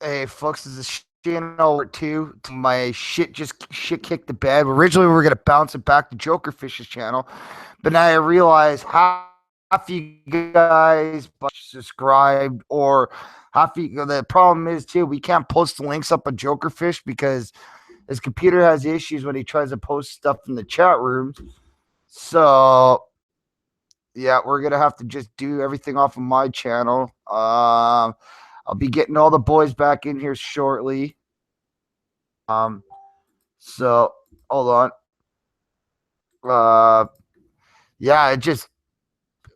Hey, folks, this is channel 2. My shit kicked the bed. Originally, we were gonna bounce it back to Jokerfish's channel, but now I realize half you guys subscribed or half you. The problem is too, we can't post the links up on Jokerfish because his computer has issues when he tries to post stuff in the chat rooms. So yeah, we're gonna have to just do everything off of my channel. I'll be getting all the boys back in here shortly. So hold on. Yeah, it just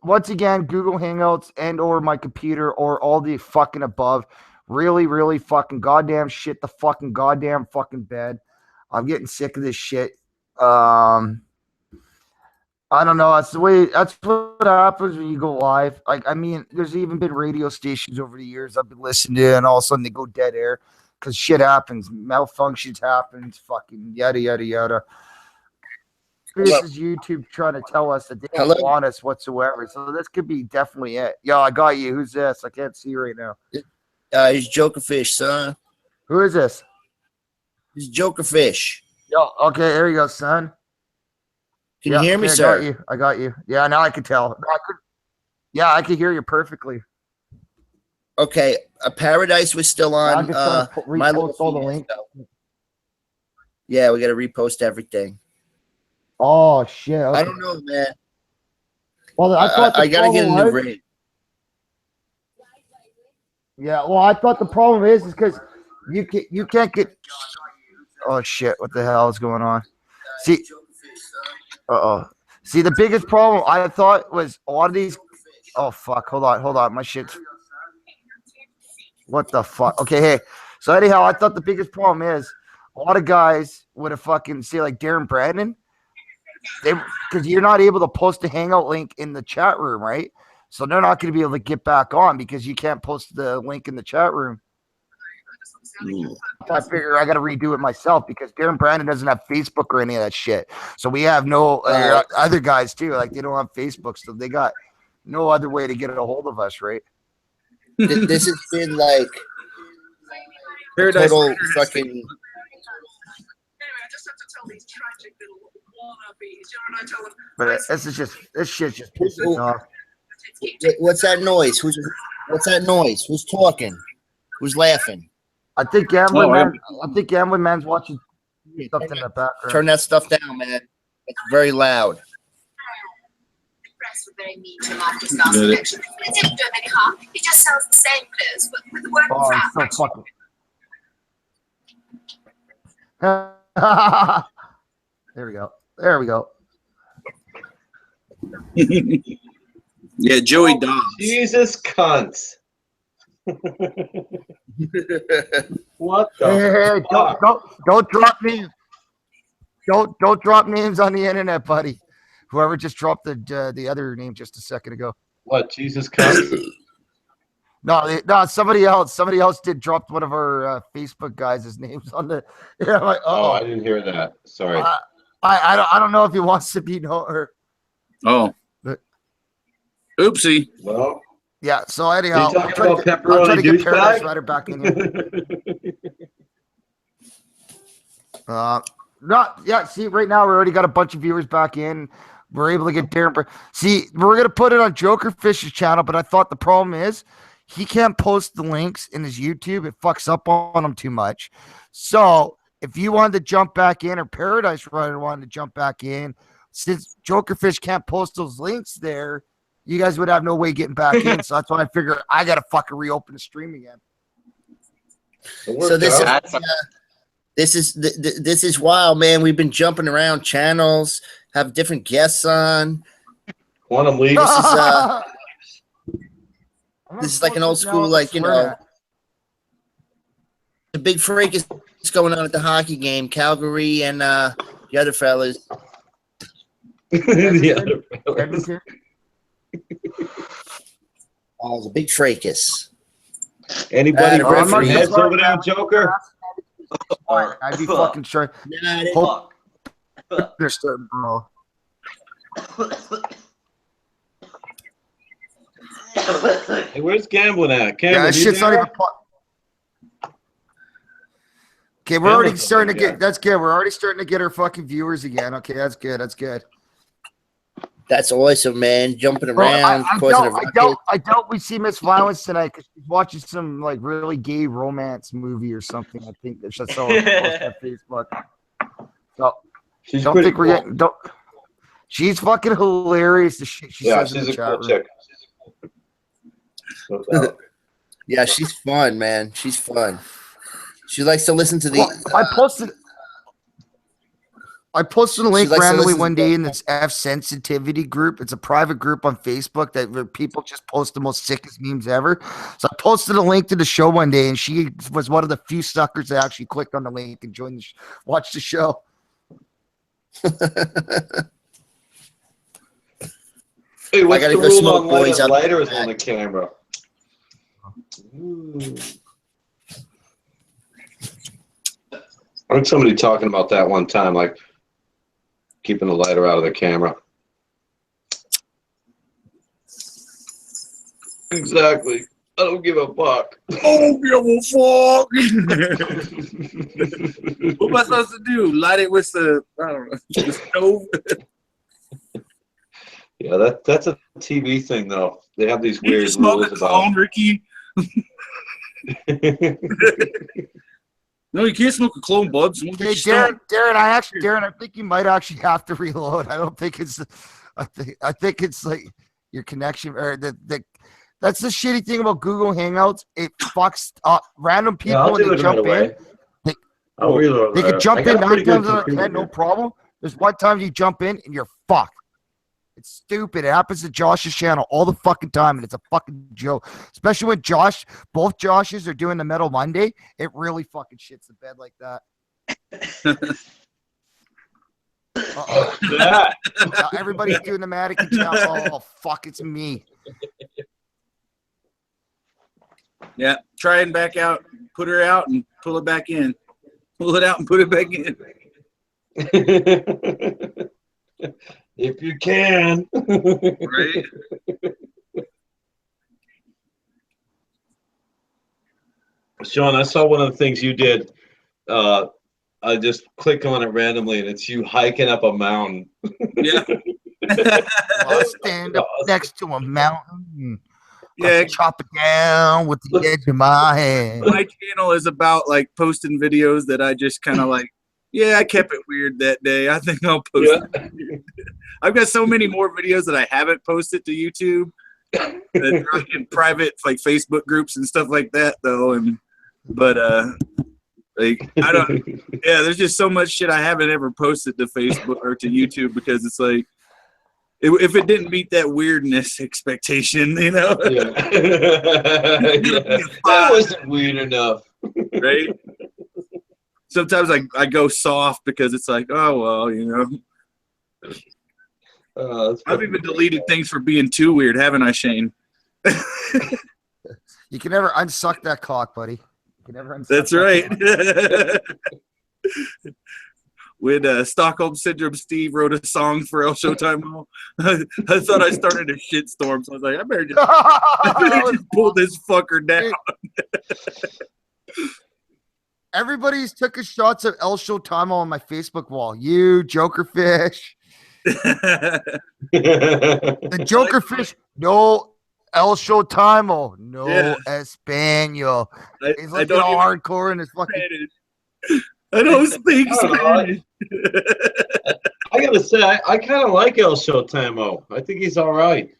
once again, Google Hangouts and or my computer or all the fucking above. Really, really fucking goddamn shit. The fucking goddamn fucking bed. I'm getting sick of this shit. I don't know. That's the way. That's what happens when you go live. Like, I mean, there's even been radio stations over the years I've been listening to, and all of a sudden they go dead air because shit happens, malfunctions happens, fucking yada yada yada. This is YouTube trying to tell us that they don't want us whatsoever. So this could be definitely it. Yo, I got you. Who's this? I can't see right now. He's Jokerfish, son. Who is this? He's Jokerfish. Yo, okay, here you go, son. Can you hear me, sir? I got you. Yeah, now I can tell. Yeah, I can hear you perfectly. Okay, Paradise was still on. My little all the link. Yeah, we got to repost everything. Oh shit! Okay. I don't know, man. Well, I gotta get a new rig. Yeah, well, I thought the problem is because you can't get. Oh shit! What the hell is going on? See. See, the biggest problem I thought was a lot of these. Oh fuck! Hold on. My shit's. What the fuck? Okay, hey. So anyhow, I thought the biggest problem is a lot of guys would have fucking say like Darren Brandon. Because you're not able to post a hangout link in the chat room, right? So they're not going to be able to get back on because you can't post the link in the chat room. I figure I got to redo it myself because Darren Brandon doesn't have Facebook or any of that shit. So we have no other guys too. Like they don't have Facebook, so they got no other way to get a hold of us, right? This has been like total fucking. But this shit just pisses me off. What's that noise? What's that noise? Who's talking? Who's laughing? I think Gambling Man's watching stuff in the background. Turn that stuff down, man. It's very loud. The press were very mean to him after his last election. It didn't do him any harm. He just sells the same clothes with the word crap. So fucking. There we go. Yeah, Joey Dobbs. Jesus cunts. What the fuck? Don't drop names. Don't drop names on the internet, buddy. Whoever just dropped the other name just a second ago. What, Jesus cunts? No, somebody else. Somebody else did drop one of our Facebook guys' names on the. Yeah, like, oh, I didn't hear that. Sorry. I don't know if he wants to be known. Oh. But, oopsie. Well. Yeah. So anyhow, I'll try to get Paradise Rider back in here. Not yeah. See, right now we already got a bunch of viewers back in. We're able to get Darren. See, we're gonna put it on Jokerfish's channel, but I thought the problem is he can't post the links in his YouTube. It fucks up on him too much. So if you wanted to jump back in, or Paradise Rider wanted to jump back in, since Jokerfish can't post those links there, you guys would have no way getting back in. So that's why I figure I gotta fucking reopen the stream again. So this is wild, man. We've been jumping around channels, have different guests on. Quantum League. This is like an old school, like, you know, the big freak is going on at the hockey game, Calgary and the other fellas. The other fellas. Oh, it's a big fracas. Anybody rip your heads over there, Joker? I'd be fucking sure. Nah, they're starting, bro. Hey, where's Gambling at? Yeah, shit's not even. Okay, we're already starting to get. That's good. We're already starting to get our fucking viewers again. Okay, that's good. That's good. That's awesome, man. Jumping around, causing a ruckus. I doubt we see Miss Violence tonight because she's watching some like really gay romance movie or something. I think that's just all on Facebook. So She's don't pretty think we're getting. Don't. She's fucking hilarious. The shit she says in the chat room. Chick. Yeah, she's fun, man. She's fun. She likes to listen to the. I posted a link randomly one day in this F sensitivity group. It's a private group on Facebook where people just post the most sickest memes ever. So I posted a link to the show one day, and she was one of the few suckers that actually clicked on the link and joined watched the show. Hey, what's the rule on lighters on the camera? I heard somebody talking about that one time, like keeping the lighter out of the camera. Exactly. I don't give a fuck. I don't give a fuck. What am I supposed to do? Light it with the, I don't know, the stove? Yeah, that's a TV thing, though. They have these weird smoke rules a clone, Ricky? No, you can't smoke a clone, Bubs. Hey, Darren, I think you might actually have to reload. I don't think it's. I think it's like your connection or the. That's the shitty thing about Google Hangouts. It fucks up random people when they jump in. They can jump in 9 times out of 10, no problem. There's one time you jump in and you're fucked. It's stupid. It happens to Josh's channel all the fucking time, and it's a fucking joke. Especially when both Joshes are doing the Metal Monday. It really fucking shits the bed like that. Now everybody's doing the Madigan channel. Oh, fuck, it's me. Yeah, try and back out. Put her out and pull it back in. Pull it out and put it back in. If you can. Right? Sean, I saw one of the things you did. I just click on it randomly, and it's you hiking up a mountain. Yeah. I'll stand up next to a mountain. Yeah, chop it down with the edge of my hand. My channel is about like posting videos that I just kind of like. Yeah, I kept it weird that day. I think I'll post it. I've got so many more videos that I haven't posted to YouTube. That are in private like Facebook groups and stuff like that, though. Like I don't. Yeah, there's just so much shit I haven't ever posted to Facebook or to YouTube because it's like. If it didn't meet that weirdness expectation, you know, yeah. That wasn't weird enough, right? Sometimes I go soft because it's like, oh well, you know. I've even deleted things for being too weird, haven't I, Shane? You can never unsuck that cock, buddy. You can never unsuck. That's right. When Stockholm Syndrome Steve wrote a song for El Showtime, I thought I started a shitstorm, so I was like, I better just pull this fucker down. Everybody's took a shots of El Showtime on my Facebook wall. You, Jokerfish. The Jokerfish, no El Showtime, no Espanol. He's looking all hardcore in his fucking. I don't speak Spanish. I gotta say, I kind of like El Showtime. I think he's all right.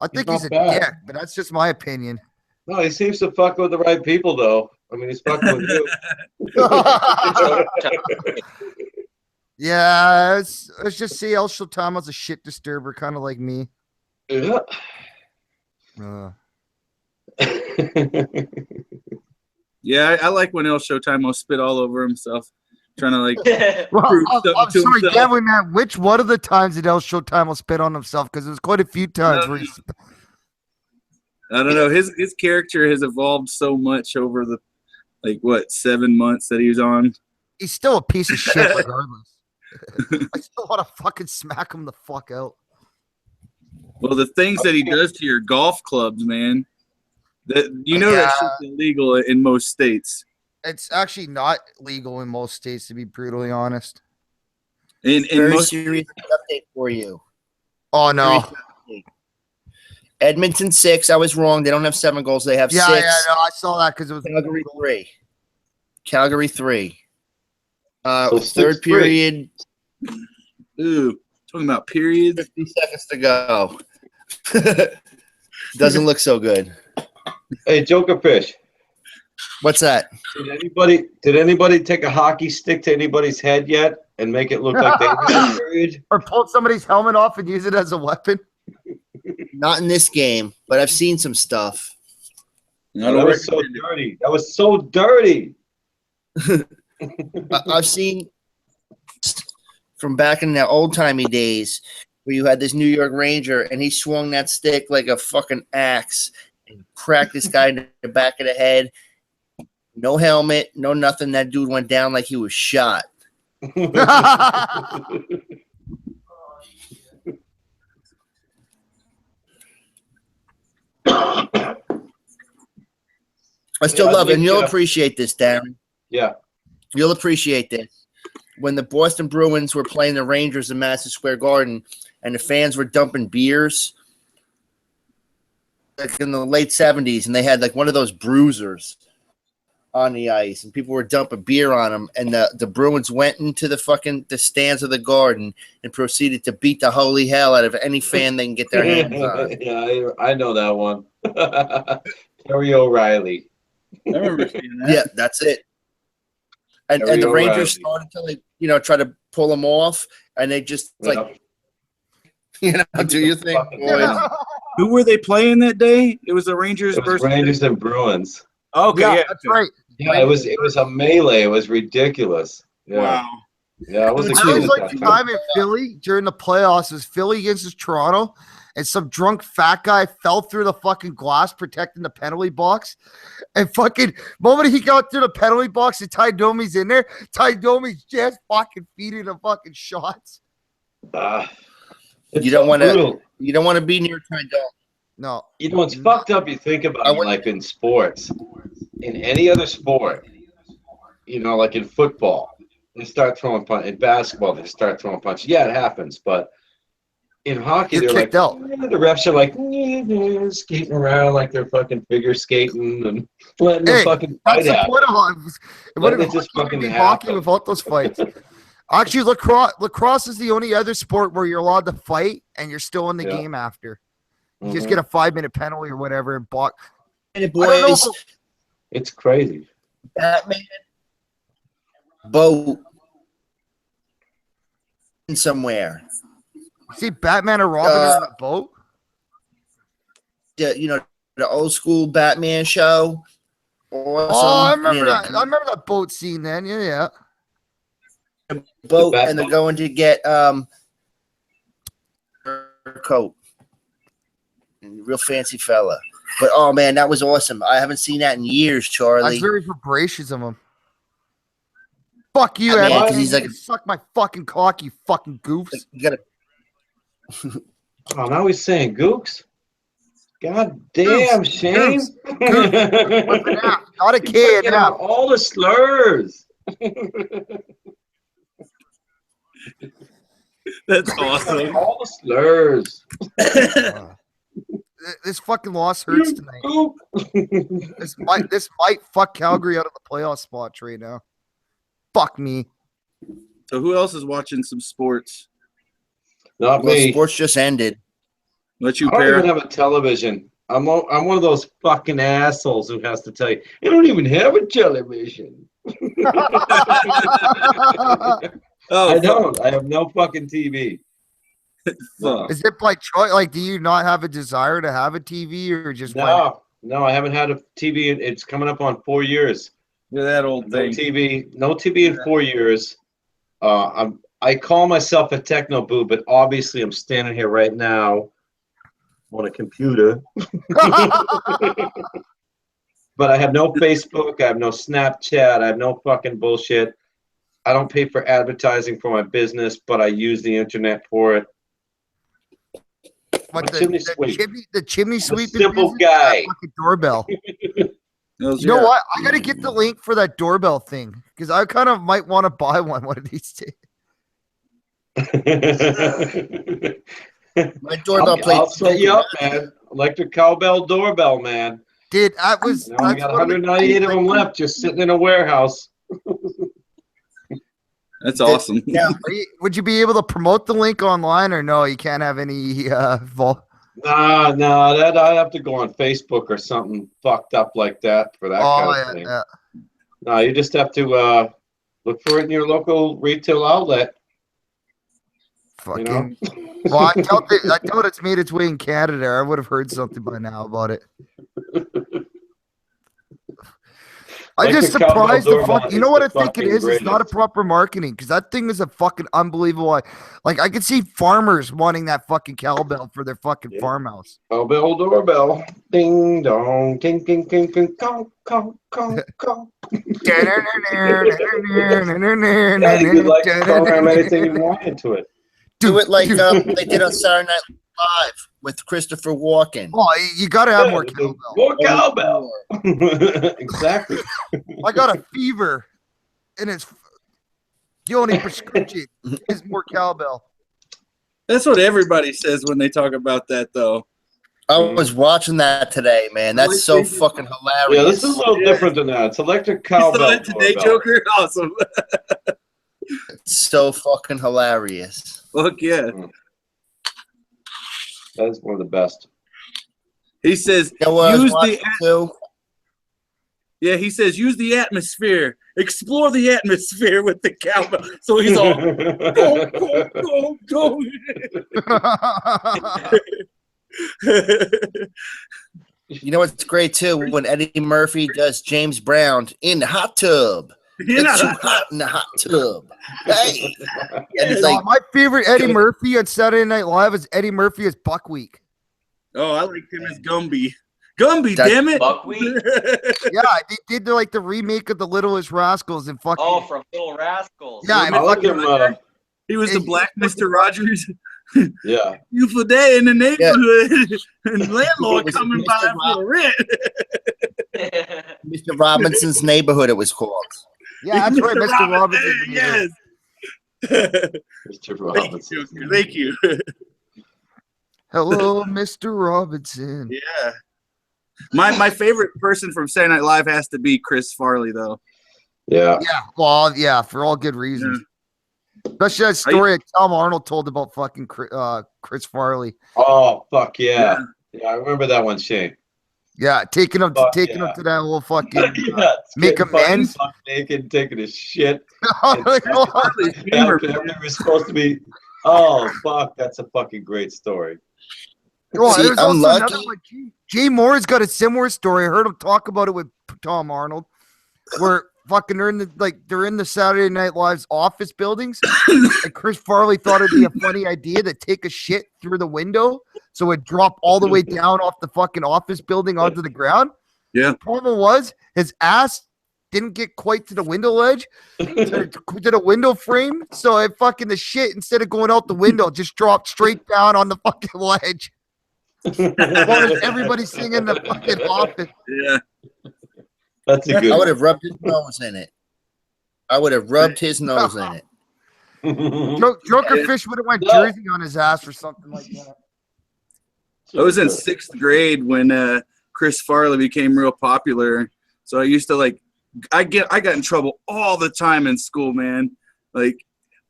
I think he's a dick, but that's just my opinion. No, he seems to fuck with the right people, though. I mean, he's fucking with you. Yeah, let's just say El Showtime's a shit disturber, kind of like me. Yeah. Yeah, I like when El Showtime will spit all over himself, trying to like. I'm sorry, Gambling Man. Which one of the times did El Showtime will spit on himself? Because there's quite a few times where he's. I don't know. His character has evolved so much over the 7 months that he was on. He's still a piece of shit, regardless. I still want to fucking smack him the fuck out. Well, the things that he does to your golf clubs, man. That shit's illegal in most states. It's actually not legal in most states, to be brutally honest. In Very most, serious update for you. Oh no. Edmonton 6. I was wrong. They don't have 7 goals. They have 6. Yeah, no, I saw that because it was Calgary 3. Calgary 3. So Third 6-3. period. ooh, talking about periods. 50 seconds to go. Doesn't look so good. Hey, Jokerfish. What's that? Did anybody take a hockey stick to anybody's head yet and make it look like they had a period? or pull somebody's helmet off and use it as a weapon. Not in this game, but I've seen some stuff. That was so dirty. That was so dirty. I've seen from back in the old timey days where you had this New York Ranger and he swung that stick like a fucking axe and cracked this guy in the back of the head. No helmet, no nothing. That dude went down like he was shot. I still love it, and you'll appreciate this, Darren. Yeah. You'll appreciate this. When the Boston Bruins were playing the Rangers in Madison Square Garden and the fans were dumping beers like in the late 70s, and they had like one of those bruisers on the ice, and people were dumping beer on them, and the Bruins went into the stands of the Garden and proceeded to beat the holy hell out of any fan they can get their hands on. Yeah, I know that one. Terry O'Reilly. I remember seeing that. Yeah, that's it. And the Rangers started to try to pull them off, and they just do your thing, boys. Who were they playing that day? It was the Rangers It was versus Rangers and Bruins. Okay, yeah, That's right. Yeah, it was a melee. It was ridiculous. Yeah. Wow. Yeah, it was a I good was like the time in Philly during the playoffs was Philly against Toronto, and some drunk fat guy fell through the fucking glass protecting the penalty box. And fucking moment he got through the penalty box and Ty Domi's in there, Ty Domi's just fucking feeding the fucking shots. You don't want to be near Ty Domi. No. You know, it's fucked up. You think about it, like in sports, in any other sport, like in football, they start throwing punches. In basketball, they start throwing punches. Yeah, it happens. But in hockey, You're they're kicked like, out. the refs are like, skating around like they're fucking figure skating and letting the fucking fight that's the happen. point of it. It Letting wouldn't it just fucking be happen. hockey without those fights. Actually, lacrosse is the only other sport where you're allowed to fight and you're still in the game after. You just get a 5-minute penalty or whatever and block. Hey, boys, it's crazy. Batman boat somewhere. See Batman or Robin on a boat? The old school Batman show. Awesome. Oh, I remember that. I remember that boat scene then. Yeah. Boat, and they're going to get her coat. Real fancy fella. But oh man, that was awesome. I haven't seen that in years, Charlie. That's very vibracious of him. Fuck you, man, Evan. 'cause he's like, suck my fucking cock, you fucking goofs. You gotta. Oh, now he's saying gooks. God damn, Shane. Not a kid. Get out all the slurs. That's awesome. All the slurs. This fucking loss hurts tonight. This might fuck Calgary out of the playoff spots right now. Fuck me. So who else is watching some sports? Not me. Sports just ended. Let you I don't pair. even have a television. I'm one of those fucking assholes who has to tell you, I don't even have a television. I don't. I have no fucking TV. Is it by choice? Like, do you not have a desire to have a TV or just no? I haven't had a TV. It's coming up on 4 years. You're that old thing. No TV in 4 years. I call myself a techno boo, but obviously I'm standing here right now on a computer. But I have no Facebook. I have no Snapchat. I have no fucking bullshit. I don't pay for advertising for my business, but I use the internet for it. What, the chimney sweep? Simple guy. Fucking doorbell. You know what? I gotta get the link for that doorbell thing because I kind of might want to buy one of these days. My doorbell plate. I'll set you up, man. Electric cowbell doorbell, man. Dude, that was. You know, we got 198 of them left, just sitting in a warehouse. That's awesome. Yeah. Would you be able to promote the link online, or no? You can't have any No, that I have to go on Facebook or something fucked up like that for that kind of thing. Yeah. No, you just have to look for it in your local retail outlet. Fucking. You know? Well, I doubt it's made its way in Canada. I would have heard something by now about it. I'm just surprised the fuck. You know what I think it is? It's not a proper marketing because that thing is a fucking unbelievable. Like I could see farmers wanting that fucking cowbell for their fucking farmhouse. Cowbell doorbell, ding dong, ting ting ting ting, call call call call. Yeah, you could like program anything you want into it. Do it like they did on Saturday Night Live with Christopher Walken. Oh, you got to have more cowbell. More cowbell. Exactly. I got a fever, and it's the only prescription is more cowbell. That's what everybody says when they talk about that, though. I was watching that today, man. That's so fucking hilarious. Yeah, this is a little different than that. It's electric cowbell. You saw that today, Joker? Awesome. It's so fucking hilarious. Fuck yeah. That is one of the best. He says, he says, use the atmosphere. Explore the atmosphere with the cowbell. So he's all, go. You know what's great, too? When Eddie Murphy does James Brown in the hot tub. It's too hot in the hot tub. Hey. And it's like, my favorite Eddie Murphy on Saturday Night Live is Eddie Murphy as Buckwheat. Oh, I like him as Gumby. Gumby, damn it. Buckwheat? Yeah, they did the remake of the Littlest Rascals and fucking. Oh, from Little Rascals. Yeah, I like him. He was the Black Mr. Rogers. Yeah. Beautiful day in the neighborhood. And landlord coming by for a rent. Mr. Robinson's Neighborhood, it was called. Yeah, that's right, Mr. Robinson. Yes. Mr. Robinson. Thank you. Hello, Mr. Robinson. Yeah. My favorite person from Saturday Night Live has to be Chris Farley, though. Yeah. Yeah. Well, yeah, for all good reasons. Yeah. Especially that story that Tom Arnold told about fucking Chris Farley. Oh, fuck yeah. Yeah, I remember that one, Shane. Yeah, taking him to that little fucking make amends. Naked, taking his shit. It was supposed to be. Oh fuck, that's a fucking great story. Well, there's also another one. Jay Moore's got a similar story. I heard him talk about it with Tom Arnold, where fucking they're in the Saturday Night Live's office buildings, and Chris Farley thought it'd be a funny idea to take a shit through the window. So it dropped all the way down off the fucking office building onto the ground. Yeah. The problem was his ass didn't get quite to the window ledge, to the window frame. So it fucking the shit, instead of going out the window, just dropped straight down on the fucking ledge. Everybody singing in the fucking office. Yeah. That's a good I would have rubbed his nose in it. Joker Fish would have went Jersey on his ass or something like that. I was in 6th grade when Chris Farley became real popular. So I used to I got in trouble all the time in school, man. Like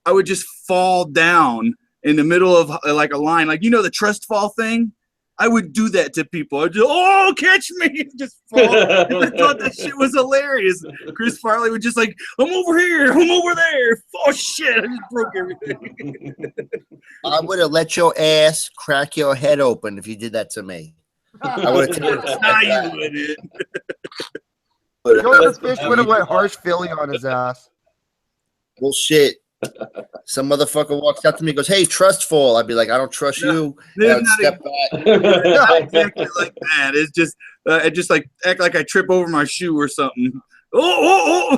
I would just fall down in the middle of like a line, like the trust fall thing. I would do that to people. I'd just, catch me, just fall. I thought that shit was hilarious. Chris Farley would just I'm over here, I'm over there. Oh shit, I just broke everything. I would have let your ass crack your head open if you did that to me. I would have taken it. Nah, you wouldn't. Joker Fish would have went harsh Philly on his ass. Well, shit. Some motherfucker walks up to me and goes, "Hey, trust fall." I'd be like, "I don't trust you." I'd step back. Not exactly like that. It's just, I just act like I trip over my shoe or something. Oh!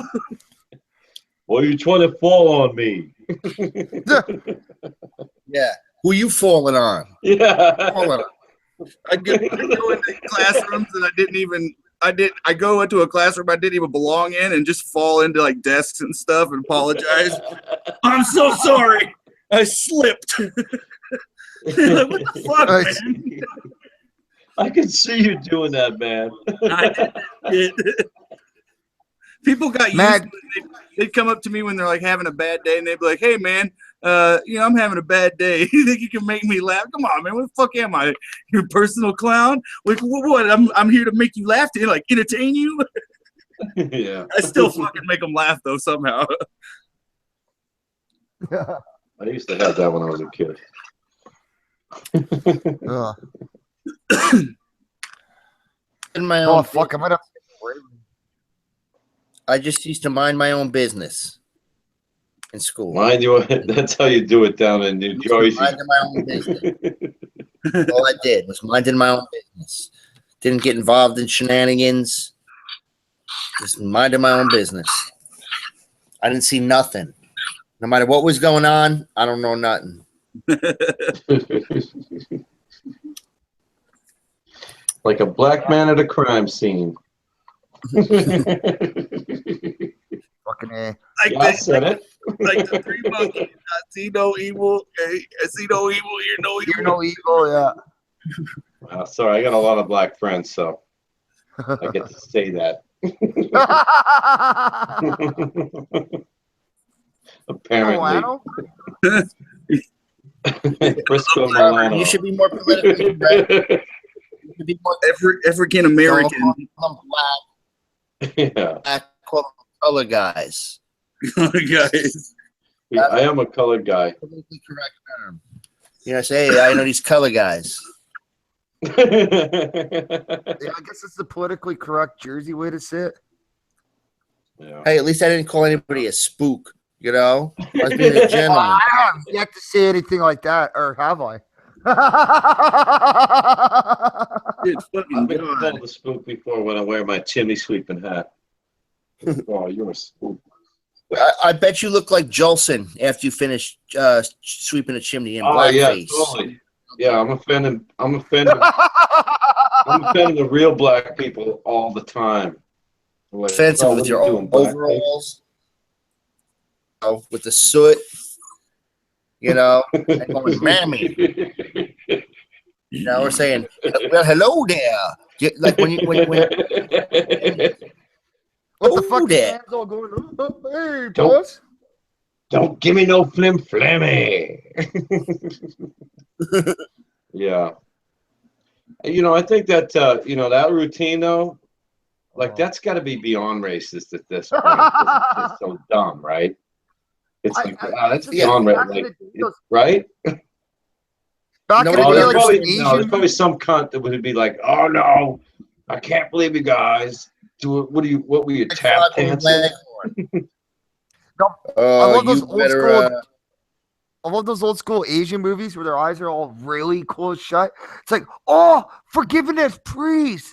Well, you trying to fall on me? Yeah. Who you falling on? Yeah. Falling on. I go into classrooms and I didn't even I go into a classroom I didn't even belong in and just fall into like desks and stuff and apologize. I'm so sorry. I slipped. Like, what the fuck, man? I can see you doing that, man. People got used to it. They'd come up to me when they're like having a bad day and they'd be like, hey man, I'm having a bad day. You think you can make me laugh? Come on, man. What the fuck am I? Your personal clown? Like what? I'm here to make you laugh, to like entertain you. Yeah. I still fucking make them laugh though somehow. I used to have that when I was a kid. In my own fuck! I'm gonna. I just used to mind my own business in school. Mind you, that's how you do it down in New Jersey. Minding my own business. All I did was minding my own business. Didn't get involved in shenanigans. Just minding my own business. I didn't see nothing. No matter what was going on, I don't know nothing. Like a black man at a crime scene. Fucking A. I said it. Like the three monkeys. I see no evil. I see no evil. You're no evil. You're no evil, yeah. Sorry, I got a lot of black friends, so I get to say that. Apparently. Frisco Milano. You should be more politically correct. You should be more African American. Yeah. black color guys. Guys. I am a colored guy. Politically correct term. You know, say, hey, I know these color guys. Yeah, I guess it's the politically correct Jersey way to say it. Yeah. Hey, at least I didn't call anybody a spook. You know, I was being a gentleman. I haven't yet to say anything like that, or have I? It's I've fucking been God. called a spook before when I wear my chimney sweeping hat. Oh, you're a spook. I bet you look like Jolson after you finish sweeping a chimney in blackface. Totally. Yeah, I'm offending the real black people all the time. Like, Offensive what with are your you doing, blackface? overalls, with the soot, you know, and going, mammy. You know, we're saying, well, hello there. Like when What the fuck? there. Hands all going, oh, hey, Don't- boss. Don't give me no flim flammy. Yeah. You know, I think that that routine though, like that's got to be beyond racist at this point. 'Cause it's just so dumb, right? It's like that's beyond racist, right? Back No, in the well, day, there's, like probably, Asian. there's probably some cunt that would be like, "Oh no, I can't believe you guys do it. What were you tap dancing?" I love those you old better, school. I love those old school Asian movies where their eyes are all really closed shut. It's like, oh, forgiveness, please.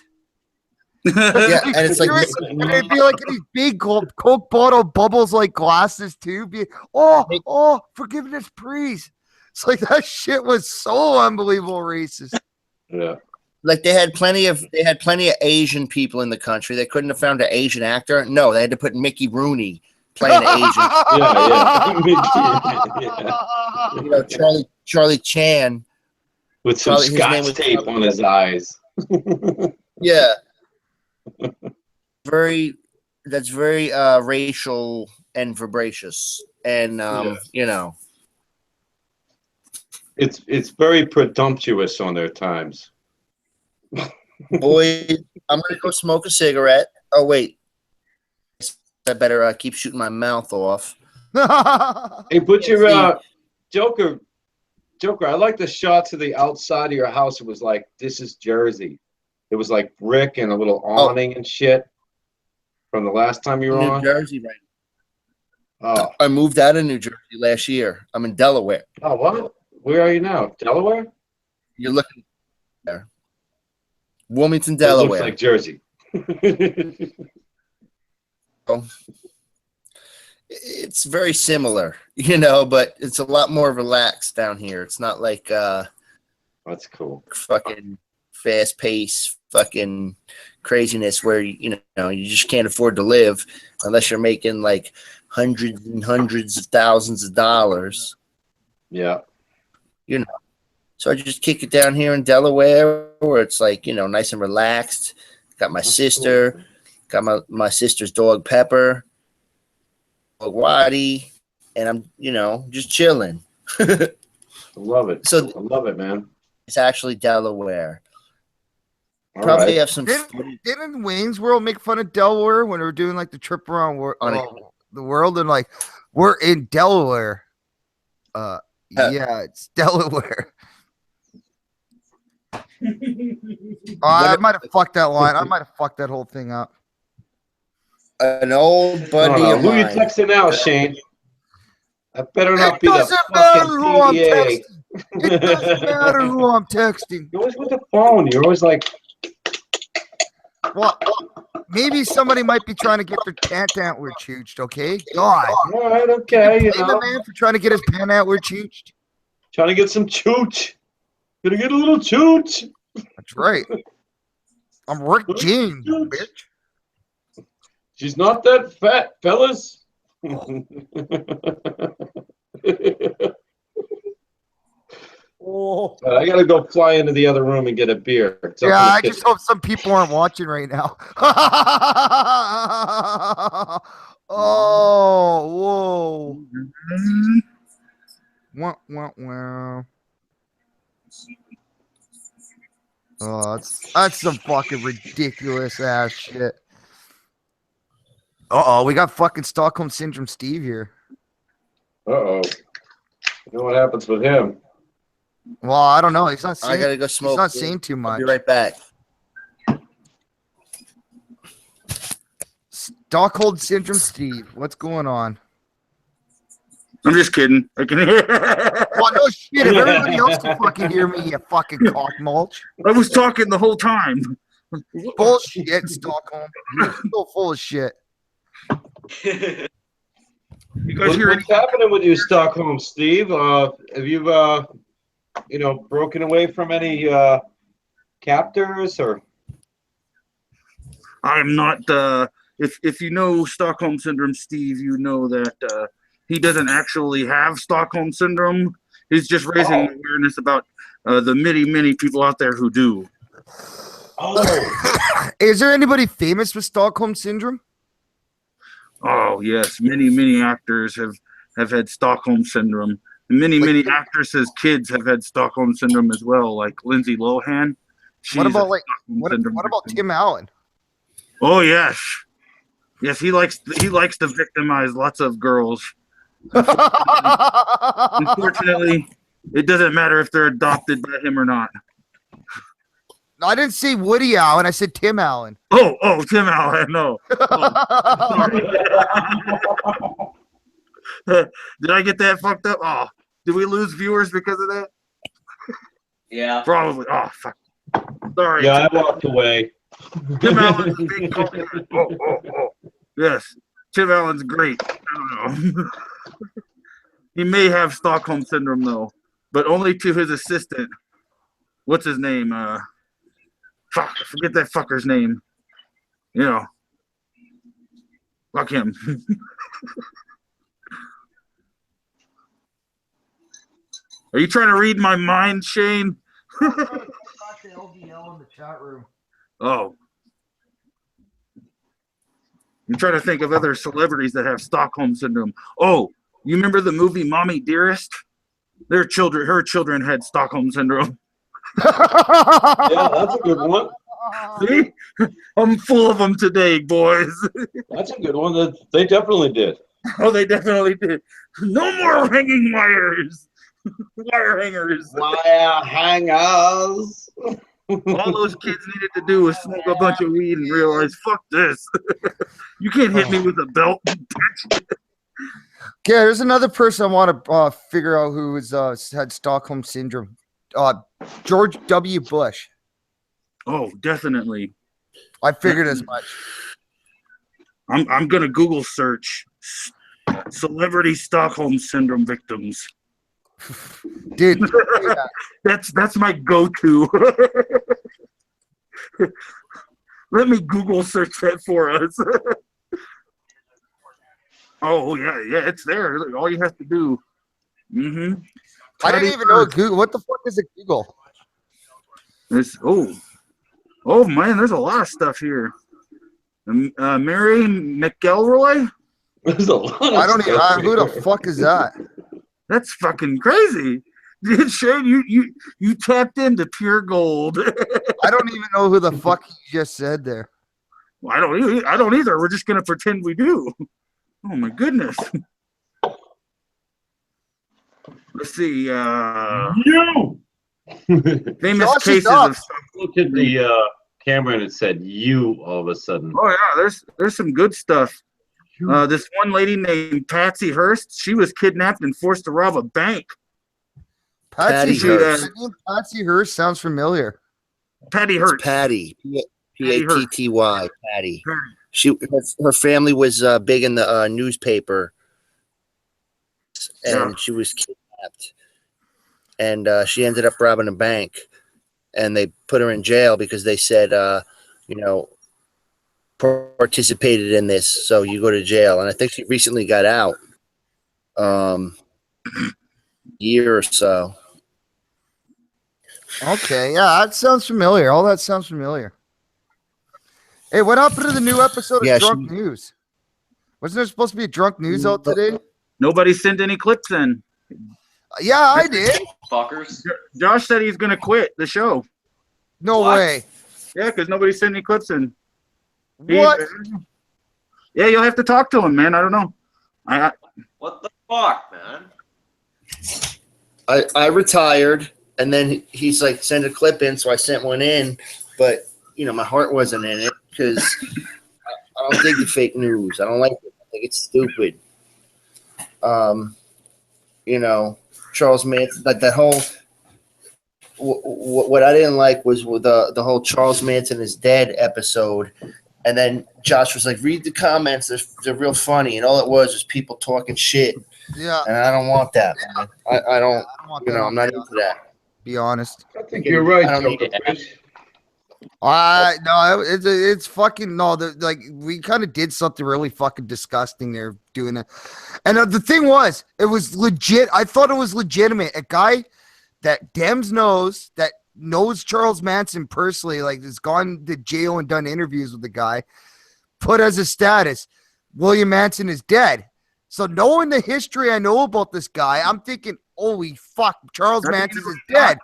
Yeah, and it's like and it'd be like in these big Coke bottle bubbles like glasses too. Be oh, forgiveness, please. It's like that shit was so unbelievable racist. Yeah. like they had plenty of Asian people in the country. They couldn't have found an Asian actor. No, they had to put Mickey Rooney playing an Asian. Yeah. You know, Charlie Chan With some Probably his name scotch was tape on his eyes. Yeah. That's very racial and vibracious. And you know. It's very presumptuous on their times. Boy, I'm gonna go smoke a cigarette. Oh wait. I better keep shooting my mouth off. Hey, put your Joker, I like the shots of the outside of your house. It was like, this is Jersey. It was like brick and a little awning and shit from the last time you were New on. Jersey, right? Oh. I moved out of New Jersey last year. I'm in Delaware. Oh, what? Where are you now? Delaware? You're looking there. Wilmington, It Delaware. looks like Jersey. It's very similar, you know, but it's a lot more relaxed down here. It's not like That's cool. fucking fast pace, fucking craziness where you know you just can't afford to live unless you're making like hundreds and hundreds of thousands of dollars. Yeah. You know, so I just kick it down here in Delaware where it's like, you know, nice and relaxed. Got my sister, got my sister's dog Pepper, dog Waddy, and I'm, you know, just chilling. I love it. So I love it, man. it's actually Delaware. All Probably right. have some Didn't Wayne's World make fun of Delaware when we were doing like the trip around the world and like we're in Delaware? Yeah, it's Delaware. I might have fucked that line. I might have fucked that whole thing up. an old buddy of Who you mine. texting now, Shane? That better not It be the doesn't matter fucking who I'm PDA. texting. It doesn't matter who I'm texting. You're always with the phone. You're always like, Well, maybe somebody might be trying to get their pant antler chooched, okay? God. all right, okay, you Blame know, a man for trying to get his pant antler chooched. trying to get some chooch. Gonna get a little chooch. That's right. I'm Rick James, bitch. She's not that fat, fellas. Oh. I gotta go fly into the other room and get a beer. It's up Yeah, in the I kitchen. just hope some people aren't watching right now. Oh, whoa. Wah, wah, wah. Oh, that's some fucking ridiculous ass shit. Uh-oh, we got fucking Stockholm Syndrome Steve here. Uh-oh. You know what happens with him? Well, I don't know. He's not I saying, gotta go smoke. he's not dude. saying too I'll much. be right back. Stockholm Syndrome Steve, what's going on? I'm just kidding. I can hear. Well, no shit. If everybody else can fucking hear me, you fucking cock mulch. I was talking the whole time. Bullshit, Stockholm. You're so full of shit. You guys hear What's happening with you, Stockholm, Steve? Have you, broken away from any captors or? I'm not. If you know Stockholm Syndrome, Steve, you know that he doesn't actually have Stockholm Syndrome. He's just raising awareness about the many people out there who do. Oh, Is there anybody famous with Stockholm Syndrome? Oh yes, many actors have had Stockholm Syndrome. Many actresses' kids have had Stockholm Syndrome as well, like Lindsay Lohan. What She's about a like Stockholm what Syndrome about victim. Tim Allen? Oh yes, yes, he likes to victimize lots of girls. Unfortunately, it doesn't matter if they're adopted by him or not. I didn't say Woody Allen. I said Tim Allen. Oh, Tim Allen, no. Did I get that fucked up? Oh, did we lose viewers because of that? Yeah. Probably. Oh, fuck. Sorry. yeah, I walked away. Tim Allen's a big culprit. Oh. Yes. Tim Allen's great. I don't know. He may have Stockholm Syndrome, though, but only to his assistant. What's his name? Fuck, I forget that fucker's name. You know. Fuck him. Are you trying to read my mind, Shane? the LDL in the chat room. Oh. I'm trying to think of other celebrities that have Stockholm Syndrome. Oh, you remember the movie Mommy Dearest? Her children had Stockholm Syndrome. Yeah, that's a good one. See? I'm full of them today, boys. That's a good one. They definitely did. Oh, they definitely did. No more hanging wires. Wire hangers. Wire hangers. All those kids needed to do was smoke a bunch of weed and realize, fuck this. You can't hit me with a belt. Okay, there's another person I want to figure out who had Stockholm Syndrome. George W. Bush. Oh, definitely. I figured as much. I'm gonna Google search celebrity Stockholm Syndrome victims. Dude, That's my go-to. Let me Google search that for us. Oh yeah, it's there. All you have to do. Mm-hmm. I didn't even know Google. What the fuck is a Google? Oh man, there's a lot of stuff here. Mary McElroy. There's a lot of I don't even. stuff Who the here. fuck is that? That's fucking crazy. Dude, Shane, you tapped into pure gold. I don't even know who the fuck you just said there. Well, I don't either. We're just gonna pretend we do. Oh my goodness. Let's see. You. Famous Josh is cases up. of. Look at the camera and it said you all of a sudden. Oh yeah, there's some good stuff. This one lady named Patsy Hearst, she was kidnapped and forced to rob a bank. Patsy Patty Hearst. Hearst. The name Patsy Hearst sounds familiar. Patty It's Hearst. Patty. Patty Hearst. Patty. Patty. Her family was big in the newspaper, and Yeah. she was kidnapped, and she ended up robbing a bank, and they put her in jail because they said, participated in this, so you go to jail. And I think she recently got out, year or so. Okay, yeah, that sounds familiar. All that sounds familiar. Hey, what happened to the new episode of Yeah, Drunk News? Wasn't there supposed to be a Drunk News out today? Nobody sent any clips in. Yeah, I did. Fuckers. Josh said he's gonna quit the show. No What? way. Yeah, because nobody sent any clips in. What? Yeah, you'll have to talk to him, man. I don't know. What the fuck, man? I retired, and then he's like, send a clip in, so I sent one in, but my heart wasn't in it because I don't dig the fake news. I don't like it. I think it's stupid. Charles Manson, like that whole. What I didn't like was with the whole Charles Manson is dead episode, and then Josh was like, read the comments. They're real funny, and all it was people talking shit. Yeah. And I don't want that, man. I don't. want that I'm not into that. Be honest. I think you're right, I don't need Joker it. Fish. No, it's fucking no. Like we kind of did something really fucking disgusting there doing it, and the thing was, it was legit. I thought it was legitimate. A guy that Dems knows that knows Charles Manson personally, like has gone to jail and done interviews with the guy, put as a status, William Manson is dead. So knowing the history I know about this guy, I'm thinking, holy fuck, Charles Manson is dead.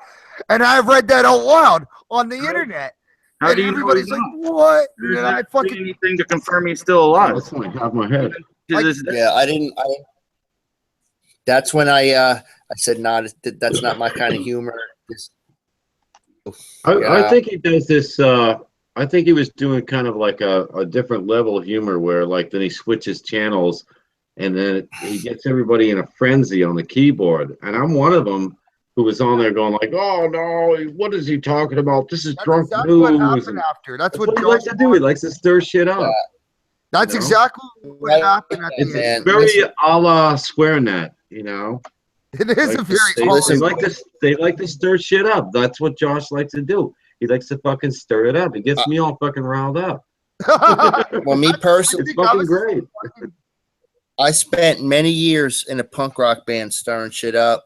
And I read that out loud on the internet. How And do you everybody's know like, he's not? what? There's And I not fucking anything to confirm he's still alive. That's like half my head. Yeah, I didn't. That's when I said, nah, that's not my kind of humor. I think he does this. I think he was doing kind of like a different level of humor where, like, then he switches channels and then he gets everybody in a frenzy on the keyboard. And I'm one of them who was on there going like, "Oh no, what is he talking about? This is that's drunk exactly news." what happened And after. That's that's what what he Josh likes to do. He likes to stir shit up. That's you know? exactly what happened at the It's end. Very a la SquareNet, you know. It is Like a very they, listen, they like to stir shit up. That's what Josh likes to do. He likes to fucking stir it up. He gets me all fucking riled up. Well, me personally, It's fucking great. I spent many years in a punk rock band stirring shit up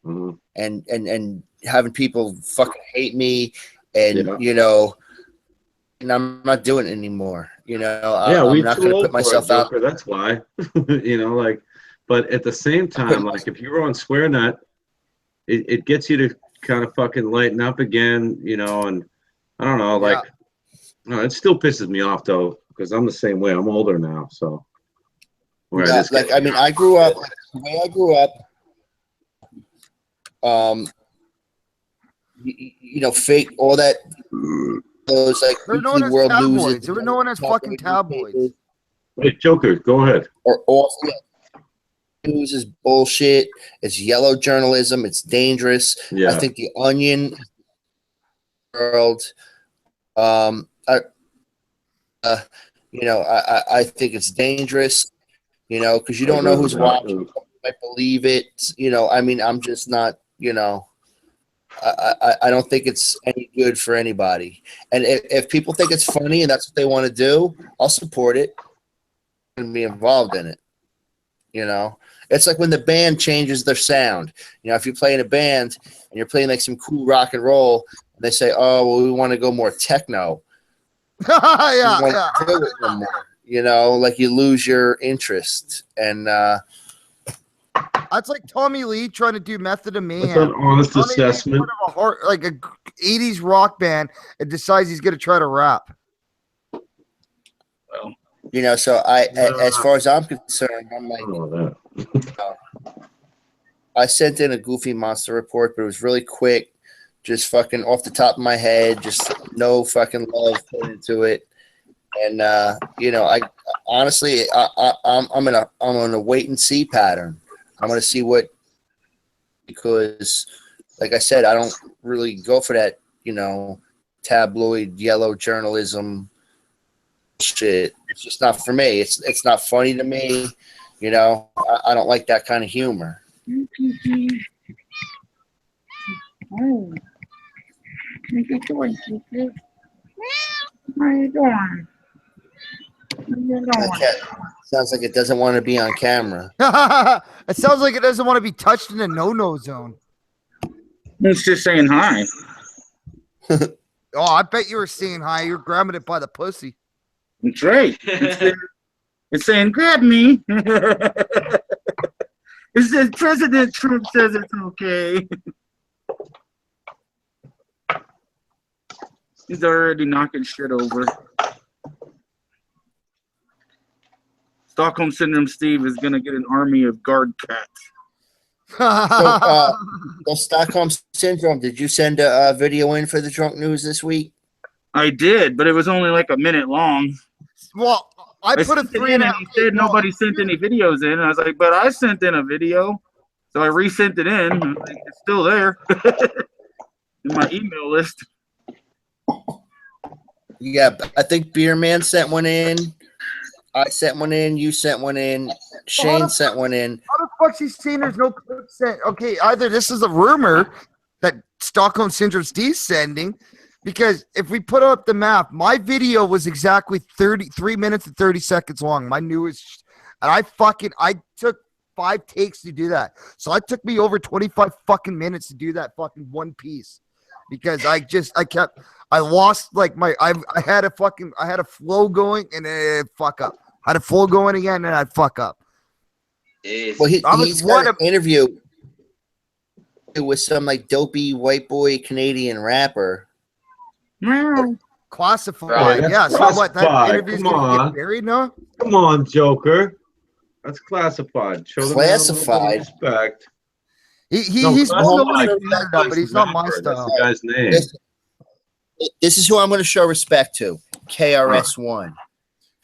Mhm. and having people fucking hate me, and Yeah. and I'm not doing it anymore. Yeah, I'm we not too going to old put for it, myself out. Joker. That's why. But at the same time, like if you were on SquareNet, it gets you to kind of fucking lighten up again, and I don't know, like, no, it still pisses me off though, because I'm the same way. I'm older now, so. Where Yeah, I grew up the way I grew up. Fake all that. Those like They're known weekly as world tabloids. news. They were known as fucking tabloids. Wait, Joker, go ahead. Or all news is bullshit. It's yellow journalism. It's dangerous. Yeah. I think the Onion world. I think it's dangerous. Because you don't know who's watching. You might believe it. I'm just not. I don't think it's any good for anybody. And if people think it's funny and that's what they want to do, I'll support it and be involved in it. You know, it's like when the band changes their sound. You know, if you play in a band and you're playing like some cool rock and roll, and they say, "Oh, well, we want to go more techno." Yeah, you want yeah. to do it no more. You know, like you lose your interest. And That's like Tommy Lee trying to do Method of Man. That's an honest Tommy Lee's assessment. part of like a 80s rock band and decides he's going to try to rap. Well, you know, so as far as I'm concerned, I'm like, I sent in a Goofy Monster report, but it was really quick, just fucking off the top of my head, just no fucking love put into it. And you know, I honestly, I'm in a wait and see pattern. I'm gonna see what, because, like I said, I don't really go for that, you know, tabloid yellow journalism shit. It's just not for me. It's not funny to me. You know, I don't like that kind of humor. Oh, what are you doing, Kiki? What are you doing? What are you doing? That sounds like it doesn't want to be on camera. It sounds like it doesn't want to be touched in a no-no zone. It's just saying hi. Oh, I bet you were saying hi. You're grabbing it by the pussy. That's right. It's saying, grab me. It says President Trump says it's okay. He's already knocking shit over. Stockholm Syndrome Steve is going to get an army of guard cats. So Stockholm Syndrome, did you send a video in for the Drunk News this week? I did, but it was only like a minute long. Well, I put a sent it 3 in and a and he said nobody sent any videos in. And I was like, but I sent in a video. So I resent it in. And like, it's still there in my email list. Yeah, I think Beer Man sent one in. I sent one in. You sent one in. Shane sent one in. How the fuck's he saying there's no clip sent? Okay, either this is a rumor that Stockholm Syndrome Steve's sending, because if we put up the map, my video was exactly 33 minutes and 30 seconds long. My newest, and I took 5 takes to do that. So it took me over 25 fucking minutes to do that fucking one piece, because I lost like I had a flow going and it fuck up. I had a flow going again and I'd fuck up. Well, he's got an interview with some like dopey white boy Canadian rapper. Classified. Right, Yeah. So what? That classified. interview's Come gonna on. get buried now? Come on, Joker. That's classified. Show them Classified. respect. He's classified. well known in Classified. Canada, but he's not my That's style. the guy's name. This is who I'm going to show respect to. KRS-One.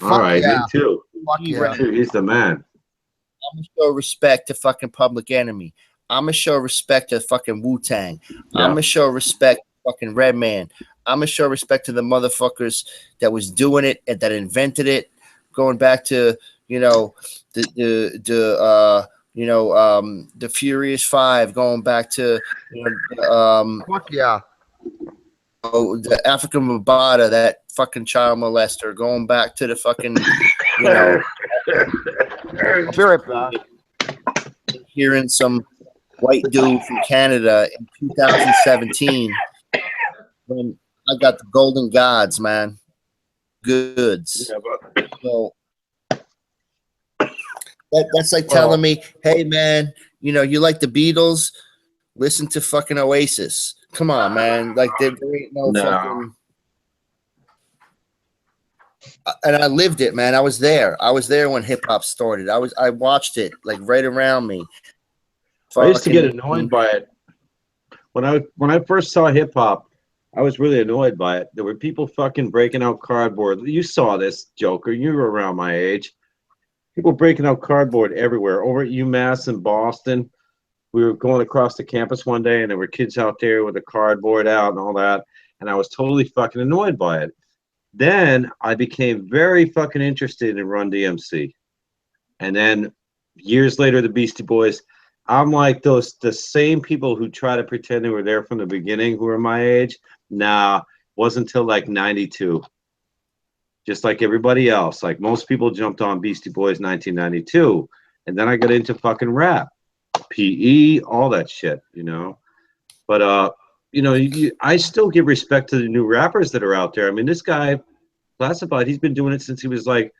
All right, yeah. me too. Fuck yeah. He's the man. I'm going to show respect to fucking Public Enemy. I'm going to show respect to fucking Wu-Tang. Yeah. I'm going to show respect to fucking Redman. I'm going to show respect to the motherfuckers that was doing it and that invented it, going back to, you know, the Furious Five, going back to, Fuck yeah. the African Mabata, that fucking child molester, going back to the fucking, you know, I'll be right back. hearing some white dude from Canada in 2017 when I got the Golden Gods, man. Goods. Yeah, So that's like telling me, hey, man, you know, you like the Beatles? Listen to fucking Oasis. Come on, man. Like, there ain't no fucking... And I lived it, man. I was there. I was there when hip hop started. I watched it like right around me. I used to get annoyed by it. When I first saw hip hop, I was really annoyed by it. There were people fucking breaking out cardboard. You saw this, Joker. You were around my age. People breaking out cardboard everywhere. Over at UMass in Boston, we were going across the campus one day, and there were kids out there with the cardboard out and all that, and I was totally fucking annoyed by it. Then I became very fucking interested in Run DMC. And then years later, the Beastie Boys, I'm like the same people who try to pretend they were there from the beginning who are my age. Nah, wasn't until like 92. Just like everybody else. Like most people jumped on Beastie Boys 1992. And then I got into fucking rap, PE, all that shit, you know. But I still give respect to the new rappers that are out there. I mean, this guy, Classified, he's been doing it since he was like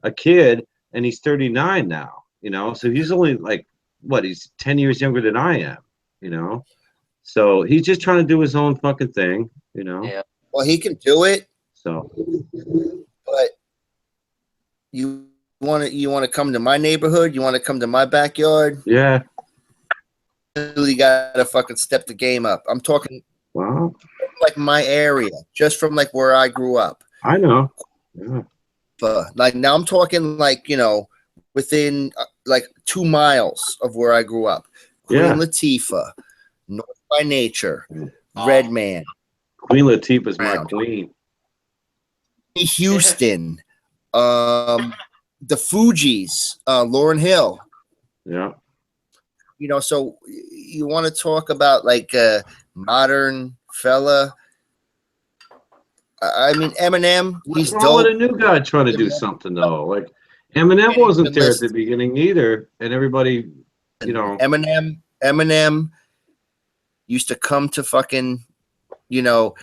a kid, and he's 39 now, you know. So he's only like, what, he's 10 years younger than I am, you know. So he's just trying to do his own fucking thing, you know. Yeah. Well, he can do it. So, but you want to come to my neighborhood? You want to come to my backyard? Yeah. You really got to fucking step the game up. I'm talking like my area, just from like where I grew up. I know. Yeah. But like now I'm talking like, you know, within like 2 miles of where I grew up. Queen Latifah, North by Nature, Redman. Queen Latifah's my queen. Houston, the Fugees, Lauryn Hill. Yeah. You know, so you want to talk about like a modern fella. I mean, Eminem, he's What's wrong with dope. a new guy trying to do something though? Like Eminem wasn't there at the beginning either, and everybody, you know. Eminem used to come to fucking, you know,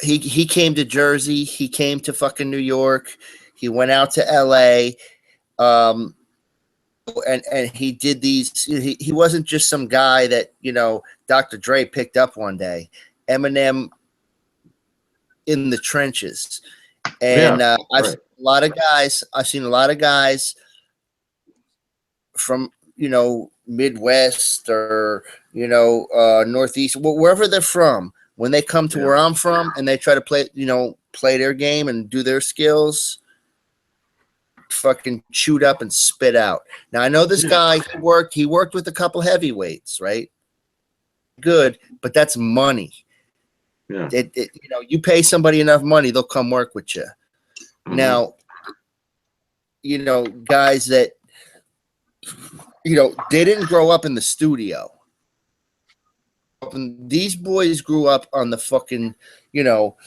he came to Jersey, he came to fucking New York, he went out to LA, and he did these. He wasn't just some guy that, you know, Dr. Dre picked up one day. Eminem in the trenches, and I've seen a lot of guys. I've seen a lot of guys from, you know, Midwest or, you know, Northeast, wherever they're from. When they come to where I'm from and they try to play, you know, play their game and do their skills, fucking chewed up and spit out. Now I know this guy he worked with a couple heavyweights, right? Good, but that's money. Yeah. You know, you pay somebody enough money, they'll come work with you. Mm-hmm. Now, you know, guys that, you know, they didn't grow up in the studio. These boys grew up on the fucking, you know,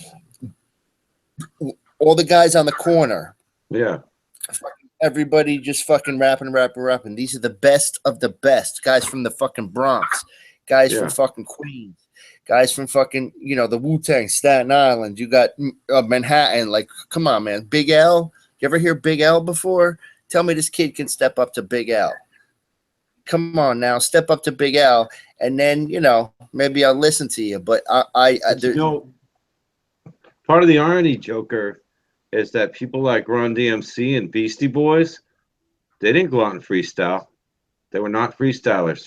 all the guys on the corner. Yeah. Everybody just fucking rapping. These are the best of the best. Guys from the fucking Bronx. Guys from fucking Queens. Guys from fucking, you know, the Wu-Tang, Staten Island. You got Manhattan. Like, come on, man. Big L. You ever hear Big L before? Tell me this kid can step up to Big L. Come on now. Step up to Big L. And then, you know, maybe I'll listen to you. But you know, part of the irony, Joker, is that people like Run DMC and Beastie Boys, they didn't go out and freestyle. They were not freestylers.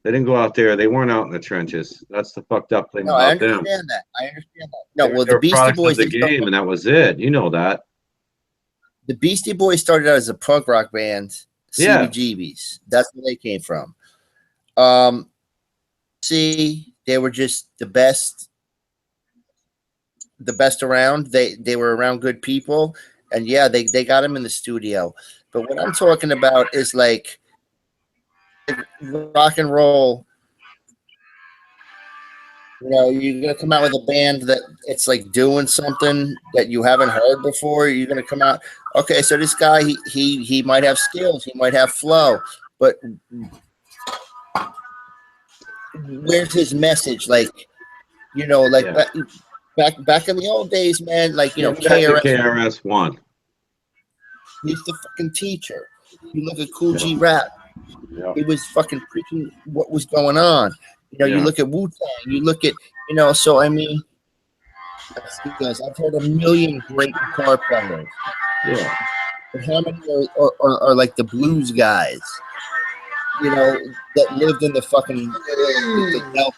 They didn't go out there. They weren't out in the trenches. That's the fucked up thing about them. I understand that. No, well, the Beastie Boys, the game, and that was it. You know that. The Beastie Boys started out as a punk rock band. CBGBs. That's where they came from. See, they were just the best around. They were around good people, and yeah, they got them in the studio. But what I'm talking about is like rock and roll. You know, you're gonna come out with a band that it's like doing something that you haven't heard before. You're gonna come out, okay, so this guy he might have skills, he might have flow, but where's his message? Like, you know, like back in the old days, man, like, you know, KRS-One. He's the fucking teacher. You look at Cool G Rap. Yeah. He was fucking preaching what was going on. You know, you look at Wu-Tang, you look at, you know, so I mean, guys, I've heard a million great guitar players. Yeah. But how many are like the blues guys, you know, that lived in the fucking the Delta?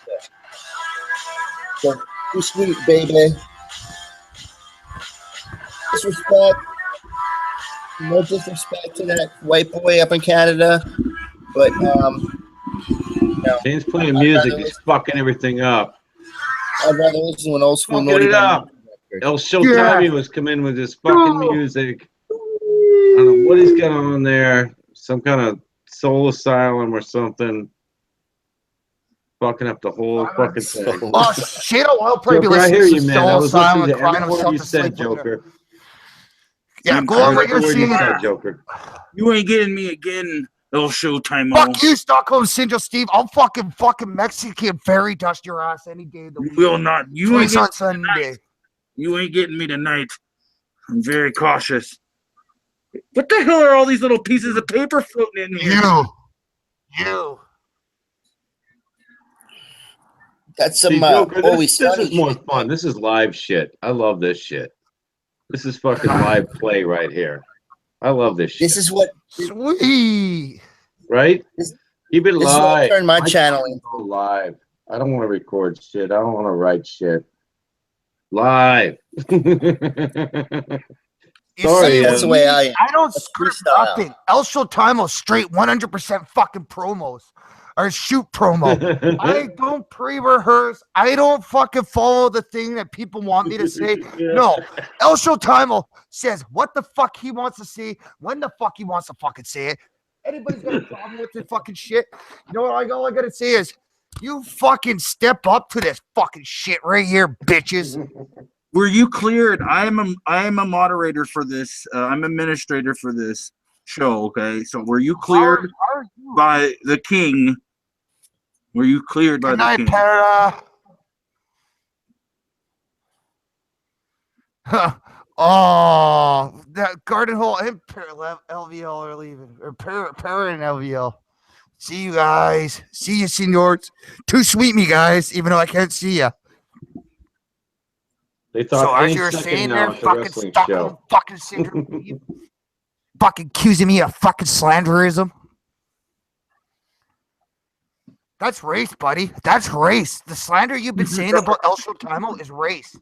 So, too sweet, baby. Disrespect. No disrespect to that white boy up in Canada, but no. He's playing music. He's fucking everything up. I'd rather listen to an old school. Fucking it up. El Showtime was coming with his fucking music. I don't know what he's got on there. Some kind of Soul Asylum or something. Fucking up the whole fucking thing. Oh shit! I'll probably be Joker, I listening hear to you, man. I Soul was listening Asylum, to crying every word himself you to said, sleep. Joker. Yeah, go on what Every you're word you saying. said, Joker. You ain't getting me again, El Showtime. Fuck you, Stockholm Syndrome, Steve. I'll fucking Mexican fairy dust your ass any day of the You week. will not. You ain't Twice on getting Sunday. You ain't getting me tonight. I'm very cautious. What the hell are all these little pieces of paper floating in here? You. That's See, some Joker, Always this Sunny is more shit. fun. This is live shit. I love this shit. This is fucking live play right here. I love this shit. This is what Sweet. Right? This- Keep it this is what I live. turned my channel channel's all live. I don't want to record shit. I don't want to write shit. Live. You Sorry, see, that's the way I am. I don't script freestyle. nothing. El Showtime straight 100% fucking promos or shoot promo. I don't pre-rehearse. I don't fucking follow the thing that people want me to say. No, El Showtime says what the fuck he wants to see, when the fuck he wants to fucking say it. Anybody's got a problem with this fucking shit? You know what? All I gotta say is, you fucking step up to this fucking shit right here, bitches. Were you cleared? I am a moderator for this. I'm administrator for this show. Okay, so were you cleared How are you? by the king? Were you cleared by Good the night, king? Para. Oh, that Garden Hole and LVL are leaving. Or Para and LVL. See you guys. See you, senors. Too sweet, me guys, even though I can't see you. They thought So as any you were second saying now there, it's a fucking wrestling Stockholm show. fucking syndrome, you fucking accusing me of fucking slanderism. That's race, buddy. That's race. The slander you've been saying about El Showtime is race.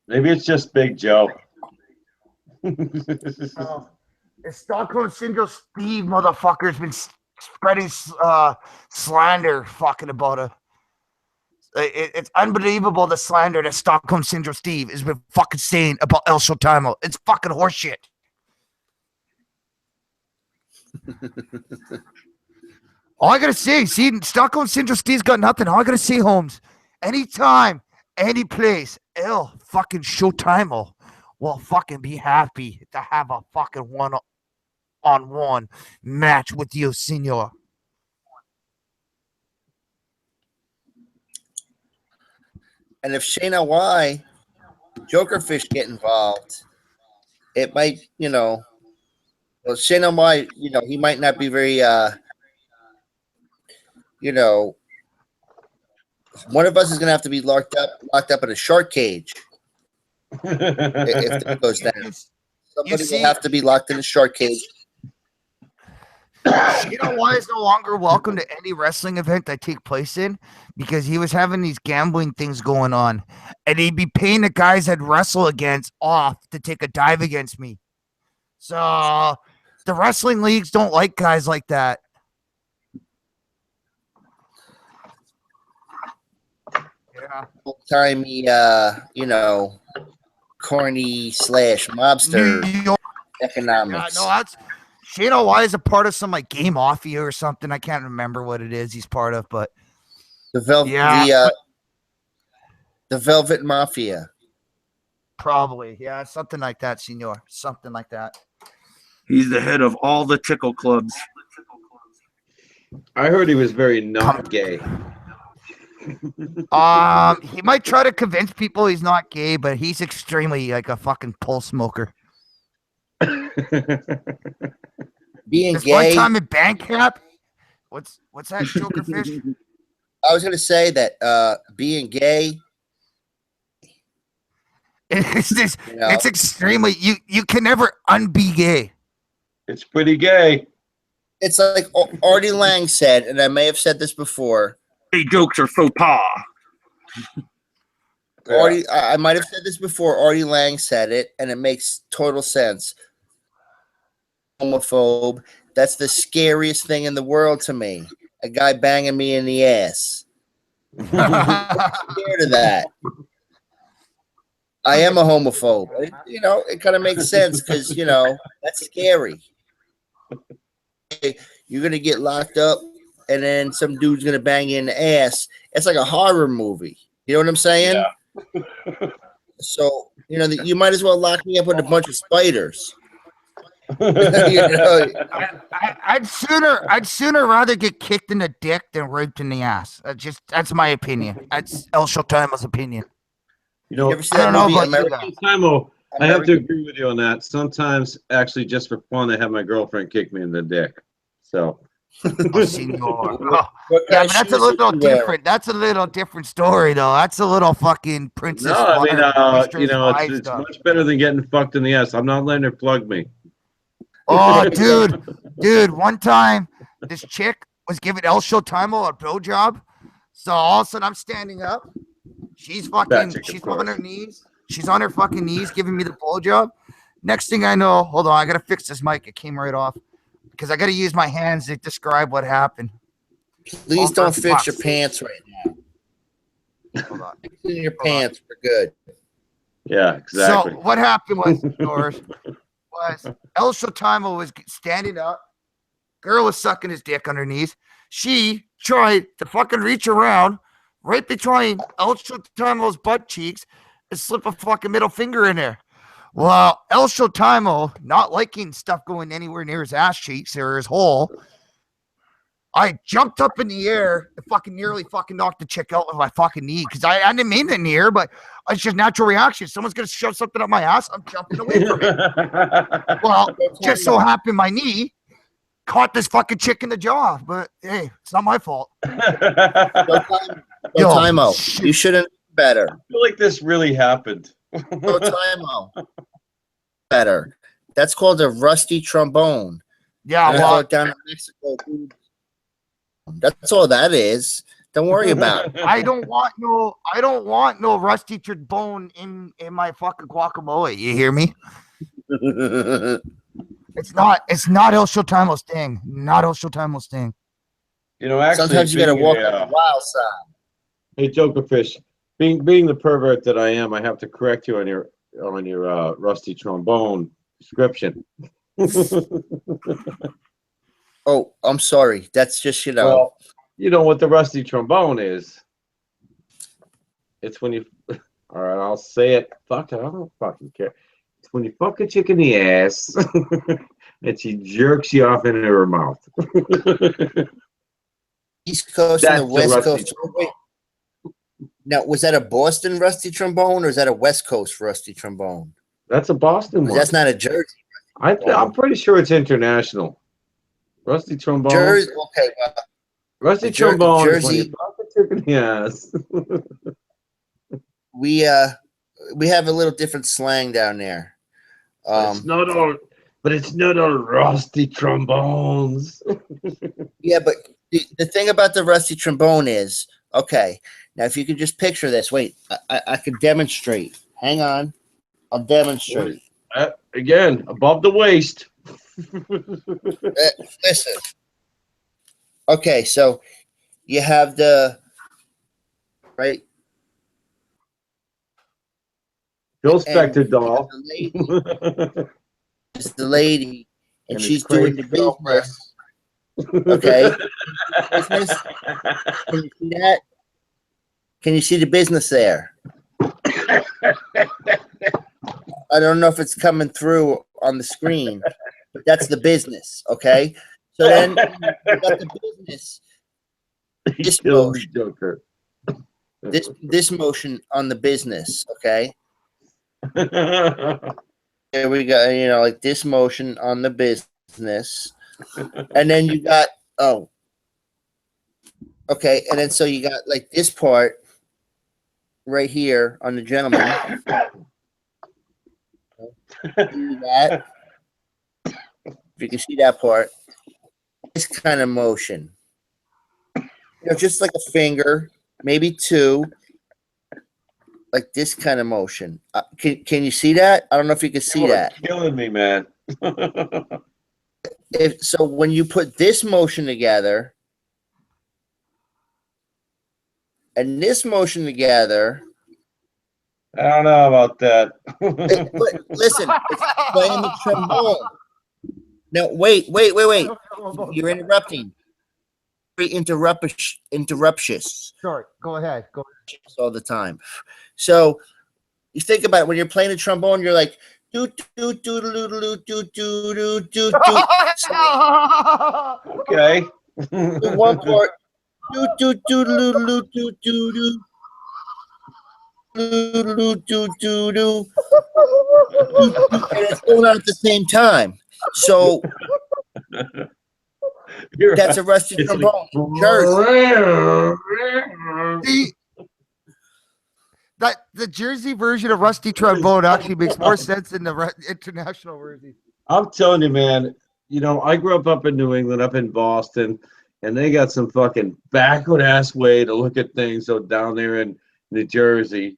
Maybe it's just Big Joe. It's Stockholm Syndrome Steve, motherfucker's been spreading slander fucking about it. It's unbelievable the slander that Stockholm Syndrome Steve has been fucking saying about El Showtime. It's fucking horseshit. All I gotta say, see, Stockholm Syndrome Steve's got nothing. All I gotta say, Holmes, anytime, any place, El fucking Showtime will fucking be happy to have a fucking one-on-one match with you, senor. And if Shayna Y, Jokerfish get involved, it might, well, Shayna Y, he might not be very, one of us is gonna have to be locked up in a shark cage if it goes down. Somebody will have to be locked in a shark cage. You know why is no longer welcome to any wrestling event I take place in? Because he was having these gambling things going on, and he'd be paying the guys I'd wrestle against off to take a dive against me. So the wrestling leagues don't like guys like that. Yeah. Old-timey, corny / mobster economics. Yeah, no, that's Shane Y is a part of some like game mafia or something. I can't remember what it is he's part of, but the Velvet Mafia. Probably, yeah, something like that, senor. Something like that. He's the head of all the tickle clubs. I heard he was very not gay. He might try to convince people he's not gay, but he's extremely like a fucking pole smoker. Being This gay. one time in Bandcamp, what's that, Jokerfish? I was gonna say that being gay. It's extremely you can never unbe gay. It's pretty gay. It's like Artie Lang said, and I may have said this before. Hey, jokes are faux pas. Artie, I might have said this before. Artie Lang said it, and it makes total sense. Homophobe. That's the scariest thing in the world to me. A guy banging me in the ass. I'm scared of that. I am a homophobe. It kind of makes sense because that's scary. You're gonna get locked up, and then some dude's gonna bang you in the ass. It's like a horror movie. You know what I'm saying? Yeah. So you might as well lock me up with a bunch of spiders. I'd sooner rather get kicked in the dick than raped in the ass. That's my opinion. That's El Showtime's opinion. You know, ever see I that don't know movie, about you American? guys. Timo, I have to agree with you on that. Sometimes, actually, just for fun, I have my girlfriend kick me in the dick. So. Oh, senor. Oh. What Yeah, kind but of that's a shoes did little you wear? different. That's a little different story, though. That's a little fucking princess. No, I mean, boisterous vibe it's stuff. much better than getting fucked in the ass. I'm not letting her plug me. Oh, dude, one time this chick was giving El Showtime a blowjob. So all of a sudden I'm standing up. She's on her knees. She's on her fucking knees giving me the blowjob. Next thing I know, hold on, I gotta fix this mic. It came right off because I gotta use my hands to describe what happened. Please don't fix your pants right now. Hold on. Fix in your pants for good. Yeah, exactly. So what happened was, El Showtime was standing up. Girl was sucking his dick underneath. She tried to fucking reach around right between El Showtime's butt cheeks and slip a fucking middle finger in there. Well, El Showtime, not liking stuff going anywhere near his ass cheeks or his hole, I jumped up in the air and fucking nearly fucking knocked the chick out with my fucking knee because I didn't mean the knee, but it's just natural reaction. Someone's gonna shove something up my ass, I'm jumping away from it. Well, just so happened my knee caught this fucking chick in the jaw, but hey, it's not my fault. Timo, you shouldn't better. I feel like this really happened. Timo, better. That's called a rusty trombone. Yeah, well, down in Mexico, dude. That's all that is. Don't worry about it. I don't want no rusty trombone in my fucking guacamole. You hear me? It's not El Showtime's thing. Not El Showtime's thing. You know, actually, sometimes you gotta walk on the wild side. Hey, Jokerfish, being the pervert that I am, I have to correct you on your rusty trombone description. Oh, I'm sorry. That's just Well, you know what the rusty trombone is? It's when you. All right, I'll say it. Fuck it, I don't fucking care. It's when you fuck a chick in the ass and she jerks you off into her mouth. East Coast and the West Coast. Now, was that a Boston rusty trombone or is that a West Coast rusty trombone? That's a Boston one. That's not a Jersey. I'm pretty sure it's international. Rusty trombone. Jersey. Okay. Well, rusty trombone. Jersey. Yes. We have a little different slang down there. It's not all rusty trombones. Yeah, but the thing about the rusty trombone is, okay, now if you could just picture this, wait, I could demonstrate. Hang on. I'll demonstrate. Again, above the waist. Listen. Okay, so you have the right. Bill Spector doll. It's the lady, and she's doing the business. Okay. Business. Can you see that? Can you see the business there? I don't know if it's coming through on the screen, but that's the business. Okay. So then you got the business. This motion. Joker. This motion on the business. Okay. There we go. Like this motion on the business, and then you got okay, and then so you got like this part right here on the gentleman. That, if you can see that part, this kind of motion, just like a finger, maybe two. Like this kind of motion. Can you see that? I don't know if you can see that. Killing me, man. So when you put this motion together and this motion together, I don't know about that. Listen, it's playing the trombone. No, wait. You're interrupting. Very interruptious Sorry, go ahead. Go. all the time. So you think about it, when you're playing the trombone, you're like do do do do do do do do do do. So Okay. one part do do do do do do do do. Do, do, do, do, and it's going on at the same time. So that's a rusty It's trombone. See, that the Jersey version of rusty trombone actually makes more sense than the international version. I'm telling you, man. You know, I grew up in New England, up in Boston, and they got some fucking backward ass way to look at things. So down there in New Jersey.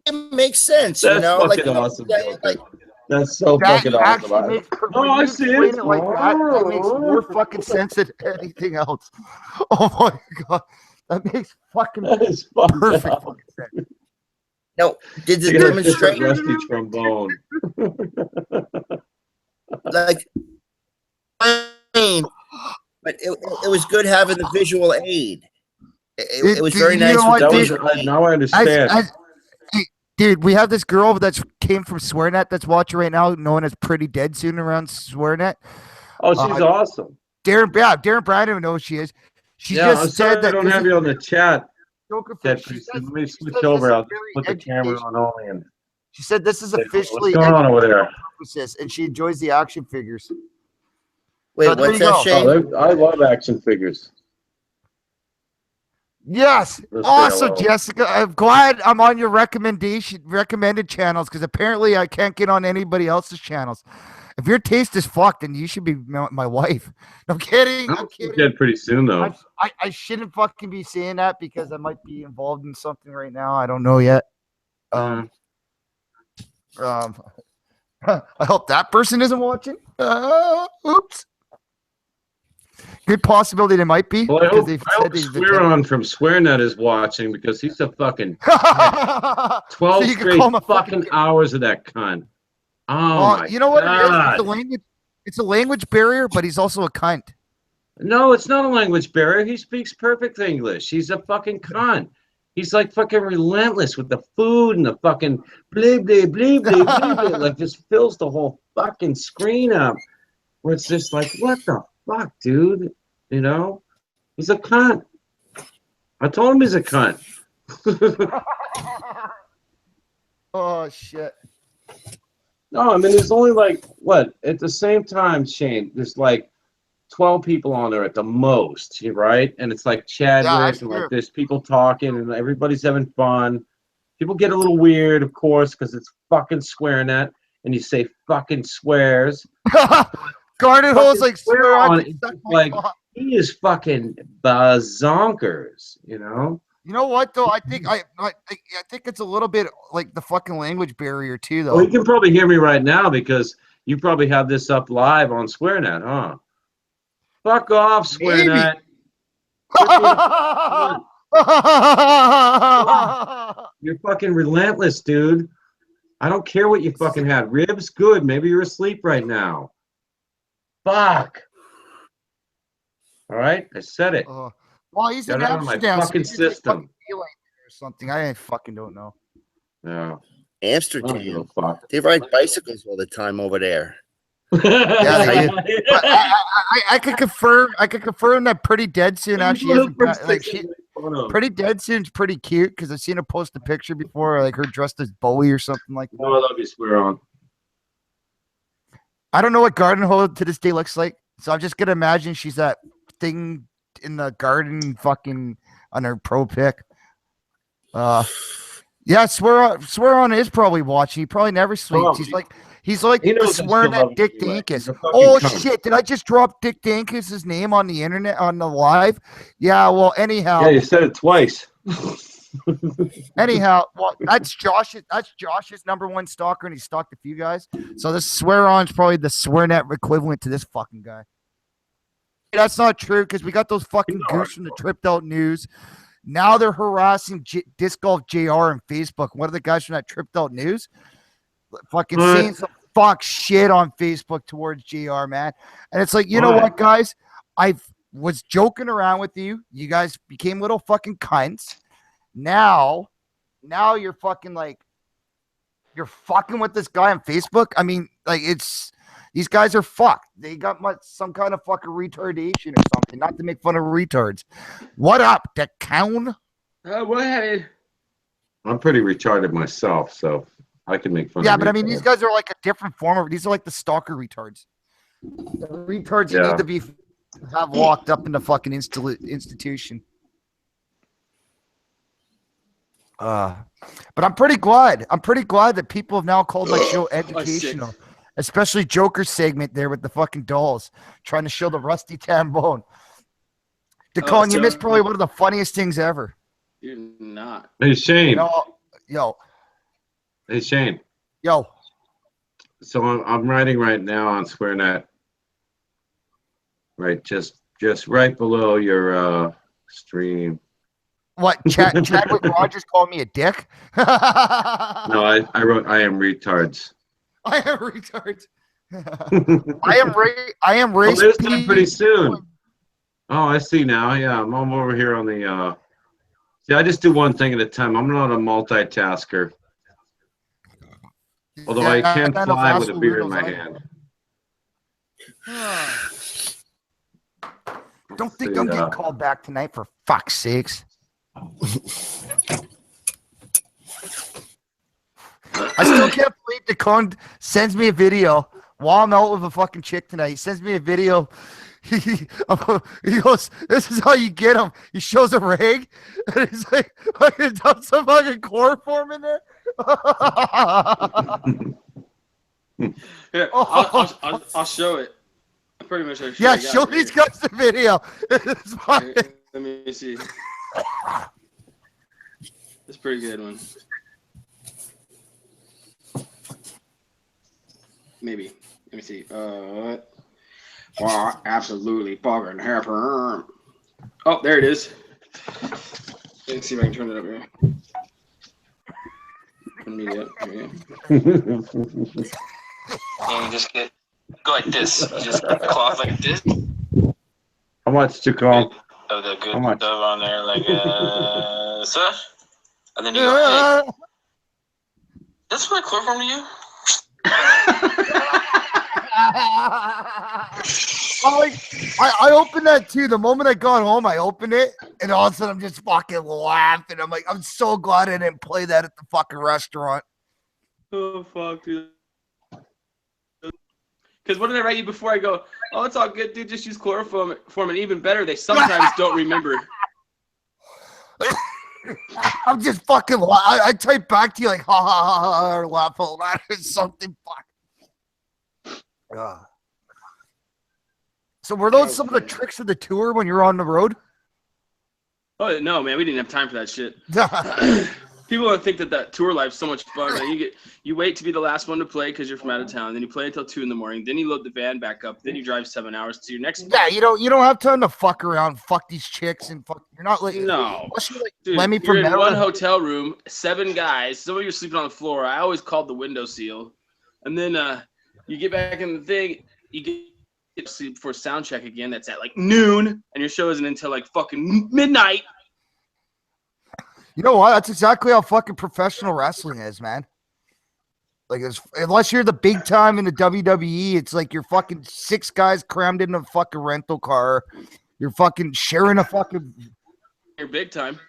It makes sense, That's you know. fucking Like, awesome. like That's so That fucking awesome. actually makes, Oh, when I you see explain it. it like that makes more fucking sense than anything else. Oh my god, that makes fucking That is fucked perfect up. fucking sense. no, did the You got just a demonstration rusty trombone. like but it was good having the visual aid. It was very You nice know with what, the That was, dude? visual aid. now I understand. Dude, we have this girl that came from SwearNet that's watching right now, known as Pretty Dead Soon around SwearNet. Oh, she's awesome. Darren Bryan, I don't know who she is. She Yeah, I'm just sorry said I that don't this have is you on the chat. Joker That Fish. She piece. says- Let me she switch says over. this is I'll very put the camera educational. on only. And She said this is what's officially going on over there? purposes, and she enjoys the action figures. Wait, So there what's you that, go. Shane? Oh, I love action figures. Yes, Let's say awesome, hello. Jessica. I'm glad I'm on your recommended channels because apparently I can't get on anybody else's channels. If your taste is fucked, then you should be my wife. I'm kidding. I'm kidding. Dead pretty soon though. I shouldn't fucking be saying that because I might be involved in something right now. I don't know yet. I hope that person isn't watching. Oops. Good possibility they might be. Well, I hope, they've I hope they've Swearon from SwearNet is watching because he's a fucking 12 So you can straight call him a fucking hours of that cunt. Oh well, my you know what it is? God. It's a language barrier, but he's also a cunt. No, it's not a language barrier. He speaks perfect English. He's a fucking cunt. He's like fucking relentless with the food and the fucking blah, blah, blah, blah, blah, blah. Like just fills the whole fucking screen up. Where it's just like, what the fuck, dude? You know? He's a cunt. I told him he's a cunt. Oh, shit. No, I mean, there's only like, what? At the same time, Shane, there's like 12 people on there at the most, right? And it's like Chadwick and like there's people talking and everybody's having fun. People get a little weird, of course, because it's fucking SwearNet and you say fucking swears. Garden holes like swear on. like he is fucking bazonkers, you know. You know what though? I think I think it's a little bit like the fucking language barrier too, though. Well, you can probably hear me right now because you probably have this up live on SwearNet, huh? Fuck off, SwearNet. You're fucking relentless, dude. I don't care what you fucking had. Ribs, good. Maybe you're asleep right now. Fuck. All right, I said it. Well, he's in Got it out of my Amsterdam. fucking system. Or something. I fucking don't know. Yeah. Amsterdam. They ride bicycles all the time over there. Yeah, they do. I could confirm. I could confirm that Pretty Dead Soon actually isn't like Pretty Dead Soon's pretty cute because I've seen her post a picture before, like her dressed as Bowie or something like that. No, I love you, SwearOn. I don't know what Garden Hole to this day looks like, so I'm just gonna imagine she's that thing in the garden, fucking on her pro pic. Yeah, SwearOn is probably watching. He probably never sleeps. He's like he the knows swearing I still at Dick love you, Dankus. like, Oh cunt. shit! Did I just drop Dick Dankus' name on the internet on the live? Yeah. Well, anyhow. Yeah, you said it twice. Anyhow, well, that's Josh's number one stalker, and he stalked a few guys. So this SwearOn's probably the SwearNet equivalent to this fucking guy. That's not true because we got those fucking goose from the Tripped Out News. Now they're harassing Disc Golf JR on Facebook. One of the guys from that Tripped Out News fucking saying some fuck shit on Facebook towards JR, man. And it's like, you know what, guys? I was joking around with you. You guys became little fucking cunts. Now you're fucking like, you're fucking with this guy on Facebook. I mean, like, these guys are fucked. They got some kind of fucking retardation or something. Not to make fun of retards. What up, the clown? What? I'm pretty retarded myself, so I can make fun of Yeah, but I mean, these guys are like a different form of. These are like the stalker retards. The retards you need to have locked up in the fucking institution. But I'm pretty glad. I'm pretty glad that people have now called my show educational, especially Joker's segment there with the fucking dolls trying to show the rusty tambone. DeCon, you missed probably one of the funniest things ever. You're not. Hey Shane. Yo. Hey Shane. Yo. So I'm writing right now on SquareNet. Right, just right below your stream. What? Chadwick Rogers called me a dick? No, I wrote I am retards. I am retards. I am race. Oh, there's that pretty soon. Oh, I see now. Yeah, I'm over here on the. See, I just do one thing at a time. I'm not a multitasker. Although I can fly with a beer in my hand. Don't think I'm getting called back tonight, for fuck's sakes. I still can't believe DeCon sends me a video while I'm out with a fucking chick tonight. He sends me a video. He goes, "This is how you get him." He shows a rag, and he's like, "Fucking dump some fucking chloroform in there." Here, I'll show it. I'm pretty much sure. Yeah, show these guys the video. It's fine. Here, let me see. It's a pretty good one. Maybe. Let me see. Wow, absolutely fucking happen. Oh, there it is. Let's see if I can turn it up here. And you just go like this. You just cloth like this. How much to call? Of the good stuff on there, like so. And then you go, hey, that's what chloroform to you? I opened that too. The moment I got home, I opened it, and all of a sudden I'm just fucking laughing. I'm like, I'm so glad I didn't play that at the fucking restaurant. Oh fuck, dude. Because what did I write you before I go? Oh, it's all good, dude. Just use chloroform. And even better, they sometimes don't remember. I'm just fucking. I type back to you like, ha ha ha ha, or laugh out loud or something. Fuck. So were those some of the tricks of the tour when you're on the road? Oh no, man, we didn't have time for that shit. People don't think that tour life's so much fun. Like you wait to be the last one to play because you're from out of town. Then you play until 2 a.m. Then you load the van back up. Then you drive 7 hours to your next. Yeah, you don't have time to fuck around, fuck these chicks, and fuck. You're not like no. Dude, you're in one hotel room, 7 guys. Some of you are sleeping on the floor. I always called the window seal, and then you get back in the thing. You get to sleep before sound check again. That's at like noon, and your show isn't until like fucking midnight. You know what? That's exactly how fucking professional wrestling is, man. Like, unless you're the big time in the WWE, it's like you're fucking 6 guys crammed in a fucking rental car. You're fucking sharing a fucking. You're big time.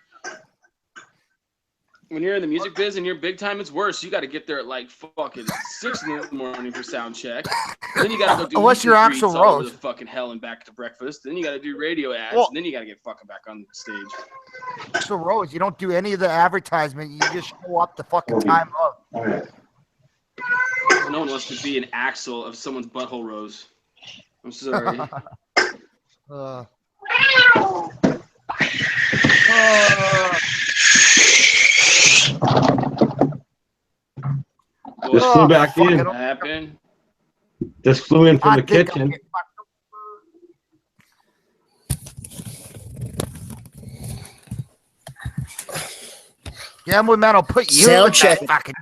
When you're in the music biz and you're big time, it's worse. You got to get there at like fucking 6 in the morning for sound check. Then you got to go do unless you're actual all over Rose. the fucking hell and back to breakfast. Then you got to do radio ads. And then you got to get fucking back on stage. So Rose, you don't do any of the advertisement. You just show up the fucking time up. No one wants to be an axle of someone's butthole rose. I'm sorry. Just flew back in. What happened? Just flew in from the kitchen. Gambling man will put you Sound in check. that fucking.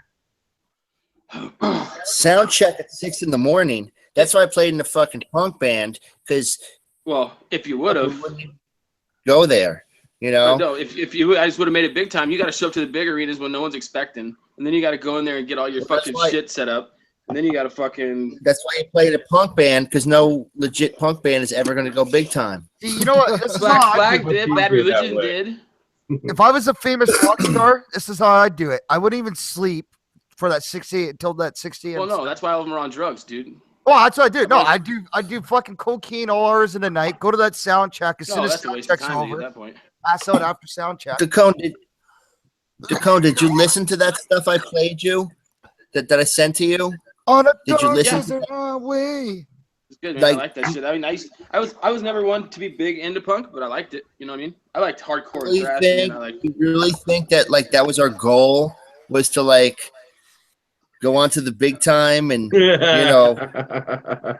Sound check at 6 in the morning. That's why I played in the fucking punk band, because Well, if you would have. go there, you know. No, if you guys would have made it big time, you got to show up to the big arenas when no one's expecting, and then you got to go in there and get all your fucking shit set up, and then you got to fucking. That's why you play in a punk band, because no legit punk band is ever going to go big time. See, you know what? This is Black how I Flag do it. did, Bad Religion did. If I was a famous rock star, this is how I'd do it. I wouldn't even sleep for that 60 until that 60. Well, no, that's why all of them are on drugs, dude. Well, that's what I do. No, I do fucking cocaine all hours of the night. Go to that sound check as soon as that's a sound waste of check's time over. at that point. Pass out after sound check. Dacone, did you listen to that stuff I played you? That I sent to you? On a Did you listen desert highway. It's good, man. I like that shit. I mean, I was never one to be big into punk, but I liked it. You know what I mean? I liked hardcore Really thrash. you really think that like that was our goal, was to like go on to the big time and you know that,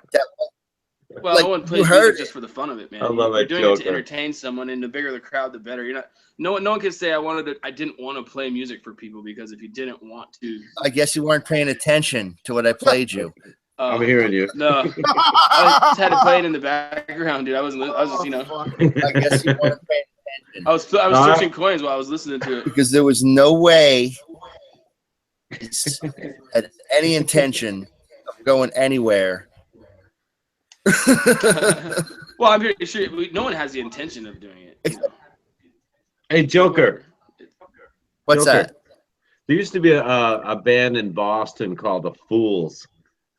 well, like, no one you plays heard music just for the fun of it, man. I love You're it, doing it to Joker. entertain someone, and the bigger the crowd, the better. You're not. No one can say I didn't want to play music for people, because if you didn't want to, I guess you weren't paying attention to what I played you. I'm hearing you. No, I just had to play it in the background, dude. I was just, you know, I guess you weren't paying attention. I was searching coins while I was listening to it. Because there was no way it had any intention of going anywhere. Well, I'm pretty sure no one has the intention of doing it. You know? Hey, Joker. What's Joker. that? There used to be a band in Boston called The Fools,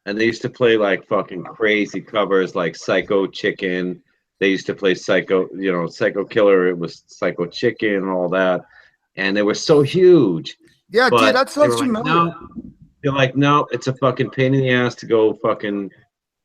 and they used to play like fucking crazy covers like Psycho Chicken. They used to play Psycho Killer. It was Psycho Chicken and all that, and they were so huge. Yeah, But dude, that sounds they were like, familiar. no. They're like, no, it's a fucking pain in the ass to go fucking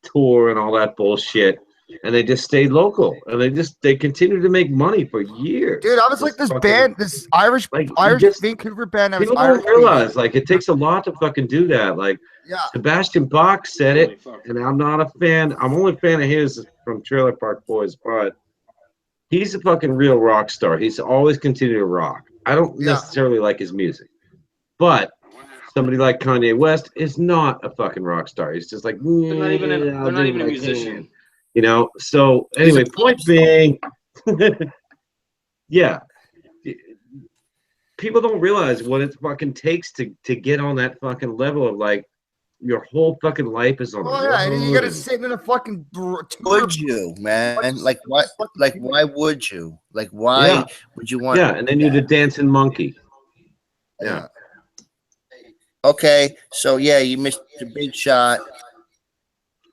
tour and all that bullshit. And they just stayed local, and they continued to make money for years. Dude, I was like this fucking band, this Irish Vancouver band. That was People Irish don't realize, like, it takes a lot to fucking do that. Like, yeah. Sebastian Bach said Holy it, fuck. and I'm not a fan. I'm only a fan of his from Trailer Park Boys, but he's a fucking real rock star. He's always continued to rock. I don't necessarily like his music, but somebody like Kanye West is not a fucking rock star. He's just like, They're not even a musician. You know. So anyway, point being, yeah, people don't realize what it fucking takes to get on that fucking level of like your whole fucking life is on. Oh yeah, and then you gotta sit in a fucking. Would you, man? Like what? Like why would you? Like why would you want? Yeah, and then you're the dancing monkey. Yeah. Okay, so yeah, you missed a big shot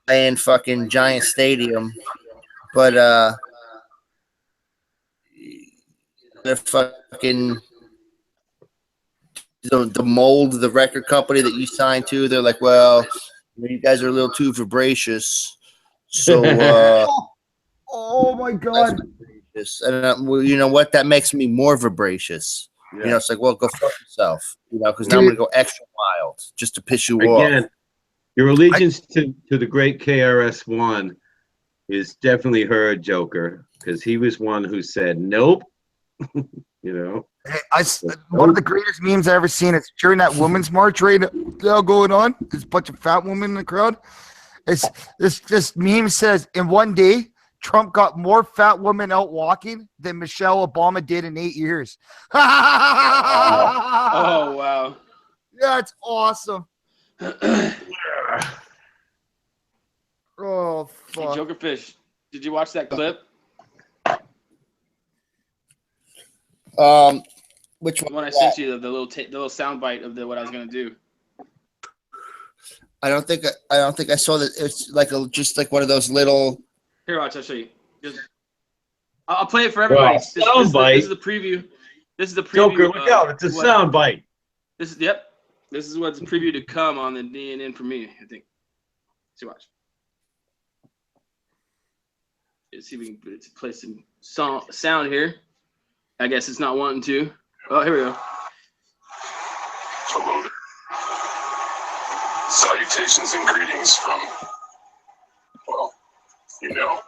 playing fucking Giant Stadium, but the fucking the mold, the record company that you signed to, they're like, well, you guys are a little too vibracious, so oh my god. And well, you know what? That makes me more vibracious. Yeah. You know, it's like, well, go fuck yourself. You know, because now I'm gonna go extra wild just to piss you Again, off. your allegiance to the great KRS-One is definitely heard, Joker, because he was one who said nope. You know, Hey, one of the greatest memes I ever seen. It's during that women's march right now going on. There's a bunch of fat women in the crowd. It's this meme says, in one day, Trump got more fat women out walking than Michelle Obama did in 8 years. Oh wow. Yeah, it's awesome. Oh Hey, fuck. Jokerfish, did you watch that clip? Which one? The one I sent you, the little sound bite of what I was gonna do. I don't think I saw that. It's like just like one of those little. Here, watch. I'll show you. I'll play it for everybody. Wow, This is the preview. This is the preview. Joker, look out! It's a sound bite. This is what's preview to come on the DNN for me. I think. See, watch. Let's see if we can play some sound here. I guess it's not wanting to. Oh, here we go. Hello. Salutations and greetings from, well, you know.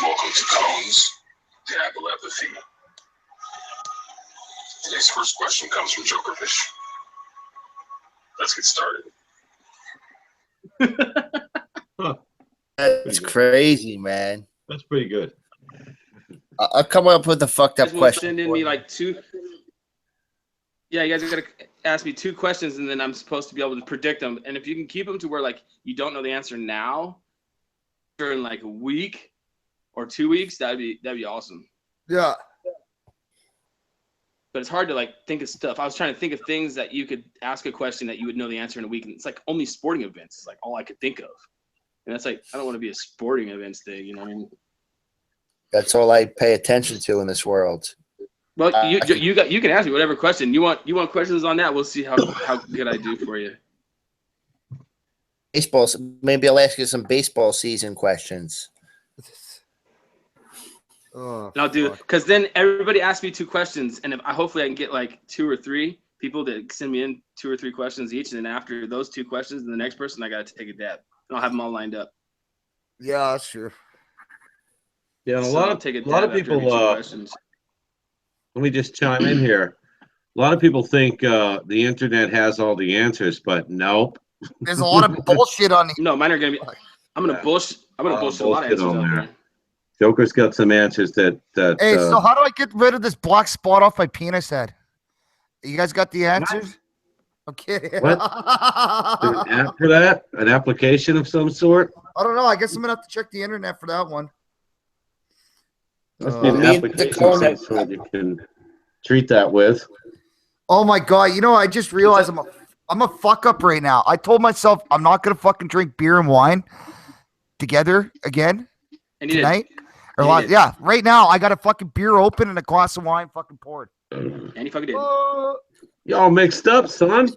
Welcome to Cones, Dabble Epiphy. Today's first question comes from Jokerfish. Let's get started. Huh. That's crazy, man. That's pretty good. I'll come up with a fucked up You guys will question. send in me like 2. Yeah, you guys are gonna ask me 2 questions, and then I'm supposed to be able to predict them. And if you can keep them to where like you don't know the answer now, in like a week or 2 weeks, that'd be awesome. Yeah. But it's hard to like think of stuff. I was trying to think of things that you could ask a question that you would know the answer in a week, and it's like only sporting events. It's like all I could think of, and that's like I don't want to be a sporting events thing, you know what I mean? That's all I pay attention to in this world. Well, you can ask me whatever question you want. You want questions on that? We'll see how good I do for you. Baseball. Maybe I'll ask you some baseball season questions. Oh, And I'll do because then everybody asks me 2 questions, and if hopefully I can get like 2 or 3 people that send me in 2 or 3 questions each, and then after those 2 questions, then the next person I got to take a dab. And I'll have them all lined up. Yeah, that's true. Yeah, a So lot I'll of take a a lot of dab after people. every 2 questions. Let me just chime in here. A lot of people think the internet has all the answers, but nope. There's a lot of bullshit on the. No, mine are gonna be. I'm gonna bullshit. I'm gonna bullshit a lot of bullshit answers on out there. there. Joker's got some answers that. Hey, so how do I get rid of this black spot off my penis head? You guys got the answers? I'm kidding. What? There's an app for that? An application of some sort? I don't know. I guess I'm gonna have to check the internet for that one. Must be an Me and application of some sort you can treat that with. Oh my god! You know, I just realized I'm a fuck up right now. I told myself I'm not gonna fucking drink beer and wine together again And you tonight. did. Or And you did. yeah, right now I got a fucking beer open and a glass of wine fucking poured. And you fucking did. Y'all mixed up, son.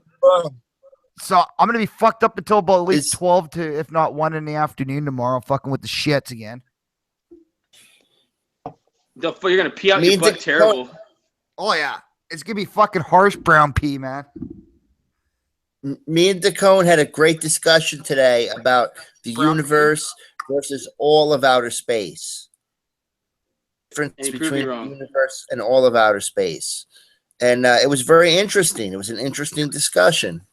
So I'm gonna be fucked up until about at least It's- 12 to if not 1 in the afternoon tomorrow, fucking with the shits again. You're gonna pee out Me your and butt Dick- terrible. Oh yeah, it's gonna be fucking harsh brown pee, man. Me and Dacone had a great discussion today about the Brown universe versus all of outer space. Difference And you proved me between the wrong. universe and all of outer space. And it was very interesting. It was an interesting discussion.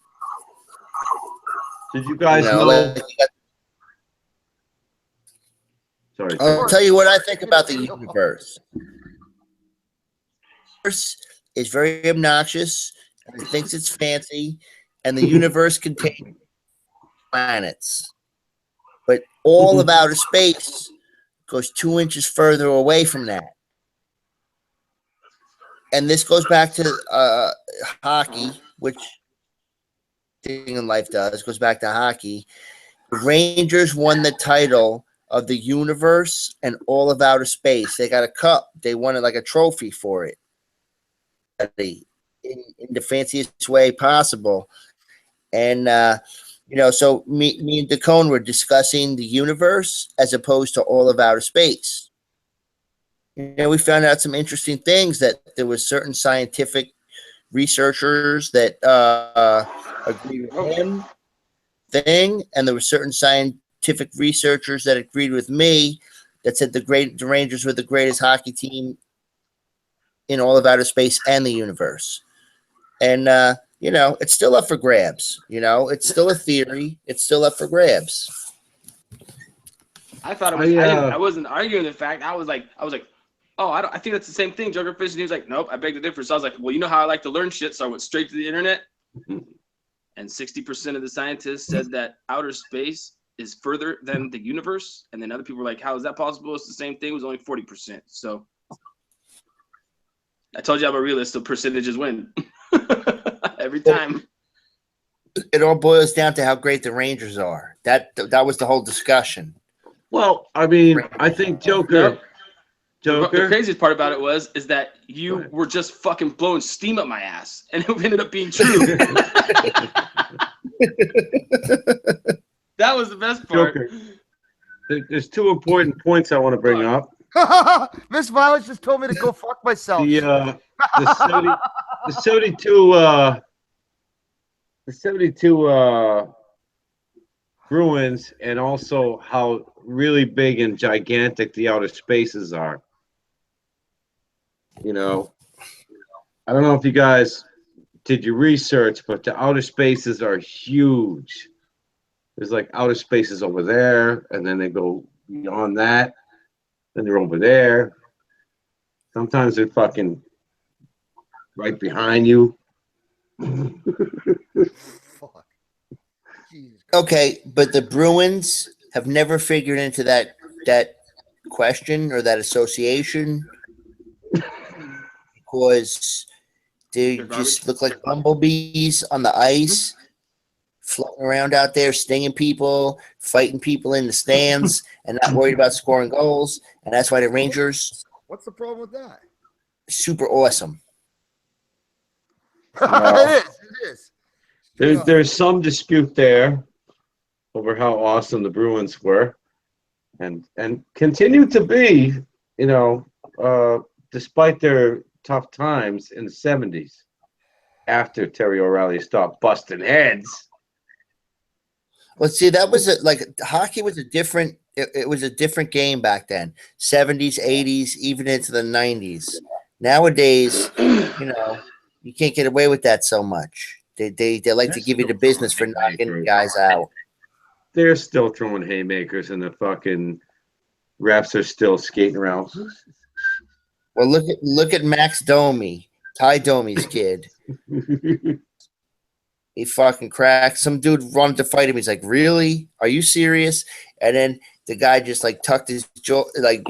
Did you guys know? like you got- Sorry. I'll tell you what I think about the universe. The universe is very obnoxious and it thinks it's fancy, and the universe contains planets. But all of outer space goes 2 inches further away from that. And this goes back to hockey, which thing in life does, goes back to hockey. The Rangers won the title of the universe and all of outer space. They got a cup. They won it like a trophy for it. In the fanciest way possible. And, so me and Dacone were discussing the universe as opposed to all of outer space. We found out some interesting things, that there was certain scientific researchers that agreed with him thing, and there were certain scientific researchers that agreed with me that said the Rangers were the greatest hockey team in all of outer space and the universe. And it's still up for grabs. It's still a theory. It's still up for grabs. I thought it was. I wasn't arguing the fact. I was like, oh, I think that's the same thing, Jokerfish. And he was like, nope, I beg the difference. So I was like, well, you know how I like to learn shit, so I went straight to the internet. And 60% of the scientists said that outer space is further than the universe. And then other people were like, how is that possible? It's the same thing. It was only 40%. So I told you I'm a realist, so percentages win every time. It all boils down to how great the Rangers are. That was the whole discussion. Well, I mean, I think Joker. The craziest part about it is that you were just fucking blowing steam up my ass, and it ended up being true. That was the best part. Joker. There's 2 important points I want to bring up. Miss Violet just told me to go fuck myself. The 72 Bruins, and also how really big and gigantic the outer spaces are. I don't know if you guys did your research, but the outer spaces are huge. There's like outer spaces over there, and then they go beyond that, then they're over there. Sometimes they're fucking right behind you. Fuck. Jesus. Okay, but the Bruins have never figured into that question or that association because they They're just garbage. look like bumblebees on the ice, floating around out there, stinging people, fighting people in the stands, and not worried about scoring goals. And that's why the Rangers What's the problem with that? super awesome. It is. There's some dispute there over how awesome the Bruins were, and continue to be, you know, despite their tough times in the '70s, after Terry O'Reilly stopped busting heads. Well, see, that was like hockey was a different. It was a different game back then. '70s, '80s, even into the '90s. Nowadays, you know, you can't get away with that so much. They like to give you the business for knocking guys out. They're still throwing haymakers, and the fucking refs are still skating around. Well, look at Max Domi, Ty Domi's kid. He fucking cracked. Some dude wanted to fight him. He's like, "Really? Are you serious?" And then the guy just like tucked his jaw, like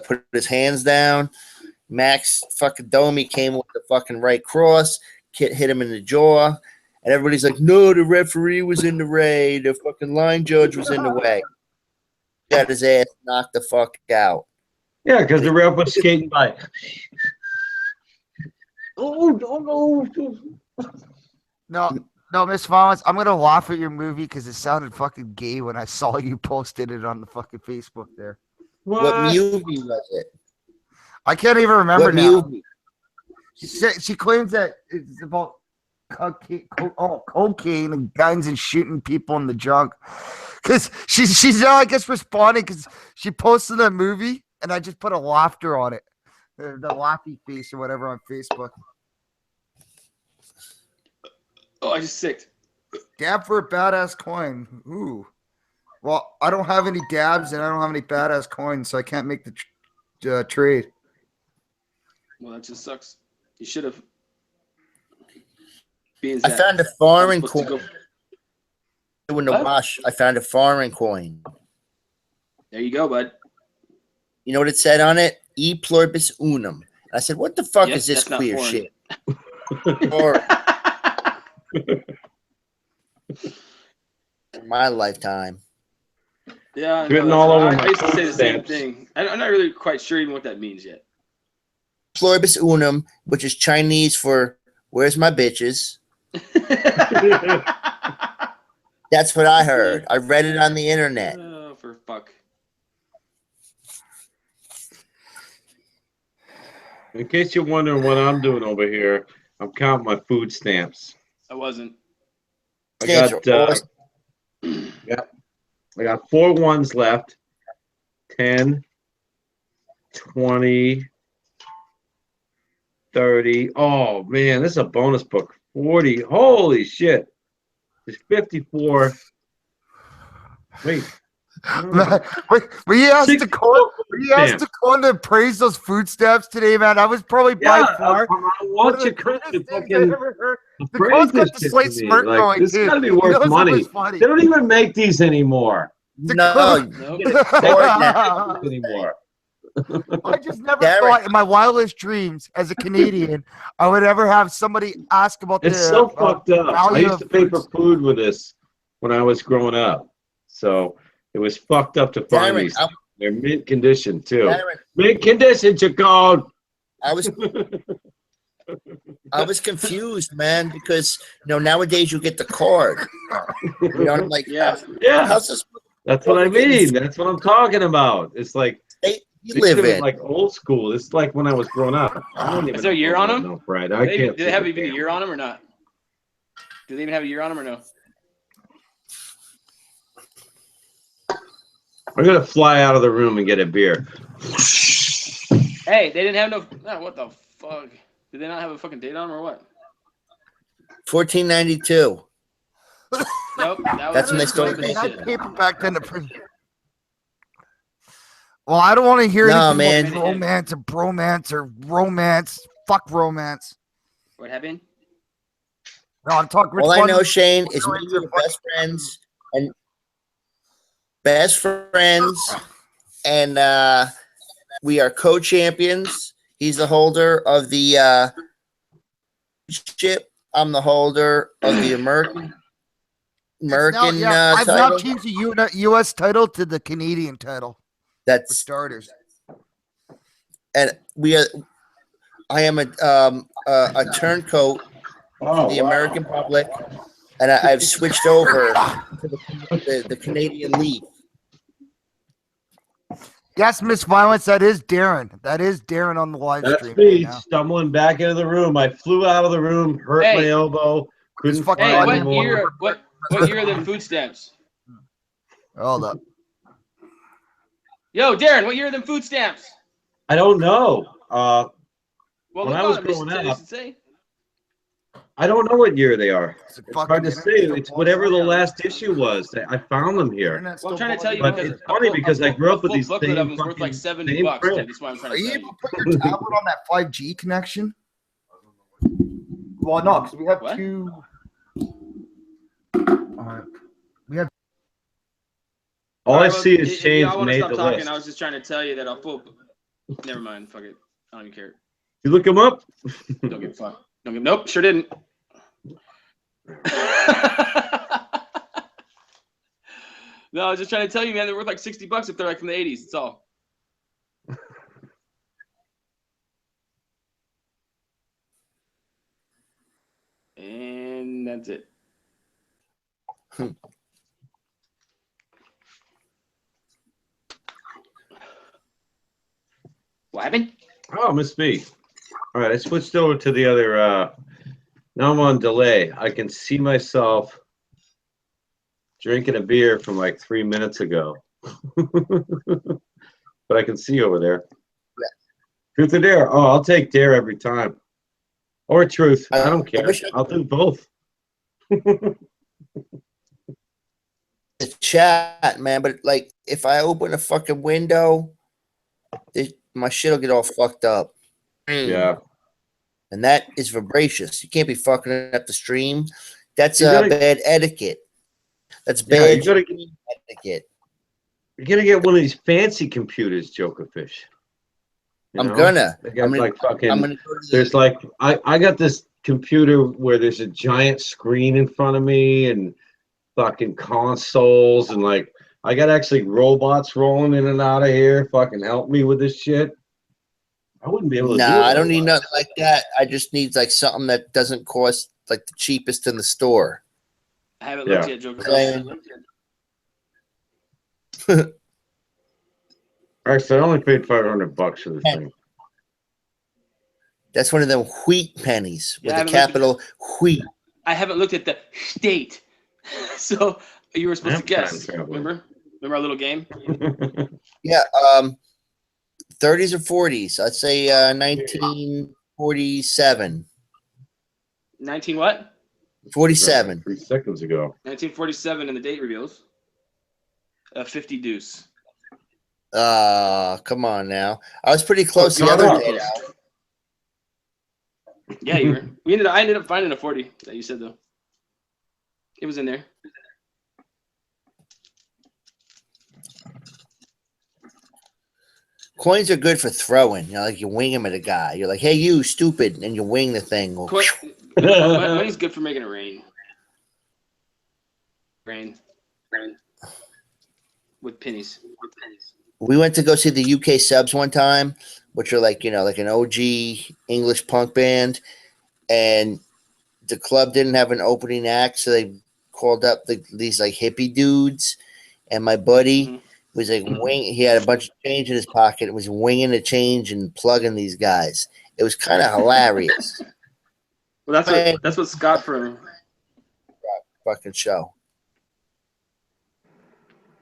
put his hands down. Max fucking Domi came with the fucking right cross, hit him in the jaw, and everybody's like, "No, the referee was in the way. The fucking line judge was in the way." Got his ass knocked the fuck out. Yeah, because the ref was skating by. Oh. No, Miss Vomits, I'm gonna laugh at your movie because it sounded fucking gay when I saw you posted it on the fucking Facebook there. What movie was it? I can't even remember What now. movie? She claims that it's about cocaine and guns and shooting people in the junk. Because she's now, I guess, responding because she posted that movie and I just put a laughter on it, the laughy face or whatever on Facebook. Oh, I just sicked. Dab for a badass coin. Ooh. Well, I don't have any dabs and I don't have any badass coins, so I can't make the trade. Well, that just sucks. You should have. I found a foreign coin. Go... Doing the wash, I found a foreign coin. There you go, bud. You know what it said on it? E pluribus unum. And I said, "What the fuck is this queer shit?" Or in my lifetime. Yeah, Written all over I used to say the same stamps. thing. I'm not really quite sure even what that means yet. Pluribus unum, which is Chinese for "Where's my bitches?" That's what I heard. I read it on the internet. Oh, for fuck. In case you're wondering what I'm doing over here, I'm counting my food stamps. I wasn't. I Stamps got are awesome. I got 4 ones left. 10, 20, 30. Oh man, this is a bonus book. 40. Holy shit. There's 54. Wait. Man, were you asked to Coin to praise those food stamps today, man? I was probably by far Watch one of your the country greatest things I fucking ever heard. The praise Coin's got this the shit slight to me. smirk Like, going this too. gotta be He worth knows it money. was funny. They don't even make these anymore. No, Nope. anymore. I just never Derek. thought in my wildest dreams as a Canadian I would ever have somebody ask about It's the so fucked up. I value used to of pay food for food with this when I was growing up. So it was fucked up to find Darren, these. They're mint condition too. Darren, Mint condition, Chacon. I was confused, man, because nowadays you get the card. You know, I'm like, Yeah. how's this? That's what I mean. That's what I'm talking about. It's like You this live shit was in. like old school. It's like when I was growing up. I don't even Is there a year know on them? No, Fred. I Do can't. they have even a year on them or not? Do they even have a year on them or no? I'm gonna fly out of the room and get a beer. Hey, they didn't have no. Oh, what the fuck? Did they not have a fucking date on 'em or what? 1492. Nope. That's when they started Columbus making shit. Paperback then to print. Well, I don't want to hear No, anything man. about romance or bromance or romance. Fuck romance. What happened? No, I'm talking. All I know, Shane, is me and you are best friends, and we are co-champions. He's the holder of the chip. I'm the holder of the American I've now title. changed the U.S. title to the Canadian title for That's starters. and we are. I am a turncoat for the American public, and I've switched over to the Canadian League. Yes, Miss Violence, that is Darren. That is Darren on the live That's stream. me right now. stumbling back into the room. I flew out of the room, hurt my elbow, couldn't fucking fly Hey, what anymore. year? What year are them food stamps? Hold up. Yo, Darren, what year are them food stamps? I don't know. Well, When look I was on it, Mr. growing Teddy, up, should say. I don't know what year they are. It's It's hard to say. It's whatever the last issue was. I found them here. Well, I'm trying to tell you But because it's funny because I grew up with full these booklet of same them's worth like fucking $70. same Dude. print. That's why I'm trying Are to you tell able you. to put your tablet on that 5G connection? Well, no, because we have What? two. We have. All All I right, well, see is if Shane's y'all want to made stop the talking, list. I was just trying to tell you that I'll full. Never mind. Fuck it. I don't even care. You look them up? Don't give a fuck. Don't give. Nope. Sure didn't. No, I was just trying to tell you, man. They're worth like $60 if they're like from the 80s. That's all. And that's it. What happened? Oh, Miss B. All right, I switched over to the other. Now I'm on delay. I can see myself drinking a beer from like 3 minutes ago. But I can see over there. Yeah. Truth or dare? Oh, I'll take dare every time. Or truth. I don't care. wish I'll do both. The chat, man, but like if I open a fucking window, my shit'll get all fucked up. Yeah. And that is vibracious. You can't be fucking up the stream. That's You gotta- bad etiquette. That's Yeah, bad you gotta- etiquette. You're gonna get one of these fancy computers, Jokerfish. You I'm know? gonna. They got I'm gonna- like fucking. I'm gonna go to the- There's like I got this computer where there's a giant screen in front of me and fucking consoles and like I got actually robots rolling in and out of here. Fucking help me with this shit. I wouldn't be able to do it. Nah, I don't need nothing like that. I just need like something that doesn't cost like the cheapest in the store. I haven't looked yet, Joker. Actually, I only paid $500 for this thing. That's one of them wheat pennies with Yeah, I a haven't looked capital wheat. I haven't looked at the state. So you were supposed to I'm guess. time traveling. Remember our little game? Yeah, 30s or 40s. I'd say 1947. 19 what? 47. 3 seconds ago. 1947 and the date reveals. 50 deuce. Come on now. I was pretty close the John other Rock. day. Yeah, you were. I ended up finding a 40 that you said though. It was in there. Coins are good for throwing. You know, like you wing them at a guy. You're like, hey, you stupid, and you wing the thing. Money's good for making it rain. Rain. With pennies. We went to go see the UK Subs one time, which are like, you know, like an OG English punk band. And the club didn't have an opening act, so they called up these like hippie dudes. And my buddy was like, he had a bunch of change in his pocket and was winging the change and plugging these guys. It was kind of hilarious. Well, that's what Scott from Fucking show.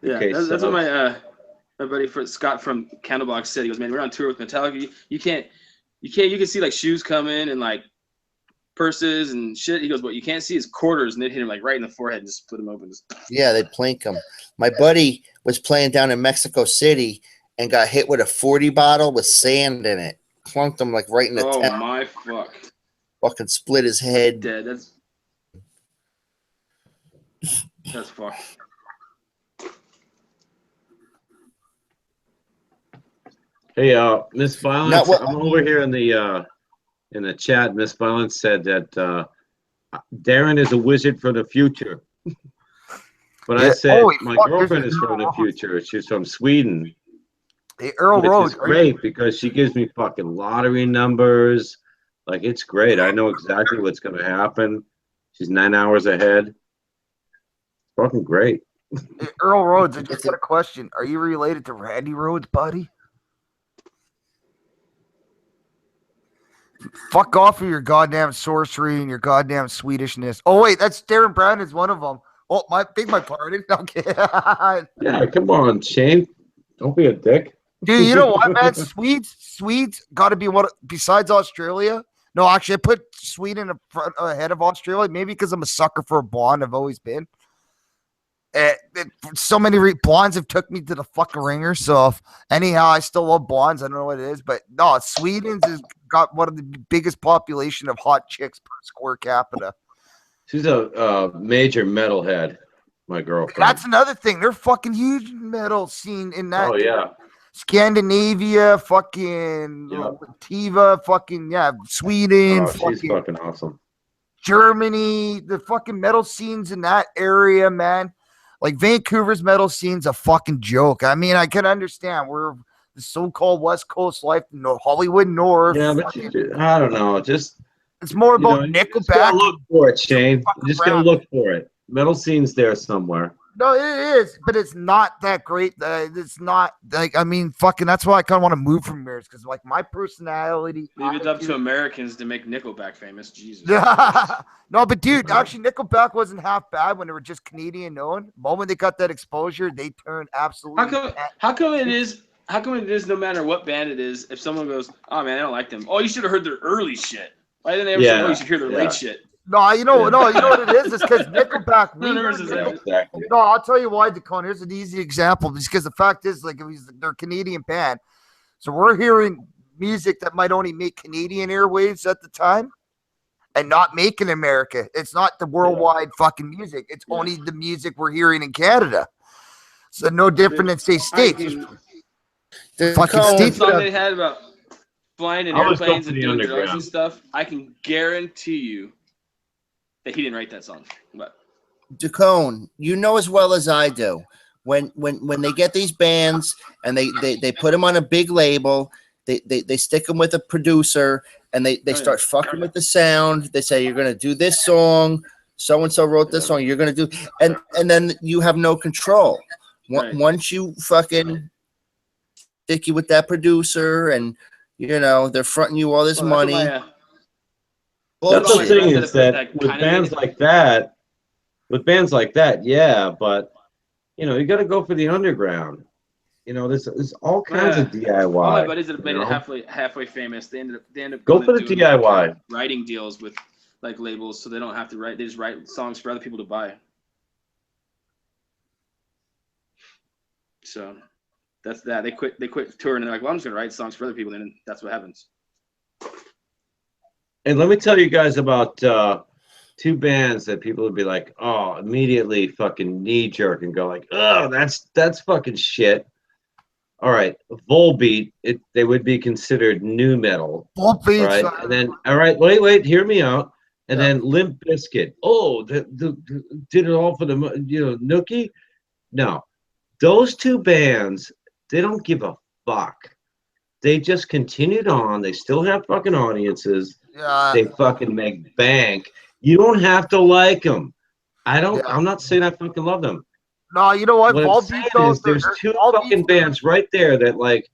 Yeah, Okay, that's so- what my buddy Scott from Candlebox said. He goes, man, we're on tour with Metallica. You can't You can see like shoes coming and like purses and shit. He goes, what you can't see is quarters, and they'd hit him like right in the forehead and just split him open. Yeah, they plink him. My buddy was playing down in Mexico City and got hit with a 40 bottle with sand in it. Clunked him like right in the Oh my fuck. Fucking split his head. Dead. That's fucked. Hey, Miss Violence, I'm over here in the chat. Miss Violence said that Darren is a wizard from the future. But I said my girlfriend is from the future. She's from Sweden. Hey, Earl which Road, is great because she gives me fucking lottery numbers. Like, it's great. I know exactly what's going to happen. She's 9 hours ahead. Fucking great. Hey, Earl Rhodes, I just got a question. Are you related to Randy Rhodes, buddy? Fuck off with your goddamn sorcery and your goddamn Swedishness. Oh, wait, that's Darren Brandon's one of them. Oh, my pardon. Okay. Yeah, come on, Shane. Don't be a dick. Dude, you know what, man? Swedes got to be one besides Australia. No, actually, I put Sweden ahead of Australia. Maybe because I'm a sucker for a blonde. I've always been. So many blondes have took me to the fucking ringer. So anyhow, I still love blondes. I don't know what it is, but no, Sweden's has got one of the biggest population of hot chicks per square capita. She's a major metalhead, my girlfriend. That's another thing. They're fucking huge metal scene in that. Oh yeah. Scandinavia, fucking Tiva, fucking Sweden. She's fucking awesome. Germany, the fucking metal scenes in that area, man. Like Vancouver's metal scene's a fucking joke. I mean, I can understand we're the so-called West Coast life, Hollywood North. Yeah, but I don't know. Just it's more about Nickelback. You just gotta look for it, Shane. You just gotta look for it. Metal scene's there somewhere. No, it is, but it's not that great. It's not like, I mean, fucking, that's why I kind of want to move from here, because like my personality. Leave it up to Americans to make Nickelback famous. Jesus. No, but dude, actually, Nickelback wasn't half bad when they were just Canadian known. The moment they got that exposure, they turned absolutely. How come it is? How come it is? No matter what band it is, if someone goes, "Oh man, I don't like them," oh, you should have heard their early shit. Why didn't they ever say, "Oh, you should hear their late shit"? No, you know what it is? It's because Nickelback. Exactly. No, I'll tell you why, Decon. Here's an easy example. Because the fact is, like, they're a Canadian band, so we're hearing music that might only make Canadian airwaves at the time, and not make in America. It's not the worldwide fucking music. It's only the music we're hearing in Canada. So no different than say states. Fucking states. The song they had about flying in airplanes and doing drugs and stuff. I can guarantee you that he didn't write that song. But Dacone, you know as well as I do, when they get these bands and they put them on a big label, they stick them with a producer and they start fucking with the sound. They say, you're gonna do this song, so and so wrote this song, you're gonna do, and then you have no control. Once you fucking stick you with that producer and they're fronting you all this money. That's the thing is that with bands like that, yeah, but you got to go for the underground. There's all kinds of DIY. All my buddies that have made it halfway famous, they end up go for the DIY writing deals with like labels, so they don't have to write. They just write songs for other people to buy. So that's that. They quit touring and they're like, well, I'm just gonna write songs for other people, and then that's what happens. And let me tell you guys about two bands that people would be like, oh, immediately fucking knee jerk and go like, oh, that's fucking shit. All right, Volbeat, they would be considered new metal. Volbeat, right? And then, all right, wait, hear me out. And then Limp Bizkit. Oh, did it all for the Nookie? No, those two bands, they don't give a fuck. They just continued on. They still have fucking audiences. Yeah. They fucking make bank. You don't have to like them. I'm not saying I fucking love them. No, you know what? There's two fucking bands right there that like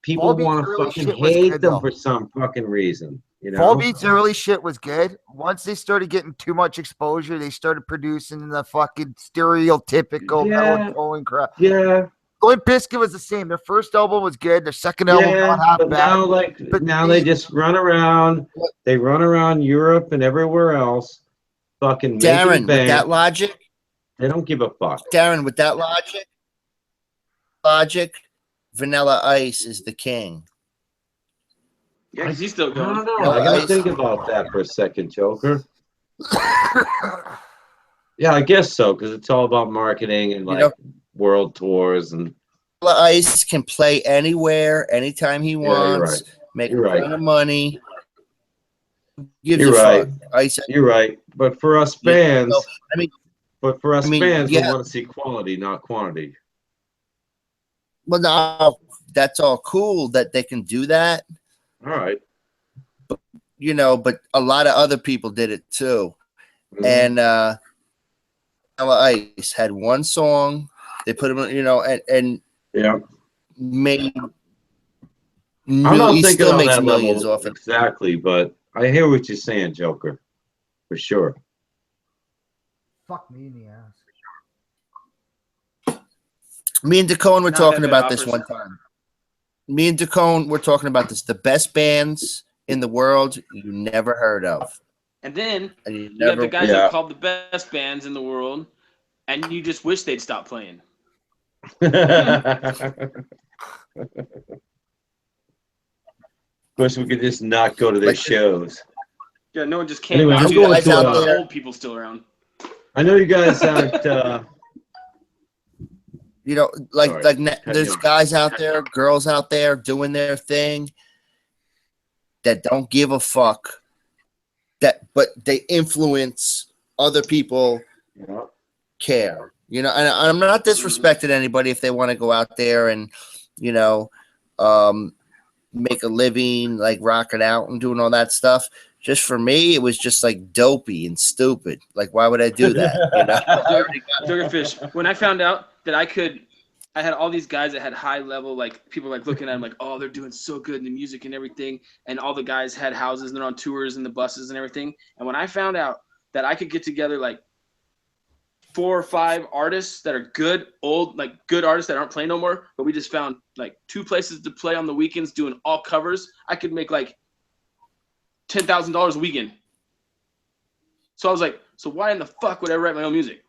people want to fucking hate them for some fucking reason. Volbeat's early shit was good. Once they started getting too much exposure, they started producing the fucking stereotypical melancholy crap. Yeah. Limp Bizkit was the same. Their first album was good. Their second album was not half but bad. now they just run around. They run around Europe and everywhere else, fucking Darren, making with that bank. logic, They don't give a fuck. Darren, with that logic, Vanilla Ice is the king. Yeah, because he's still I going. don't know. I gotta think about that for a second, Joker. Yeah, I guess so, because it's all about marketing and like world tours and. Vanilla Ice can play anywhere, anytime he wants. You're right. Make You're a ton of money. Gives You're a right. fuck. Ice. You're right. But for us fans, fans, we want to see quality, not quantity. Well, no, that's all cool that they can do that. All right. But, but a lot of other people did it too. Mm-hmm. And Vanilla Ice had one song. They put him, and made. I'm not he thinking still on makes that millions level off it. exactly, but I hear what you're saying, Joker, for sure. Fuck me in the ass. Me and Dacone were talking about offers. this one time. Me and Dacone were talking about this. The best bands in the world you never heard of. And then you have the guys that are called the best bands in the world, and you just wish they'd stop playing. Wish we could just not go to their shows. Yeah, no one just can't. Anyway, I'm going to old people still around. I know you guys aren't. There's guys out there, girls out there doing their thing that don't give a fuck. But they influence other people. Care, and I'm not disrespecting anybody if they want to go out there and, make a living, like rocking out and doing all that stuff. Just for me, it was just like dopey and stupid. Like, why would I do that? Sugarfish. When I found out that I had all these guys that had high level, like people like looking at them like, oh, they're doing so good in the music and everything. And all the guys had houses and they're on tours and the buses and everything. And when I found out that I could get together like 4 or 5 artists that are good artists that aren't playing no more, but we just found like 2 places to play on the weekends doing all covers, I could make like $10,000 a weekend. So I was like, so why in the fuck would I write my own music?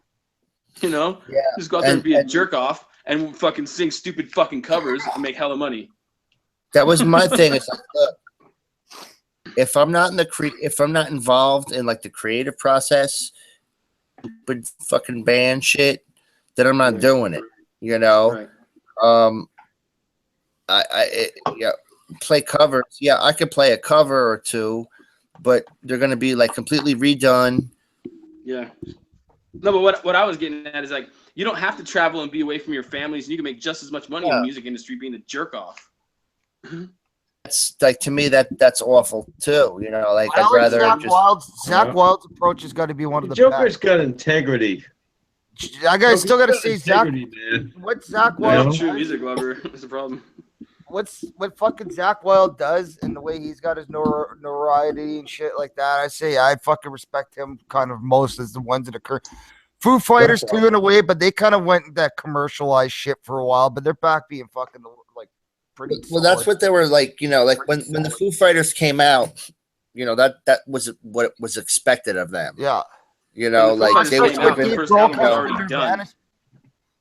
Just go out there and be a jerk off and fucking sing stupid fucking covers and make hella money. That was my thing. It's like, look, if I'm not involved in like the creative process, but fucking band shit, then I'm not doing it. Right. Play covers. Yeah, I could play a cover or 2, but they're gonna be like completely redone. Yeah. No, but what I was getting at is like, you don't have to travel and be away from your families, and you can make just as much money in the music industry being a jerk off. It's like, to me, that's awful too. Like, I'd rather Zach Wild's approach has got to be one of the Joker's best. got integrity. I still got to say Zach. Man. What Zach Wild? I'm a true music lover. That's the problem. What fucking Zach Wild does and the way he's got his notoriety and shit like that, I say I fucking respect him kind of most as the ones that occur. Foo Fighters too in a way, but they kind of went that commercialized shit for a while, but they're back being fucking like pretty. Well, that's what they were like, like when the Foo Fighters came out, that was what was expected of them. Yeah. Like they were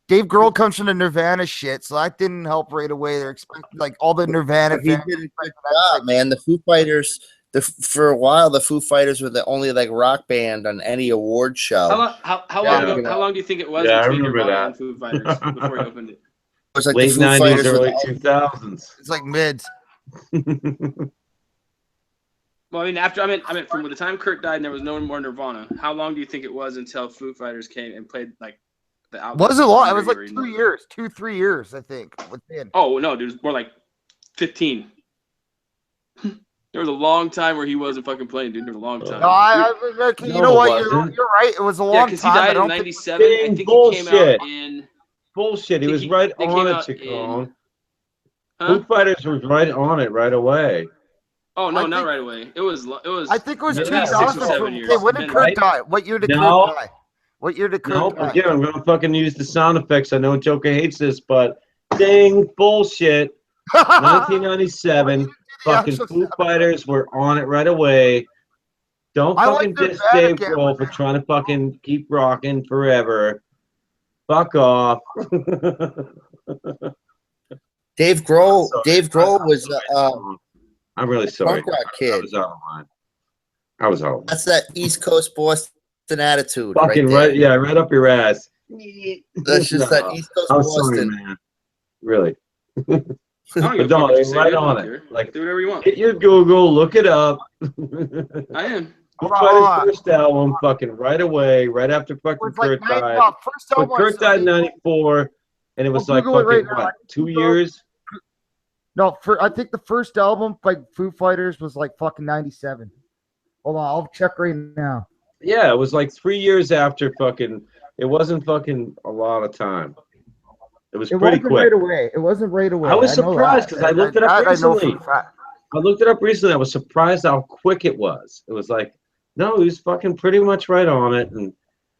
Dave Grohl comes from the Nirvana shit, so that didn't help right away. They're expecting like all the Nirvana. He did a good job, man. The Foo Fighters. For a while, the Foo Fighters were the only like rock band on any award show. How long do you think it was between Nirvana and Foo Fighters before you opened it? It was like late the Foo 90s, Fighters early 2000s. It's like mids. Well, I mean, from the time Kurt died and there was no more Nirvana, how long do you think it was until Foo Fighters came and played like the album? Wasn't long. It was like 2 years, 2-3 years, I think. Within. Oh no, dude, it was more like 15. There was a long time where he wasn't fucking playing, dude. There was a long time. No, you know what? You're right. It was a long time. Yeah, because he died in '97. I think he came out in. Bullshit. He was right on it, Chacon. Foo Fighters was right on it right away. Oh no, not right away. It was. I think it was 2000. 6 or 7 years. Okay, when did Kurt die? What year did Kurt die? What year did Kurt die? Again, I'm gonna fucking use the sound effects. I know Joker hates this, but Ding, bullshit. 1997, fucking so Foo sad. Fighters were on it right away. Don't I fucking like their diss bad Dave again, Grohl for man. trying to fucking keep rocking forever. Fuck off. Dave Grohl was I'm really sorry. punk rock I kid. was out of line. I was out of line. That's that East Coast Boston attitude. Fucking right there. right, yeah, right up your ass. That's just that East Coast I'm sorry, Boston. man. Really. I don't give a But no, fuck what you say, right man. I on don't it. care. Like, do whatever you want. hit your Google, look it up. I am. Foo Hold on, Fighters' hold on. first album, fucking right away, right after It fucking was like Kurt died. first But album. Kurt died in '94, and it was I'll like Google it fucking right now. what, 2 years? No, I think the first album by Foo Fighters was like fucking 97. Hold on, I'll check right now. Yeah, it was like 3 years after fucking. It wasn't fucking a lot of time. It was It pretty wasn't quick. right away. It wasn't right away. I was know surprised that. because I looked it up That I know recently. for a fact. I looked it up recently. I was surprised how quick it was. It was like, no, he was fucking pretty much right on it. And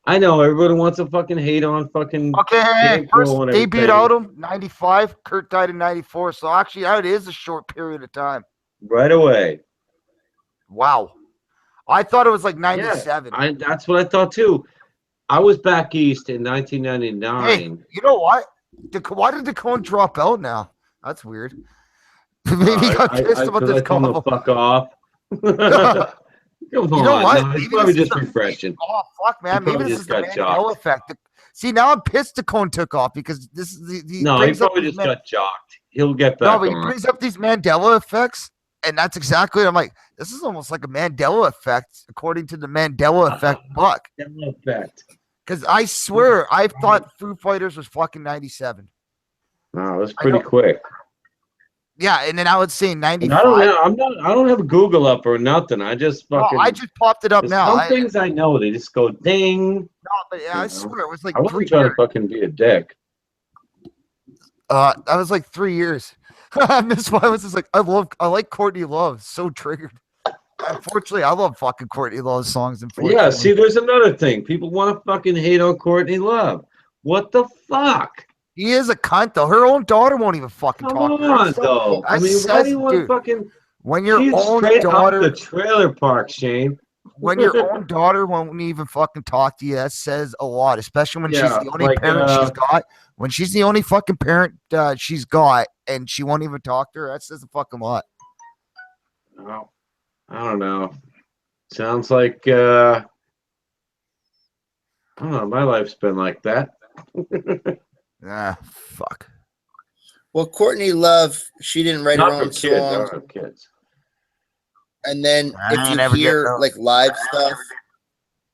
I know everybody wants to fucking hate on fucking Okay, Dave first Grohl and debut everything. album, 95. Kurt died in 94. So actually, that is a short period of time. Right away. Wow. I thought it was like 97. Yeah, that's what I thought too. I was back east in 1999. Hey, you know what? Why did the cone drop out now? That's weird. Maybe he got pissed about this I told him to combo. fuck off. Come on, You know what? no, he's Maybe probably this is just the- refreshing. Oh fuck, man! He Maybe probably this just is the got Mandela jocked. effect. See, now I'm pissed the cone took off because this is the No, he brings up probably these just got jocked. He'll get no, back but he on. brings up these Mandela effects, and that's exactly. I'm like, this is almost like a Mandela effect, according to the Mandela effect book. Mandela effect. Because I swear, I thought Foo Fighters was fucking 97. No, it was pretty quick. Yeah, and then I would say And 95. I don't know. I don't have Google up or nothing. I just No, fucking. I just popped it up there's now. Some things I know they just go ding. No, but yeah, I swear it was like I 3 wasn't trying years. to fucking be a dick. That was like 3 years. Miss why was just like I like Courtney Love. So triggered. Unfortunately, I love fucking Courtney Love's songs. Yeah, see, there's another thing. People want to fucking hate on Courtney Love. What the fuck? He is a cunt though. Her own daughter won't even fucking Come talk to her. on, though. I mean, why do you want to fucking? When your She's own straight out daughter, the trailer park, Shane. when your own daughter won't even fucking talk to you, that says a lot. Especially when she's Yeah, the only like, parent she's got. When she's the only fucking parent she's got, and she won't even talk to her, that says a fucking lot. Well, I don't know. Sounds like I don't know. My life's been like that. Fuck. Well, Courtney Love, she didn't write Not her for own kids. I songs. don't have kids. And then I if never you get hear those. like live stuff,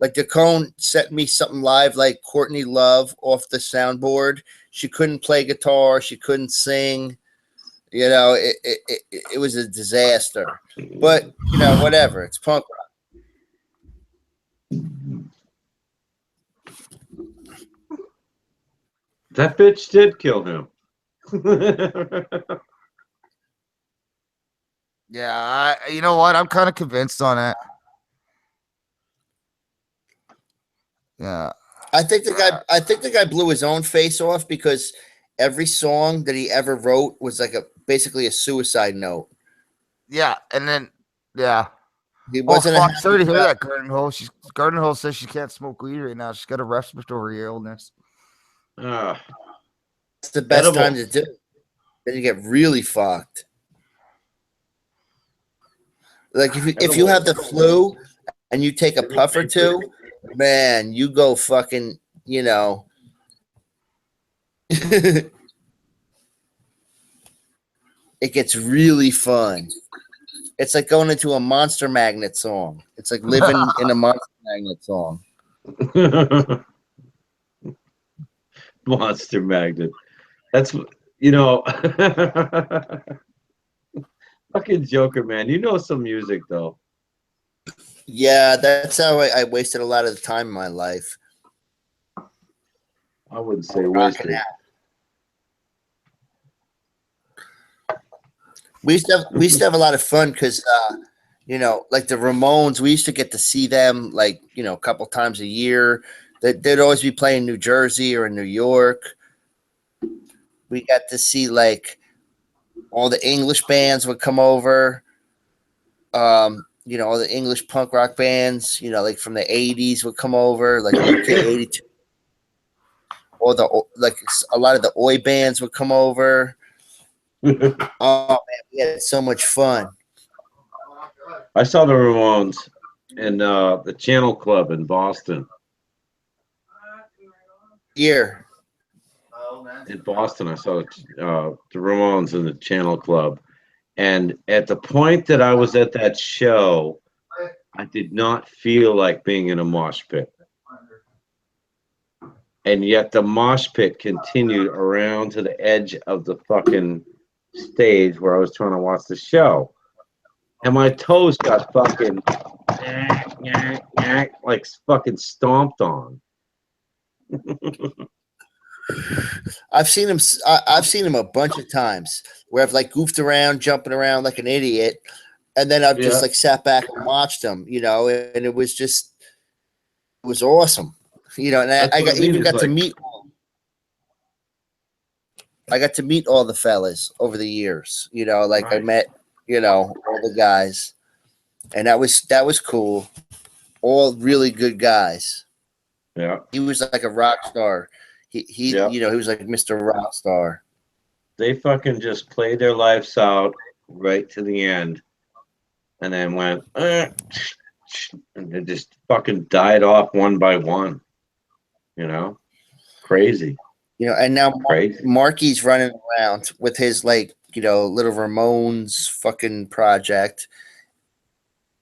like the cone sent me something live, like Courtney Love off the soundboard. She couldn't play guitar. She couldn't sing. You know, it was a disaster. But, you know, whatever. It's punk rock. That bitch did kill him. Yeah, you know what? I'm kind of convinced on it. Yeah. I think the guy blew his own face off because every song that he ever wrote was like basically a suicide note. Yeah, and then He oh wasn't fuck! a Sorry to hear happy that, Garden Hole. Garden Hole says she can't smoke weed right now. She's got a respiratory illness. It's the best Edible. time to do it. Then you get really fucked. Like if you have the flu and you take a puff or two, man, you go fucking, you know. It gets really fun. It's like going into a Monster Magnet song. It's like living in a Monster Magnet song. Monster Magnet. That's, you know, fucking Joker, man. You know some music, though. Yeah, that's how I wasted a lot of the time in my life. I wouldn't say Rocking wasted. out. We used to have a lot of fun because you know, like the Ramones, we used to get to see them like, you know, a couple times a year. They'd always be playing New Jersey or in New York. We we got to see like all the English bands would come over. You know, all the English punk rock bands, you know, like from the 80s would come over, like UK 82. Or like a lot of the Oi bands would come over. Oh man, we had so much fun. I saw the Ramones in the Channel Club in Boston. Here. In Boston, I saw the Ramones in the Channel Club. And at the point that I was at that show, I did not feel like being in a mosh pit. And yet the mosh pit continued around to the edge of the fucking stage where I was trying to watch the show. And my toes got fucking like fucking stomped on. I've seen him. I've seen him a bunch of times where I've like goofed around, jumping around like an idiot, and then I've just like sat back and watched him, you know, and it was awesome, you know. And I got to meet. I got to meet all the fellas over the years, you know. Like I met, you know, all the guys, and that was cool. All really good guys. Yeah, he was like a rock star. He you know, he was like Mr. Rockstar. They fucking just played their lives out right to the end, and then went, and they just fucking died off one by one. You know, crazy. You know, and now Marky's running around with his like, you know, little Ramones fucking project,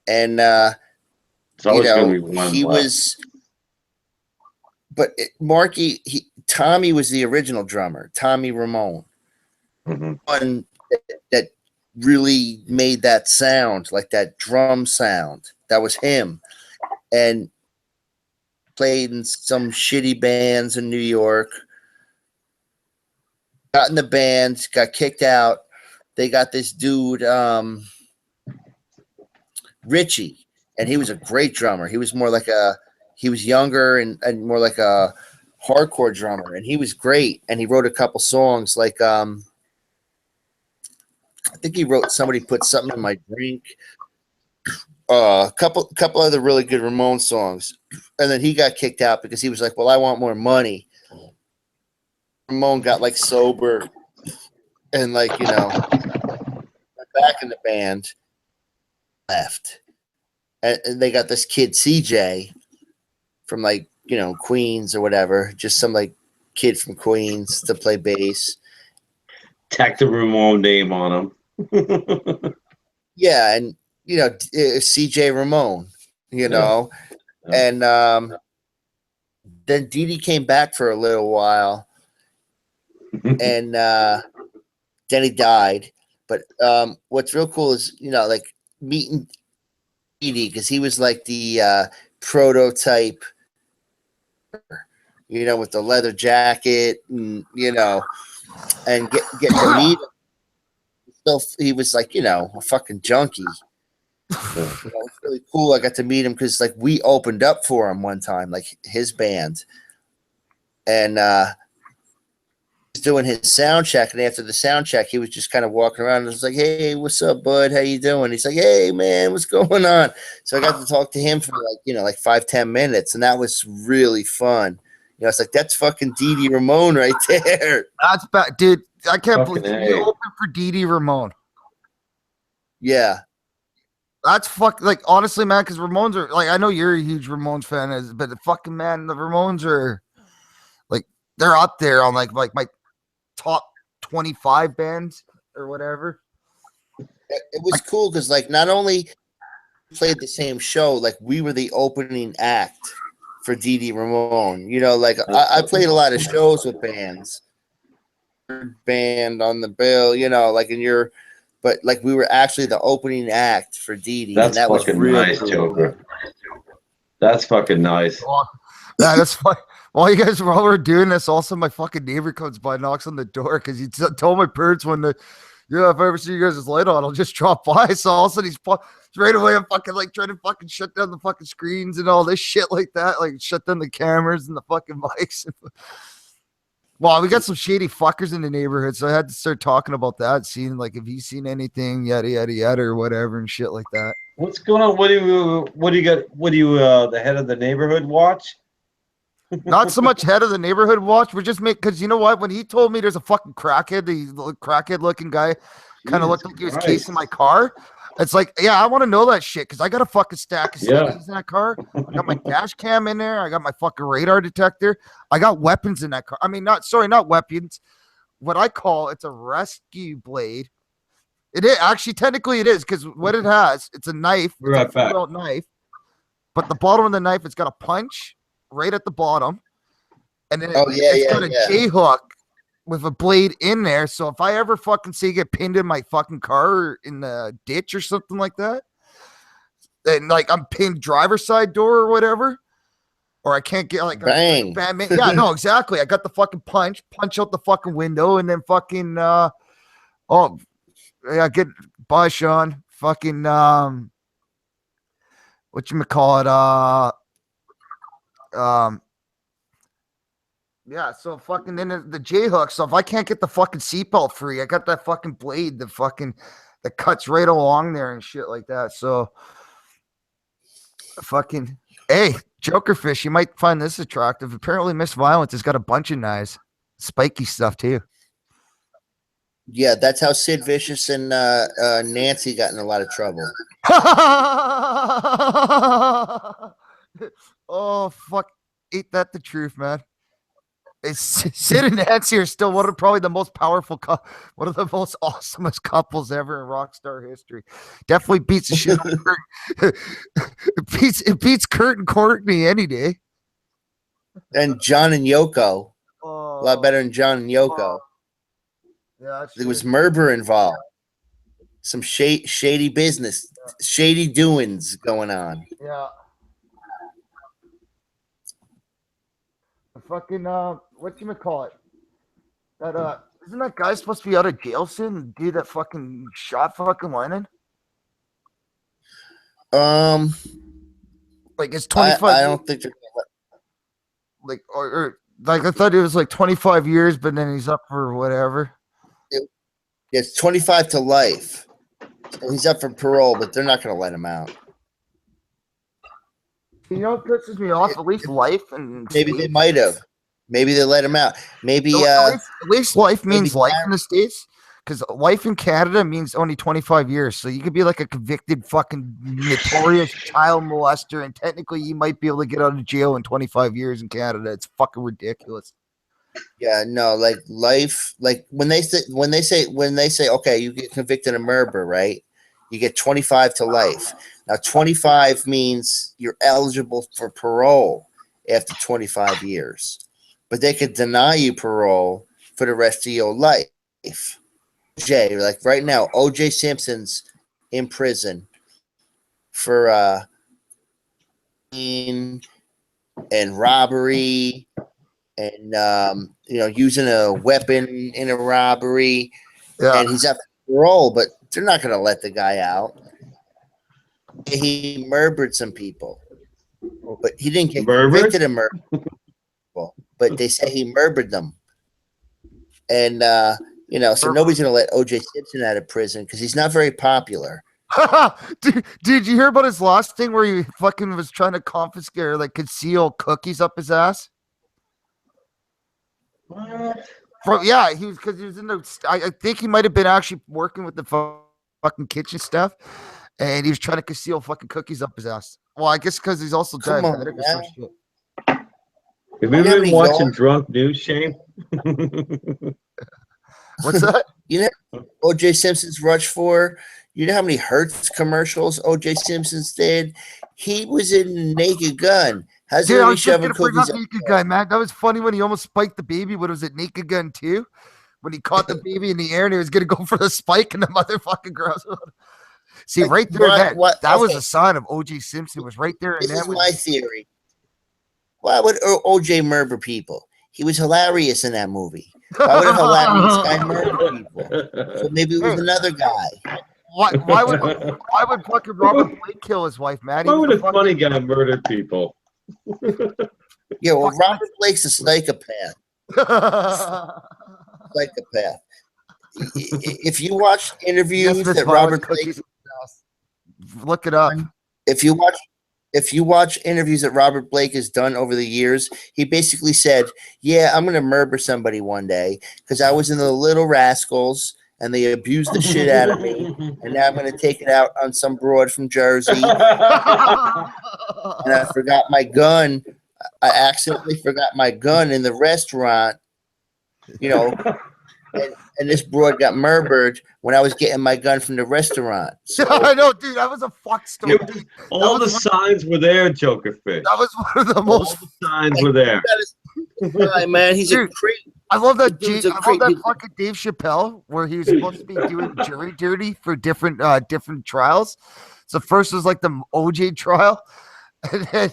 and you know, he was. But Marky, Tommy was the original drummer, Tommy Ramone. One that really made that sound, like that drum sound. That was him. And played in some shitty bands in New York. Got in the band, got kicked out. They got this dude, Richie, and he was a great drummer. He was more like he was younger and more like a hardcore drummer, and he was great. And he wrote a couple songs, like I think he wrote "Somebody Put Something in My Drink," a couple other really good Ramon songs. And then he got kicked out because he was like, "Well, I want more money." Ramon got like sober and like, you know, back in the band, left, and they got this kid CJ from like, you know, Queens or whatever, just some like kid from Queens to play bass. Tack the Ramon name on him. Yeah, and you know, CJ Ramon, you know, and then Dee Dee came back for a little while, and then he died. But what's real cool is, you know, like meeting Dee Dee, because he was like the prototype, you know, with the leather jacket, and you know, and get to meet him. So he was like, you know, a fucking junkie. You know, it's really cool. I got to meet him because like we opened up for him one time, like his band, and he's doing his sound check. And after the sound check, he was just kind of walking around and was like, "Hey, what's up, bud? How you doing?" He's like, "Hey, man, what's going on?" So I got to talk to him for like, you know, like 5-10 minutes, and that was really fun. You know, it's like, that's fucking Dee Dee Ramone right there. That's bad, dude. I can't believe you opened for Dee Dee Ramone. Yeah. That's like, honestly, man, because Ramones are like, I know you're a huge Ramones fan, but the fucking, man, the Ramones are like, they're up there on like my top 25 bands or whatever. It was cool because like not only played the same show, like we were the opening act for Dee Dee Ramone. You know, like I played a lot of shows with bands, band on the bill, you know, like but like we were actually the opening act for Dee Dee. That's and that fucking was nice, cool. Joker. That's fucking nice. Yeah, that's fine. While you guys were doing this, also my fucking neighbor comes by, knocks on the door because he told my parents when if I ever see you guys' light on, I'll just drop by. So all of a sudden right away, I'm fucking like trying to fucking shut down the fucking screens and all this shit like that, like shut down the cameras and the fucking mics. Well, we got some shady fuckers in the neighborhood, so I had to start talking about that, seeing like if he's seen anything, yada yada yada, or whatever, and shit like that. What's going on? What do you got? What do you the head of the neighborhood watch? Not so much head of the neighborhood watch. We're just because you know what? When he told me there's a fucking crackhead, the crackhead looking guy, kind of looked like he was casing my car. It's like, yeah, I want to know that shit because I got a fucking stack of CDs in that car. I got my dash cam in there. I got my fucking radar detector. I got weapons in that car. I mean, not weapons. What I call it's a rescue blade. It is actually technically it is because what it has, it's a knife. It's a full-out knife, but the bottom of the knife, it's got a punch right at the bottom, and then it's got a J hook with a blade in there. So if I ever fucking see get pinned in my fucking car or in the ditch or something like that, and like I'm pinned driver's side door or whatever, or I can't get like bang. Yeah, no, exactly. I got the fucking punch out the fucking window, and then fucking get bye Sean. Fucking whatchamacallit, yeah, so fucking then the J hook. So if I can't get the fucking seatbelt free, I got that fucking blade, that cuts right along there and shit like that. So fucking hey, Jokerfish, you might find this attractive. Apparently, Miss Violence has got a bunch of knives, spiky stuff too. Yeah, that's how Sid Vicious and Nancy got in a lot of trouble. Oh fuck, ain't that the truth, man? Sid and Nancy are still one of probably the most powerful, one of the most awesomest couples ever in rock star history. Definitely beats the shit. It beats Kurt and Courtney any day. And John and Yoko, a lot better than John and Yoko. Yeah, there was murder involved. Some shady business, shady doings going on. Yeah. Fucking whatchamacallit? That isn't that guy supposed to be out of jail soon? Dude that fucking shot fucking Lennon? Like it's 25. I don't think like or like I thought it was like 25 years, but then he's up for whatever. It's 25 to life. So he's up for parole, but they're not going to let him out. You know what pisses me off? At least life and maybe they might have. Maybe they let him out. Maybe at least life means life in the States. Because life in Canada means only 25 years. So you could be like a convicted fucking notorious child molester, and technically you might be able to get out of jail in 25 years in Canada. It's fucking ridiculous. Yeah, no, like life, like when they say, okay, you get convicted of murder, right? You get 25 to life. Now, 25 means you're eligible for parole after 25 years, but they could deny you parole for the rest of your life. OJ, like right now, OJ Simpson's in prison for and robbery and using a weapon in a robbery, and he's up for parole, but they're not going to let the guy out. He murdered some people, but he didn't get convicted of murder. But they say he murdered them, and so nobody's going to let OJ Simpson out of prison because he's not very popular. Did you hear about his last thing where he fucking was trying to confiscate or like conceal cookies up his ass? Yeah, he was in the. I think he might have been actually working with the fucking kitchen stuff, and he was trying to conceal fucking cookies up his ass. Well, I guess because he's also diabetic or some shit. Have you been watching Drunk News, Shane? What's that? You know, OJ Simpson's Rush for. You know how many Hertz commercials OJ Simpson's did? He was in Naked Gun. How's Dude, I was just gonna bring up Naked Gun, man. That was funny when he almost spiked the baby. What was it, Naked Gun 2? When he caught the baby in the air and he was gonna go for the spike and the motherfucking girls. See, right there, that was a sign of OJ Simpson. Was right there. This is my theory. Why would OJ murder people? He was hilarious in that movie. Why would a hilarious guy murder people? So maybe it was another guy. Why would fucking Robert Blake kill his wife, man? Why would a funny guy murder people? Yeah, well, Robert Blake's a psychopath. Psychopath. If you watch interviews Yes, Miss that Violet's Robert Blake, cookies in the house. Look it up. if you watch interviews that Robert Blake has done over the years, he basically said, "Yeah, I'm gonna murder somebody one day because I was in the Little Rascals and they abused the shit out of me, and now I'm gonna take it out on some broad from Jersey, and I forgot my gun. I accidentally forgot my gun in the restaurant, you know." And this broad got murdered when I was getting my gun from the restaurant. So I know, dude. That was a fuck story. All the signs were there, Jokerfish. That was one of the most. All the signs were there. Right, man, he's a creep. I love that. Dude's a I love creep. that fucking Dave Chappelle where he was supposed to be doing jury duty for different trials. So first was like the OJ trial, and then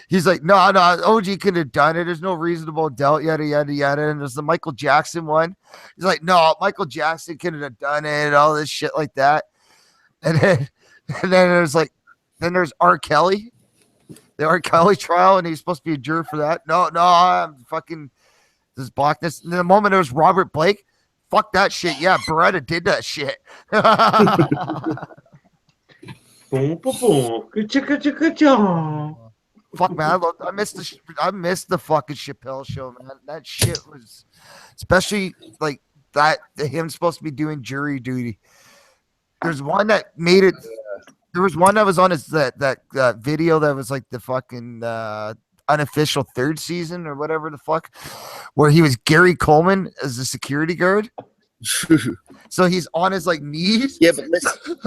he's like, no, OJ couldn't have done it. There's no reasonable doubt, yada yada yada. And there's the Michael Jackson one. He's like, no, Michael Jackson couldn't have done it. All this shit like that. And then there's R. Kelly, the R. Kelly trial, and he's supposed to be a juror for that. No, I'm fucking this blackness. And the moment there was Robert Blake, fuck that shit. Yeah, Beretta did that shit. Boom, boom, boom. Good job. Fuck man, I missed the fucking Chappelle show, man. That shit was, especially like that. Him supposed to be doing jury duty. There's one that made it. There was one that was on his that video that was like the fucking unofficial third season or whatever the fuck, where he was Gary Coleman as the security guard. So he's on his like knees. Yeah, but listen.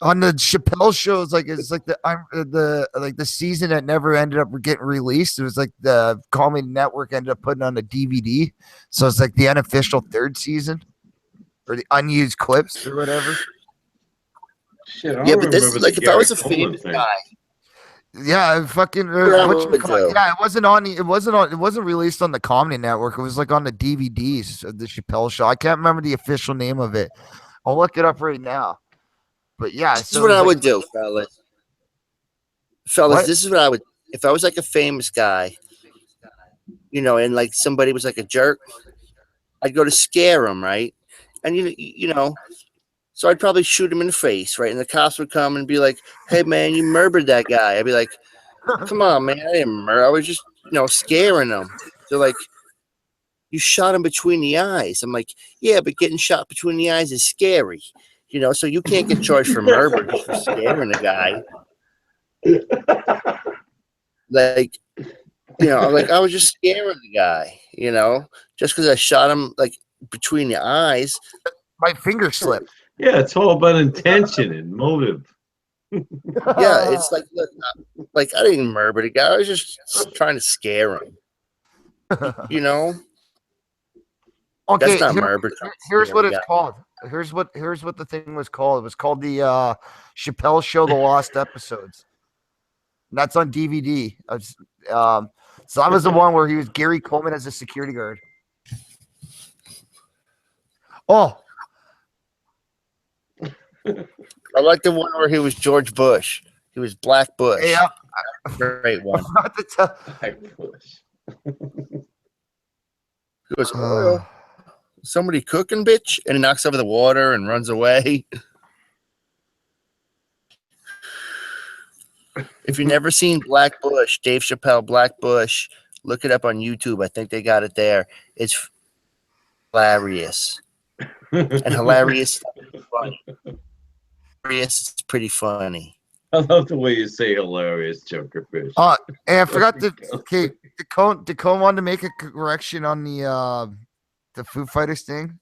On the Chappelle shows, like it's like the season that never ended up getting released. It was like the Comedy Network ended up putting on a DVD, so it's like the unofficial third season or the unused clips or whatever. Shit, Yeah, but this is like if I was a famous guy. Yeah, fucking. Yeah, it wasn't released on the Comedy Network. It was like on the DVDs of the Chappelle show. I can't remember the official name of it. I'll look it up right now. But yeah, this is what I would do, fellas. What? This is what I would if I was like a famous guy, and like somebody was like a jerk. I'd go to scare him, right? And so I'd probably shoot him in the face, right? And the cops would come and be like, "Hey, man, you murdered that guy." I'd be like, "Come on, man, I didn't murder. I was just, scaring him." They're like, "You shot him between the eyes." I'm like, "Yeah, but getting shot between the eyes is scary." So you can't get charged for murder just for scaring a guy. Like, I was just scaring the guy, just because I shot him like between the eyes. My finger slipped. Yeah, it's all about intention and motive. Yeah, it's like, look, I didn't murder the guy. I was just trying to scare him. Okay, that's not murder. Here's what it's called. Here's what the thing was called. It was called the Chappelle Show: The Lost Episodes. And that's on DVD. So that was the one where he was Gary Coleman as a security guard. Oh, I like the one where he was George Bush. He was Black Bush. Yeah, great one. Black Bush. He goes, "Oh, somebody cooking, bitch," and he knocks over the water and runs away. If you've never seen Black Bush, Dave Chappelle, Black Bush, look it up on YouTube. I think they got it there. It's hilarious. And hilarious. Funny. Hilarious. It's pretty funny. I love the way you say hilarious, Jokerfish. And I forgot to. Okay, Decone wanted to make a correction on the Foo Fighters thing.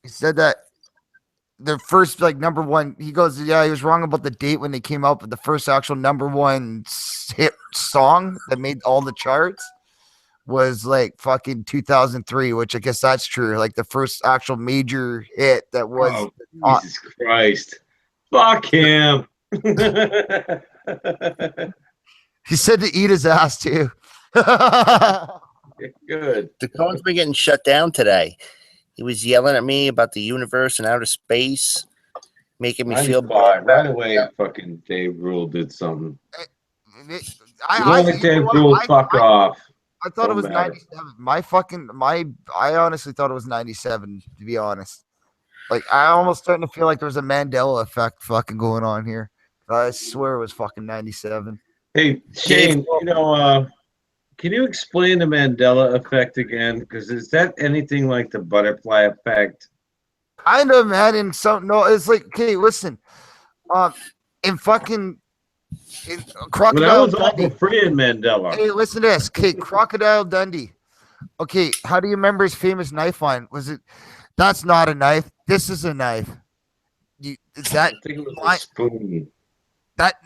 He said that their first number one. He goes, yeah, he was wrong about the date when they came out, but the first actual number one hit song that made all the charts was like fucking 2003, which I guess that's true. Like the first actual major hit that was. Oh, Jesus Christ! Fuck him. He said to eat his ass too. Good. Dacone's been getting shut down today. He was yelling at me about the universe and outer space, making me feel bad. Right away, fucking Dave Rule did something. You know what, Dave Grohl, fuck off. I thought it Don't was matter. 97. I honestly thought it was 97, to be honest. Like, I almost starting to feel like there was a Mandela effect fucking going on here. I swear it was fucking 97. Hey, Shane, can you explain the Mandela effect again? Because is that anything like the butterfly effect? Kind of, man. In some, no, it's like, okay, listen. In fucking When I Crocodile was Dundee. Uncle Free in Mandela. Hey, listen to this. Okay, Crocodile Dundee. Okay, how do you remember his famous knife line? Was it, that's not a knife. This is a knife. Is that I think it was a line? spoon.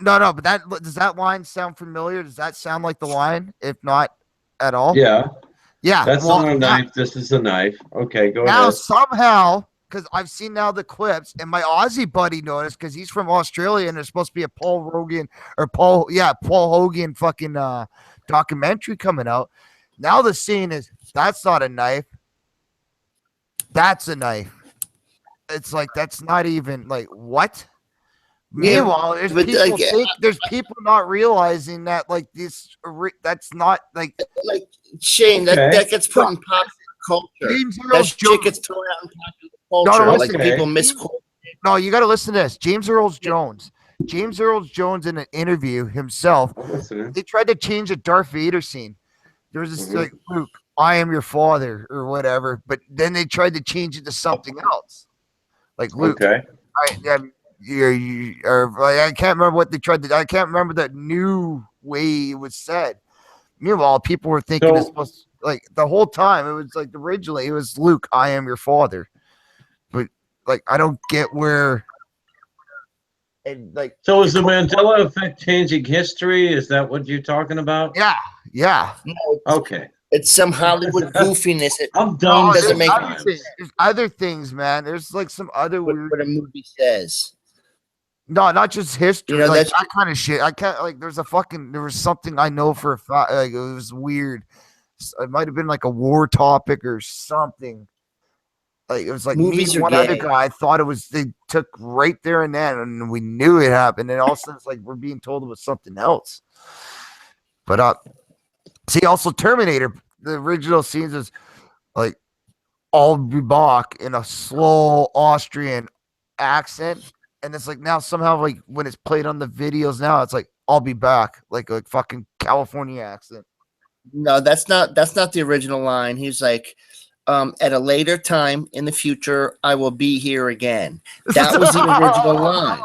No, but does that line sound familiar? Does that sound like the line? If not at all? Yeah. Yeah. That's not a knife. This is a knife. Okay, go now ahead. somehow, because I've seen now the clips, and my Aussie buddy noticed because he's from Australia, and there's supposed to be a Paul Hogan fucking documentary coming out. Now the scene is that's not a knife. That's a knife. It's like that's not even like what? Meanwhile, there's people not realizing that like this that's not like Shane, that gets put in popular culture. That shit gets thrown out in popular culture. Like people misquote. No, you got to listen to this. James Earl Jones. James Earl Jones in an interview himself. They tried to change the Darth Vader scene. There was this like Luke, I am your father or whatever, but then they tried to change it to something else. Like Luke. Okay. I can't remember what they tried to. I can't remember that new way it was said. Meanwhile, people were thinking it's supposed to, like the whole time. It was like originally it was Luke, I am your father, but like I don't get where. And like, so is the Mandela effect changing history? Is that what you're talking about? Yeah. No, okay. It's some Hollywood goofiness. I'm done. Doesn't make there's other things, man. There's like some other weird. What a movie says. No, not just history, You know, like that kind of shit. I can't like. There was something I know for a fact. Like it was weird. It might have been like a war topic or something. Like it was like Movies me and one other guy. I thought it was they took right there and then, and we knew it happened. And also, it's like we're being told it was something else. But see, also Terminator. The original scenes is like I'll be back in a slow Austrian accent. And it's like now somehow like when it's played on the videos now, it's like I'll be back, like a fucking California accent. No, that's not the original line. He's like, at a later time in the future, I will be here again. That was the original line.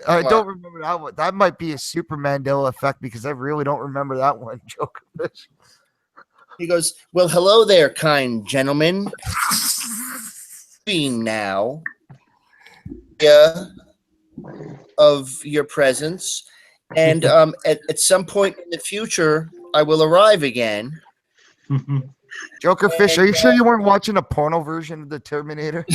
I don't remember that one. That might be a Super Mandela effect because I really don't remember that one, Joker. He goes, well, hello there, kind gentlemen. Now of your presence. And at some point in the future, I will arrive again. Joker Fish, are you sure you weren't watching a porno version of the Terminator?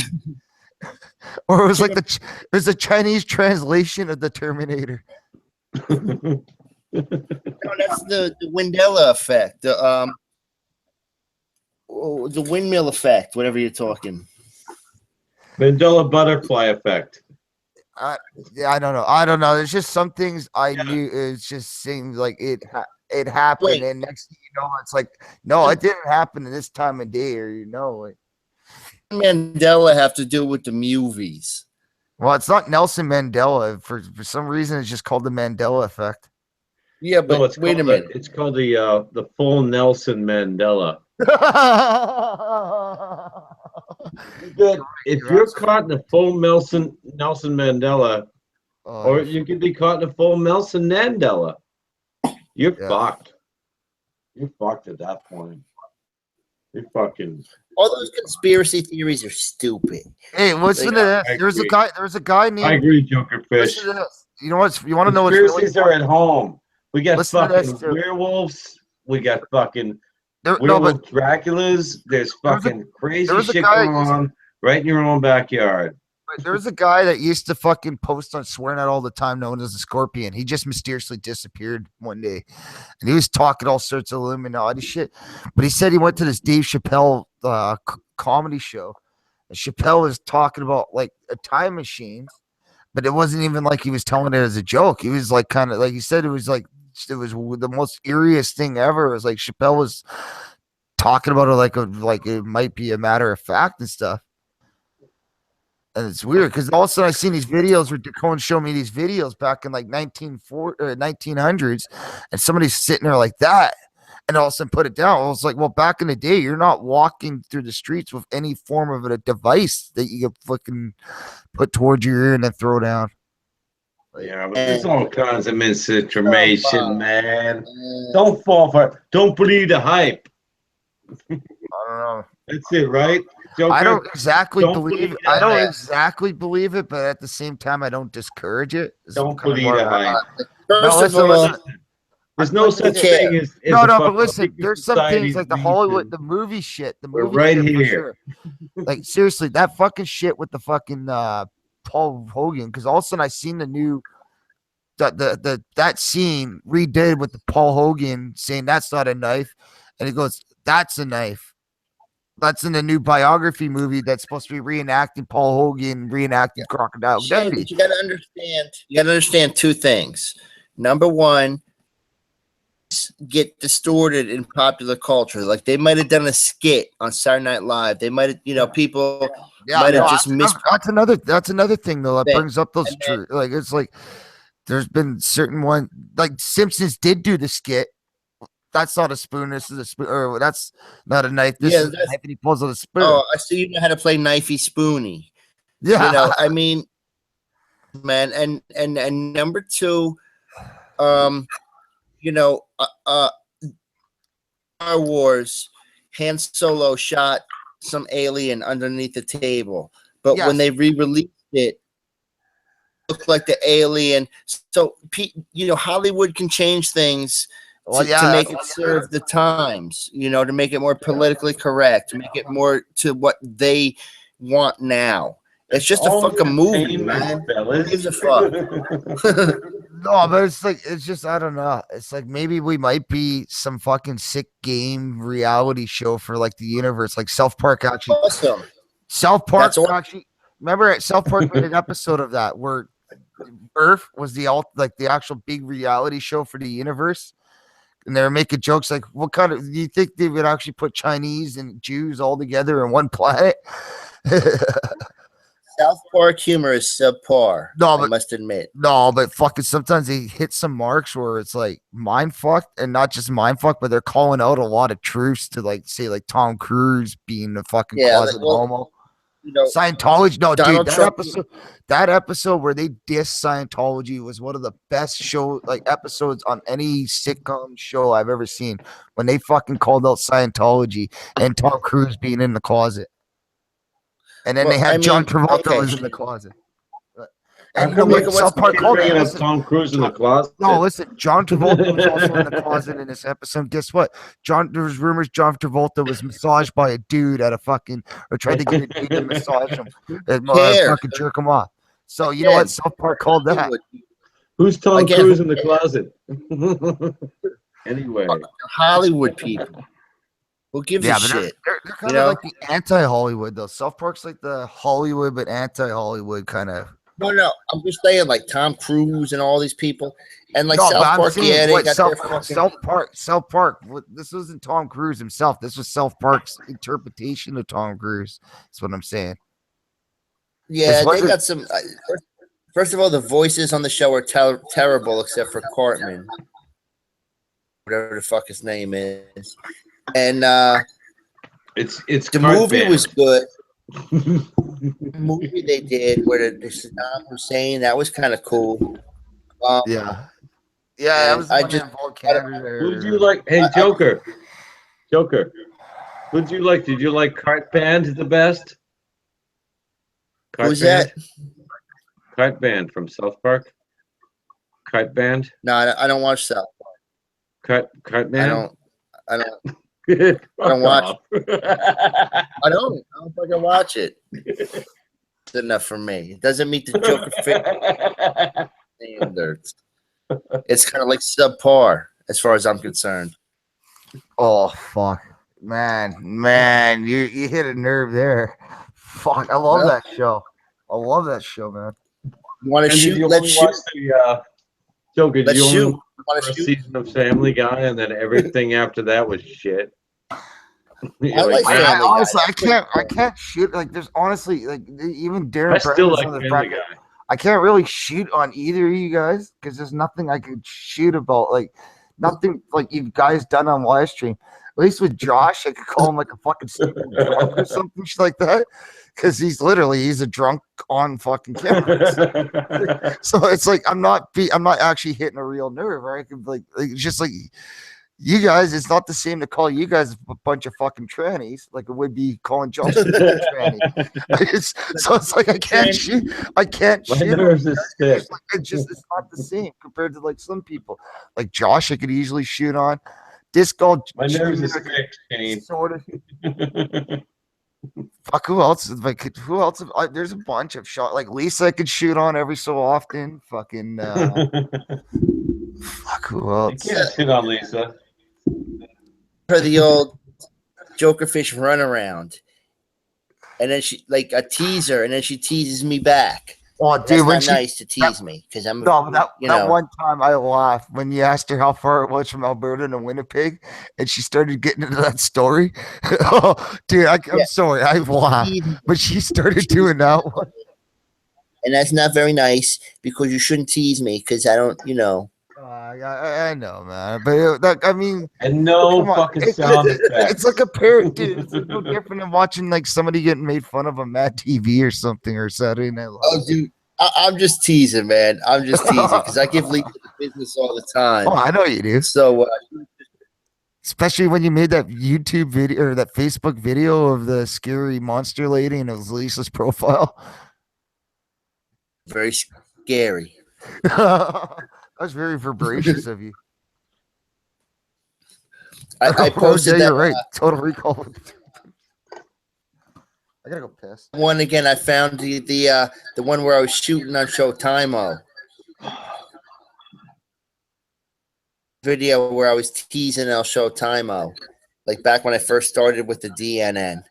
Or it was like it was a Chinese translation of the Terminator. No, that's the Windella effect. The windmill effect, whatever you're talking. Mandela butterfly effect. Yeah, I don't know. There's just some things I knew. It just seemed like it happened, and next thing you know, it's like, no, it didn't happen in this time of day, or like. Mandela have to do with the movies? Well, it's not Nelson Mandela. For some reason, it's just called the Mandela effect. Yeah, but wait a minute. It's called the full Nelson Mandela. If you're caught in the full Nelson Mandela, or you could be caught in the full Nelson Mandela, you're fucked. You're fucked at that point. You're fucking. All those conspiracy theories are stupid. Hey, listen to this. There's a guy named. I agree, Joker Fish. Listen to this. You know what? You want to know what's Conspiracies are at home. We got fucking to werewolves. We got fucking werewolf Draculas. There's fucking crazy shit going on right in your own backyard. There's a guy that used to fucking post on swearing out all the time, known as the Scorpion. He just mysteriously disappeared one day, and he was talking all sorts of Illuminati shit. But he said he went to this Dave Chappelle comedy show, and Chappelle was talking about like a time machine, but it wasn't even like he was telling it as a joke. He was like kind of like you said. It was like it was the most eeriest thing ever. It was like Chappelle was talking about it like it might be a matter of fact and stuff. And it's weird because all of a sudden I seen these videos where Cohen showed me these videos back in like 1900s, and somebody's sitting there like that, and all of a sudden put it down. I was like, well, back in the day, you're not walking through the streets with any form of a device that you could fucking put towards your ear and then throw down. Yeah, but there's all kinds of misinformation, man. Don't fall for it. Don't believe the hype. I don't know. That's it, right? Joker? I don't exactly Don't believe believe I don't that. exactly believe it, but at the same time, I don't discourage it. It's Don't kind of believe more the of a- hype. First listen, of all, listen. There's no such thing as No, a no, but fucking listen, secret there's some society things like the reason. Hollywood, the movie shit, the We're movie right shit for here. sure. Like seriously, that fucking shit with the fucking Paul Hogan, because all of a sudden I seen the new that scene redid with the Paul Hogan saying that's not a knife, and he goes, that's a knife. That's in the new biography movie that's supposed to be reenacting Paul Hogan, reenacting Crocodile Shane, Dundee. but you gotta understand. You gotta understand two things. Number one, get distorted in popular culture. Like they might have done a skit on Saturday Night Live. They might have, people Yeah, might have no, just missed. that's another thing though that Thing. brings up those And then- true like it's like there's been certain one like Simpsons did do the skit. That's not a spoon. This is a spoon, or that's not a knife. This Yeah, is a that's- knife, and he pulls out a spoon. Oh, I see you know how to play knifey spoony. Yeah, You know, I mean, man, and number two, you know, Star Wars, Han Solo shot some alien underneath the table, but when Yes. they re-released it, looked like the alien. So, you know, Hollywood can change things Well, to yeah, make it serve the times. You know, to make it more politically correct, to make it more to what they want now. It's just a All fucking movie, entertainment, man. fellas. Who gives a fuck? no, but it's like it's just I don't know. It's like maybe we might be some fucking sick game reality show for like the universe, like South Park actually. Awesome. South Park That's all- actually. Remember, South Park made an episode of that where Earth was the actual big reality show for the universe, and they were making jokes like, "What kind of? Do you think they would actually put Chinese and Jews all together in one planet?" South Park humor is subpar. No, I but- must admit. No, but fucking sometimes they hit some marks where it's like mind fucked, and not just mind fucked, but they're calling out a lot of truths to like say like Tom Cruise being a fucking Yeah, closet like, well, homo. You know, Scientology, no, Donald dude, Trump- that episode where they diss Scientology was one of the best episodes on any sitcom show I've ever seen. When they fucking called out Scientology and Tom Cruise being in the closet, and then Well, they had I mean, John Travolta okay. was in the closet. How And you know come what? you South Park keep called bringing it. up Listen, Tom Cruise in the closet? no, listen, John Travolta was also in the closet in this episode. Guess what? There was rumors John Travolta was massaged by a dude at a fucking, or tried to get a dude to massage him, cares? fucking jerk him off. So you know what? South Park called that. Hollywood, Who's Tom Again, Cruise in the closet? Anyway, Hollywood people. Who gives a Yeah, but shit? they're kind You of know? like the anti-Hollywood though. South Park's like the Hollywood but anti-Hollywood kind of. No. I'm just saying, like Tom Cruise and all these people, and like No, but South I'm Park. saying, Yeah, they what, got their fucking. South Park. This wasn't Tom Cruise himself. This was South Park's interpretation of Tom Cruise. That's what I'm saying. Yeah, what they the- got some. First of all, the voices on the show are terrible, except for Cartman, whatever the fuck his name is, and it's the Cart movie Band. was good. The movie they did where the Saddam Hussein, that was kind of cool. Yeah, that was the I one just- that involved Canada. Who did you like? Hey, Joker. Who did you like? Did you like Cart Band the best? Cart Who's Band? that? Cart Band from South Park. Cart Band. No, I don't watch South. Cart I Man. don't. I don't. I don't watch- I don't fucking watch it. It's enough for me. It doesn't meet the Joker standards. It's kind of like subpar as far as I'm concerned. Oh fuck, man, you hit a nerve there. Fuck, I love Well- that show. I love that show, man. You want to And did shoot? you Let's only shoot. watch the Joker? Did Let's you only shoot. watch the Want to first shoot? season of Family Guy, and then everything after that was shit? You're I like "Man, Family Guy. honestly, That's pretty I cool. can't shoot. Like, there's honestly, like, even I Darren still Brennan is like on the Family fact Guy." I can't really shoot on either of you guys because there's nothing I could shoot about. Like, nothing like you guys done on live stream. At least with Josh, I could call him like a fucking stupid drunk or something shit like that. Because he's a drunk on fucking camera. So it's like I'm not actually hitting a real nerve, right? I could it's just like you guys, it's not the same to call you guys a bunch of fucking trannies like it would be calling Josh a tranny. So it's like I can't shoot. My nerves is sick. It's not the same compared to like some people. Like Josh, I could easily shoot on. This guy, My nerves is sick, Shane. sort of. Fuck, who else? Like, who else? There's a bunch of shot. Like Lisa, I could shoot on every so often. Fucking. Fuck, who You else? can't shit on Lisa. Her the old Jokerfish runaround, and then she like a teaser, and then she teases me back. Oh, That's dude, when not she nice to tease me because I'm. no, that you know. one time I laughed when you asked her how far it was from Alberta to Winnipeg, and she started getting into that story. Oh, dude, I'm Yeah. sorry, I laughed, but she started doing that one. And that's not very nice because you shouldn't tease me because I don't, I know, man, but I mean, And no come on. fucking sound effects. It's like a parent, dude. It's like no different than watching like somebody getting made fun of on Mad TV or something or Saturday Night Live. Oh, dude, I'm just teasing, man. I'm just teasing because I give Lisa the business all the time. Oh, I know you do. So Especially when you made that YouTube video or that Facebook video of the scary monster lady and it was Lisa's profile. very scary. That was very vibracious of you. I posted yeah, that you're right. Total Recall. I gotta go piss. one again. I found the one where I was shooting on Showtime. Video where I was teasing El Showtime, like back when I first started with the DNN,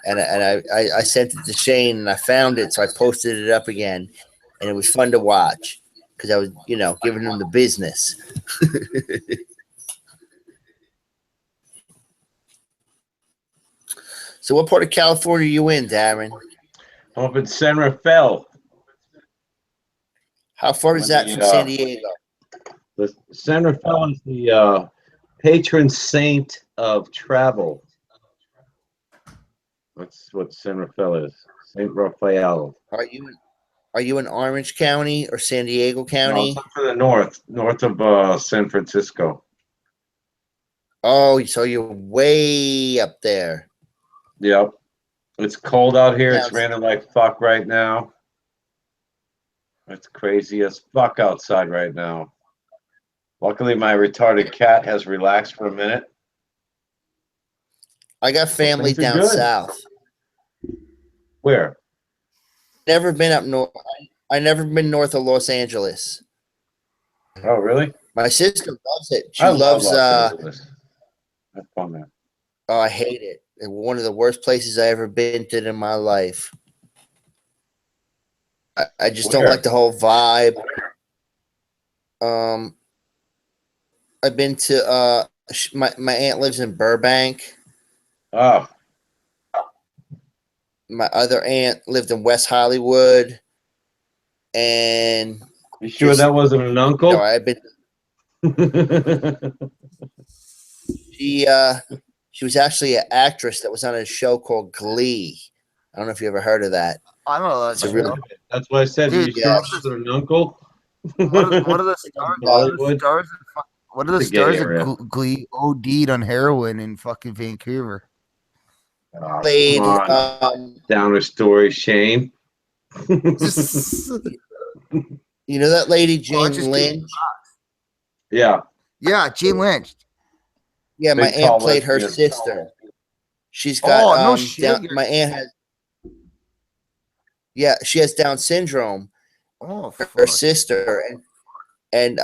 and I sent it to Shane and I found it, so I posted it up again, and it was fun to watch because I was giving him the business. So what part of California are you in, Darren? I'm up in San Rafael. How far is that from San Diego? The San Rafael is the patron saint of travel. That's what San Rafael is. Saint Raphael. Are you in Orange County or San Diego County? No, it's up to the north of San Francisco. Oh, so you're way up there. Yep. It's cold out here. It's Yeah. raining like fuck right now. It's crazy as fuck outside right now. Luckily, my retarded cat has relaxed for a minute. I got family things are down good. south. Where? Never been up north. I never been north of Los Angeles. Oh, really? My sister loves it. She I love loves. Los Angeles. Have fun there. Oh, I hate it. It's one of the worst places I ever been to in my life. I just don't Where? like the whole vibe. I've been to my aunt lives in Burbank. Oh, My other aunt lived in West Hollywood, and you sure that wasn't an uncle? no, I've been. She was actually an actress that was on a show called Glee. I don't know if you ever heard of that. I don't know. It's a really That's why I said, Dude, you sure yeah. it wasn't an uncle? What are the stars? Hollywood? What are the The gay stars area. of Glee OD'd on heroin in fucking Vancouver? Oh, Played. come on. Downer story, Shane. You know that lady Well, Jane just Lynch? Yeah. Yeah, Gene Lynch. Yeah, my Big, tall aunt played her lesbian. sister. She's got Oh, no shit. my aunt has. Yeah, she has Down syndrome. Oh, Her fuck. sister and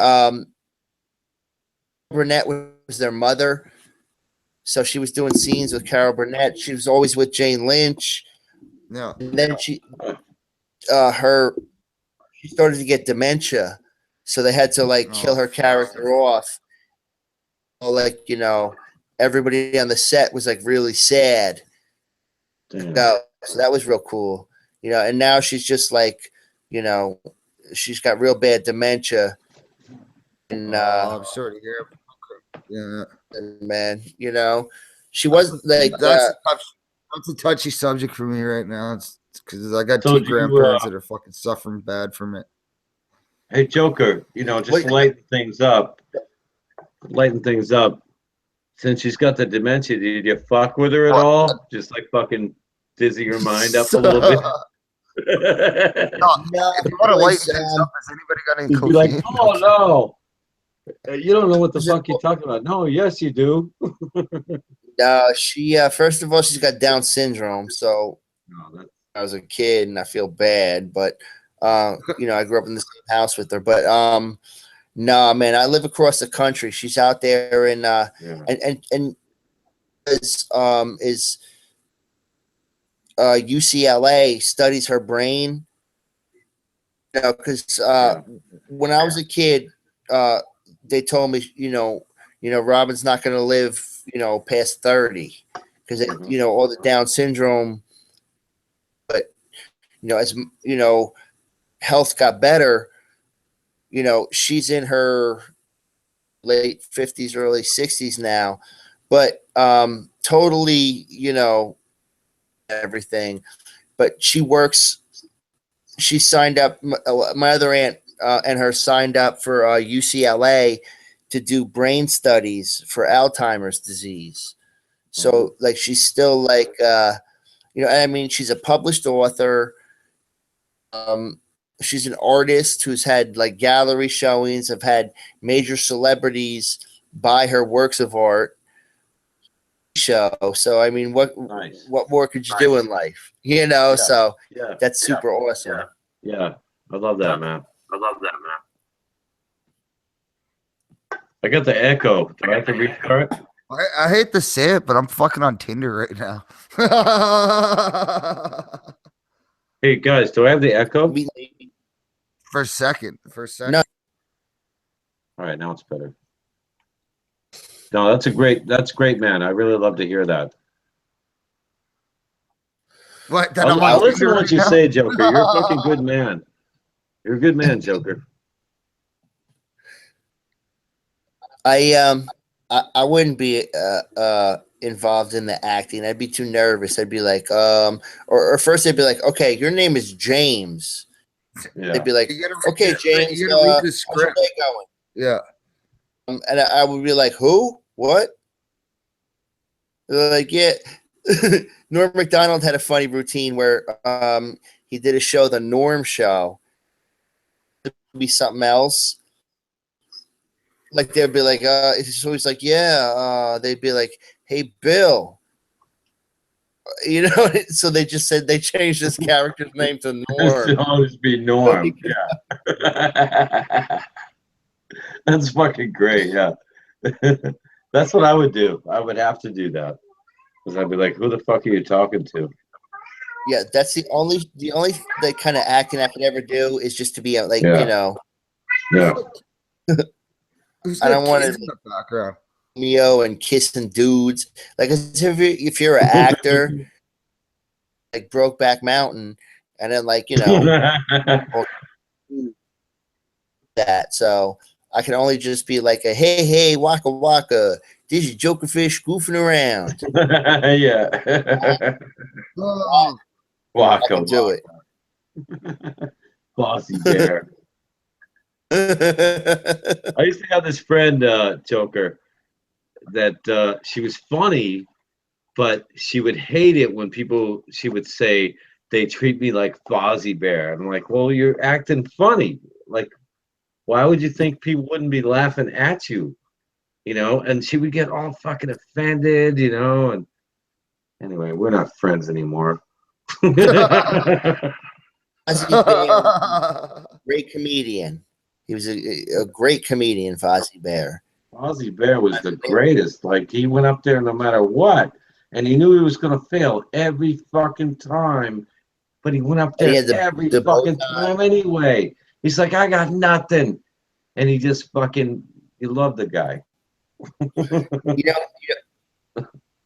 Burnett was their mother, so she was doing scenes with Carol Burnett. She was always with Jane Lynch, Yeah. and then she she started to get dementia, so they had to like kill her character off. Like, you know, everybody on the set was like really sad. So that was real cool, you know. And now she's just like, you know, she's got real bad dementia. And I'm sorry to hear. Yeah, man, you know, she was like that's a touchy subject for me right now. It's because I got two grandparents that are fucking suffering bad from it. Hey, Joker, you know, just lighten things up. Since she's got the dementia, did you fuck with her at all? Just like fucking dizzy your mind up a little bit? No, if you want to lighten things up, has anybody got any cocaine? Be like, oh no, you don't know what the fuck you're talking about. No, yes you do. She first of all, she's got Down syndrome, so I was a kid and I feel bad, but you know, I grew up in the same house with her. But no, man, I live across the country. She's out there in and is UCLA, studies her brain. You know, because when I was a kid, they told me, you know, Robin's not going to live, you know, past 30 because you know, all the Down syndrome. But you know, as you know, health got better. You know, she's in her late 50s, early 60s now, but totally, you know, everything. But she works. She signed up. My other aunt and her signed up for UCLA to do brain studies for Alzheimer's disease. So, like, she's still like, you know, I mean, she's a published author. She's an artist who's had like gallery showings, have had major celebrities buy her works of art. Show. So I mean, what more could you do in life? You know, so that's super awesome. Yeah, I love that, man. I got the echo. Do I have to restart? I hate to say it, but I'm fucking on Tinder right now. Hey guys, do I have the echo? For a second. No. All right, now it's better. No, that's great, man. I really love to hear that. What? I'll listen to what you say, Joker. You're a fucking good man. You're a good man, Joker. I wouldn't be involved in the acting. I'd be too nervous. I'd be like, or first they'd be like, okay, your name is James. Yeah. They'd be like, okay, James, you gotta read the script. how's your day going? Yeah. And I would be like, who? What? They're like, yeah. Norm Macdonald had a funny routine where he did a show, The Norm Show. It would be something else. Like they'd be like, it's always like, yeah. They'd be like, hey, Bill. You know, so they just said they changed his character's name to Norm. It should always be Norm. Yeah. That's fucking great. Yeah. That's what I would do. I would have to do that. Because I'd be like, who the fuck are you talking to? Yeah, that's the only like kind of acting I could ever do is just to be like, you know. Yeah. I don't want to in the background. Mio and kissing dudes. Like if you're an actor, like Brokeback Mountain, and then like, you know, that. So I can only just be like a hey waka waka. This is Jokerfish goofing around. Yeah. I can do it. Bossy bear. I used to have this friend, Joker, that she was funny, but she would hate it when she would say they treat me like Fozzie Bear. I'm like, well, you're acting funny. Like, why would you think people wouldn't be laughing at you? You know, and she would get all fucking offended, you know, and anyway, we're not friends anymore. Fozzie Bear, great comedian. He was a great comedian, Fozzie Bear. Fozzie Bear was the greatest. Like, he went up there no matter what, and he knew he was going to fail every fucking time, but he went up there every fucking time anyway. He's like, I got nothing, and he just fucking. You love the guy.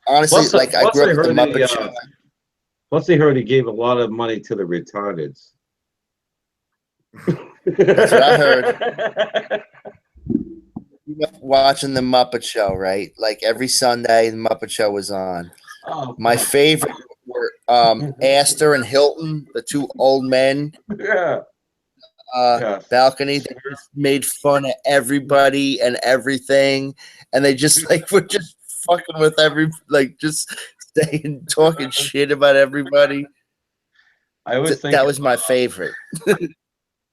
Honestly, Plus, like I grew up with the Muppet he, Show. plus, he heard he gave a lot of money to the retardeds. That's what I heard. Watching the Muppet Show, right? Like every Sunday, the Muppet Show was on. Oh, My favorite were Astor and Hilton, the two old men. yeah. Balcony. They just made fun of everybody and everything, and they just like were just fucking with just saying talking shit about everybody. I always think that was my favorite.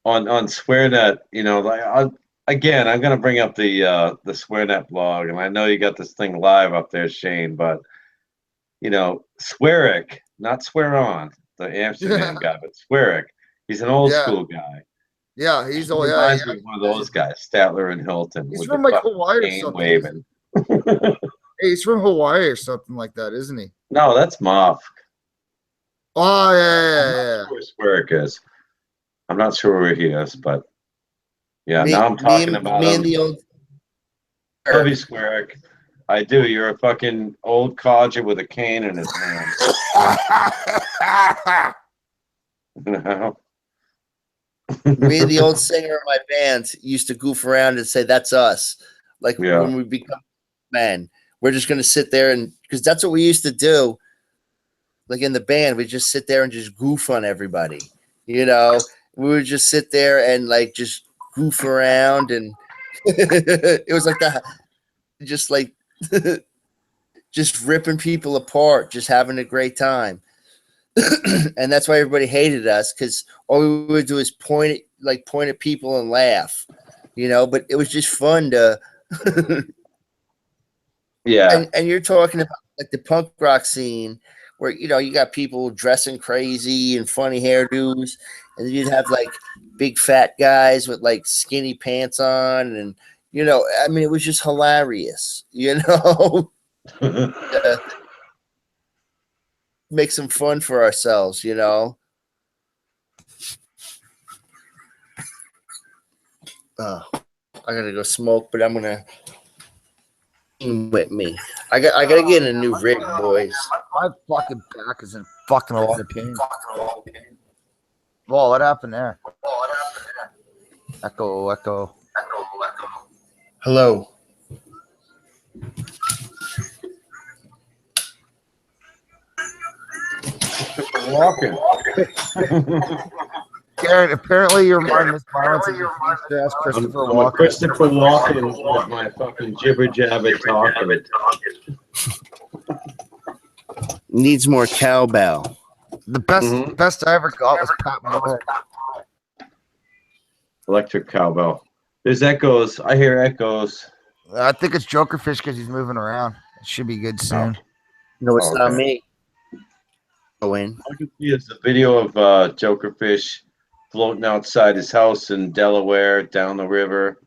on SwearNet. Again, I'm gonna bring up the SwearNet blog, and I know you got this thing live up there, Shane, but Swearick, not Swear On, the Amsterdam guy, but Swearick. He's an old school guy. Yeah, he's He reminds me of one of those guys, Statler and Hilton. He's with from the like fucking Hawaii or cane something. waving. Hey, he's from Hawaii or something like that, isn't he? No, that's Moff. Oh I'm not sure where Swearick is. I'm not sure where he is, but yeah, now I'm talking about me him. and the old Love you, Swearick. I do. You're a fucking old codger with a cane in his hand. Me and the old singer of my band used to goof around and say, "That's us." Like when we become men, we're just gonna sit there and because that's what we used to do. Like in the band, we just sit there and just goof on everybody. We would just sit there and like just goof around, and it was like that, just like just ripping people apart, just having a great time. And that's why everybody hated us because all we would do is point at people and laugh, but it was just fun to yeah. And you're talking about like the punk rock scene where you got people dressing crazy and funny hairdos, and then you'd have like big fat guys with like skinny pants on, and I mean it was just hilarious, make some fun for ourselves, I gotta go smoke, but I'm gonna with me. I gotta get in a new rig, boys. My fucking back is in fucking a lot of pain. Whoa, what happened there? Echo. Hello. Walking. Garrett, apparently your mind is violence. Ask Christopher Walken. Christopher Walken with my fucking jibber jabber talking. Needs more cowbell. The best I ever got was Pat Moore. Electric cowbell. There's echoes. I hear echoes. I think it's Jokerfish because he's moving around. It should be good soon. No, it's not me. Go in. All I can see is the video of Jokerfish floating outside his house in Delaware, down the river.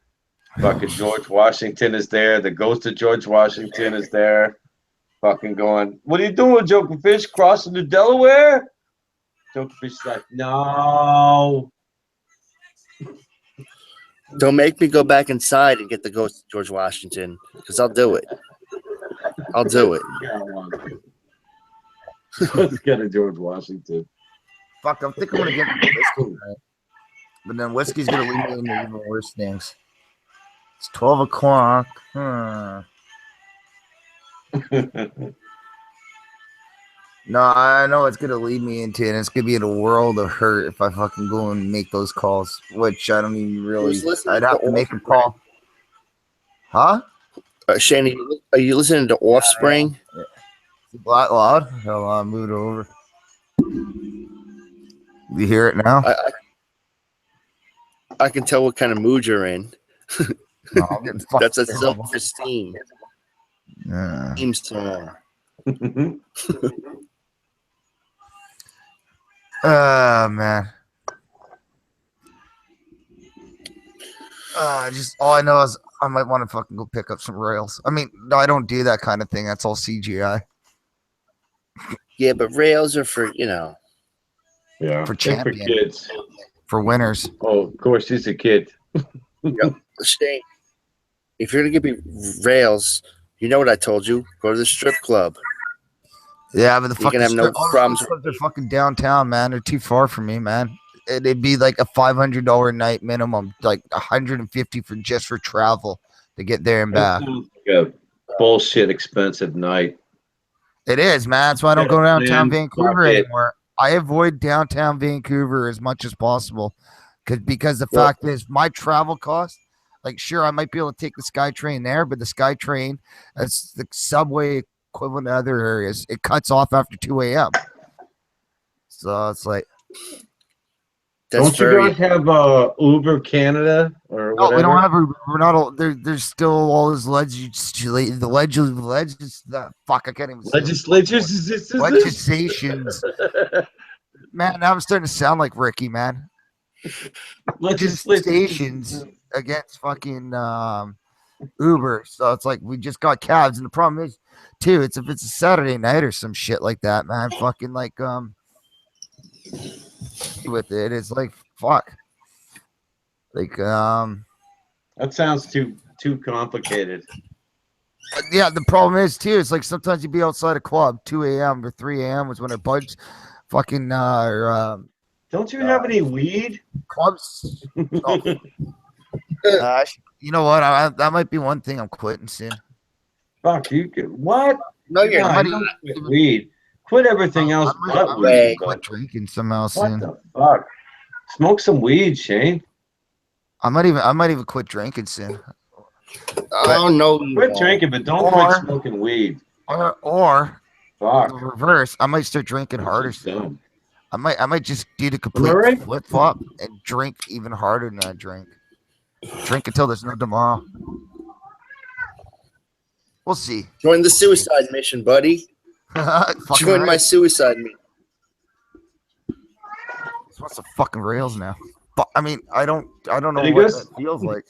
Fucking George Washington is there. The ghost of George Washington is there. Fucking going, what are you doing, Jokerfish? Crossing the Delaware? Jokerfish's like, no. Don't make me go back inside and get the ghost of George Washington, because I'll do it. I'll do it. Let's get a George Washington. Fuck, I think I'm gonna get whiskey, but then whiskey's gonna lead me into even worse things. It's 12 o'clock. No, I know it's gonna lead me into, and it's gonna be in a world of hurt if I fucking go and make those calls, which I don't even really. I'd have to make a call. Huh? Shane, are you listening to Offspring? Yeah. Loud? Hold on, move it over. You hear it now? I can tell what kind of mood you're in. No, I'm getting fucked. That's a self-esteem. Theme song. Oh man. Just all I know is I might want to fucking go pick up some rails. I mean, no, I don't do that kind of thing. That's all CGI. Yeah, but rails are for Yeah, for champion. For kids. for winners. Oh, of course, he's a kid. Yep. Shane, if you're gonna give me rails, you know what I told you. Go to the strip club. Yeah, but the You fucking can have no strip problems. clubs are fucking downtown, man. They're too far from me, man. It'd be like a $500 a night minimum, like 150 for just for travel to get there and That back. sounds like a bullshit expensive night. It is, man. That's why I don't Yeah, go downtown man, Vancouver fuck it. anymore. I avoid downtown Vancouver as much as possible, because the Well- fact is, my travel costs. Like, sure, I might be able to take the SkyTrain there, but the SkyTrain, that's the subway equivalent to other areas. It cuts off after 2 a.m. So it's like, Don't you guys have Uber Canada or no, whatever? we don't have. We're not. All, there's still all this fuck. I can't even say it. Legislations. Man, now I'm starting to sound like Ricky, man. Legislations against fucking Uber. So it's like we just got cabs, and the problem is, too, it's if it's a Saturday night or some shit like that, man. Fucking like with it, it's like fuck. Like That sounds too complicated. Yeah, the problem is too. It's like sometimes you'd be outside a club 2 a.m. or 3 a.m. was when our buds fucking Don't you have any weed? Clubs. Oh. You know what? That might be one thing I'm quitting soon. Fuck you! What? No, you're not. not. Quit weed. Quit everything else but weed. Quit drinking somehow What soon. the fuck? Smoke some weed, Shane. I might even quit drinking soon. Oh no! Quit drinking, but don't quit smoking weed. Or Fuck. the reverse. I might start drinking harder soon. I might just do the complete right? flip flop and drink even harder than I drink. Drink until there's no tomorrow. We'll see. Join the suicide mission, buddy. Join my suicide mission. What's the fucking rails now? I mean, I don't know You what guys- that feels like.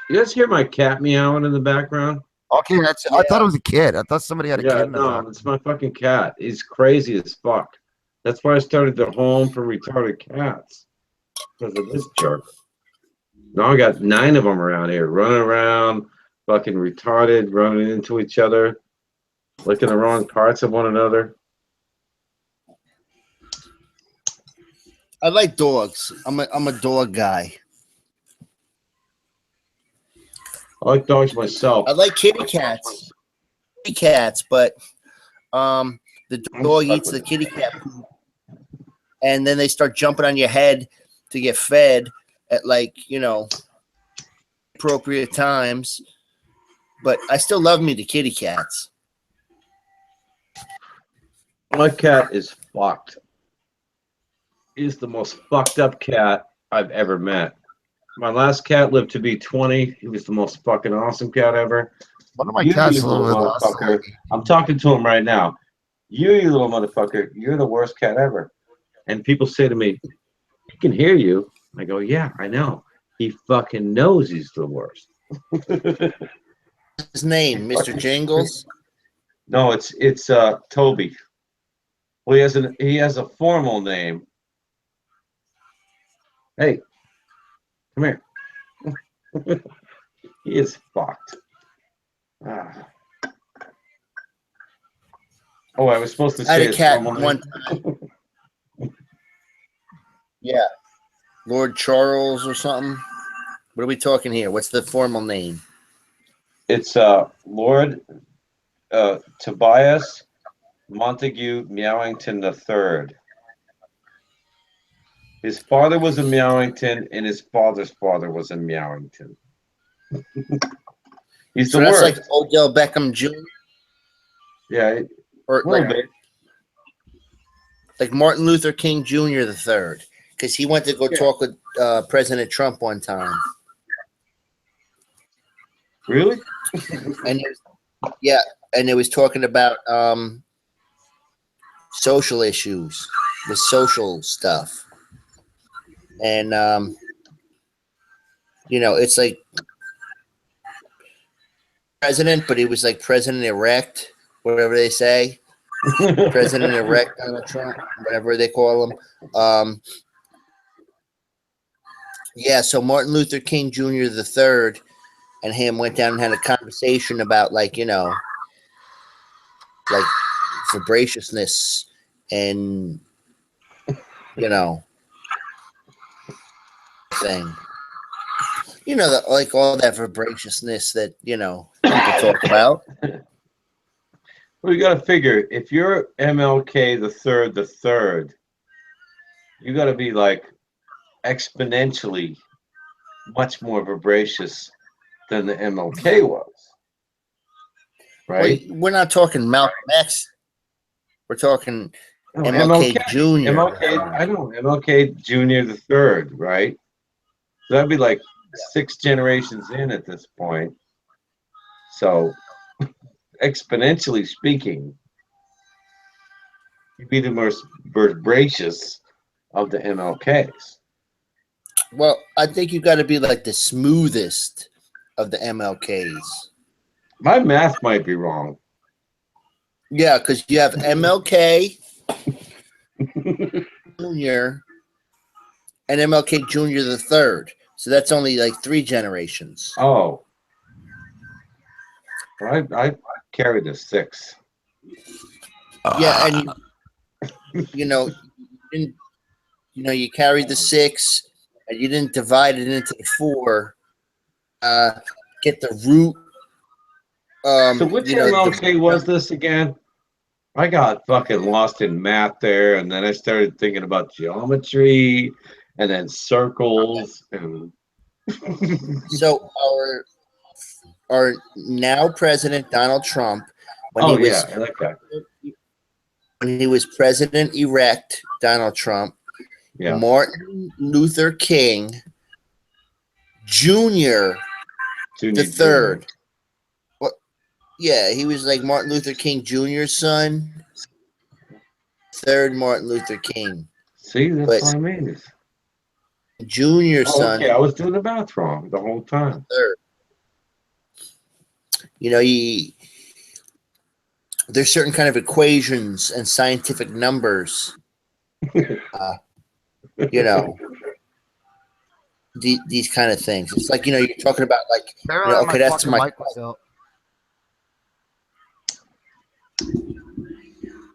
You guys hear my cat meowing in the background? Okay, I thought it was a kid. I thought somebody had a kid Yeah, in the no, back. it's my fucking cat. He's crazy as fuck. That's why I started the home for retarded cats. Because of this jerk. Now I got 9 of them around here, running around, fucking retarded, running into each other, licking the wrong parts of one another. I like dogs. I'm a dog guy. I like dogs myself. I like kitty cats. Kitty cats, but the dog eats the kitty cat poop, and then they start jumping on your head to get fed at appropriate times. But I still love me the kitty cats. My cat is fucked. He's the most fucked up cat I've ever met. My last cat lived to be 20. He was the most fucking awesome cat ever. One of my You cats little motherfucker. I'm talking to him right now. You little motherfucker, you're the worst cat ever. And people say to me, he can hear you. I go, yeah, I know. He fucking knows he's the worst. His name, Mr. Jingles? No, it's Toby. Well, he has a formal name. Hey, come here. He is fucked. Ah. Oh, I was supposed to I say had a his cat formal one name. time. Yeah. Lord Charles or something. What are we talking here? What's the formal name? It's Lord Tobias Montague Meowington III. His father was in Meowington, and his father's father was in Meowington. He's So the that's worst. like Odell Beckham Jr. Yeah, Or a little bit. like Martin Luther King Jr. the third, because he went to go talk with President Trump one time. Really? And it was talking about social issues, the social stuff. And it's like president, but he was like president erect, whatever they say. President erect Donald Trump, whatever they call him. Yeah, so Martin Luther King Jr. the third and him went down and had a conversation about like vibratiousness and thing. That like all that vibratiousness that people talk about. Well, you got to figure if you're MLK the third, you got to be like exponentially much more vibracious than the MLK was, right? Well, we're not talking Malcolm X. We're talking No, MLK Jr. MLK, I know MLK Jr. the third, right? So that'd be like 6 generations in at this point. So, exponentially speaking, you'd be the most vibracious of the MLKs. Well, I think you got to be like the smoothest of the MLKs. My math might be wrong. Yeah, because you have MLK Jr. and MLK Jr. the third. So that's only like 3 generations. Oh. Well, I carried a 6. Yeah, and you carried the 6, and you didn't divide it into the 4. Get the root. So which MLK was this again? I got fucking lost in math there, and then I started thinking about geometry, and then circles, and So our now president Donald Trump, when I like that. when he was president elect Donald Trump, Yeah. Martin Luther King Jr. the third. What? Yeah, he was like Martin Luther King Jr.'s son. Third Martin Luther King. See, that's what I mean. Junior son. Okay, I was doing the math wrong the whole time. Third. There's certain kind of equations and scientific numbers. These kind of things. It's like you're talking about like okay, that's my.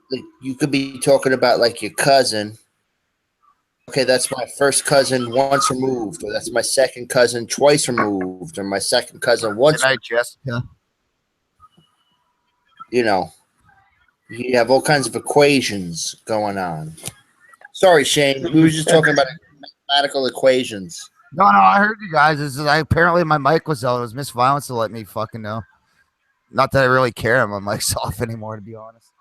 Like, you could be talking about like your cousin. Okay, that's my first cousin once removed, or that's my second cousin twice removed, or my second cousin once. Good night, Jessica. You have all kinds of equations going on. Sorry, Shane. We were just talking about mathematical equations. No, I heard you guys. Apparently my mic was out. It was Miss Violence to let me fucking know. Not that I really care. My mic's off anymore, to be honest.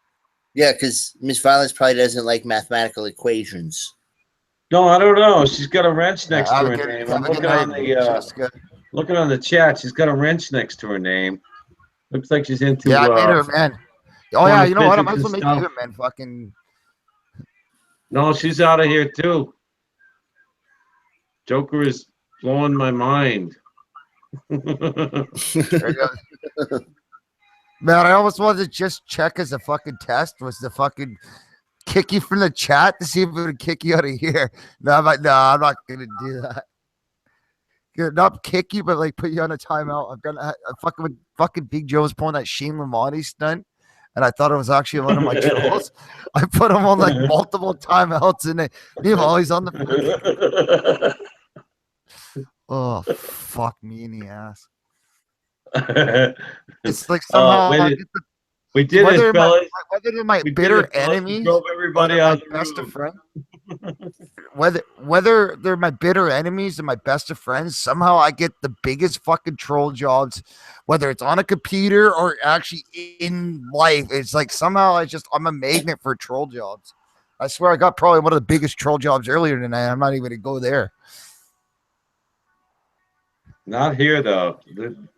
Yeah, because Miss Violence probably doesn't like mathematical equations. No, I don't know. She's got a wrench next to her name. I'm looking on the chat. She's got a wrench next to her name. Looks like she's into. Yeah, I made her a man. Oh yeah, you know what? I might as well make you a man. Fucking. No, she's out of here too. Joker is blowing my mind. Man, I almost wanted to just check as a fucking test was the fucking kick you from the chat to see if it would kick you out of here. No, I'm not gonna do that. Not kick you, but like put you on a timeout. I've done fucking Big Joe was pulling that Shane Lamonti stunt, and I thought it was actually one of my trolls. I put him on like multiple timeouts, and he's always on the. Oh, fuck me in the ass. It's like somehow we did it, fellas. Whether they're my bitter enemies, drove everybody out my best of friends. Whether they're my bitter enemies and my best of friends, somehow I get the biggest fucking troll jobs, whether it's on a computer or actually in life. It's like somehow I'm a magnet for troll jobs. I swear I got probably one of the biggest troll jobs earlier tonight. I'm not even gonna go there. Not here though.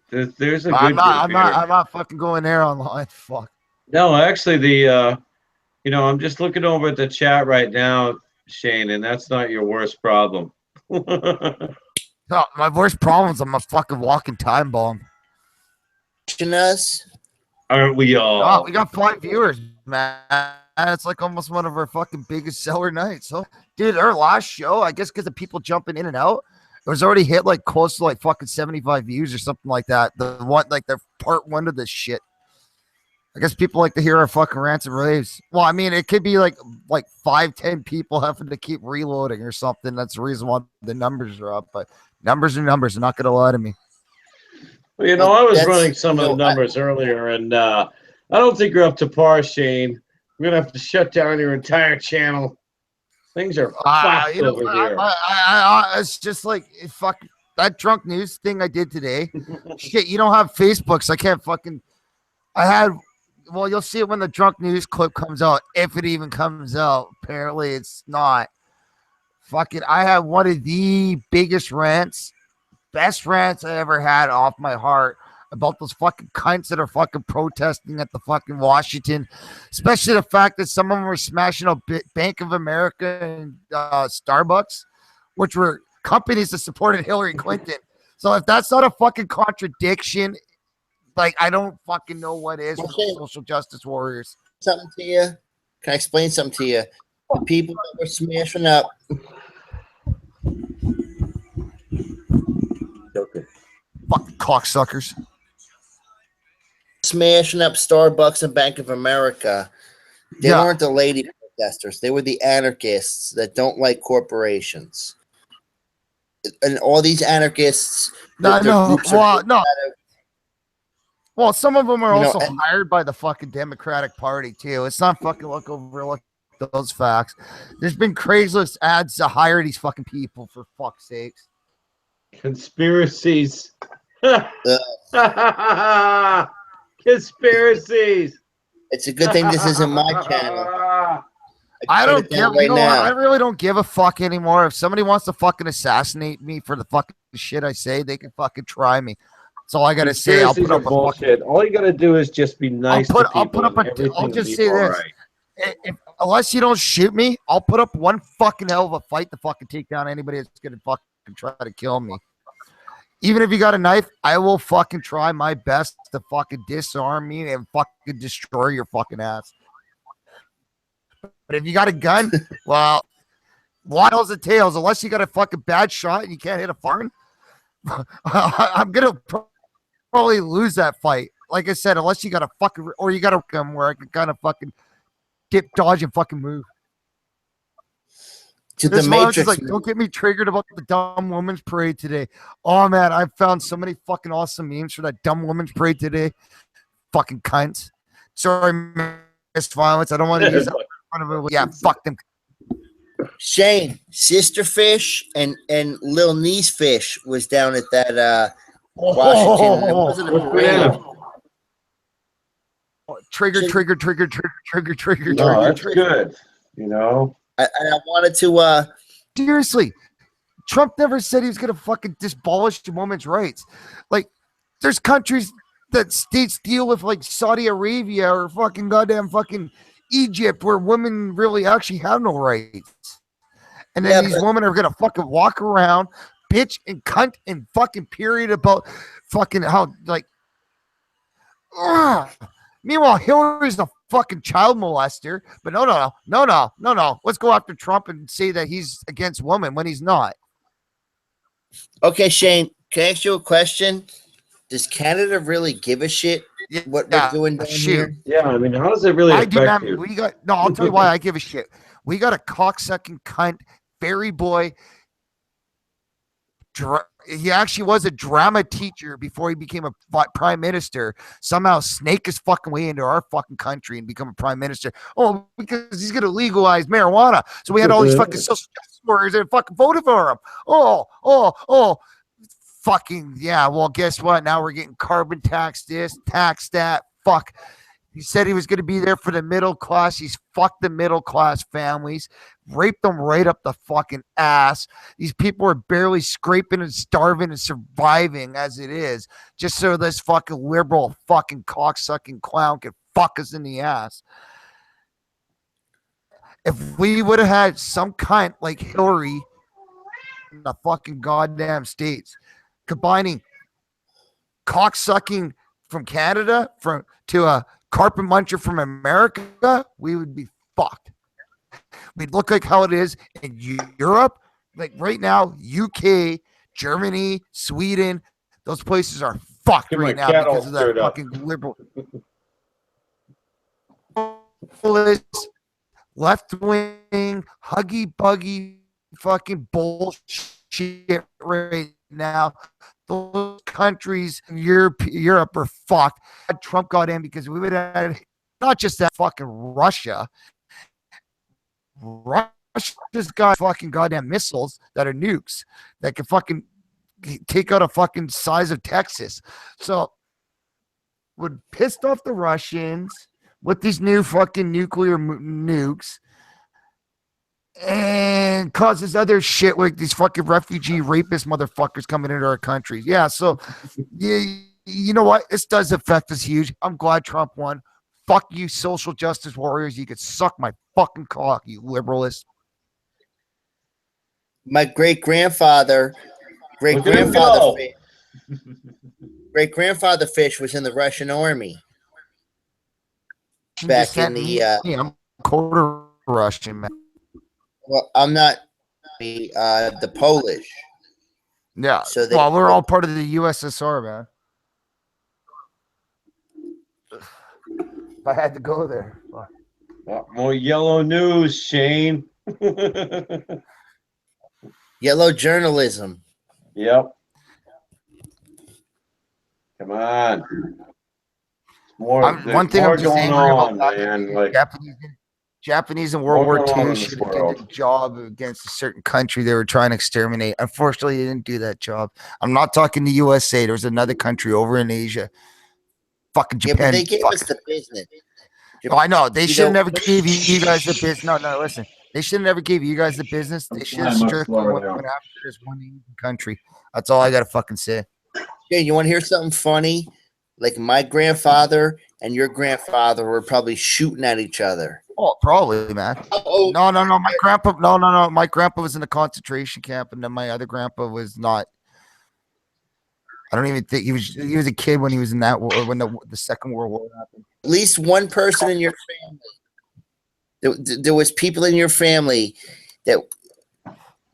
There's a good. I'm not fucking going there online. Fuck. No, actually, I'm just looking over at the chat right now, Shane, and that's not your worst problem. No, my worst problem is I'm a fucking walking time bomb. Us? Aren't we all? Oh, we got 5 viewers, man. It's like almost one of our fucking biggest seller nights. So, dude, our last show, I guess because of people jumping in and out, It was already hit like close to like fucking 75 views or something like that. The one, like the part one of this shit. I guess people like to hear our fucking rants and raves. Well, I mean, it could be like 5-10 people having to keep reloading or something. That's the reason why the numbers are up. But numbers are numbers. They're not going to lie to me. Well, you know, I was running some of the numbers earlier, and I don't think you're up to par, Shane. We're going to have to shut down your entire channel. Things are fucked over here. It's just like, fuck that drunk news thing I did today. Shit, you don't have Facebook, so I can't fucking. Well, you'll see it when the drunk news clip comes out, if it even comes out. Apparently, it's not. Fucking, I had one of the biggest rants, best rants I ever had off my heart about those fucking cunts that are fucking protesting at the fucking Washington, especially the fact that some of them were smashing up Bank of America and Starbucks, which were companies that supported Hillary Clinton. So if that's not a fucking contradiction, like, I don't fucking know what is for social justice warriors. Something to you? Can I explain something to you? The people that were smashing up. Okay. Fucking cocksuckers. Smashing up Starbucks and Bank of America. They weren't the lady protesters. They were the anarchists that don't like corporations. And all these anarchists. Well, some of them are also hired by the fucking Democratic Party too. It's not fucking overlook those facts. There's been Craigslist ads to hire these fucking people, for fuck's sakes. Conspiracies. Conspiracies. It's a good thing this isn't my channel. I really don't give a fuck anymore. If somebody wants to fucking assassinate me for the fucking shit I say, they can fucking try me. That's all I gotta say. I'll put up a bullshit. All you gotta do is just be nice. I'll just say this. Unless you don't shoot me, I'll put up one fucking hell of a fight to fucking take down anybody that's gonna fucking try to kill me. Even if you got a knife, I will fucking try my best to fucking disarm me and fucking destroy your fucking ass. But if you got a gun, well, waddles and tails. Unless you got a fucking bad shot and you can't hit a foreign, I'm gonna probably lose that fight. Like I said, unless you got a fucking, or you got a gun where I can kind of fucking dip, dodge, and fucking move. To the Matrix. Like, don't get me triggered about the dumb women's parade today. Oh man, I found so many fucking awesome memes for that dumb women's parade today. Fucking cunts. Sorry, missed violence. I don't want to use that in front of it. Yeah, fuck them. Shane, Sister Fish and Lil Niece Fish was down at that Washington. It wasn't a parade. Trigger. No, that's good. You know. I wanted to seriously, Trump never said he was gonna fucking abolish women's rights. Like, there's countries that states deal with, like Saudi Arabia or fucking goddamn fucking Egypt, where women really actually have no rights. And then these women are gonna fucking walk around, bitch and cunt and fucking period about fucking how, like, meanwhile, Hillary's the fucking child molester. But no. Let's go after Trump and say that he's against women when he's not. Okay, Shane, can I ask you a question? Does Canada really give a shit what we're doing down here? Yeah, I mean, how does it really affect you? I'll tell you why I give a shit. We got a cocksucking cunt, fairy boy. He actually was a drama teacher before he became a prime minister. Somehow snake his fucking way into our fucking country and become a prime minister. Oh, because he's going to legalize marijuana. So we had all these fucking social justice warriors that fucking voted for him. Oh. Fucking, yeah. Well, guess what? Now we're getting carbon tax this, tax that. Fuck. He said he was going to be there for the middle class. He's fucked the middle class families, raped them right up the fucking ass. These people are barely scraping and starving and surviving as it is, just so this fucking liberal fucking cocksucking clown can fuck us in the ass. If we would have had some kind like Hillary in the fucking goddamn States, combining cocksucking from Canada to a carpet muncher from America, we would be fucked. We'd look like how it is in Europe. Like right now, UK, Germany, Sweden, those places are fucked Get my right now cat all because of that stirred up. fucking liberal left wing, huggy buggy fucking bullshit right now. Those countries in Europe are fucked. Trump got in because we would have not just that fucking Russia. Russia's got fucking goddamn missiles that are nukes that can fucking take out a fucking size of Texas. So would pissed off the Russians with these new fucking nuclear nukes and causes other shit like these fucking refugee rapist motherfuckers coming into our country. Yeah, so you know what? This does affect us huge. I'm glad Trump won. Fuck you, social justice warriors. You could suck my fucking cock, you liberalists. My great-grandfather Fish was in the Russian army back in the. I'm quarter Russian, man. Well, I'm not the Polish. Yeah. So well, we're all part of the USSR, man. If I had to go there. More yellow news, Shane. Yellow journalism. Yep. Come on. One thing I'm just going angry on, about, man. Like, Japanese in World War II should should have did a job against a certain country they were trying to exterminate. Unfortunately, they didn't do that job. I'm not talking the USA. There was another country over in Asia. Fucking Japan. Yeah, but they gave us the business. Oh, I know. They should have never gave you guys the business. No, listen. They should have never gave you guys the business. They should have strictly went after this one Asian country. That's all I got to fucking say. Yeah, you want to hear something funny? Like my grandfather and your grandfather were probably shooting at each other. Oh, probably, man. Oh, no. My grandpa, no. My grandpa was in a concentration camp, and then my other grandpa was not. I don't even think he was a kid when he was in that war, when the Second World War happened. At least one person in your family. There was people in your family that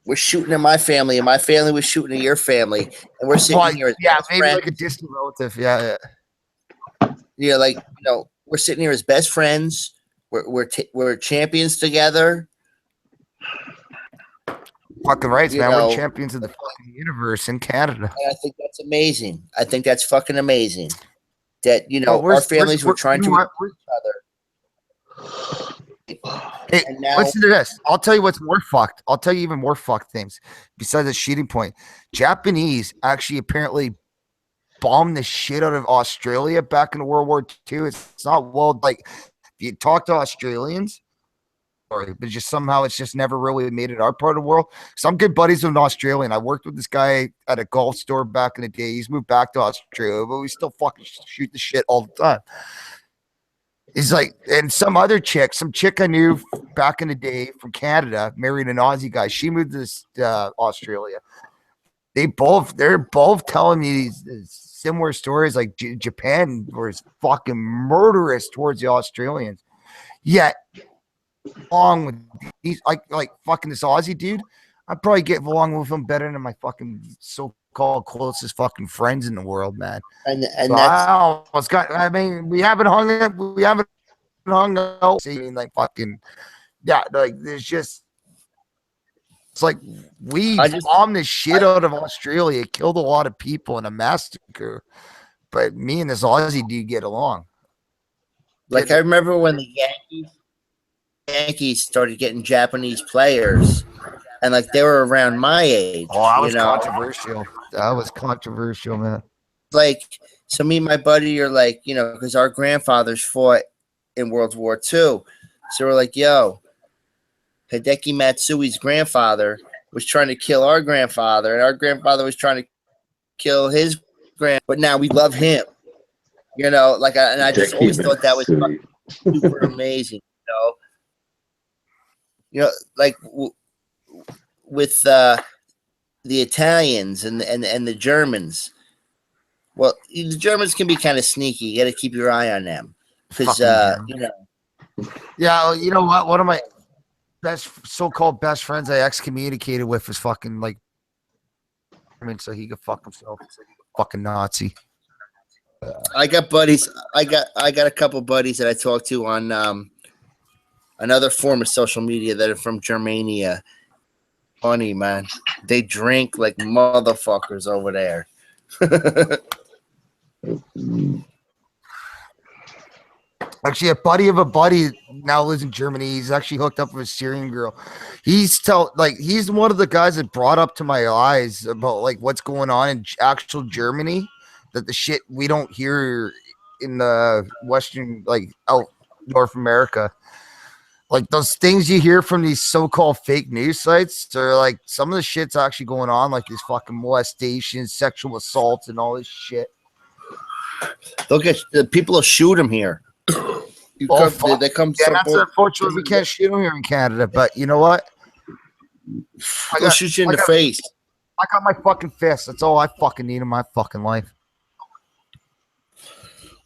were shooting at my family, and my family was shooting at your family, and we're sitting here as best maybe friends. like a distant relative. Yeah. Yeah, like we're sitting here as best friends. We're champions together. Fucking right, man. We're champions of the fucking universe in Canada. And I think that's amazing. I think that's fucking amazing. That our families were trying to each other. Hey, listen to this. I'll tell you what's more fucked. I'll tell you even more fucked things besides the shooting point. Japanese actually apparently bombed the shit out of Australia back in World War II. It's not if you talk to Australians, but just somehow it's just never really made it our part of the world. So I'm good buddies with an Australian. I worked with this guy at a golf store back in the day. He's moved back to Australia, but we still fucking shoot the shit all the time. He's like, and some chick I knew back in the day from Canada, married an Aussie guy. She moved to Australia. They're both telling me these similar stories. Like Japan was fucking murderous towards the Australians. Yet, along with these, like fucking this Aussie dude, I'd probably get along with him better than my fucking so-called closest fucking friends in the world, man. And so I mean, we haven't hung out. Seeing like fucking, yeah, like there's just, it's like we bombed the shit out of Australia, killed a lot of people in a massacre, but me and this Aussie dude get along. Like I remember when the Yankees started getting Japanese players, and like they were around my age. Oh, that was controversial. That was controversial, man. Like, so me and my buddy are like, because our grandfathers fought in World War II. So we're like, yo, Hideki Matsui's grandfather was trying to kill our grandfather, and our grandfather was trying to kill his but now we love him. And I just always thought that was super amazing. Like with the Italians and the Germans. Well, the Germans can be kind of sneaky. You got to keep your eye on them because Yeah, you know what? One of my so-called best friends I excommunicated with was fucking like so he could fuck himself. Fucking Nazi. I got buddies. I got a couple buddies that I talk to on another form of social media that are from Germania. Funny, man. They drink like motherfuckers over there. Actually, a buddy of a buddy now lives in Germany. He's actually hooked up with a Syrian girl. He's one of the guys that brought up to my eyes about like what's going on in actual Germany, that the shit we don't hear in the Western, like out North America. Like those things you hear from these so-called fake news sites, they're like some of the shit's actually going on, like these fucking molestations, sexual assaults, and all this shit. Look at the people will shoot them here. They come. Yeah, that's unfortunate. We can't shoot them here in Canada, but you know what? They'll shoot you in the face. I got my fucking fist. That's all I fucking need in my fucking life.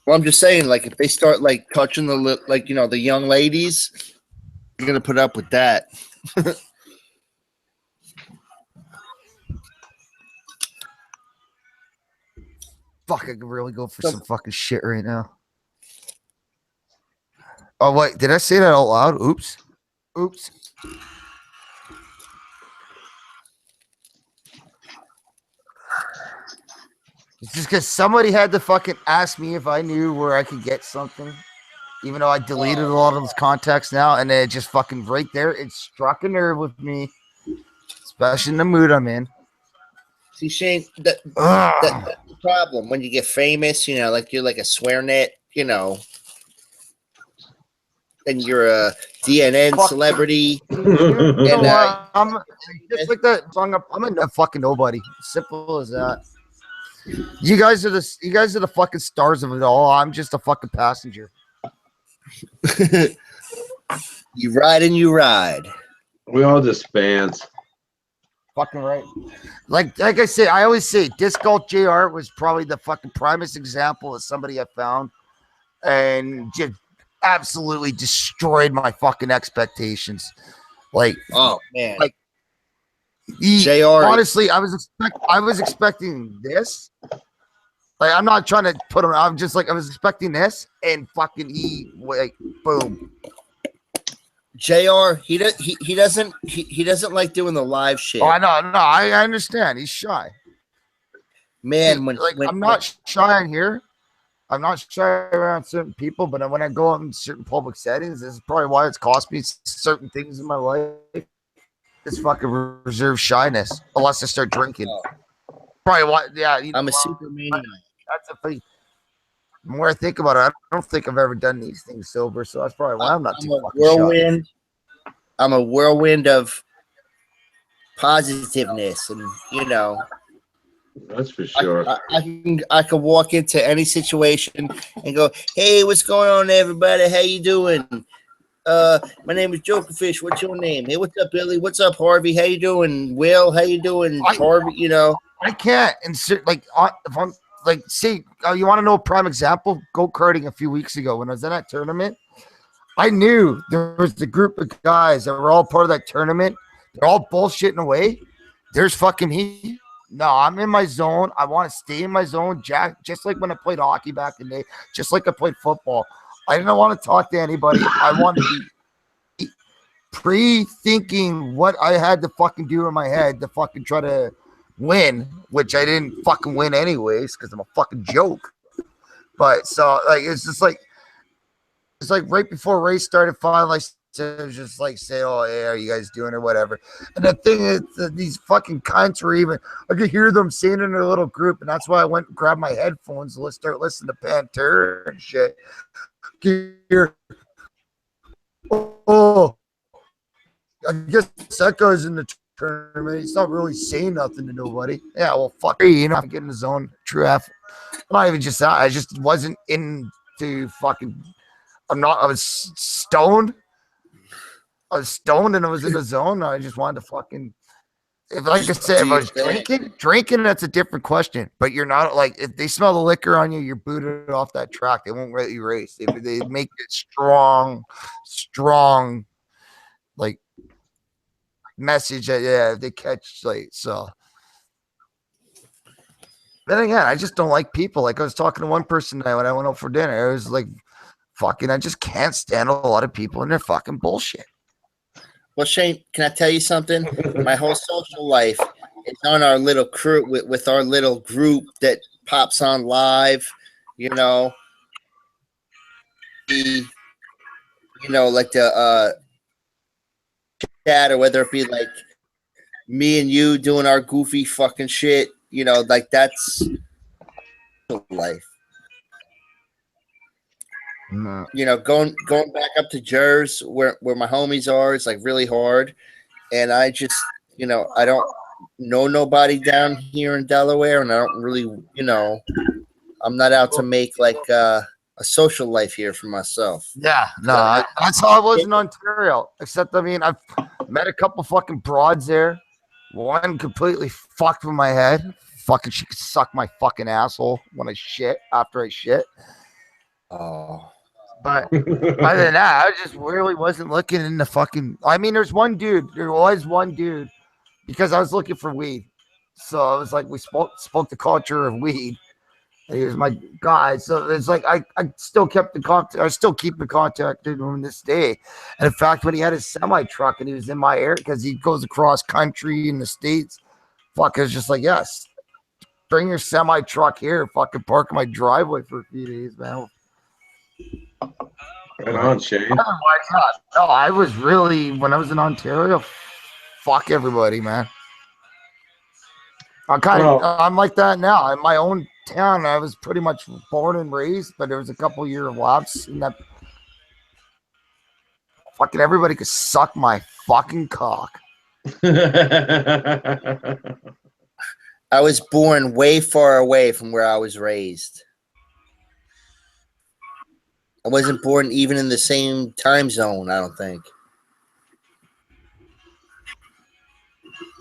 Well, I'm just saying, like, if they start like touching the young ladies, you're gonna put up with that. Fuck, I could really go for some fucking shit right now. Oh wait, did I say that out loud? Oops. It's just because somebody had to fucking ask me if I knew where I could get something, even though I deleted a lot of those contacts now, and it just fucking right there, it struck a nerve with me, especially in the mood I'm in. See, Shane, that's the problem when you get famous. You know, like you're like a swear net. You know, and you're a DNN celebrity. I'm just like that song. I'm a fucking nobody. Simple as that. You guys are the fucking stars of it all. I'm just a fucking passenger. You ride and you ride. We all just fans. Fucking right. Like I say, I always say Disc Golf JR was probably the fucking primest example of somebody I found and just absolutely destroyed my fucking expectations. Like, oh man, like JR. Honestly, I was expecting this. Like, I'm not trying to put him. I'm just like I was expecting this, and fucking like boom. JR, he doesn't like doing the live shit. Oh, I know, no, I understand. He's shy. Man, I'm not shy in here. I'm not shy around certain people, but when I go out in certain public settings, this is probably why it's cost me certain things in my life. It's fucking reserved shyness, unless I start drinking. Probably why, yeah. I'm a super maniac. That's a thing. The more I think about it, I don't think I've ever done these things sober, so that's probably why I'm not too fucking shy. I'm a whirlwind of positiveness, and you know. That's for sure. I can walk into any situation and go, "Hey, what's going on, everybody? How you doing? My name is Jokerfish. What's your name? Hey, what's up, Billy? What's up, Harvey? How you doing? Will, how you doing, Harvey? You know, I can't insert like if I'm like, see, you want to know a prime example? Go karting a few weeks ago when I was in that tournament. I knew there was a group of guys that were all part of that tournament. They're all bullshitting away. There's fucking me. No, I'm in my zone. I want to stay in my zone, Jack. Just like when I played hockey back in the day, just like I played football. I didn't want to talk to anybody. I wanted to be pre-thinking what I had to fucking do in my head to fucking try to win, which I didn't fucking win anyways because I'm a fucking joke. But so like it's just like right before race started, finally it was just like say, "Oh, hey, how are you guys doing?" or whatever. And the thing is, these fucking cunts were even. I could hear them saying in their little group, and that's why I went and grabbed my headphones and start listening to Pantera and shit. Here, oh, I guess that guy's in the tournament. He's not really saying nothing to nobody. Yeah, well, fuck you. You know, I'm getting his own true F. Not even just that. I just wasn't into fucking. I was stoned. I was stoned and I was in the zone. I just wanted to fucking. Like I said, if I was drinking, that's a different question. But you're not like if they smell the liquor on you, you're booted off that track. They won't let you race. They make it strong, like message that if they catch like so. then again, I just don't like people. Like I was talking to one person tonight when I went out for dinner. It was like, fucking, I just can't stand a lot of people and their fucking bullshit. Well, Shane, can I tell you something? My whole social life is on our little crew with our little group that pops on live. You know, like the chat, or whether it be like me and you doing our goofy fucking shit. You know, like that's life. No. You know, going back up to Jersey where my homies are is like really hard, and I just, you know, I don't know nobody down here in Delaware, and I don't really, you know, I'm not out to make like a social life here for myself. Yeah, no, that's how I was in Ontario. Except, I mean, I've met a couple fucking broads there. One completely fucked with my head. Fucking, she could suck my fucking asshole when I shit, after I shit. Oh. But other than that, I just really wasn't looking in the fucking. I mean, there was one dude, because I was looking for weed. So I was like, we spoke the culture of weed. He was my guy. So it's like I still kept the contact. I still keep in contact with him this day. And in fact, when he had his semi truck and he was in my area, because he goes across country in the States, fuck, I was just like, yes, bring your semi truck here. Fucking park in my driveway for a few days, man. Right on, Shane. No, I was really, when I was in Ontario, fuck everybody, man. I'm like that now. In my own town, I was pretty much born and raised, but there was a couple year lapse in that. Fucking everybody could suck my fucking cock. I was born way far away from where I was raised. I wasn't born even in the same time zone, I don't think.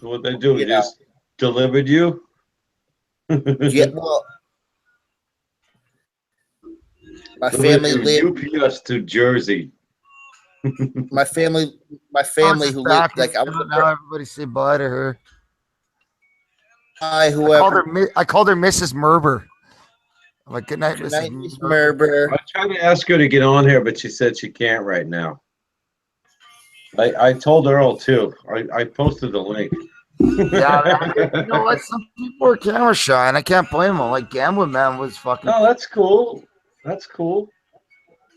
What they do? Just delivered you? Yeah, well, my family lived UPS to Jersey. my family who lived like I was now everybody say bye to her. Hi, whoever. I called her Mrs. Merber. I'm like, good night, Mrs. Merber. I tried to ask her to get on here, but she said she can't right now. I told Earl too. I posted the link. Yeah, you know what? Some people are camera shy, and I can't blame them. Like Gambling Man was fucking. Oh, that's cool. That's cool.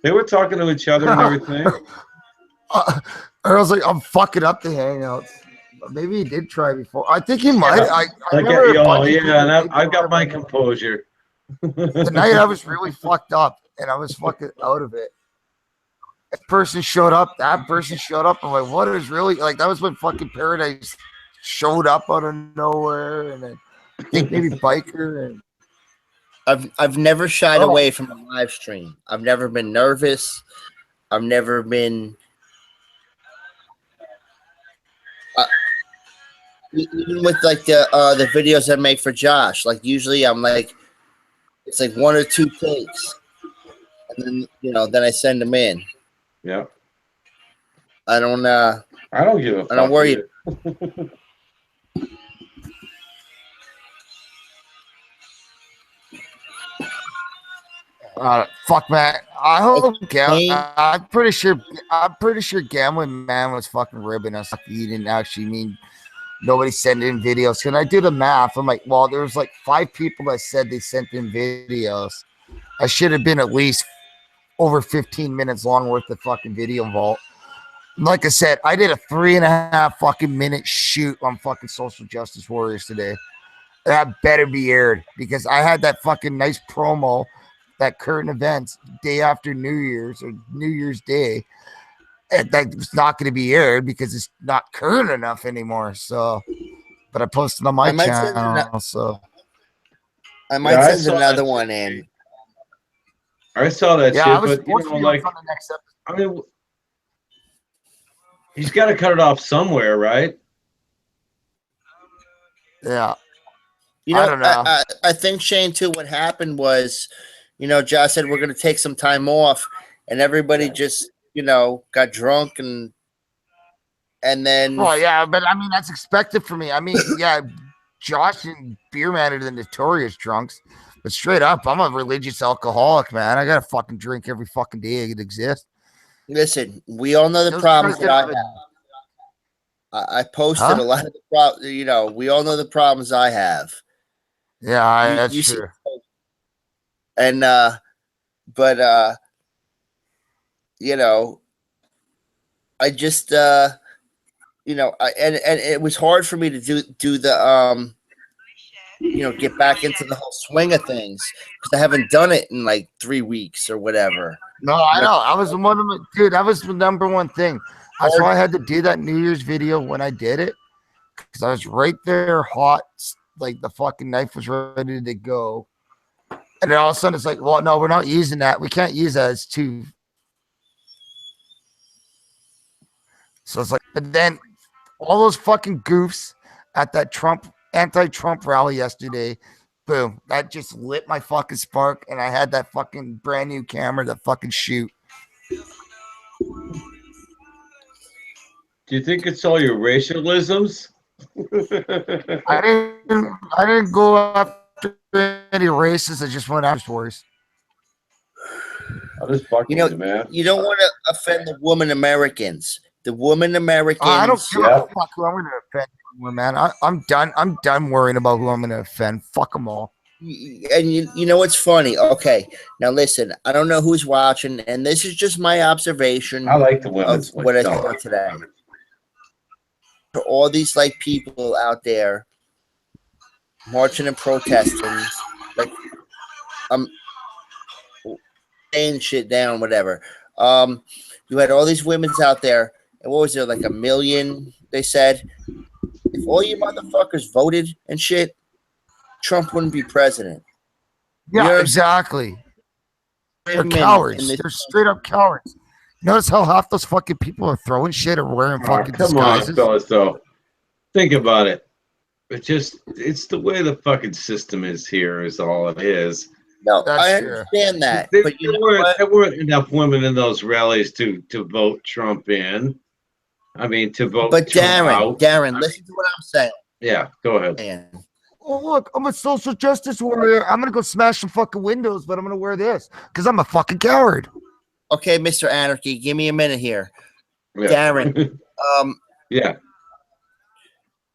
They were talking to each other and everything. Earl's like, I'm fucking up the hangouts. Maybe he did try before. I think he might. Yeah. I've got my composure. Tonight I was really fucked up, and I was fucking out of it. That person showed up. That person showed up. I'm like, what is really like? That was when fucking Paradise showed up out of nowhere, and then I think maybe Biker and. I've never shied away from a live stream. I've never been nervous. I've never been. Even with like the videos I make for Josh, like usually I'm like, it's like 1 or 2 takes, and then then I send them in. Yeah. I don't give a fuck. I don't worry. Fuck, man. I hope I'm pretty sure Gambling Man was fucking ribbing us. He didn't actually mean nobody sent in videos. Can I do the math? I'm like, well, there was like 5 people that said they sent in videos. I should have been at least over 15 minutes long worth of fucking video vault. Like I said, I did a 3.5 fucking minute shoot on fucking Social Justice Warriors today. That better be aired because I had that fucking nice promo, that current events day after New Year's or New Year's Day. And that's not going to be aired because it's not current enough anymore. So, but I posted on my channel. So I might send another one in. I saw that shit, I was but supposed to be like, on the next episode. I mean, he's got to cut it off somewhere, right? Yeah. I don't know. I think, Shane, too, what happened was, Josh said we're going to take some time off, and everybody just, got drunk and then. Oh, yeah, but I mean, that's expected for me. I mean, yeah, Josh and Beerman are the notorious drunks. But straight up, I'm a religious alcoholic, man. I gotta fucking drink every fucking day I could exist. Listen, we all know the Those problems guys that I have have. been- I posted a lot of the problems. You know, we all know the problems I have. Yeah, that's you see, true. and but you know, I just you know, and it was hard for me to do the you know, get back into the whole swing of things because I haven't done it in like 3 weeks or whatever. No, I know. I was one of my dude. That was the number one thing. That's why I had to do that New Year's video when I did it, because I was right there, hot, like the fucking knife was ready to go, and then all of a sudden it's like, well, no, we're not using that. We can't use that. It's too. So it's like, but then all those fucking goofs at that anti-Trump rally yesterday, boom, that just lit my fucking spark, and I had that fucking brand new camera to fucking shoot. Do you think it's all your racialisms? I didn't go after any races. I just went after stories. I'm just fucking You know, with you, man. you don't want to offend the woman Americans. The woman Americans. I don't give a fuck who I'm going to offend, man. I'm done. I'm done worrying about who I'm going to offend. Fuck them all. And you know what's funny? Okay, now listen. I don't know who's watching, and this is just my observation. I like the of women's what I no. saw today. For all these like people out there marching and protesting, like saying shit down, whatever. You had all these women's out there, and what was there, like 1 million? They said, if all you motherfuckers voted and shit, Trump wouldn't be president. Yeah, You know exactly. They're Men cowards. in this- They're straight up cowards. Notice how half those fucking people are throwing shit or wearing fucking Come on, disguises. fellas, though. Think about it. It's the way the fucking system is here is all it is. No, That's I true. understand that, There, but you know weren't, what? there weren't enough women in those rallies to vote Trump in. I mean, to vote But Trump out. Darren, listen to what I'm saying. Yeah, go ahead. Man. Oh, look, I'm a social justice warrior. I'm going to go smash some fucking windows, but I'm going to wear this because I'm a fucking coward. Okay, Mr. Anarchy, give me a minute here. Yeah. Darren, Yeah.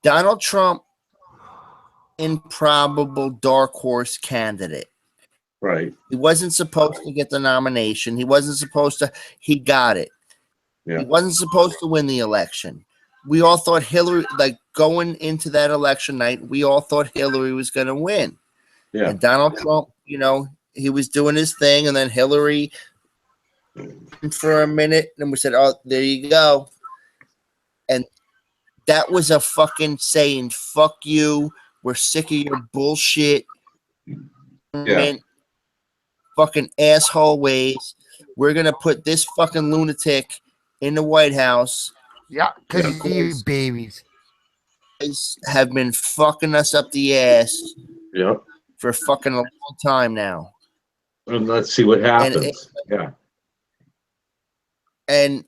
Donald Trump, improbable dark horse candidate. Right. He wasn't supposed to get the nomination. He wasn't supposed to. He got it. Yeah. He wasn't supposed to win the election. We all thought Hillary, like going into that election night, we all thought Hillary was going to win. Yeah. And Donald Trump, you know, he was doing his thing, and then Hillary for a minute, and we said, "Oh, there you go." And that was a fucking saying, "Fuck you. We're sick of your bullshit." Yeah. Fucking asshole ways. We're gonna put this fucking lunatic in the White House. Yeah, because you babies Have been fucking us up the ass. Yep. For fucking a long time now. And let's see what happens. And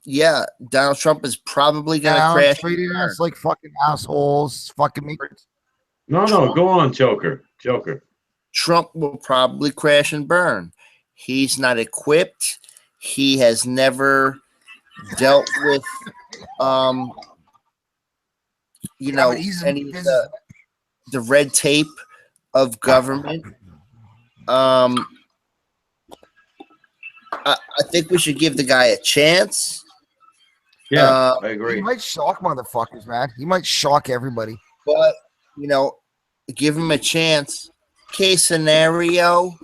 yeah, Donald Trump is probably gonna crash. treating us like fucking assholes. Fucking me. No, go on, Joker. Trump will probably crash and burn. He's not equipped. He has never dealt with you know, any of the red tape of government. I think we should give the guy a chance. Yeah, I agree. He might shock motherfuckers, man. He might shock everybody. But, you know, give him a chance. Case scenario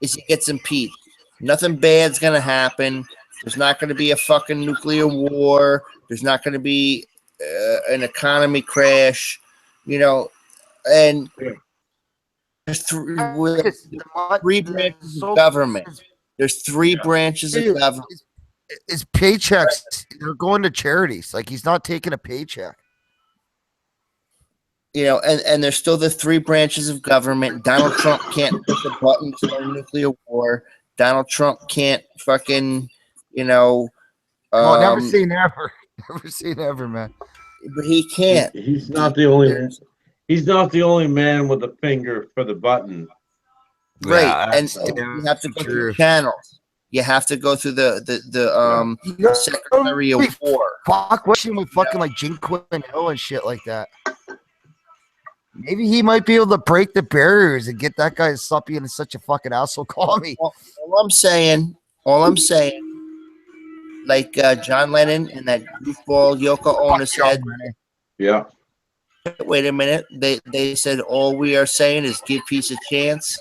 is he gets impeached. Nothing bad's going to happen. There's not going to be a fucking nuclear war. There's not going to be an economy crash, you know, and there's three branches of government. There's three branches of government. His paychecks, they're going to charities. Like, he's not taking a paycheck. You know, and there's still the three branches of government. Donald Trump can't push a button to start a nuclear war. Donald Trump can't fucking, you know. Never say never. Never say never, man. But he can't. He's not the only one. He's not the only man with a finger for the button. Right, Yeah, and that's you have to go through true. the channels. You have to go through You know, Secretary of War. Fuck, what she with fucking like Jim Quinn Hill and shit like that. Maybe he might be able to break the barriers and get that guy to stop being such a fucking asshole. Call me. All I'm saying, like John Lennon and that goofball Yoko Ono said. Yeah. Wait a minute. They said all we are saying is give peace a chance.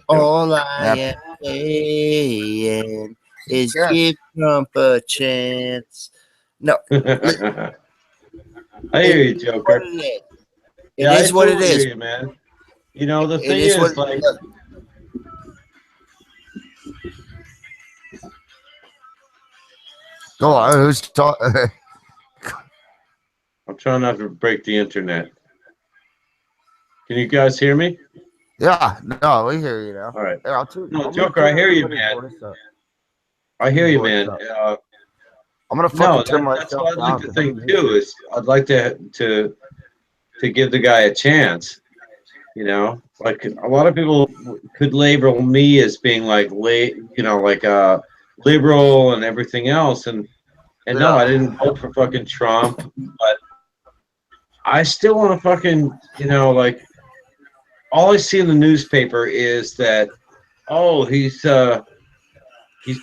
All I am saying is give Trump a chance. No, I hear you, Joker. it Yeah, is I what it totally is. hear you, man. You know, the It thing is is, what like, Go on, who's talking? I'm trying not to break the internet. Can you guys hear me? Yeah, no, we hear you now. All right. Here, No, Joker, I hear you, man. I hear you, man. I'm gonna fucking No, turn that's myself what I'd like down. to think too. Is I'd like to give the guy a chance. You know, like a lot of people could label me as being like liberal and everything else, and no, I didn't vote for fucking Trump, but I still want to fucking, like, all I see in the newspaper is that, oh, he's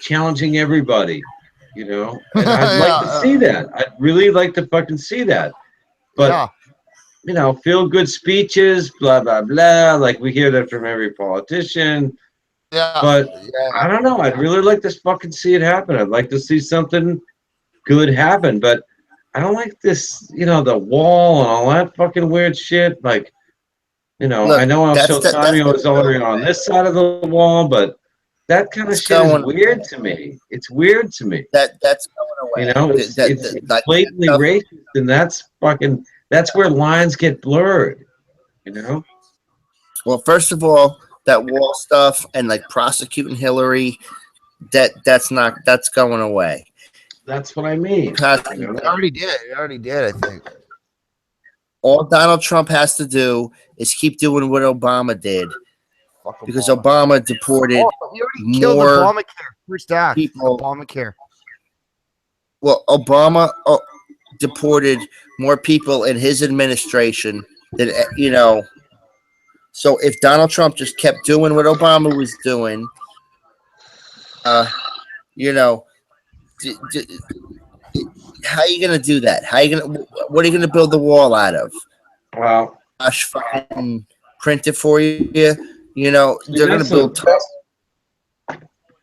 challenging everybody, and I'd like to see that. I'd really like to fucking see that. But feel good speeches, blah blah blah. Like we hear that from every politician. But I don't know. I'd really like to fucking see it happen. I'd like to see something good happen. But I don't like this, the wall and all that fucking weird shit. Like, Look, I know El Shotamio is already on this side of the wall, but that kind of shit is weird to me. It's weird to me. That's going away. It's blatantly racist, and that's where lines get blurred. Well, first of all, that wall stuff and like prosecuting Hillary, that's going away. That's what I mean. It already did. It already did, I think. All Donald Trump has to do is keep doing what Obama did. Because Obama deported more people. Obamacare. Well, Obama deported more people in his administration than So if Donald Trump just kept doing what Obama was doing, how are you gonna do that? What are you gonna build the wall out of? Well, Josh fucking print it for you. They're gonna build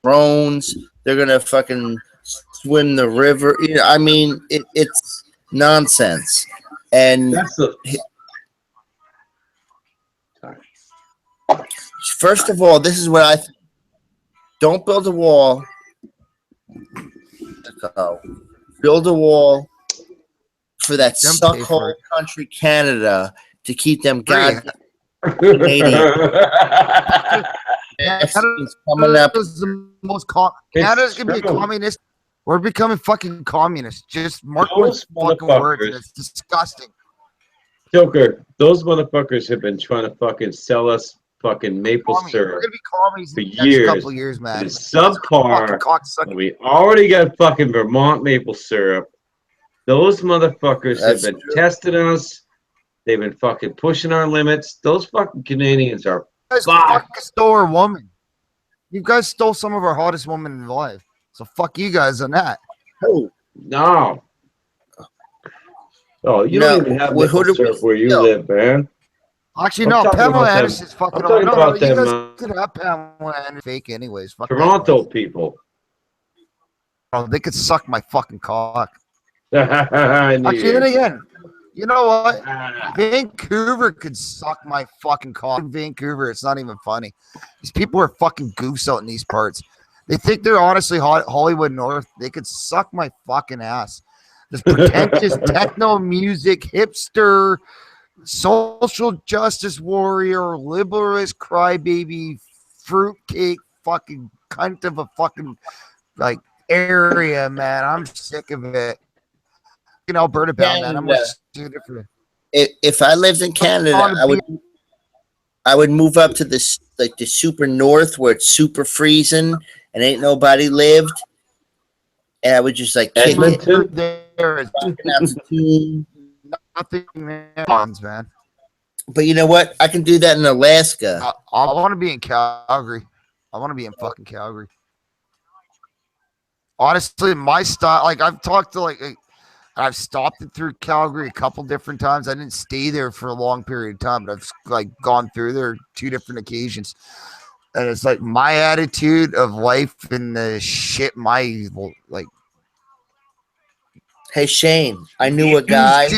drones. They're gonna fucking swim the river. I mean, it's nonsense. And first of all, this is what I think. Don't build a wall. Build a wall for that suckhole country, Canada, to keep them goddamn Canadian. Coming up. Canada's gonna be communist. We're becoming fucking communist. Just mark those fucking words. It's disgusting. Joker, those motherfuckers have been trying to fucking sell us fucking maple syrup for years. Couple years, man. It's subpar. We already got fucking Vermont maple syrup. Those motherfuckers have been testing us. They've been fucking pushing our limits. Those fucking Canadians are fucking stole our woman. You guys stole some of our hottest women in life. So fuck you guys on that. Oh no. Oh, you don't even have maple syrup where you live, man. Actually, no. Pamela Anderson is fucking. I'm talking about you them. guys could have Pamela Anderson fake anyways. Fuck Toronto people. Oh, they could suck my fucking cock. Actually, then again, you know what? Vancouver could suck my fucking cock. In Vancouver, it's not even funny. These people are fucking goofs out in these parts. They think they're honestly Hollywood North. They could suck my fucking ass. This pretentious techno music, hipster, social justice warrior, liberalist crybaby, fruitcake, fucking cunt of a fucking like area, man. I'm sick of it. In Alberta bound, man. I'm much too different. if I lived in Canada, I would move up to this like the super north where it's super freezing and ain't nobody lived, and I would just like kick it. Edmonton? There is Rocking out to tune. nothing there, man. But you know what? I can do that in Alaska. I want to be in Calgary. I want to be in fucking Calgary. Honestly, my style, like I've talked to I've stopped it through Calgary a couple different times. I didn't stay there for a long period of time, but I've like gone through there 2 different occasions. And it's like my attitude of life and the shit, Hey Shane, I knew a guy.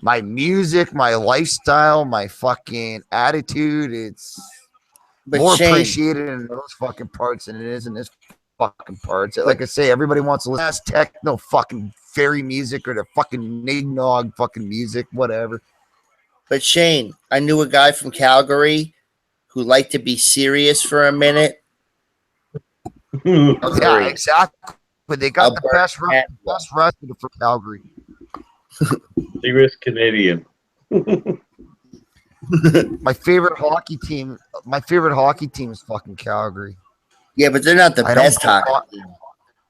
My music, my lifestyle, my fucking attitude. It's more Shane, appreciated in those fucking parts than it is in this fucking parts. Like I say, everybody wants to listen to techno fucking fairy music or the fucking nignog fucking music, whatever. But Shane, I knew a guy from Calgary who liked to be serious for a minute. Yeah, exactly. But they got the best wrestler for Calgary. Serious Canadian. My favorite hockey team is fucking Calgary. Yeah, but they're not the best hockey team.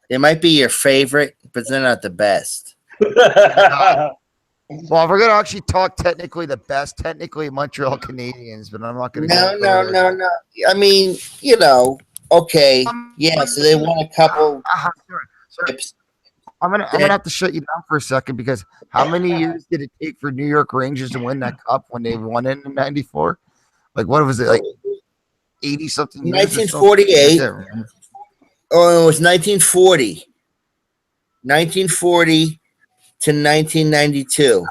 They might be your favorite, but they're not the best. Well, if we're gonna actually talk technically the best, technically Montreal Canadiens, but I'm not gonna. No. I mean, you know, okay, yeah. So they won a couple. Sorry. I'm gonna have to shut you down for a second because how many years did it take for New York Rangers to win that cup when they won it in '94? Like what was it, like 80 something years? 1948. Oh, it was 1940. 1940 to 1992.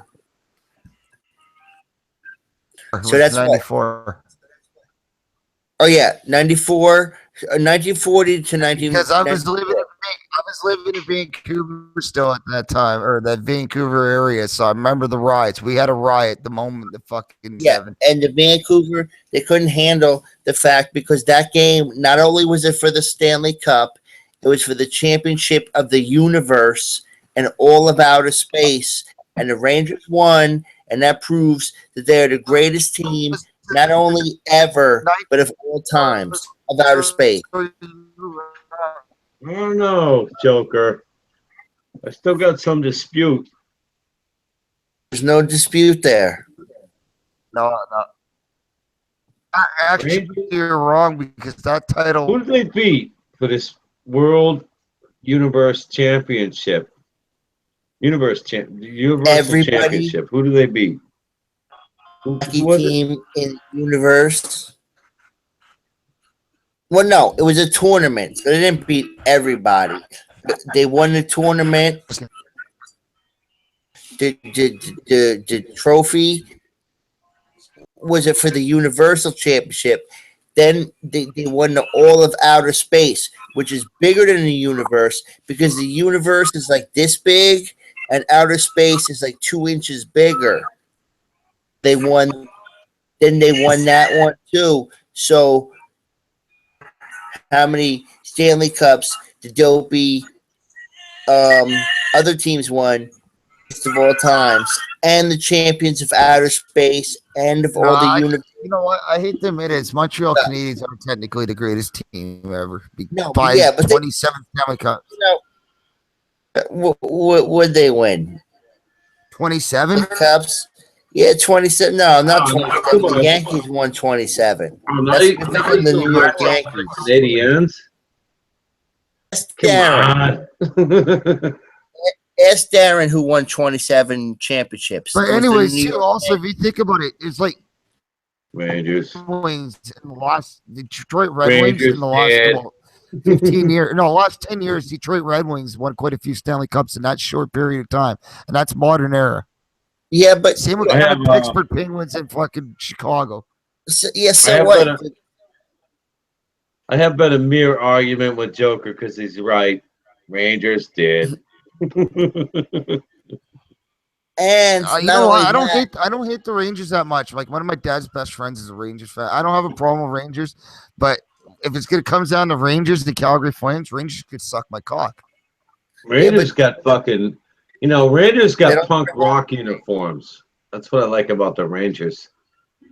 So that's 94. Oh yeah, 94, 1940 to 19. Because I was living in Vancouver still at that time, or that Vancouver area. So I remember the riots. We had a riot the moment the fucking and the Vancouver, they couldn't handle the fact because that game not only was it for the Stanley Cup, it was for the championship of the universe and all of outer space. And the Rangers won, and that proves that they're the greatest team, not only ever, but of all times of outer space. I don't know, Joker. I still got some dispute. There's no dispute there. No. Actually, you're wrong because that title. Who did they beat for this World Universe Championship? Universal Championship. Who do they beat? Hockey team in universe. Well, no, it was a tournament, so they didn't beat everybody. They won the tournament. The trophy was it for the Universal Championship. Then they won the All of Outer Space, which is bigger than the universe because the universe is like this big and outer space is like 2 inches bigger. They won that one too. So how many Stanley Cups did Dopey other teams won of all times? And the champions of outer space and of all the universe. You know what? I hate to admit it. Montreal Canadiens are technically the greatest team ever. No, by yeah, but 27 Stanley Cups. Would they win? 27 Cups? Yeah, 27. No, not 27. The Yankees won 27. That's the New York Yankees. Canadians. Ask Darren who won 27 championships. But anyways, too, also, if you think about it, it's like Rangers. The Detroit Red Wings in the last 15 years. No, last 10 years, Detroit Red Wings won quite a few Stanley Cups in that short period of time. And that's modern era. Yeah, but same with the Pittsburgh Penguins and fucking Chicago. I have been a mere argument with Joker because he's right. Rangers did. And you know what? I don't hate the Rangers that much. Like one of my dad's best friends is a Rangers fan. I don't have a problem with Rangers, but if it comes down to Rangers, the Calgary Flames, Rangers could suck my cock. Rangers got fucking You know, Rangers They got don't- punk rock uniforms. That's what I like about the Rangers.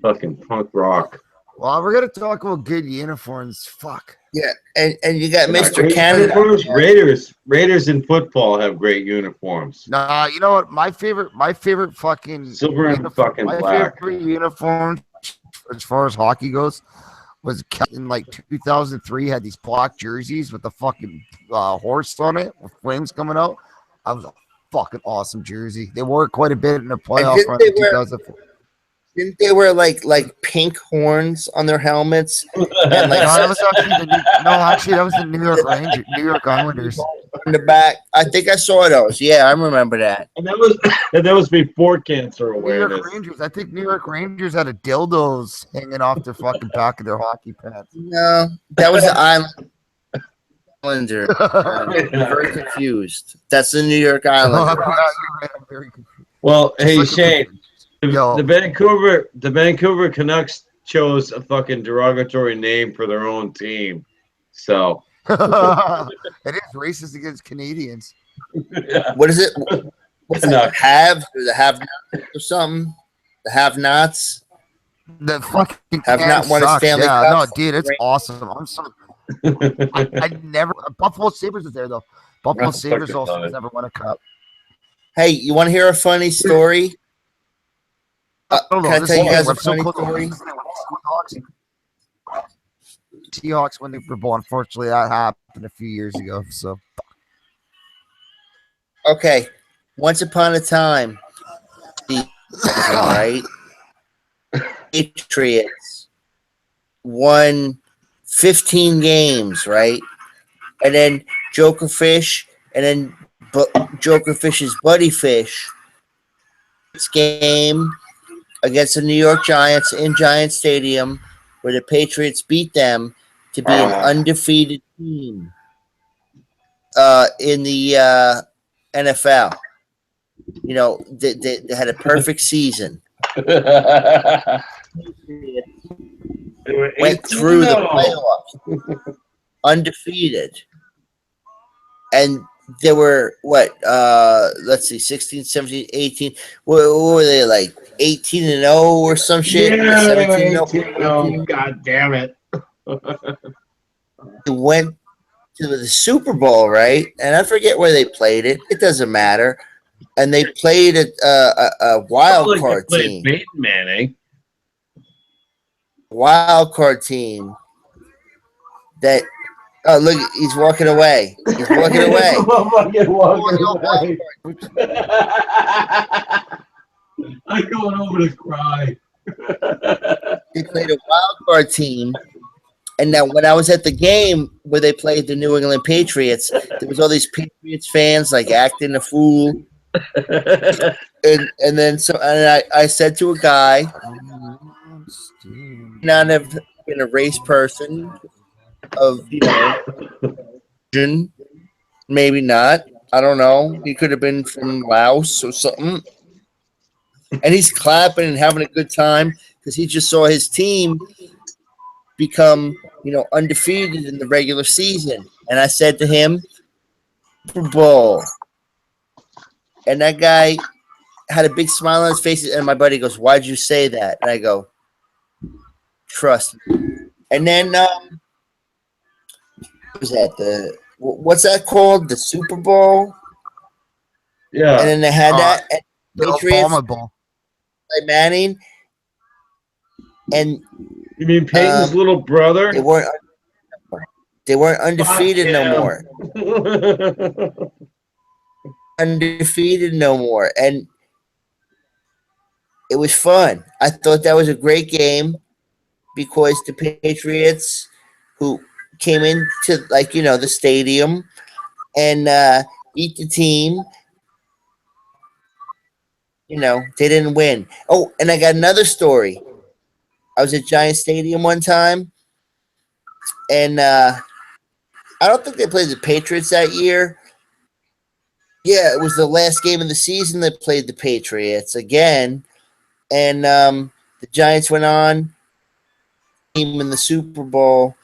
Fucking punk rock. Well, we're gonna talk about good uniforms. Fuck. Yeah, and you got Not Mr. great Canada. uniforms. Raiders in football have great uniforms. Nah, you know what? My favorite fucking Silver and fucking my black. favorite uniform as far as hockey goes was in like 2003. Had these black jerseys with the fucking horse on it with flames coming out. I was a fucking awesome jersey. They wore it quite a bit in the playoff didn't run they in wear- 2004. Didn't they wear like pink horns on their helmets? And No, like that was actually that was the New York Islanders. on the back. I think I saw those. Yeah, I remember that. And that was before cancer New awareness. York Rangers. I think New York Rangers had a dildos hanging off their fucking back of their hockey pants. No, that was the Islander. I'm very confused. That's the New York Islander. I'm very confused. Well, hey Just like a- Shane, the Vancouver Canucks chose a fucking derogatory name for their own team. So It is racist against Canadians. What is it? What's it? Canucks. Have or the have nots or something? The have nots. The fucking Have not Canucks won a suck. Stanley Yeah, Cup. no, dude, it's awesome. I'm so I never Buffalo Sabres is there though. Buffalo That's Sabres fucking also fine. never won a cup. Hey, you want to hear a funny story? I don't know. Can I This tell you whole guys a we're so funny close. story? Seahawks win the Super Bowl. Unfortunately, that happened a few years ago. So Okay, once upon a time, right? Patriots won 15 games, right? And then Jokerfish, and then Jokerfish's buddy Fish game against the New York Giants in Giant Stadium, where the Patriots beat them to be an undefeated team in the NFL. You know, they had a perfect season. Went through the playoffs undefeated. And there were let's see, 16, 17, 18. What were they, like 18 and 0 or some shit? 17 and 0. Oh, God damn it. They went to the Super Bowl, right? And I forget where they played it. It doesn't matter. And they played a wild card team. Peyton Manning. Wild card team that look, he's walking away. He's walking away. I'm going over to cry. They played a wild card team. And now when I was at the game where they played the New England Patriots, there was all these Patriots fans like acting a fool. And then I said to a guy, not have been a race person of, you know, maybe not. I don't know. He could have been from Laos or something. And he's clapping and having a good time because he just saw his team become, you know, undefeated in the regular season. And I said to him, Super Bowl. And that guy had a big smile on his face. And my buddy goes, "Why'd you say that?" And I go, "Trust me." And then, what was that? What's that called? The Super Bowl? Yeah. And then they had that at the Patriots, Obama Bowl. like Manning. And You mean Peyton's little brother? they weren't undefeated no more. more. Undefeated no more. And it was fun. I thought that was a great game because the Patriots, who came into, like, you know, the stadium and beat the team, you know, they didn't win. Oh, and I got another story. I was at Giant Stadium one time, and I don't think they played the Patriots that year. Yeah, it was the last game of the season they played the Patriots again. And the Giants went on team in the Super Bowl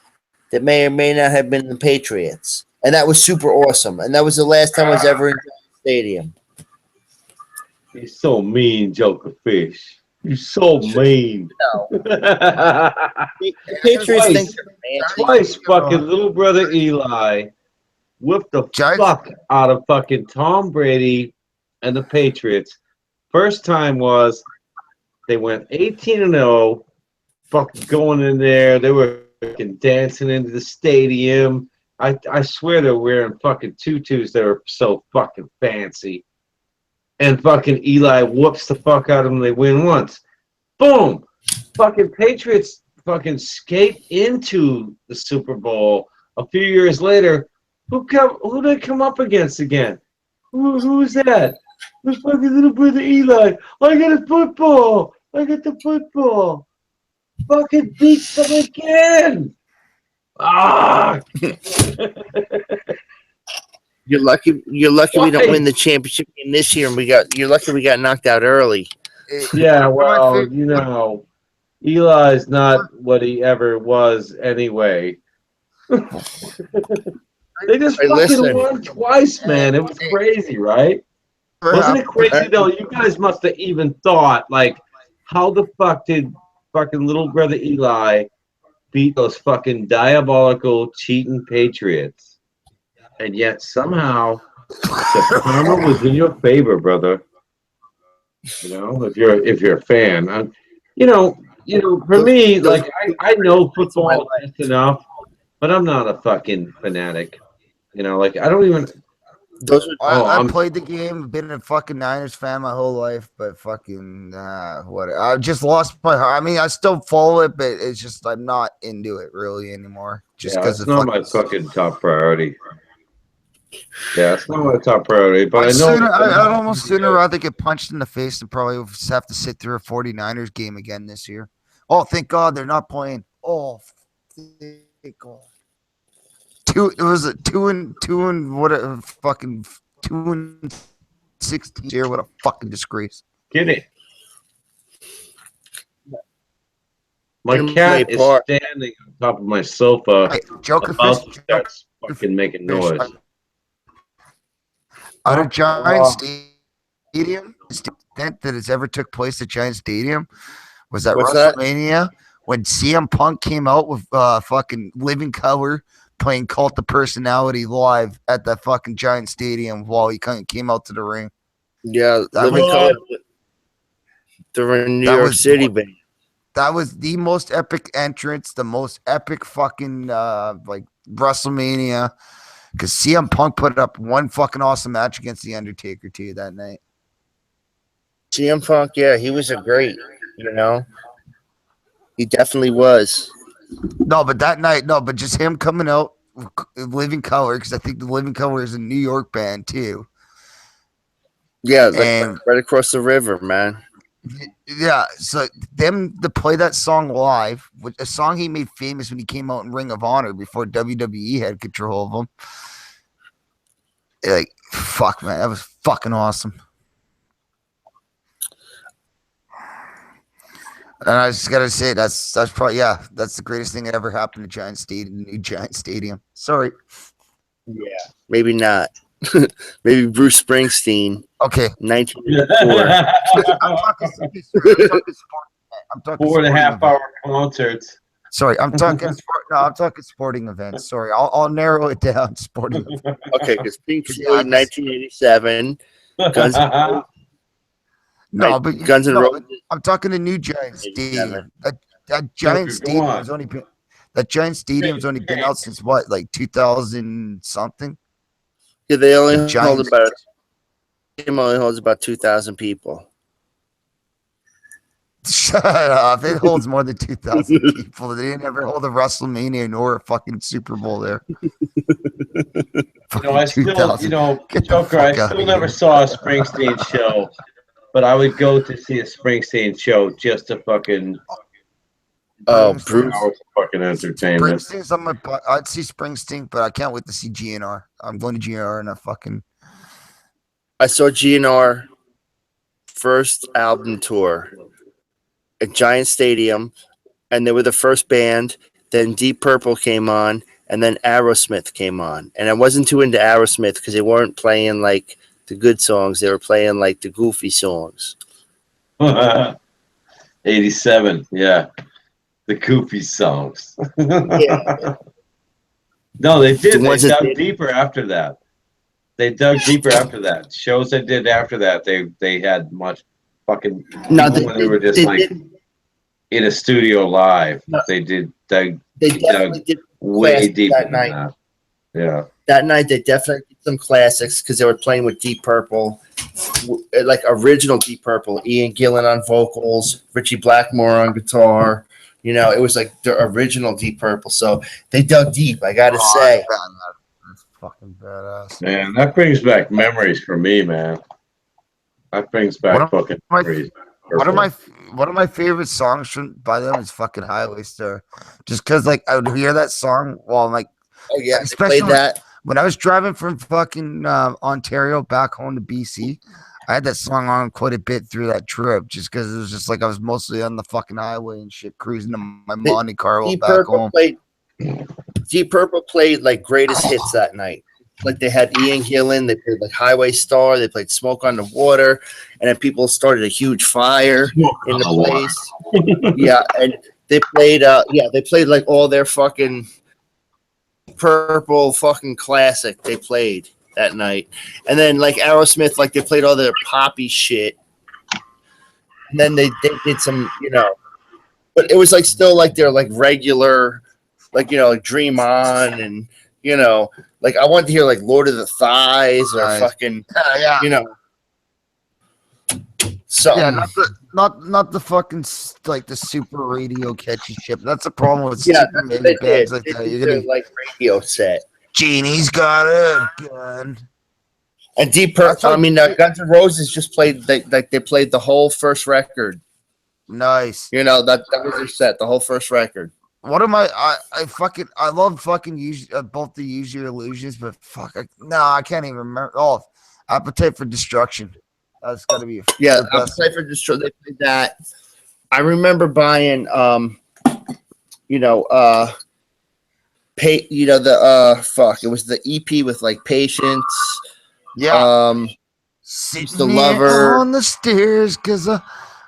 that may or may not have been the Patriots. And that was super awesome. And that was the last time I was ever in the stadium. He's so mean, Joker Fish. He's so mean. No. The Patriots think they're fancy. Twice fucking little brother Eli whipped the Giants- fuck out of fucking Tom Brady and the Patriots. First time was they went 18-0, fucking going in there. They were fucking dancing into the stadium. I swear they were wearing fucking tutus that were so fucking fancy. And fucking Eli whoops the fuck out of them. They win once. Boom! Fucking Patriots fucking skate into the Super Bowl. A few years later, who did they come up against again? Who's that? It's fucking little brother Eli. I got a football. I got the football. Fucking beats them again. Ah! You're lucky we don't win the championship game this year, and you're lucky we got knocked out early. Yeah, well, you know, Eli's not what he ever was anyway. They just Hey, fucking listen. won twice, man. It was crazy, right? Wasn't it crazy though? You guys must have even thought, like, how the fuck did fucking little brother Eli beat those fucking diabolical cheating Patriots? And yet somehow the karma was in your favor, brother. You know, if you're a fan, you know, for me, like I know football just enough, but I'm not a fucking fanatic. You know, like I don't even. I played the game, been a fucking Niners fan my whole life, but fucking what? I just lost my heart. I mean, I still follow it, but it's just I'm not into it really anymore. Just because it's not my fucking top priority. Yeah, it's not my top priority, but I know I'd almost sooner rather get punched in the face than probably have to sit through a 49ers game again this year. Oh, thank God they're not playing. Oh, thank God. It was a 2-2 what a fucking 2-16 year. What a fucking disgrace. Get it. My cat is standing on top of my sofa. Hey, Joker about Fish, to start fucking making noise. Out of Giant Stadium, that has ever took place at Giant Stadium was at WrestleMania when CM Punk came out with fucking Living Color playing Cult of Personality live at that fucking Giant Stadium while he came out to the ring. Yeah, Living Color. They're in New York City, baby. That was the most epic entrance, the most epic fucking like WrestleMania. Because CM Punk put up one fucking awesome match against The Undertaker too that night. CM Punk, yeah, he was a great, you know. He definitely was. No, but that night, but just him coming out, Living Color, because I think the Living Color is a New York band too. Yeah, like right across the river, man. Yeah, so them to play that song live, with a song he made famous when he came out in Ring of Honor before WWE had control of him. Like, fuck, man, that was fucking awesome. And I just gotta say, that's probably that's the greatest thing that ever happened to Giant Stadium, new Giant Stadium. Sorry. Yeah, maybe not. Maybe Bruce Springsteen. Okay. 1984. I'm talking 4.5 hour concerts. Sorry, I'm talking sporting events. Sorry, I'll narrow it down. Sporting events. Okay, because Pink Floyd, 1987. Guns N' Roses. I'm talking the new Giant Stadium. That Giant Stadium has only been out since what, like 2000 something. Yeah, they only holds about 2,000 people. Shut up! It holds more than 2,000 people. They didn't ever hold a WrestleMania nor a fucking Super Bowl there. I still, Joker, I still never saw a Springsteen show, but I would go to see a Springsteen show just to fucking. Oh, Bruce! Fucking entertainment. Springsteen's on my butt. I'd see Springsteen, but I can't wait to see GNR. I'm going to GNR in a fucking. I saw GNR first album tour at Giant Stadium, and they were the first band. Then Deep Purple came on, and then Aerosmith came on. And I wasn't too into Aerosmith because they weren't playing like the good songs. They were playing like the goofy songs. 87, yeah. The goofy songs. Yeah. No, they did. The They ones that dug did- deeper after that. They dug deeper after that. Shows they did after that, they had much fucking No, even when they were just like in a studio live. No. They did They dug definitely did way classics deeper that than night. that. Yeah. That night they definitely did some classics because they were playing with Deep Purple, like original Deep Purple. Ian Gillan on vocals, Richie Blackmore on guitar. You know, it was like the original Deep Purple. So they dug deep. I gotta say. That's fucking badass. Man, that brings back memories for me, man. That brings back fucking memories. One of my favorite songs by them is fucking Highway Star. Just because like I would hear that song while I'm like, Oh yeah, they especially played that. when I was driving from fucking Ontario back home to BC. I had that song on quite a bit through that trip, just because it was just like I was mostly on the fucking highway and shit, cruising to my Monte Carlo Deep back Purple home. Deep Purple played like greatest hits that night. Like they had Ian Gillan, they played like Highway Star, they played Smoke on the Water, and then people started a huge fire in the place. Yeah, and they played they played like all their fucking Purple fucking classic they played that night. And then like Aerosmith, like they played all their poppy shit. And then they did some, you know, but it was like still like their like regular, like, you know, like Dream On, and you know, like I wanted to hear like Lord of the Thighs or fucking you know, something. Yeah, not the fucking like the super radio catchy shit. That's the problem with Yeah, super that's what mega they did. bands like They that. did You're their, gonna like radio set. Genie's got a gun. And Deep Purple, I mean, Guns N' Roses just played they played the whole first record. Nice. You know, that was their set, the whole first record. What am I love fucking both the Use Your Illusions, but fuck, I can't even remember. Oh, Appetite for Destruction. That's gotta be Appetite for Destruction. They played that. I remember buying, you know, it was the EP with like Patience. Yeah. Sitting the Lover on the stairs because I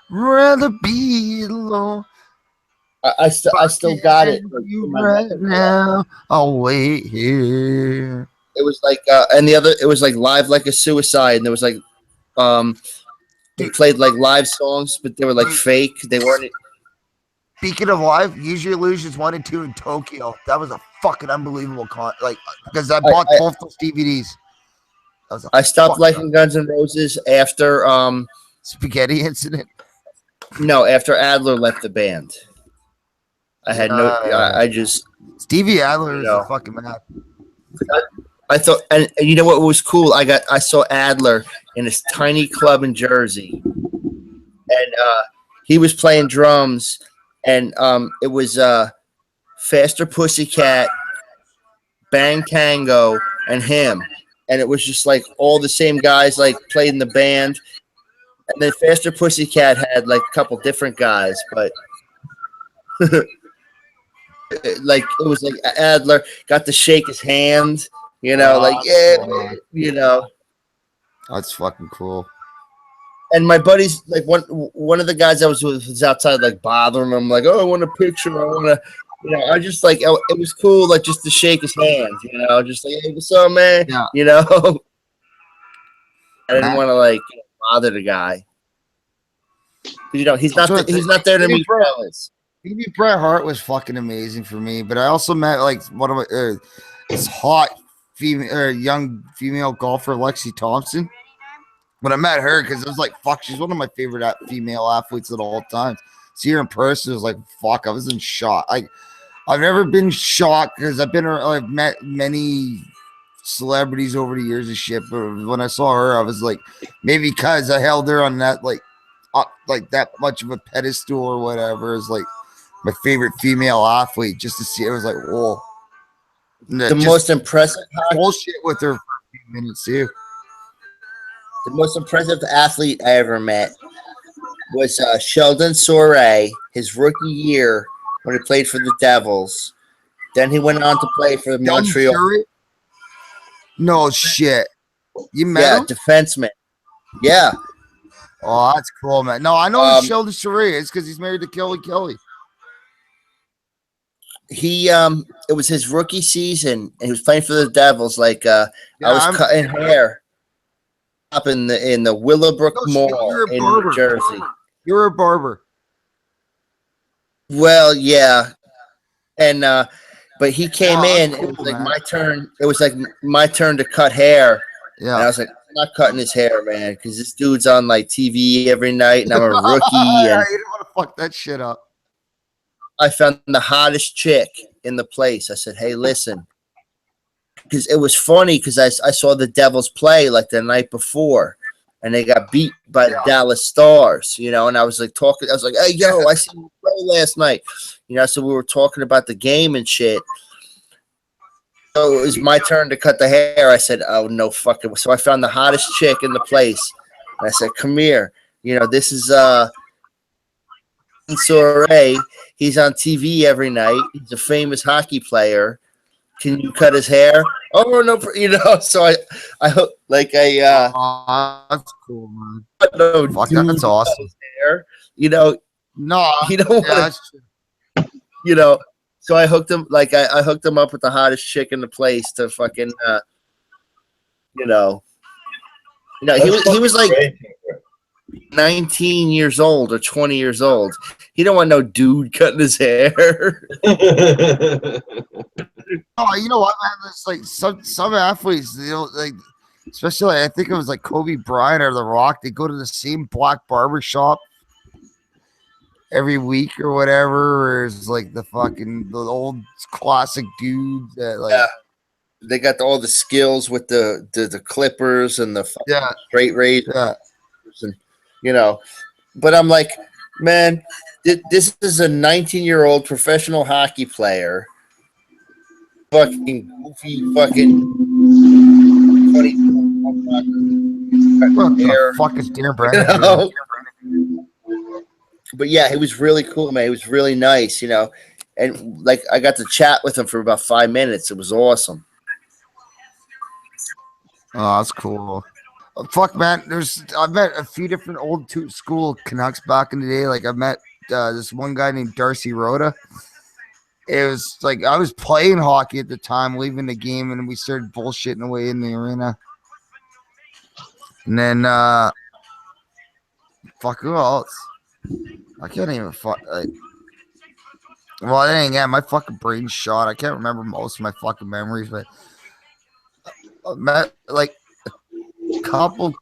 rather be alone. I still got it right now. I'll wait here. It was like and the other, it was like Live Like a Suicide, and there was like they played like live songs, but they were like fake. They weren't. Speaking of live, Use Your Illusions 1 and 2 in Tokyo. That was a fucking unbelievable because I bought both those DVDs. I stopped liking Guns N' Roses after Spaghetti Incident. No, after Adler left the band. I just Stevie Adler is a fucking man. I thought, and you know what was cool? I saw Adler in this tiny club in Jersey, and he was playing drums, and it was Faster Pussycat, Bang Tango, and him, and it was just like all the same guys like played in the band, and then Faster Pussycat had like a couple different guys, but. Like it was like Adler got to shake his hand, you know, you know. That's fucking cool. And my buddies, like one of the guys I was with was outside, like bothering him, like, oh, I want a picture, I want to, you know. I just like it was cool, like just to shake his hand, you know, just like, hey, what's up, man? Yeah. You know. I didn't want to like bother the guy. You know, he's not there to meet fellas. Maybe Bret Hart was fucking amazing for me, but I also met like one of my this hot female, young female golfer, Lexi Thompson. When I met her, because it was like, fuck, she's one of my favorite female athletes at all times. See her in person, it was like, fuck, I was in shock. I've never been shocked because I've met many celebrities over the years and shit, but when I saw her, I was like, maybe because I held her on that like that much of a pedestal or whatever, is like my favorite female athlete, just to see it was like, whoa. The most impressive bullshit with her for a few minutes too. The most impressive athlete I ever met was Sheldon Soray, his rookie year when he played for the Devils. Then he went on to play for Montreal. No shit. You met Yeah, him? defenseman. Yeah. Oh, that's cool, man. No, I know Um, Sheldon Sharia. It's because he's married to Kelly Kelly. He it was his rookie season and he was playing for the Devils. Like Yeah, I was cutting hair up in the Willowbrook No shit, Mall you're a in New barber. Jersey. You're a barber. Well, yeah. And but he came Wow, in that's and it was cool, like man. my turn. It was like my turn to cut hair. And I Yeah. was like, I'm not cutting his hair, man, because this dude's on like TV every night and I'm a rookie Yeah, and you don't want to fuck that shit up. I found the hottest chick in the place. I said, hey, listen. Because it was funny because I saw the Devils play like the night before and they got beat by the Dallas Stars, you know, and I was like talking, I was like, hey, yo, I seen you play last night. You know, so we were talking about the game and shit. So it was my turn to cut the hair. I said, oh, no fucking. So I found the hottest chick in the place. And I said, come here. You know, this is Soiree. He's on TV every night. He's a famous hockey player. Can you cut his hair? Oh no, you know. So I like That's cool, man. no Fuck, dude that's cut awesome. his hair. You know, No, you don't want yeah, to. that's true. You know, so I hooked him. Like I hooked him up with the hottest chick in the place to fucking. You know, he was like 19 years old or 20 years old. He don't want no dude cutting his hair. Oh, you know what, man? It's like some athletes, you know, like especially I think it was like Kobe Bryant or The Rock. They go to the same black barber shop every week or whatever. Or it's like the old classic dudes that like Yeah. They got all the skills with the clippers and the straight razors, and you know. But I'm like, man, this is a 19-year-old professional hockey player, fucking goofy, fucking 20. What hair, the fuck is Darren you Brandon know? doing? But yeah, he was really cool, man. He was really nice, you know. And like I got to chat with him for about 5 minutes. It was awesome. Oh, that's cool. Fuck, man. I've met a few different old school Canucks back in the day. Like I met this one guy named Darcy Rhoda. It was like I was playing hockey at the time, leaving the game, and we started bullshitting away in the arena. And then, fuck, who else? I can't even fuck. Well, dang, yeah, my fucking brain's shot. I can't remember most of my fucking memories, but I met like a couple.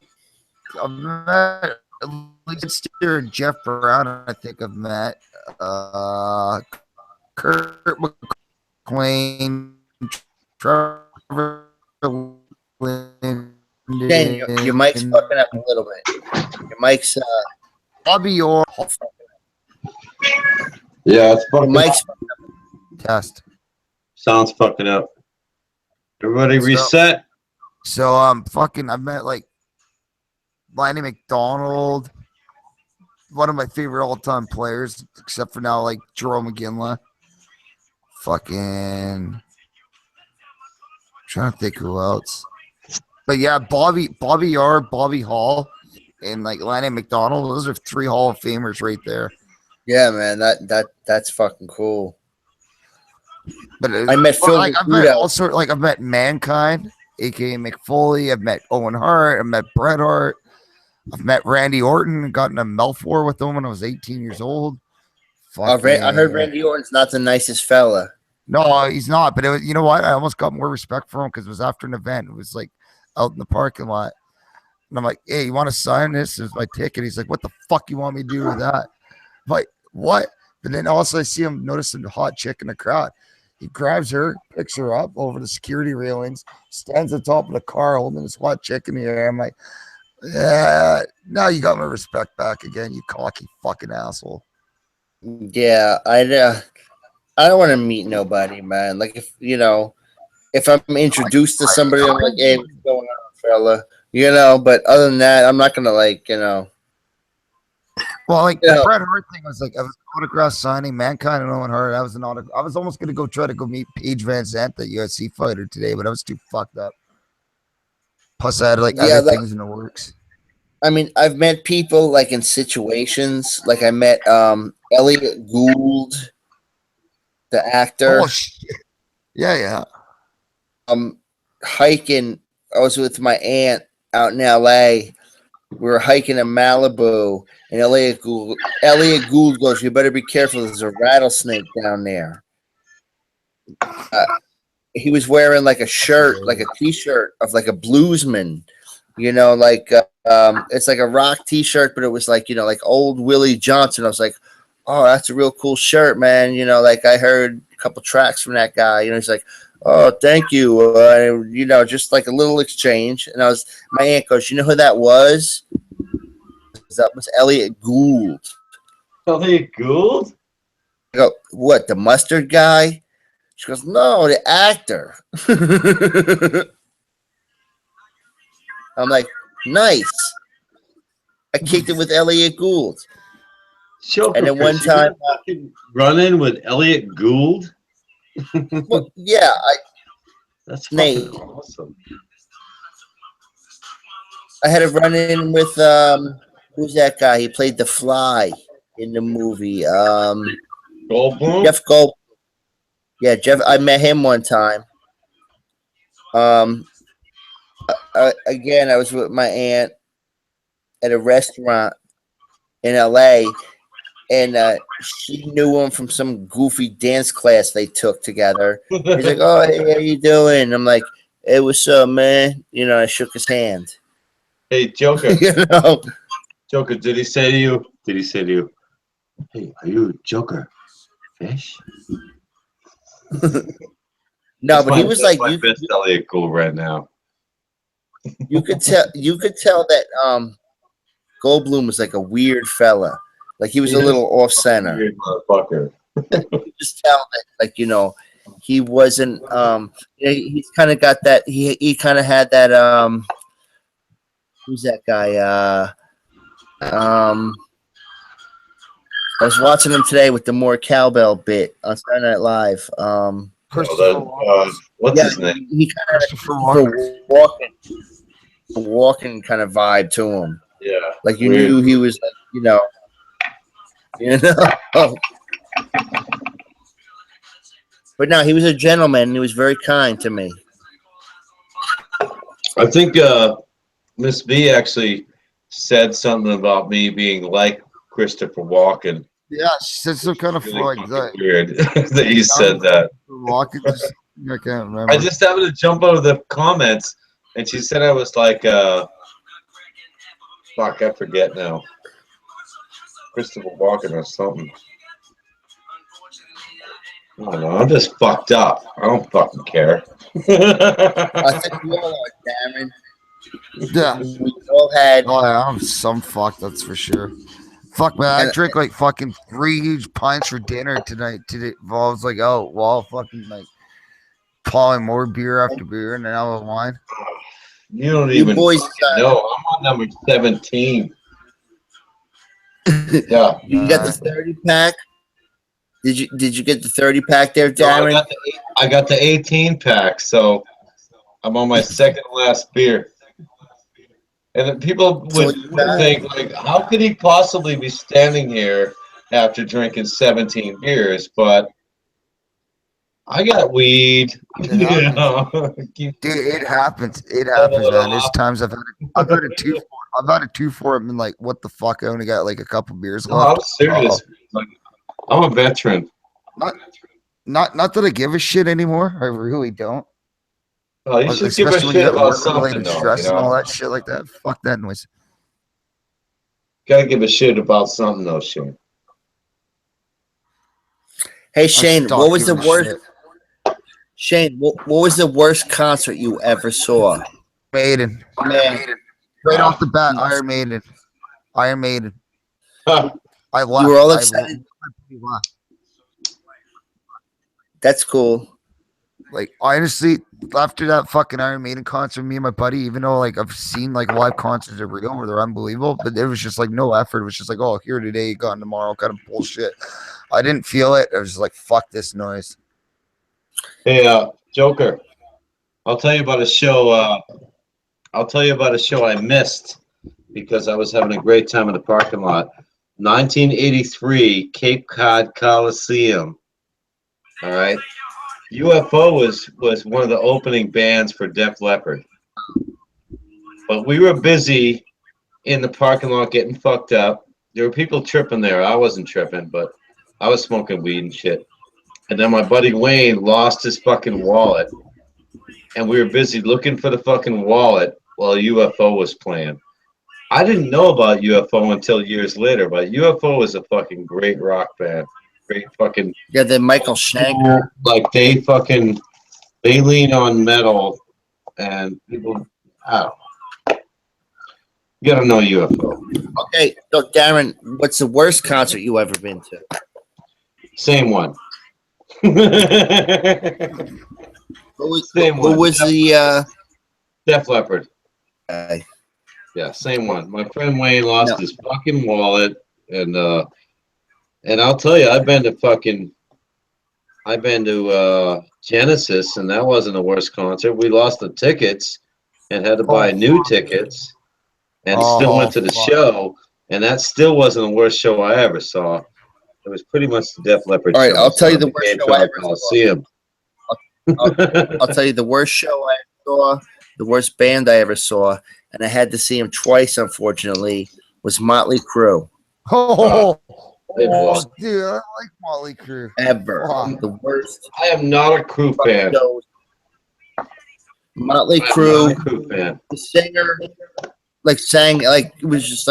I've met at least Jeff Brown. I think I've met Kurt McLean, Trevor Linden. Dan, your mic's fucking up a little bit. Your mic's Bobby Orr. Yeah, it's fucking mic's Test. Sounds fucking up. Everybody reset. So fucking I've met like Lanny McDonald, one of my favorite all-time players, except for now, like Jerome McGinley. Fucking trying to think who else. But yeah, Bobby R, Bobby Hall, and like Lanny McDonald. Those are 3 Hall of Famers right there. yeah, man. That's fucking cool. But I met Phil. Like I've met all sorts. Like I've met Mankind, aka McFoley. I've met Owen Hart. I've met Bret Hart. I've met Randy Orton. Got in a Melfour with him when I was 18 years old. I heard Randy Orton's not the nicest fella. No, he's not. But it was, you know what? I almost got more respect for him because it was after an event. It was like out in the parking lot. And I'm like, hey, you want to sign this? It's my ticket. He's like, what the fuck you want me to do with that? I'm like, what? But then also I see him noticing a hot chick in the crowd. He grabs her, picks her up over the security railings, stands at the top of the car holding this hot chick in the air. I'm like, yeah, now you got my respect back again, you cocky fucking asshole. Yeah, I don't want to meet nobody, man. Like if I'm introduced to somebody, I'm like, hey, what's going on, fella? You know, but other than that, I'm not gonna Well, like the Bret Hart thing was like I was autograph signing, Mankind and Owen Hart. I was almost gonna go try to go meet Paige Van Zandt, the UFC fighter today, but I was too fucked up. Plus, I had like Yeah, other like, things in the works. I mean, I've met people like in situations. Like I met Elliot Gould, the actor. Oh shit! Yeah, yeah. Hiking. I was with my aunt out in L.A. We were hiking in Malibu, and Elliot Gould goes, "You better be careful. There's a rattlesnake down there." He was wearing like a shirt, like a T-shirt of like a bluesman. You know, like it's like a rock T-shirt, but it was like, you know, like old Willie Johnson. I was like, "Oh, that's a real cool shirt, man." You know, like I heard a couple tracks from that guy. You know, he's like, "Oh, thank you." You know, just like a little exchange. And my aunt goes, "You know who that was? That was Elliot Gould." Elliot Gould? I go, "What? The mustard guy?" She goes, "No, the actor." I'm like, "Nice." I kicked it with Elliot Gould. Joker, And then one Chris, you time, fucking running with Elliot Gould. well, yeah, That's Nate. fucking awesome. I had a run in with who's that guy? He played the Fly in the movie. Goldblum? Jeff Gold. Yeah, Jeff. I met him one time. Again, I was with my aunt at a restaurant in L.A. and she knew him from some goofy dance class they took together. He's like, "Oh, hey, how you doing?" I'm like, "Hey, what's up, man?" You know, I shook his hand. Hey, Joker. You know, Joker, did he say to you? Hey, are you Joker? Fish? no, but he was like, my best Elliot Gould right now. you could tell that Goldblum was like a weird fella. Like he was a little off center. Weird motherfucker. You just tell that, like, you know, he wasn't. He's kind of got that. He kind of had that. Who's that guy? I was watching him today with the more cowbell bit on Saturday Night Live. What's his name? He kind of walking kind of vibe to him. Yeah. Like you knew he was, like, you know. But no, he was a gentleman. And he was very kind to me. I think Miss B actually said something about me being like Christopher Walken. Yeah, she said some kind of Really like fucking weird that you said that. Walking, I can't remember. I just happened to jump out of the comments, and she said I was like, fuck, I forget now. Christopher Walken or something. I don't know. I'm just fucked up. I don't fucking care. I think we all are, Darren. Yeah. We all had. Oh, yeah, I'm some fucked, that's for sure. Fuck, man, I drink like fucking 3 huge pints for dinner tonight. It involves like, oh, well, fucking like pouring more beer after beer and an hour of wine. You don't even boys, know. I'm on number 17. Yeah. You got the 30 pack? Did you get the 30 pack there, Darren? No, I got the 18 pack, so I'm on my second last beer. And then people would think, like, how could he possibly be standing here after drinking 17 beers? But I got weed. Dude, it happens. It happens, man. There's times I've had a 2-4. I've had a 2-4. I've been like, what the fuck? I only got like a couple beers left. No, I'm serious. Like, I'm a veteran. Not that I give a shit anymore. I really don't. Oh, you should give a shit about something, though. Stress and all that shit like that. Fuck that noise. Gotta give a shit about something, though, Shane. Hey, Shane, what was the worst? Shane, what was the worst concert you ever saw? Maiden. Right off the bat, Iron Maiden. I left. You were all excited. That's cool. Like, honestly, after that fucking Iron Maiden concert, me and my buddy, even though like I've seen like live concerts are real where they're unbelievable, but it was just like no effort. It was just like, oh, here today, gone tomorrow, kind of bullshit. I didn't feel it. I was just like, fuck this noise. Hey, Joker, I'll tell you about a show I'll tell you about a show I missed because I was having a great time in the parking lot. 1983 Cape Cod Coliseum. All right. UFO was one of the opening bands for Def Leppard. But we were busy in the parking lot getting fucked up. There were people tripping there. I wasn't tripping, but I was smoking weed and shit. And then my buddy Wayne lost his fucking wallet. And we were busy looking for the fucking wallet while UFO was playing. I didn't know about UFO until years later, but UFO is a fucking great rock band. Great fucking. Yeah, then Michael Schenker. Like they lean on metal and people, I don't know. You gotta know UFO. Okay, so Darren, what's the worst concert you ever been to? Same one. Who was the Def Leppard. guy? Yeah, same one. My friend Wayne lost his fucking wallet, and I'll tell you, I've been to Genesis, and that wasn't the worst concert. We lost the tickets and had to buy new tickets, and still went to the show, and that still wasn't the worst show I ever saw. It was pretty much the Def Leppard. All right, show. I'll tell you the worst show I ever Coliseum. I'll tell you the worst show I ever saw, the worst band I ever saw, and I had to see him twice, unfortunately, was Motley Crue. Oh, They lost. dude, I like Motley Crue. Ever. Wow. The worst. I am not a Crue fan. Motley I'm not Crue, a Crue fan. the singer, sang, it was just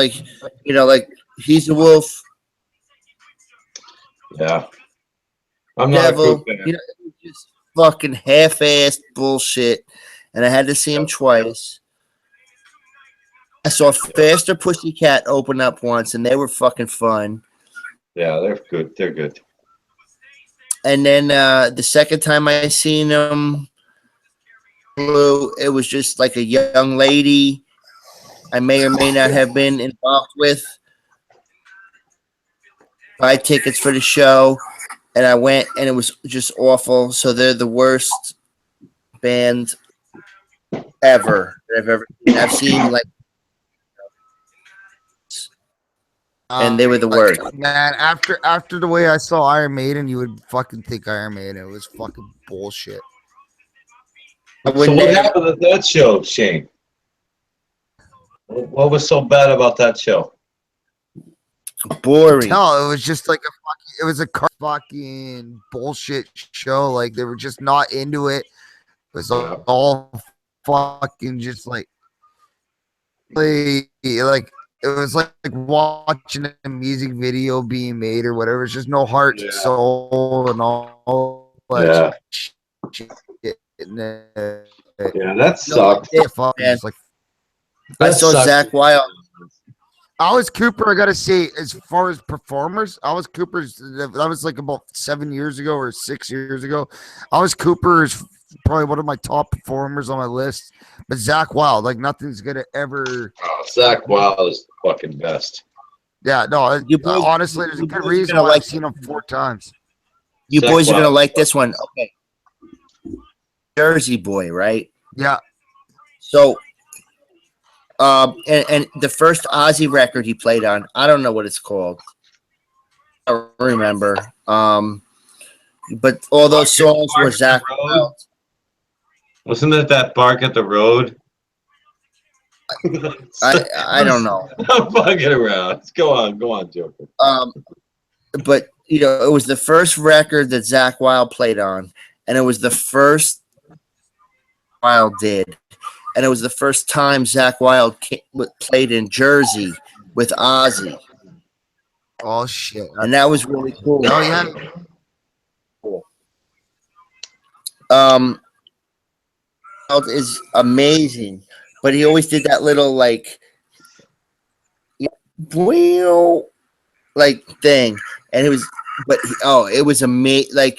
He's a Wolf, Yeah. I'm not Devil, a Crue fan. it was just fucking half-assed bullshit, and I had to see him twice. I saw Faster Pussycat open up once, and they were fucking fun. Yeah, they're good. They're good. And then the second time I seen them, it was just like a young lady I may or may not have been involved with. Buy tickets for the show, and I went, and it was just awful. So they're the worst band ever that I've ever seen. I've seen and they were the worst. Man, after the way I saw Iron Maiden, you would fucking think Iron Maiden. It was fucking bullshit. So what happened at that show, Shane? What was so bad about that show? Boring. No, it was just like it was a fucking bullshit show. Like they were just not into it. It was all fucking just like it was like watching a music video being made or whatever. It's just no heart, soul, and all that shit. Yeah, that sucked. I saw Zach Wild. Alice Cooper, I gotta say, as far as performers, Alice Cooper's that was like about 7 years ago or 6 years ago. Alice Cooper is probably one of my top performers on my list. But Zach Wild, nothing's gonna ever. Oh, Zach Wild is the fucking best. Yeah, no, honestly, there's a good reason why I've seen him 4 times. You boys are gonna like this one. Okay. Jersey Boy, right? Yeah. So and the first Ozzy record he played on, I don't know what it's called. I don't remember. But all those songs were Zach Wild. Wasn't it that Bark at the Road? I don't know. I'm fucking around. Go on, Joker. But it was the first record that Zach Wild played on, and it was the first Wild did. And it was the first time Zach Wild played in Jersey with Ozzy. Oh, shit. And that was really cool. Oh, yeah. Cool. Wild is amazing. But he always did that little, thing. And it was, it was amazing.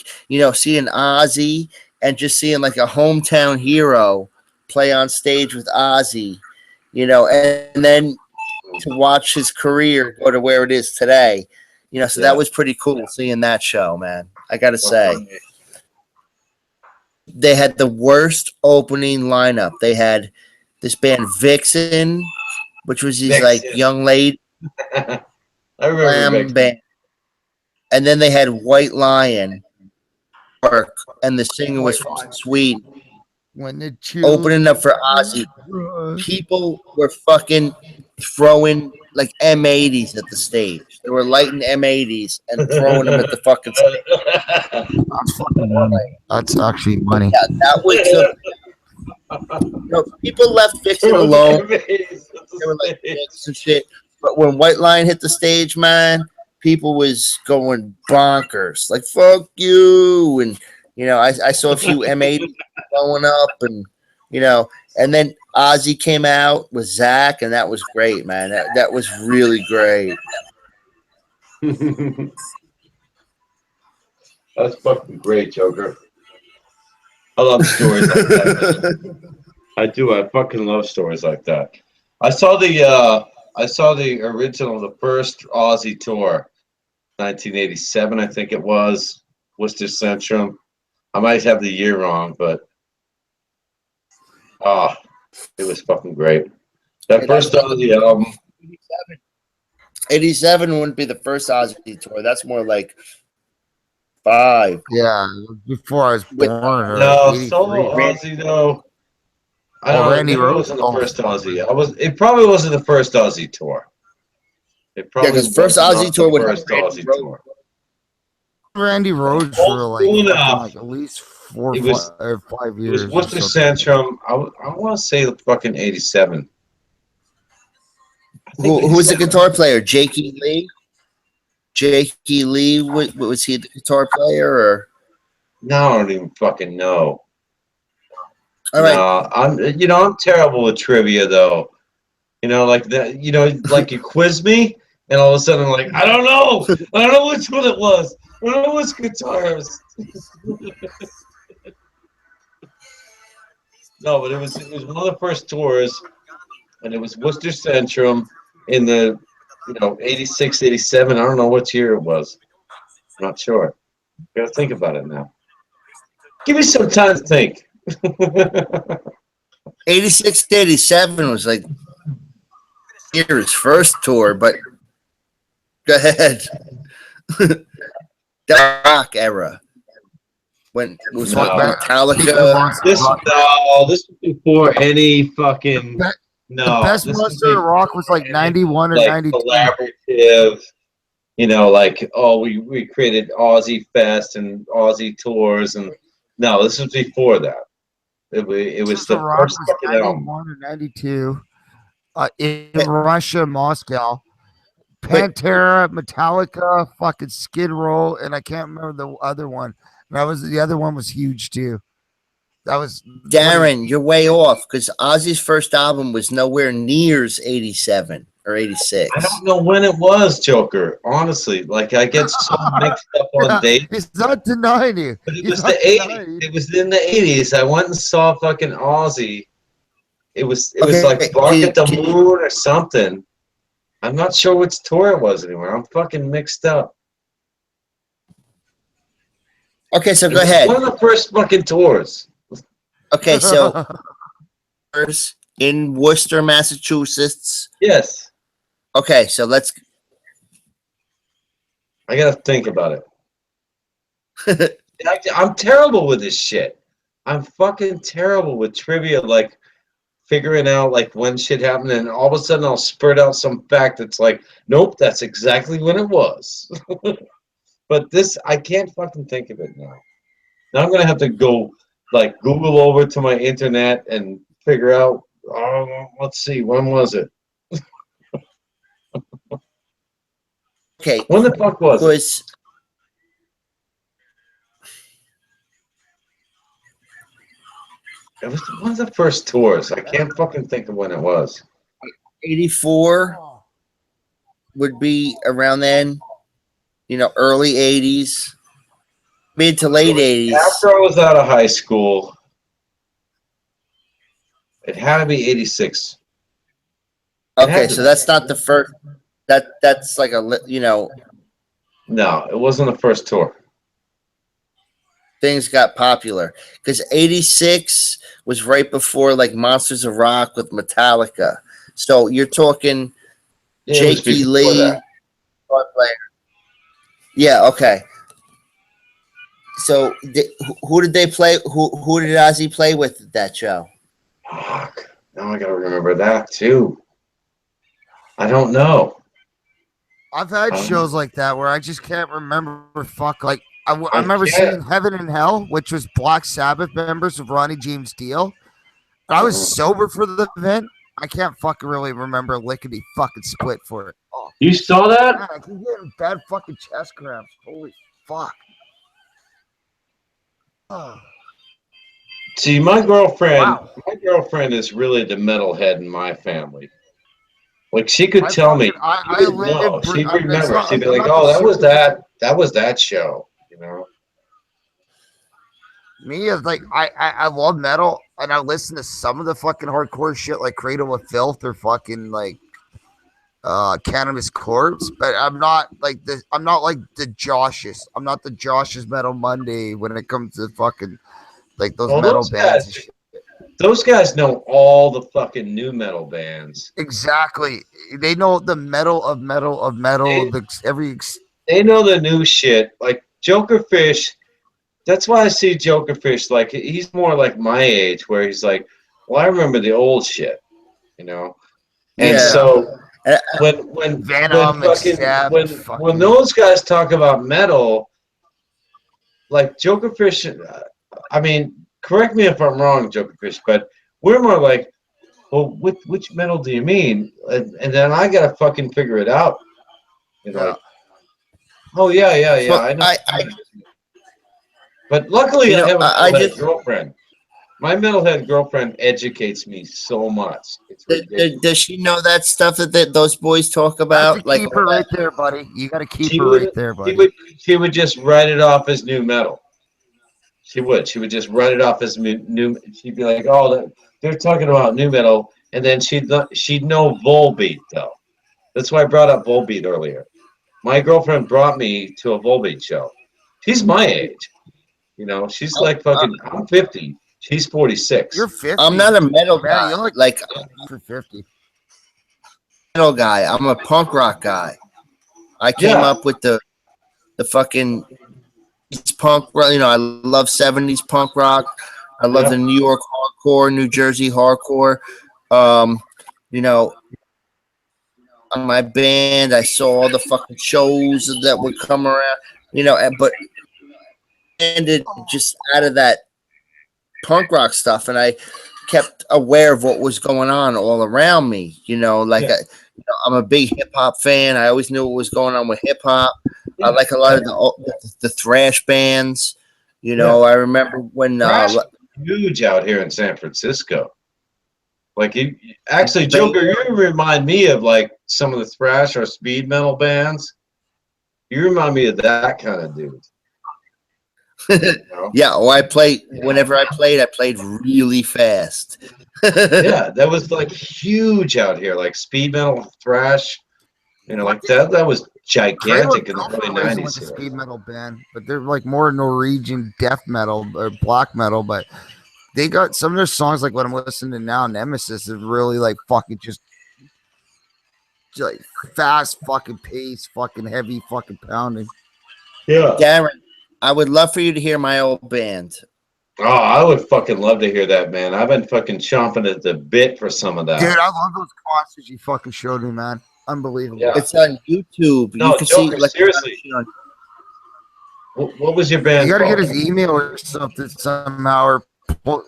Seeing Ozzy and just seeing, a hometown hero play on stage with Ozzy, and then to watch his career go to where it is today, so that was pretty cool seeing that show, man. I gotta say, they had the worst opening lineup. They had this band Vixen, which was these like Vixen. young lady I remember glam Vixen. band. And then they had White Lion, and the singer was from Sweden, When the children opening up for Ozzy. People were fucking throwing like M80s at the stage. They were lighting M80s and throwing them at the fucking stage. That's fucking money. That's actually money. Yeah, that was people left Vixen alone. They were like dicks and shit. But when White Lion hit the stage, man, people was going bonkers. Like, fuck you. And, you know, I saw a few M80s going up and, you know, and then Ozzy came out with Zach, and that was great, man. That was really great. That's fucking great, Joker. I love stories like that. I do. I fucking love stories like that. I saw the original, the first Aussie tour, 1987, I think it was, Worcester Centrum. I might have the year wrong, but it was fucking great. That first Aussie album. 87 wouldn't be the first Ozzy tour. That's more like 5. Yeah, before I was born. Or No, 83. solo Aussie though. I don't know. Randy Maybe it wasn't the first Aussie. It probably wasn't the first Aussie tour. It probably because first Aussie tour would have first Aussie tour. Randy Rhodes for like at least 4 or 5 years. It was Worcester Centrum. I want to say the fucking 87. Who was the guitar player? Jakey Lee? Jakey Lee, was he the guitar player? Or? No, I don't even fucking know. All right. No, I'm terrible with trivia though. You know, like that. You know, like you quiz me, and all of a sudden I'm like, I don't know which one it was. I don't know which guitarist. No, but it was one of the first tours, and it was Worcester Centrum in the 86, 87. I don't know what year it was. I'm not sure. Gotta think about it now. Give me some time to think. 86 to 87 was like his first tour, but go ahead. The rock era. When it was Metallica. This was before any fucking The best Monster Rock was like 91 or like 92. Collaborative. You know, like we created Aussie Fest and Aussie tours, and no, this was before that. It was the Rock first was fucking 91 album. or 92. In Russia, Moscow. Pantera, Metallica, fucking Skid Row, and I can't remember the other one. The other one was huge too. That was Darren, you're way off because Ozzy's first album was nowhere near 87 or 86. I don't know when it was, Joker. Honestly, like I get so mixed up on dates. He's not denying you. But it was the 80s. It was in the 80s. I went and saw fucking Ozzy. It was like Bark at the Moon or something. I'm not sure which tour it was anymore. I'm fucking mixed up. Okay, so go ahead. One of the first fucking tours. Okay, so in Worcester, Massachusetts. Yes. Okay, so let's. I gotta think about it. I'm terrible with this shit. I'm fucking terrible with trivia, like figuring out like when shit happened, and all of a sudden I'll spurt out some fact that's like, nope, that's exactly when it was. But this, I can't fucking think of it now. Now I'm gonna have to go like Google over to my internet and figure out. Let's see, when was it? Okay. When the fuck was it? It was one of the first tours. I can't fucking think of when it was. 84 would be around then. You know, early 80s, mid to late 80s. After I was out of high school, it had to be 86. Okay, so that's not the first. That's like a. No, it wasn't the first tour. things got popular because '86 was right before like Monsters of Rock with Metallica. So you're talking Yeah, it was Jakey before Lee, that. yeah, okay. So who did they play? Who did Ozzy play with at that show? Fuck. Now I gotta remember that too. I don't know. I've had I don't shows know. like that where I just can't remember. Fuck, like I I remember can't. seeing Heaven and Hell, which was Black Sabbath members of Ronnie James Dio. I was Uh-huh. sober for the event. I can't fucking really remember lickety fucking split for it. Oh, You saw that? man, I keep getting bad fucking chest cramps. Holy fuck. Oh, See, wow. my girlfriend is really the metalhead in my family. Like she could tell me, she I would live. know. She'd remember. She'd be I'm like, not "Oh, the that was that show," you know. Me is like I love metal and I listen to some of the fucking hardcore shit like Cradle of Filth or fucking like Cannabis Corpse, but I'm not like the Joshes. I'm not the Joshes Metal Monday when it comes to fucking like those Well, metal bands and shit. those guys know all the fucking new metal bands. Exactly. They know the metal of metal of metal. They know the new shit. Like Jokerfish. That's why I see Jokerfish like he's more like my age, where he's like, well, I remember the old shit, you know. And Yeah. so Uh, when Venom and fucking Stab, when fucking those guys talk about metal, like Jokerfish, I mean, correct me if I'm wrong, Jokerfish, but we're more like, well, which metal do you mean? And then I gotta fucking figure it out. You know, yeah. like, oh yeah, Well, I know. I But luckily, you I know have a I metalhead just girlfriend. My metalhead girlfriend educates me so much. It's ridiculous. does she know that stuff that those boys talk You have to about? Like keep all her right that. there, buddy. You got to keep She her would, right there, she buddy. would, she would just write it off as new metal. She would. She would just write it off as new. She'd be like, "Oh, they're talking about new metal," and then she'd know Volbeat though. That's why I brought up Volbeat earlier. My girlfriend brought me to a Volbeat show. She's my age. You know, she's Oh, like fucking. I'm 50. She's 46. You're 50. I'm not a metal Man, guy. you look Like for 50. metal guy. I'm a punk rock guy. I came Yeah. up with the fucking punk. You know, I love '70s punk rock. I love Yeah. the New York hardcore, New Jersey hardcore. You know, on my band, I saw all the fucking shows that would come around. You know, but ended just out of that punk rock stuff, and I kept aware of what was going on all around me. You know, like Yeah. I'm a big hip hop fan. I always knew what was going on with hip hop. I like a lot of the thrash bands. You know, I remember when Thrash is huge out here in San Francisco. Like, actually, they, Joker, you remind me of like some of the thrash or speed metal bands. You remind me of that kind of dude. You know? yeah. Well, whenever I played really fast. Yeah, that was like huge out here, like speed metal, thrash. You know, like that was gigantic in the early Cradle of Filth is '90s like a here. speed metal band, but they're like more Norwegian death metal or black metal. But they got some of their songs, like what I'm listening to now, Nemesis, is really like fucking just like fast fucking pace, fucking heavy fucking pounding. Yeah. Darren, I would love for you to hear my old band. Oh, I would fucking love to hear that, man. I've been fucking chomping at the bit for some of that. Dude, I love those concerts you fucking showed me, man. Unbelievable. Yeah. It's on YouTube. No, You can Joker, see like seriously. What was your band You gotta called? get his email or something somehow. Or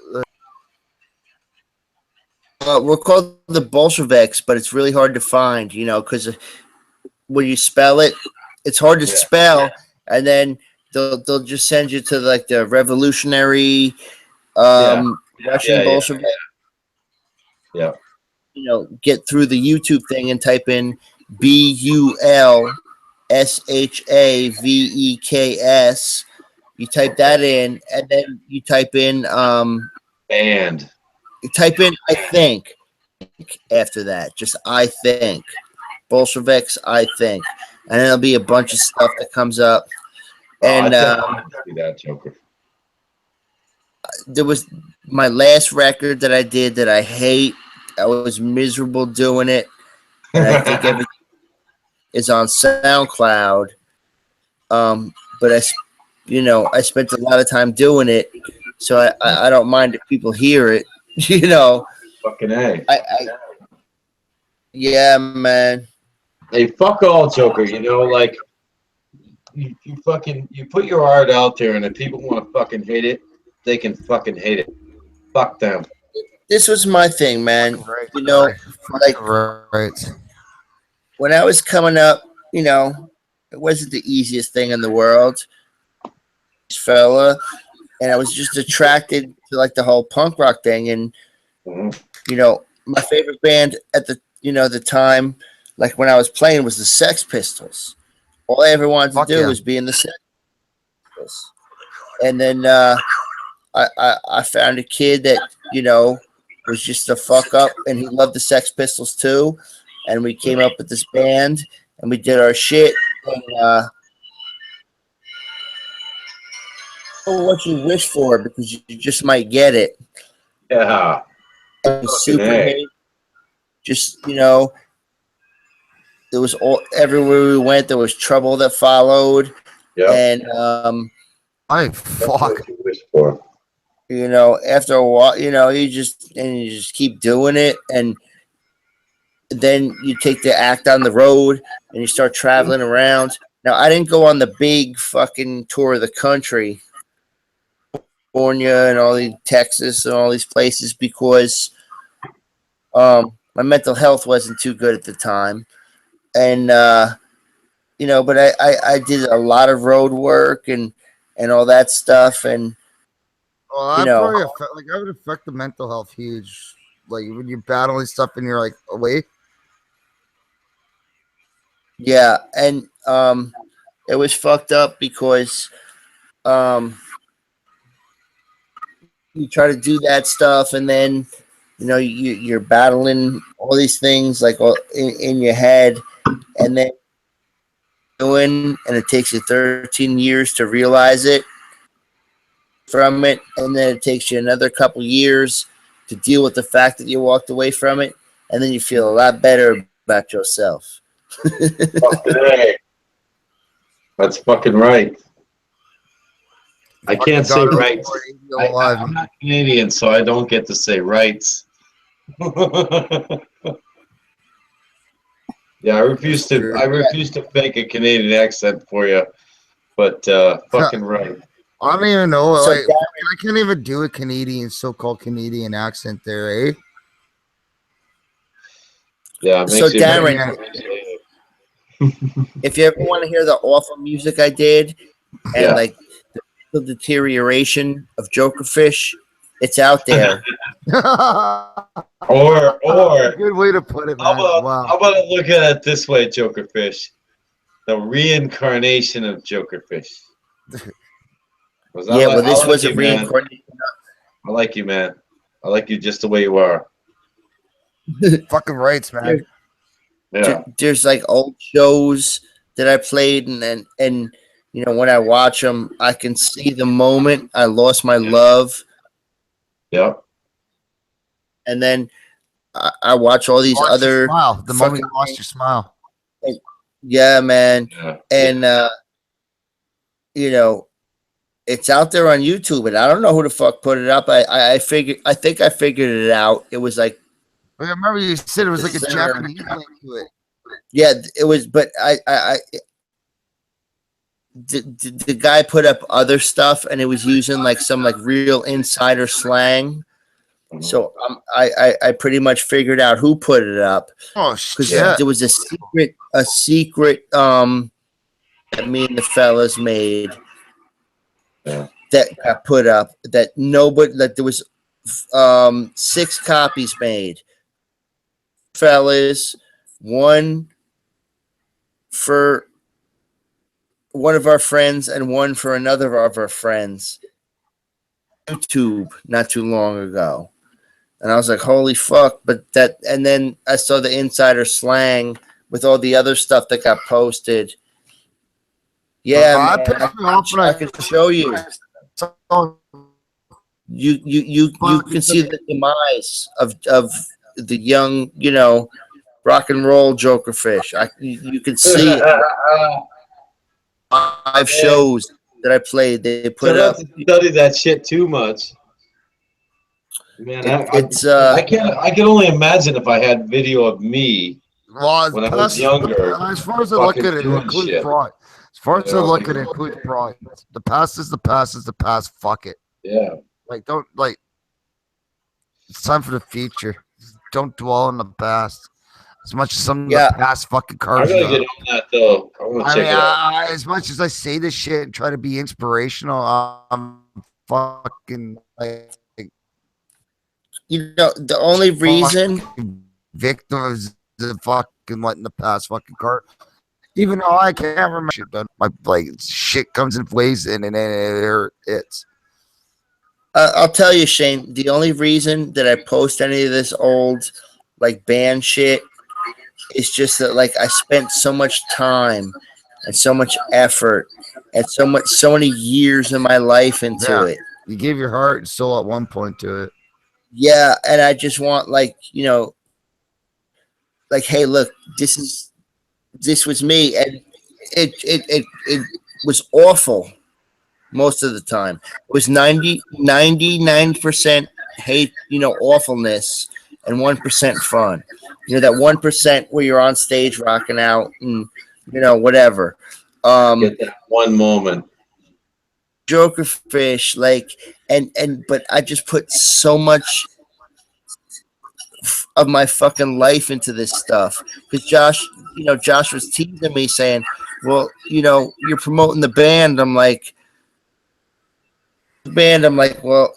we're called the Bolsheviks, but it's really hard to find, you know, because when you spell it, it's hard to spell, and then they'll just send you to like the revolutionary Russian Bolshevik. Yeah. You know, get through the YouTube thing and type in BULSHAVEKS. You type that in, and then you type in band. You type in I think after that. Just I think. Bolsheviks, I think. And then there'll be a bunch of stuff that comes up. And I see that, Joker. there was my last record that I did that I hate. I was miserable doing it, and I think everything is on SoundCloud. But I spent a lot of time doing it, so I don't mind if people hear it. Fucking A. Yeah, man. Hey, fuck all, Joker. Like you put your art out there, and if people want to fucking hate it, they can fucking hate it. Fuck them. This was my thing, man. Right. Like Right. when I was coming up, it wasn't the easiest thing in the world, fella, and I was just attracted to like the whole punk rock thing, and my favorite band at the time, like when I was playing, was the Sex Pistols. All I ever wanted to do was be in the Sex Pistols, and then I found a kid that was just a fuck up, and he loved the Sex Pistols too, and we came up with this band, and we did our shit, and what you wish for, because you just might get it. Yeah. Super hate. Just there was everywhere we went, there was trouble that followed. Yeah. And I fuck. After a while, you just keep doing it, and then you take the act on the road and you start traveling around. Now, I didn't go on the big fucking tour of the country, California and all these Texas and all these places, because my mental health wasn't too good at the time, and but I did a lot of road work and all that stuff, and well, that probably that would affect the mental health huge. Like when you're battling stuff and you're like away. Yeah, and it was fucked up because you try to do that stuff, and then you're battling all these things like in your head, and then and it takes you 13 years to realize it from it, and then it takes you another couple years to deal with the fact that you walked away from it, and then you feel a lot better about yourself. That's fucking right. I can't say rights. I'm not Canadian, so I don't get to say rights. Yeah, I refuse to fake a Canadian accent for you, but fucking right. I don't even know. Like, I can't even do a Canadian, so-called Canadian accent there, eh? Yeah. So Darren, if you ever want to hear the awful music I did, and like the deterioration of Jokerfish, it's out there. or good way to put it, man. How about I look at it this way, Jokerfish? The reincarnation of Jokerfish. Yeah, this was a reincarnation. I like you, man. I like you just the way you are. Fucking rights, man. Yeah. There's like old shows that I played, and when I watch them, I can see the moment I lost my love. Yep. And then I watch all these other. Smile. The moment you lost your smile. Yeah, man. Yeah. And it's out there on YouTube, and I don't know who the fuck put it up. I think I figured it out. It was like, I remember you said it was like a Japanese link to it. Yeah, it was, but the guy put up other stuff, and it was using like some like real insider slang. So I pretty much figured out who put it up. Oh shit! There was a secret that me and the fellas made that got put up, that there was 6 copies made. Fellas, one for one of our friends and one for another of our friends. YouTube not too long ago. And I was like, holy fuck. And then I saw the insider slang with all the other stuff that got posted. Yeah, man, I can show you. you can see the demise of the young, rock and roll Joker Fish. You can see it. 5 shows that I played, they put Try up. not to study that shit too much. Man, I can only imagine if I had video of me Well, when I was younger, as far as I look fucking at it, it doing includes shit. pride. As far as You I know, look like, at it, includes pride. The past is the past is the past. Fuck it. yeah. Like, don't like. It's time for the future. Don't dwell on the past. As much as some of Yeah. the past fucking I cars. gotta get on that though. I want to I check mean, it out. as much as I say this shit and try to be inspirational, I'm fucking like The only reason. victims of fucking letting the past fucking car. Even though I can't remember shit done, my like shit comes in waves and it's. I'll tell you, Shane. The only reason that I post any of this old, like, band shit is just that, like, I spent so much time and so much effort and so many years of my life into Yeah. it. You gave your heart and soul at one point to it. Yeah, and I just want, like, like, hey, look, this was me, and it was awful most of the time. It was 99% hate, awfulness, and 1% fun. That 1% where you're on stage rocking out and whatever. Get that one moment. Joker Fish, like, but I just put so much of my fucking life into this stuff because Josh was teasing me saying, well, you're promoting the band. I'm like, well,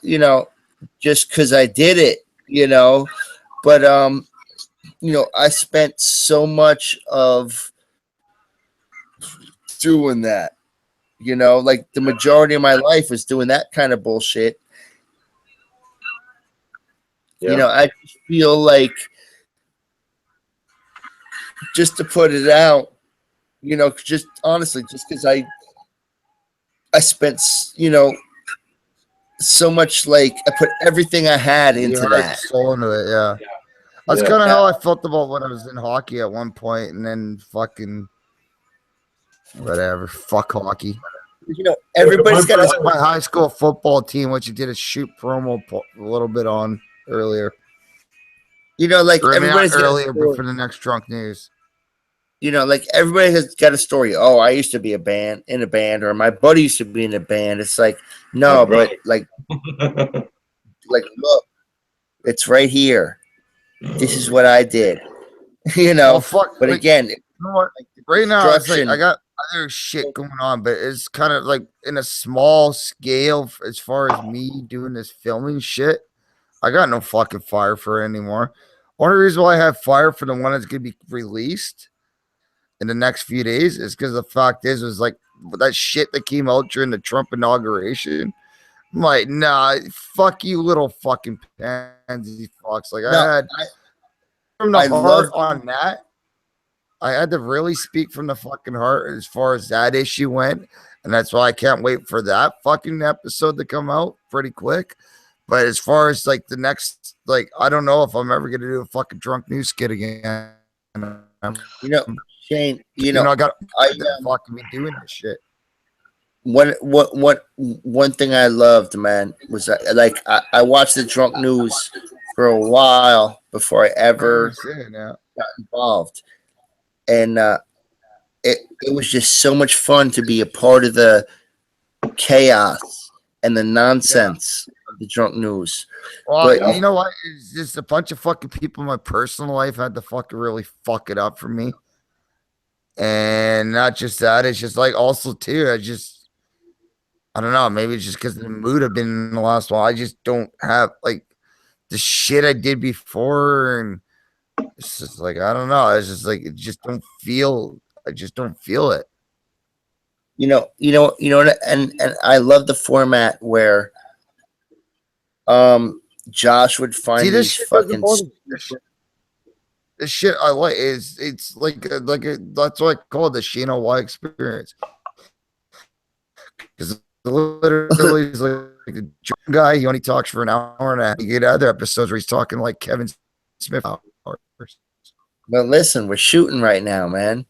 just because I did it, but I spent so much of doing that, like the majority of my life was doing that kind of bullshit. Yeah. I just feel like, just to put it out, just honestly, just because I spent, so much, like, I put everything I had into Your heart and that. soul into it, yeah. That's kind of how I felt about when I was in hockey at one point, and then fucking whatever, fuck hockey. Everybody's got That's my high school football team, which you did a shoot promo a little bit on earlier. like, Or, I mean, not everybody's got earlier, but for the next drunk news. like, everybody has got a story. Oh, I used to be in a band, or my buddy used to be in a band. It's like, no, but like, look, it's right here. This is what I did. Oh, fuck. But like, again, you know what? Right now, it's like destruction. I got other shit going on, but it's kind of like in a small scale as far as me doing this filming shit. I got no fucking fire for it anymore. Only reason why I have fire for the one that's gonna be released in the next few days is because the fact is was like that shit that came out during the Trump inauguration. I'm like, nah, fuck you, little fucking pansy fucks. Like, I had from the heart on that. I had to really speak from the fucking heart as far as that issue went. And that's why I can't wait for that fucking episode to come out pretty quick. But as far as like the next, like, I don't know if I'm ever going to do a fucking drunk news skit again. Shane, I got to fucking be doing this shit. One thing I loved, man, was that, like, I watched the drunk news for a while before I ever got involved. And it was just so much fun to be a part of the chaos and the nonsense of the drunk news. Well, But you know what? It's just a bunch of fucking people in my personal life had to fucking really fuck it up for me. And not just that, it's just like also too, I don't know, maybe it's just because the mood I've been in the last while. I just don't have like the shit I did before, and it's just like I don't know. It's just like I just don't feel it. And I love the format where Josh would find this these fucking this shit I like is it's like that's what I call the L Y Experience. Because literally is like the drunk guy. He only talks for an hour and a half. You get other episodes where he's talking like Kevin Smith hours. But listen, we're shooting right now, man.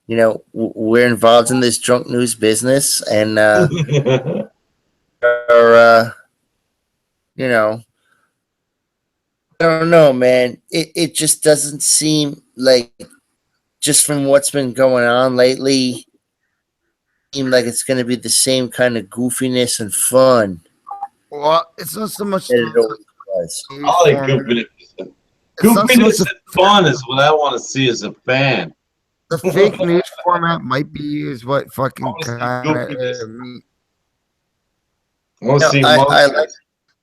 You know, we're involved in this drunk news business, and you know, I don't know, man. It just doesn't seem like, just from what's been going on lately, seem like it's going to be the same kind of goofiness and fun Well, it's not so much that it always was. I like goofiness. Goofiness and fun is what I want to see as a fan. The fake news format might be is what fucking kind of I like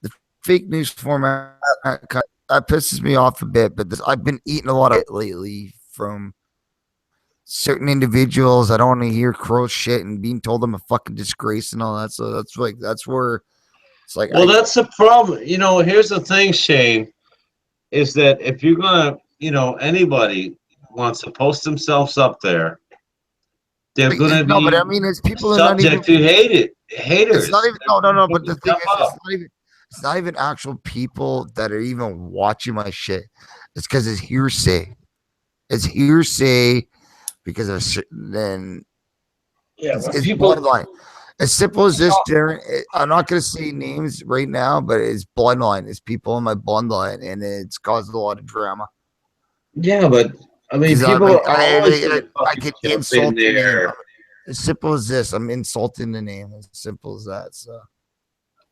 the fake news format. That pisses me off a bit, but I've been eating a lot of it lately from certain individuals. I don't want to hear crow shit and being told I'm a fucking disgrace and all that. So that's where it's like. Well, that's the problem. You know, here's the thing, Shane, is that if you're gonna, anybody wants to post themselves up there, they're gonna be but I mean, it's people subject to haters. It's not even no. But the thing is, it's not even actual people that are even watching my shit. It's because it's hearsay. It's hearsay because of then. Yeah, it's bloodline. As simple as this, Darren. I'm not going to say names right now, but it's bloodline. It's people in my bloodline, and it's caused a lot of drama. Yeah, but I mean, people I get insulted. As simple as this, I'm insulting the name. As simple as that. So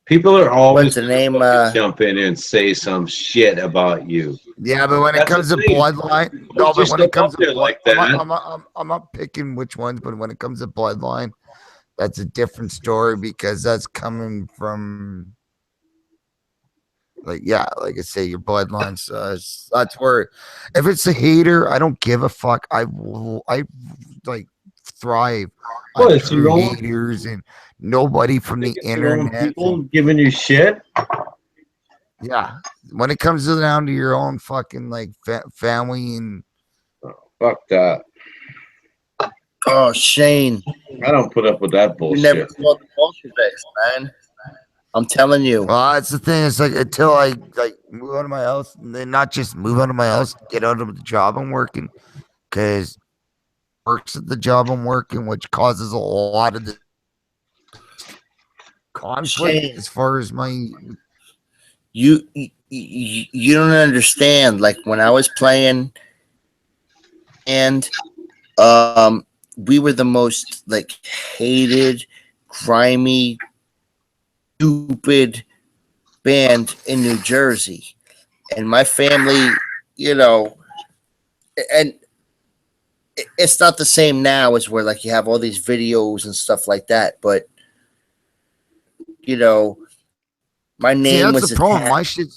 people are always the name jump in and say some shit about you. Yeah, but when it comes to bloodline, no, but when it comes to like that, I'm not picking which ones, but when it comes to bloodline, that's a different story because that's coming from like I say, your bloodline. So that's where if it's a hater, I don't give a fuck. I like thrive on true haters and nobody from the internet. People giving you shit. Yeah, when it comes down to your own fucking like family and fuck that. Oh, Shane, I don't put up with that bullshit. You never called the Bolsheviks, man. I'm telling you. Well, that's the thing. It's like until I move out of my house, and then not just move out of my house, get out of the job I'm working, because works at the job I'm working, which causes a lot of the conflict Shane, as far as my. You don't understand. Like when I was playing, and we were the most like hated, grimy, stupid band in New Jersey, and my family, and it's not the same now as where like you have all these videos and stuff like that, but my name was the problem. My shit,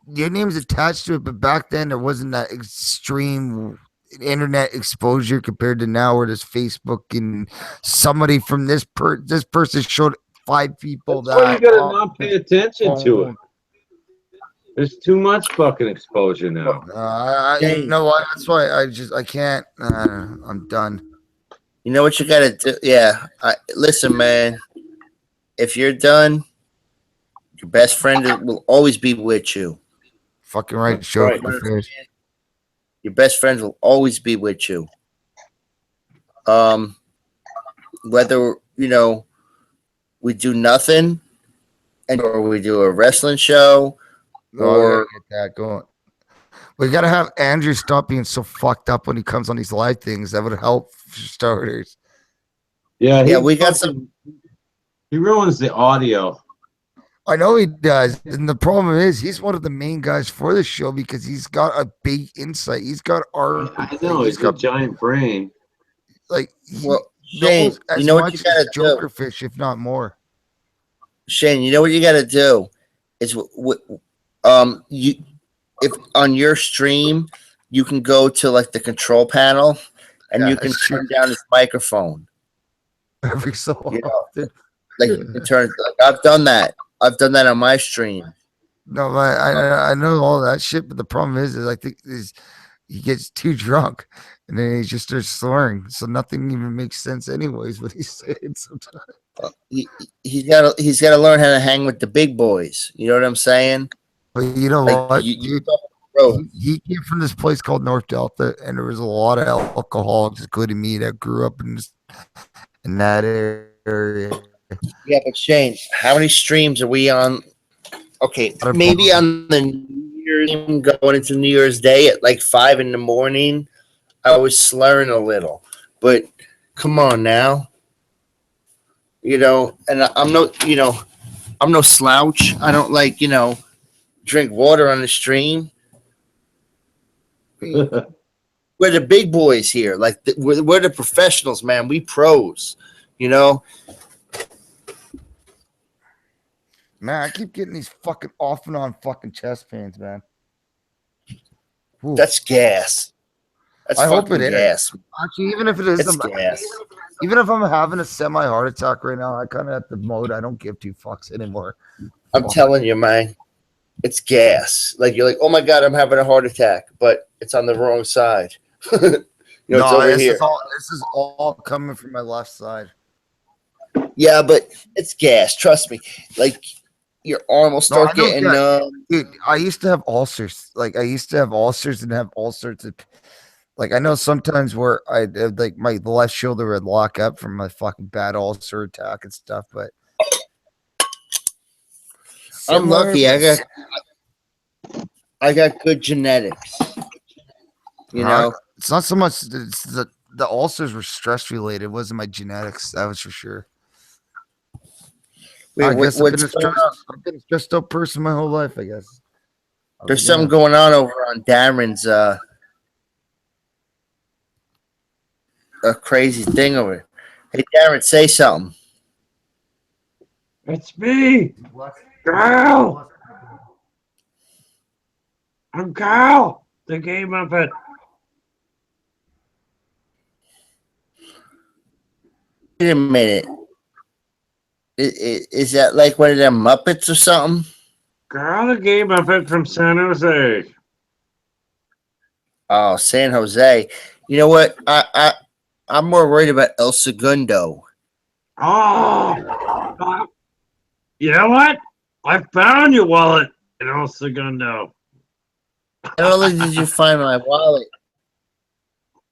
your name's attached to it, but back then there wasn't that extreme internet exposure compared to now, where there's Facebook and somebody from this person showed 5 people That's why you gotta not pay attention to it. There's too much fucking exposure now. You know what? That's why I can't. I'm done. You know what you gotta do? Yeah. Listen, man. If you're done, your best friend will always be with you. Fucking right, show. Right. Your best friends will always be with you. Whether we do nothing, or we do a wrestling show, or get that going. We gotta have Andrew stop being so fucked up when he comes on these live things. That would help for starters. Yeah, we got some. He ruins the audio. I know he does, and the problem is he's one of the main guys for the show because he's got a big insight. He's got our. I know he's got a giant brain. Like, Shane, you know what you gotta do? Joker fish, if not more. Shane, you know what you gotta do is if on your stream you can go to like the control panel and you can turn down his microphone every so often. Like I've done that. I've done that on my stream. No, I know all that shit, but the problem is I think he gets too drunk, and then he just starts slurring. So nothing even makes sense, anyways. What he's saying sometimes. He's got to learn how to hang with the big boys. You know what I'm saying? But you know Like what? you He came from this place called North Delta, and there was a lot of alcoholics, including me, that grew up in that area. Yeah, but Shane, how many streams are we on? Okay, maybe on the New Year's going into New Year's Day at like 5 in the morning, I was slurring a little. But come on now, and I'm no slouch. I don't like drink water on the stream. We're the big boys here. Like we're the professionals, man. We pros. Man, I keep getting these fucking off and on fucking chest pains, man. Ooh. That's gas. That's I hope it gas. is. Actually, even if it is, It's gas. even if I'm having a semi heart attack right now, I kind of at the mode I don't give two fucks anymore. I'm telling you, man, it's gas. Like you're like, oh my god, I'm having a heart attack, but it's on the wrong side. It's over here. This is all coming from my left side. Yeah, but it's gas. Trust me. Like your arm will start getting numb. Dude, I used to have ulcers. Like I used to have ulcers and have all sorts of. Like I know sometimes where I like my left shoulder would lock up from my fucking bad ulcer attack and stuff, but I'm lucky. I got good genetics. It's not so much. It's the ulcers were stress related. It wasn't my genetics. That was for sure. I guess I've been a stressed out person my whole life. I guess there's something going on over on Darren's a crazy thing over here. Hey, Darren, say something. It's me, Carl. I'm Carl, the game of it. Wait a minute. Is that like one of them Muppets or something? Carl, the game of it from San Jose. Oh, San Jose. You know what? I'm more worried about El Segundo. Oh, you know what? I found your wallet in El Segundo. Not only did you find my wallet,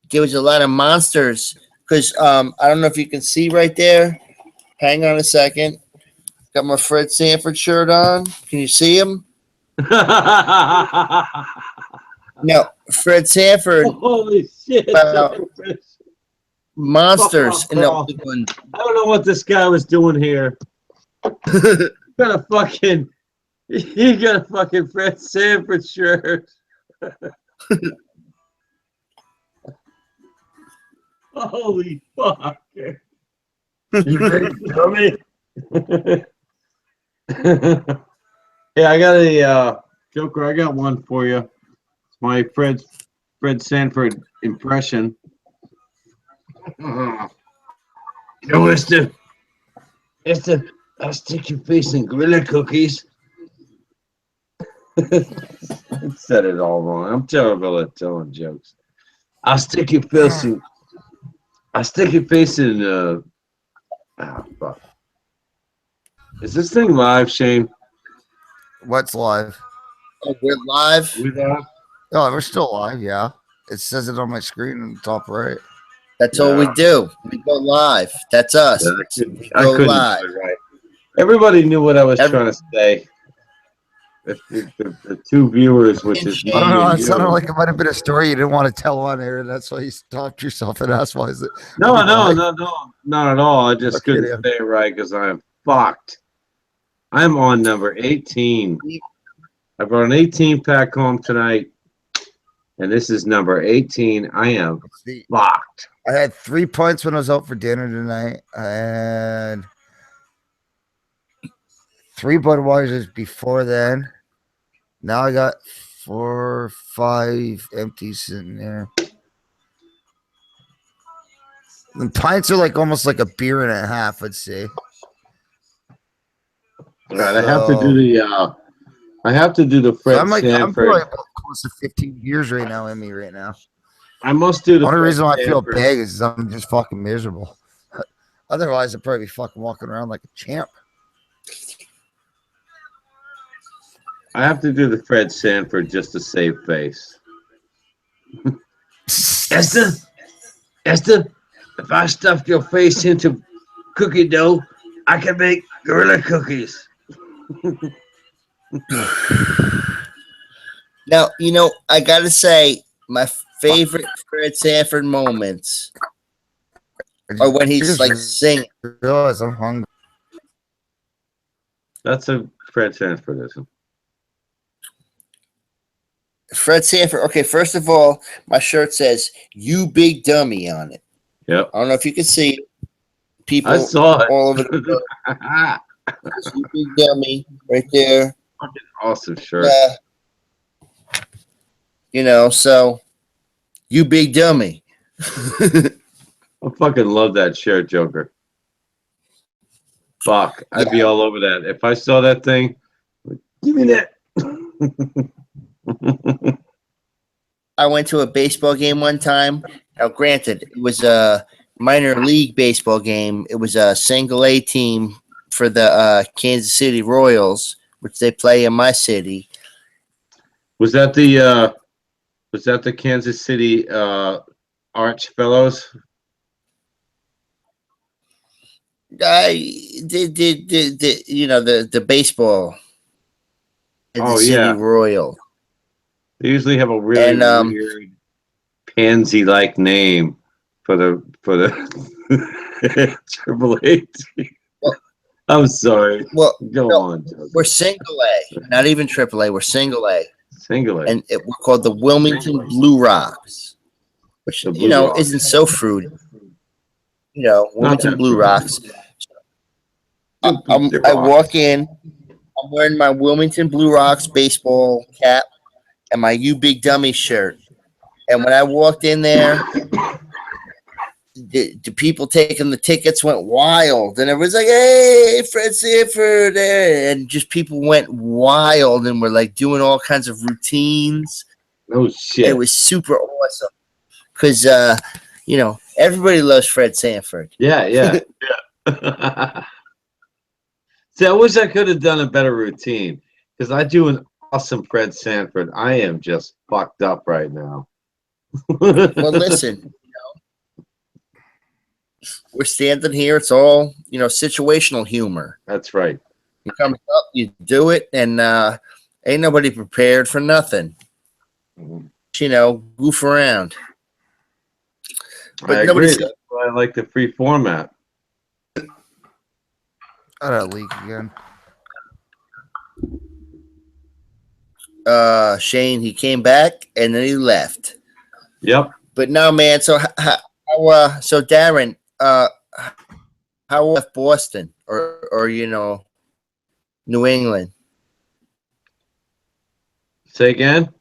there was a lot of monsters. Because I don't know if you can see right there. Hang on a second. Got my Fred Sanford shirt on. Can you see him? No, Fred Sanford. Holy shit. Monsters in the I don't know what this guy was doing here. You got a fucking Fred Sanford shirt. Holy fuck. You ready to tell me? Yeah, I got a Joker, I got one for you. It's my Fred Sanford impression. You know, it's the I'll stick your face in Gorilla Cookies. I said it all wrong. I'm terrible at telling jokes. I'll stick your face in fuck. Is this thing live, Shane? What's live? Oh, we're live. Oh, we're still live. Yeah, it says it on my screen in the top right. That's all we do. We go live. That's us. Yeah, I couldn't live. do it right. Everybody knew what I was trying to say. The two viewers, which is I don't know. It sounded like it might have been a story you didn't want to tell on air. That's why you stopped yourself and asked, "Why is it?" No, not at all. I just couldn't say it right because I'm fucked. I'm on number 18. I brought an 18 pack home tonight, and this is number 18. I am fucked. I had 3 points when I was out for dinner tonight. I had 3 Budweisers before then. Now I got 4 or 5 empties sitting there. The pints are like almost like a beer and a half, I'd say. All right, I have to do the I have to do the So Fred I'm Sanford. probably about close to 15 years right now in me right now. I must do the Only Fred reason why I feel Sanford. big is I'm just fucking miserable. Otherwise, I'd probably be fucking walking around like a champ. I have to do the Fred Sanford just to save face. Esther, if I stuffed your face into cookie dough, I can make gorilla cookies. Now, I got to say, my favorite Fred Sanford moments are when he's like singing. Realize I'm hungry. That's a Fred Sanfordism. Fred Sanford. Okay, first of all, my shirt says "You Big Dummy" on it. Yep. I don't know if you can see it. People I saw it. all over the world. "You Big Dummy" right there. Fucking awesome shirt. So "You Big Dummy." I fucking love that shirt, Joker. Fuck, I'd be all over that. If I saw that thing, give me that. I went to a baseball game one time. Now, granted, it was a minor league baseball game. It was a single A team for the Kansas City Royals, which they play in my city. Was that the Kansas City Arch Fellows? I did the baseball. Kansas City Royal. They usually have a really weird pansy-like name for the Triple A team. I'm sorry. Well, go on. Joker. We're single A, not even triple A. We're single A. Single A, and we're called the Wilmington Blue Rocks, which isn't so fruity. Wilmington Blue Rocks. I walk in. I'm wearing my Wilmington Blue Rocks baseball cap and my "You Big Dummy" shirt. And when I walked in there, the people taking the tickets went wild, and it was like, "Hey, Fred Sanford!" And just people went wild and were like doing all kinds of routines. Oh shit! It was super awesome because everybody loves Fred Sanford. Yeah. See, I wish I could have done a better routine because I do an awesome Fred Sanford. I am just fucked up right now. Well, listen, we're standing here. It's all situational humor. That's right. You come up, you do it, and ain't nobody prepared for nothing. Goof around. But I agree. That's why I like the free format. I got a leak again. Shane, he came back and then he left. Yep. But no, man. So so Darren, how left Boston or New England? Say again.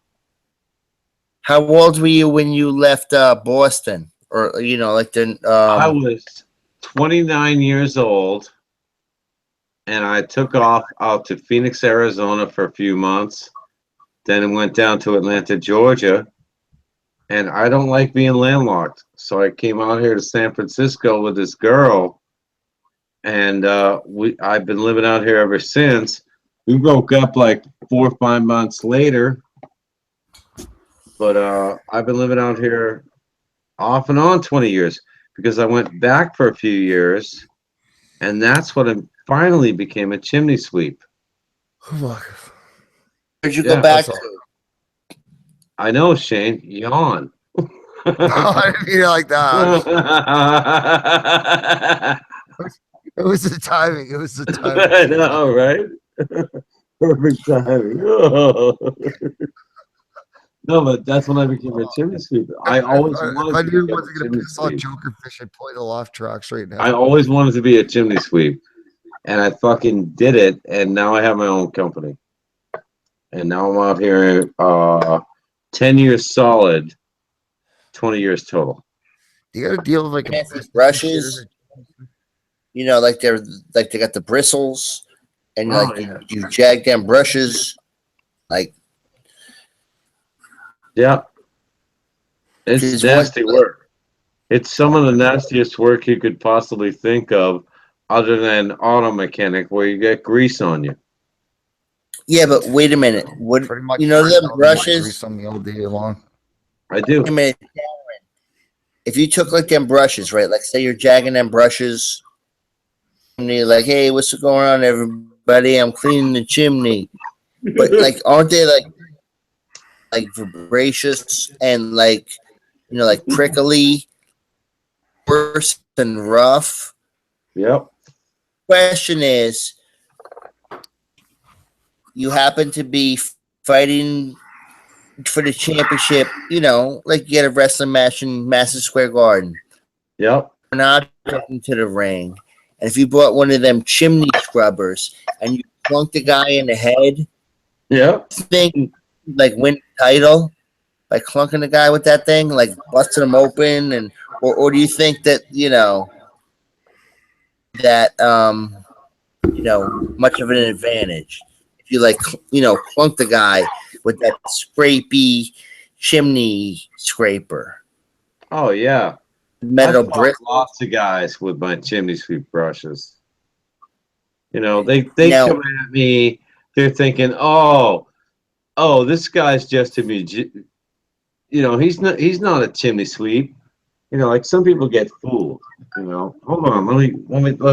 How old were you when you left Boston? Or like the I was 29 years old, and I took off out to Phoenix, Arizona for a few months. Then I went down to Atlanta, Georgia, and I don't like being landlocked. So I came out here to San Francisco with this girl, and I've been living out here ever since. We broke up like 4 or 5 months later, but I've been living out here off and on 20 years because I went back for a few years, and that's what I finally became a chimney sweep. Where'd you go back to? I know, Shane. Yawn. I didn't hear like that. It was the timing. It was the timing. I know, right? Perfect timing. No, but that's when I became a chimney sweep. I always wanted I to knew be it a wasn't going to piss on Joker Fish. I'd play the laugh tracks right now. I always wanted to be a chimney sweep, and I fucking did it, and now I have my own company. And now I'm out here 10 years solid, 20 years total. You got to deal with brushes. Like they got the bristles, and you jag them brushes. Like, Yeah, it's Is nasty what- work. It's some of the nastiest work you could possibly think of, other than auto mechanic, where you get grease on you. yeah, but wait a minute. What Pretty much. you know them brushes? Grease on me all day long. I do. Wait a minute. If you took like them brushes, right? Like say you're jagging them brushes, and you're like, "Hey, what's going on, everybody? I'm cleaning the chimney." But like, aren't they like vibracious and like like prickly, worse and rough? Yep. Question is, you happen to be fighting for the championship, like you get a wrestling match in Madison Square Garden. Yep. We're not talking to the ring. And if you brought one of them chimney scrubbers and you plunk the guy in the head, Yep. think like win the title by clunking the guy with that thing, like busting him open, and or do you think that much of an advantage if you clunk the guy with that scrapey chimney scraper, Oh yeah. metal I've fought brick? lots of guys with my chimney sweep brushes. They Now- come at me. They're thinking, oh, this guy's just a he's not a chimney sweep. Like some people get fooled. Hold on, let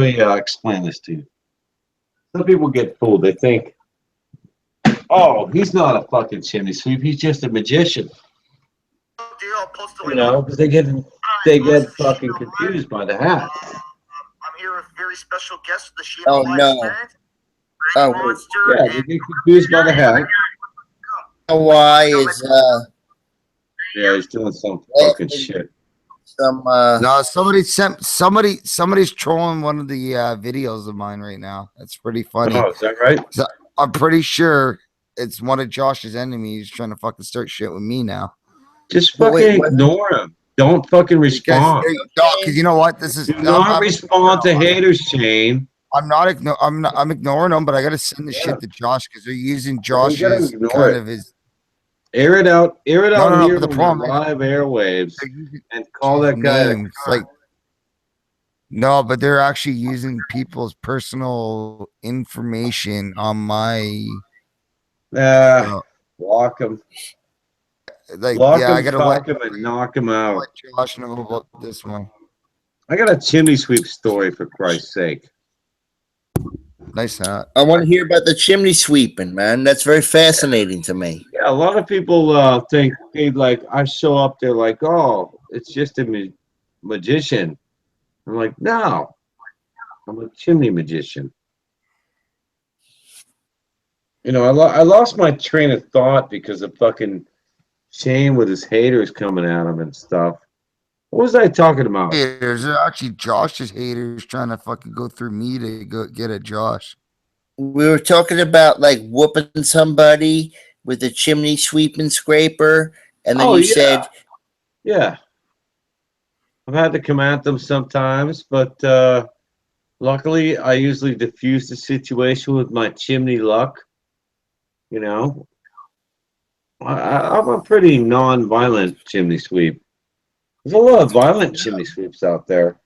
me explain this to you. Some people get fooled. They think, oh, he's not a fucking chimney sweep. He's just a magician. Because they get fucking confused by the hat. I'm here with a very special guest of the Shape Oh, of Life no. Experience. Oh, Monster. Yeah, they get confused by the hat. Why is Yeah, he's doing some fucking shit. some No, somebody's trolling one of the videos of mine right now. That's pretty funny. Oh, is that right? So I'm pretty sure it's one of Josh's enemies trying to fucking start shit with me now. Just But fucking wait, what- ignore him. Don't fucking respond. Because you know what? This is Do not respond to haters, Shane. I'm ignoring them, but I gotta send the shit to Josh because they're using You gotta Josh's ignore kind it. of his. Air it out No, here but on the the problem is live airwaves they're using and call that guy a names like. No, but they're actually using people's personal information on my. block him. Like, Block yeah, I him, gotta fuck him, and knock him out. let Josh know about this one. I got a chimney sweep story, for Christ's sake. Nice hat. I want to hear about the chimney sweeping, man. That's very fascinating to me. Yeah, a lot of people think I show up there like, oh, it's just a magician. I'm like, no, I'm a chimney magician. I lost my train of thought because of fucking Shane with his haters coming at him and stuff. What was I talking about? Haters are actually Josh's haters trying to fucking go through me to go get at Josh. We were talking about like whooping somebody with a chimney sweeping scraper, and then you said, yeah, I've had to come at them sometimes, but luckily I usually diffuse the situation with my chimney luck. I'm a pretty non-violent chimney sweep. There's a lot of violent chimney sweeps out there.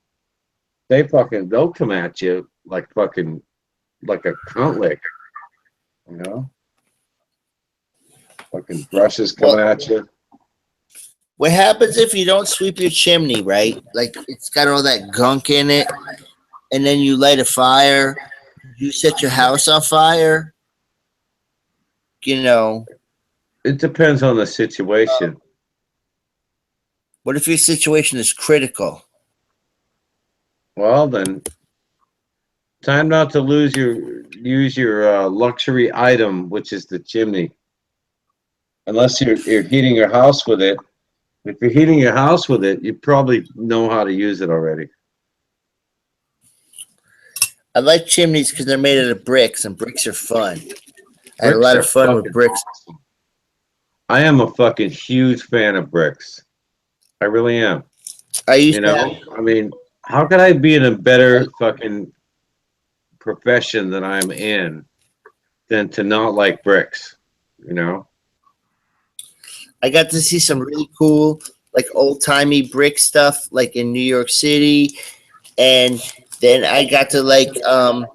They'll come at you like a cunt lick. Fucking brushes coming at you. what happens if you don't sweep your chimney, right? Like it's got all that gunk in it, and then you light a fire. You set your house on fire. It depends on the situation. What if your situation is critical? Well, then, time not to use your luxury item, which is the chimney. Unless you're heating your house with it. If you're heating your house with it, you probably know how to use it already. I like chimneys because they're made out of bricks, and bricks are fun. I had a lot of fun with bricks. Awesome. I am a fucking huge fan of bricks. I really am. I mean, how could I be in a better fucking profession that I'm in than to not like bricks? You know. I got to see some really cool, like old timey brick stuff, like in New York City, and then I got to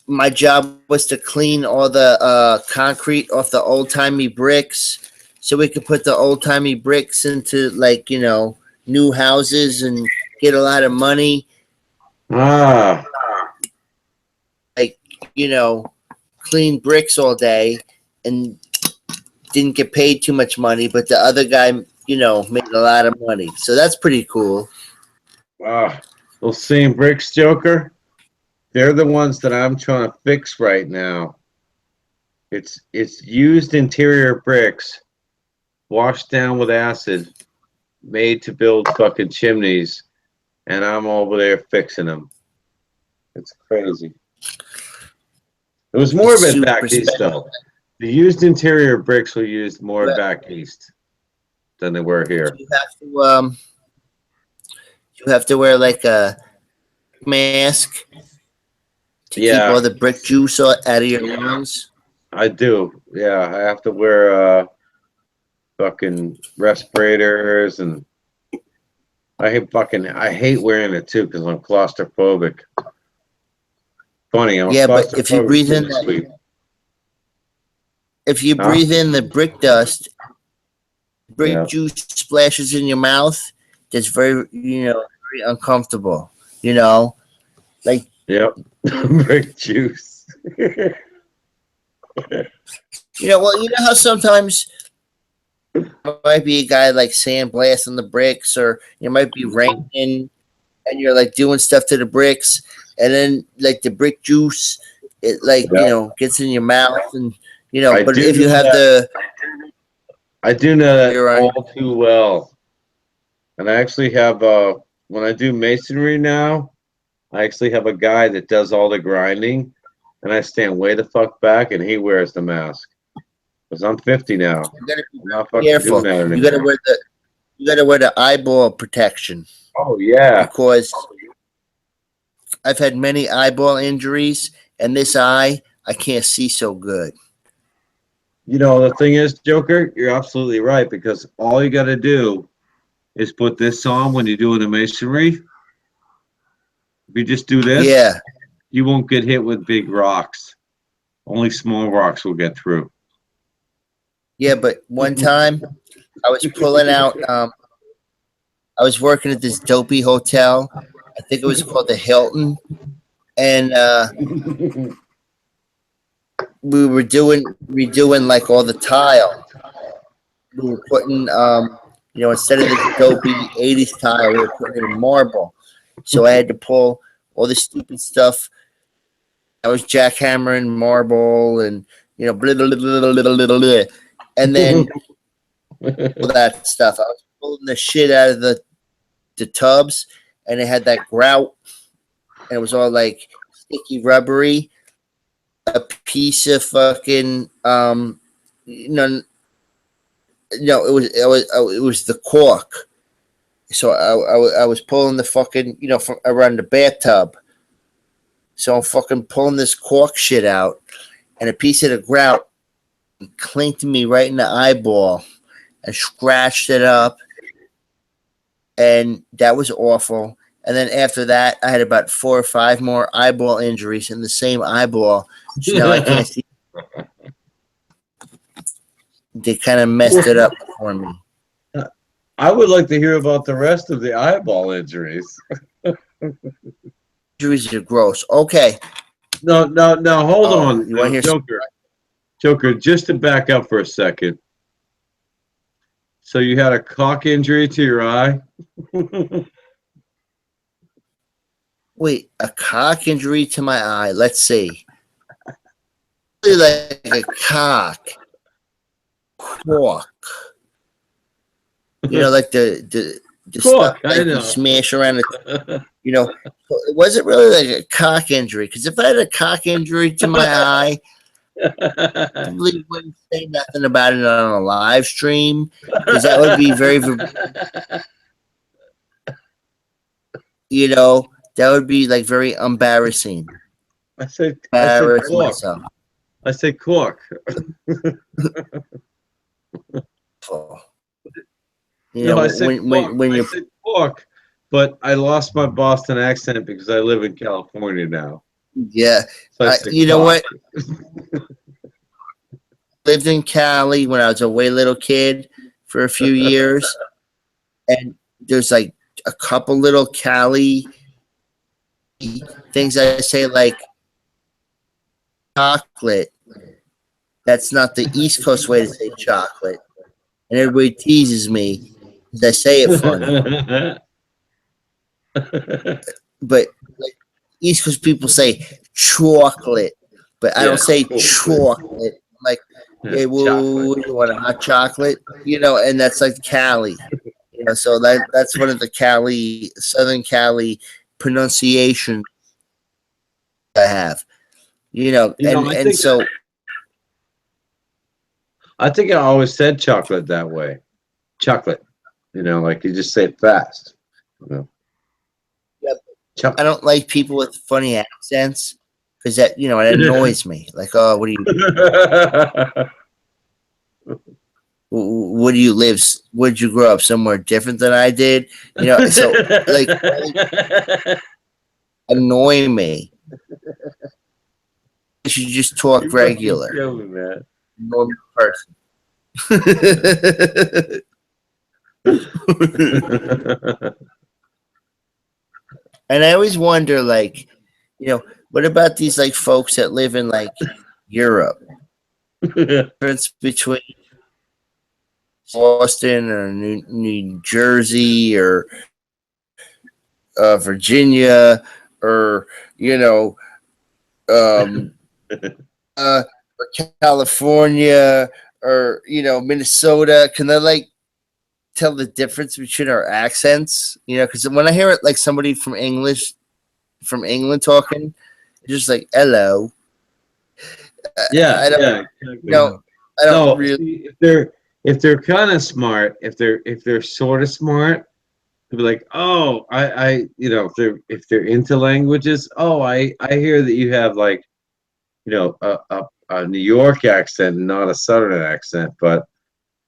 my job was to clean all the concrete off the old timey bricks, so we could put the old timey bricks into new houses and get a lot of money. Ah, Like clean bricks all day and didn't get paid too much money, but the other guy made a lot of money. So that's pretty cool. those same bricks, Joker. They're the ones that I'm trying to fix right now. It's used interior bricks, washed down with acid, made to build fucking chimneys, and I'm over there fixing them. It's crazy. It was more of it Super back east, special. though. The used interior bricks were used more back east than they were here. You have to wear like a mask to keep all the brick juice out of your lungs. I do. Yeah, I have to wear fucking respirators, and I hate wearing it too because I'm claustrophobic. Funny, I'm but if you breathe in the brick dust, brick juice splashes in your mouth. That's very very uncomfortable. Like brick juice. Well, how sometimes there might be a guy like sandblasting the bricks, or it might be raining, and you're like doing stuff to the bricks, and then like the brick juice, it gets in your mouth, and But if you have I do know that all too well, and I actually have when I do masonry now, I actually have a guy that does all the grinding, and I stand way the fuck back, and he wears the mask. Because I'm 50 now. You gotta be I'm not fucking careful. doing that anymore. You gotta wear the eyeball protection. Oh yeah. Because I've had many eyeball injuries, and this eye I can't see so good. The thing is, Joker, you're absolutely right, because all you got to do is put this on when you're doing the masonry. If you just do this, you won't get hit with big rocks. Only small rocks will get through. Yeah, but one time I was pulling out. I was working at this dopey hotel. I think it was called the Hilton, and we were redoing like all the tile. We were putting, instead of the dopey 80s tile, we were putting it in marble. So I had to pull all this stupid stuff. I was jackhammering marble and, blah, blah, blah, blah, blah, blah, blah. And then all that stuff. I was pulling the shit out of the tubs, and it had that grout, and it was all like sticky, rubbery. A piece of fucking it was the cork. So I was pulling the fucking from around the bathtub. So I'm fucking pulling this cork shit out, and a piece of the grout clinked me right in the eyeball and scratched it up, and that was awful. And then after that, I had about 4 or 5 more eyeball injuries in the same eyeball. So now I can't see. They kind of messed it up for me. I would like to hear about the rest of the eyeball injuries. Injuries are gross. Okay. No, hold on. You want to hear Joker, just to back up for a second. So you had a cock injury to your eye? Wait, a cock injury to my eye. Let's see. Like a cock. Cork. Like the cork, stuff like you smash around it. Was it really like a cock injury? Because if I had a cock injury to my eye, I probably wouldn't say nothing about it on a live stream, because that would be very, that would be like very embarrassing. I said embarrass myself. I say cork. Oh. No, I said cork. When I you're said cork, but I lost my Boston accent because I live in California now. yeah, So I said you know cork. what? Lived in Cali when I was a way little kid for a few years, and there's like a couple little Cali things I say like chocolate. That's not the East Coast way to say chocolate, and everybody teases me because I say it funny. But like East Coast people say chocolate, but I don't say chocolate. I'm like, hey, well, you want a hot chocolate? You know, and that's like Cali. You know, so that's one of the Cali, Southern Cali pronunciation I have. You know, You know, I think I always said chocolate that way. Chocolate. You know, like you just say it fast. You know. I don't like people with funny accents because that it annoys me. Like, oh, what do you live? Where'd you grow up? Somewhere different than I did. You know, so like annoy me. You should just talk regular. Normal person. And I always wonder, like, what about these like folks that live in like Europe? Difference between Boston or New Jersey or Virginia or or California or Minnesota. Can they like tell the difference between our accents? Because when I hear it like somebody from England talking, it's just like hello. I don't. Exactly. I don't really. If they're kind of smart, if they're sort of smart, they'll be like, oh, if they're into languages, oh, I hear that you have like, a New York accent, not a Southern accent. But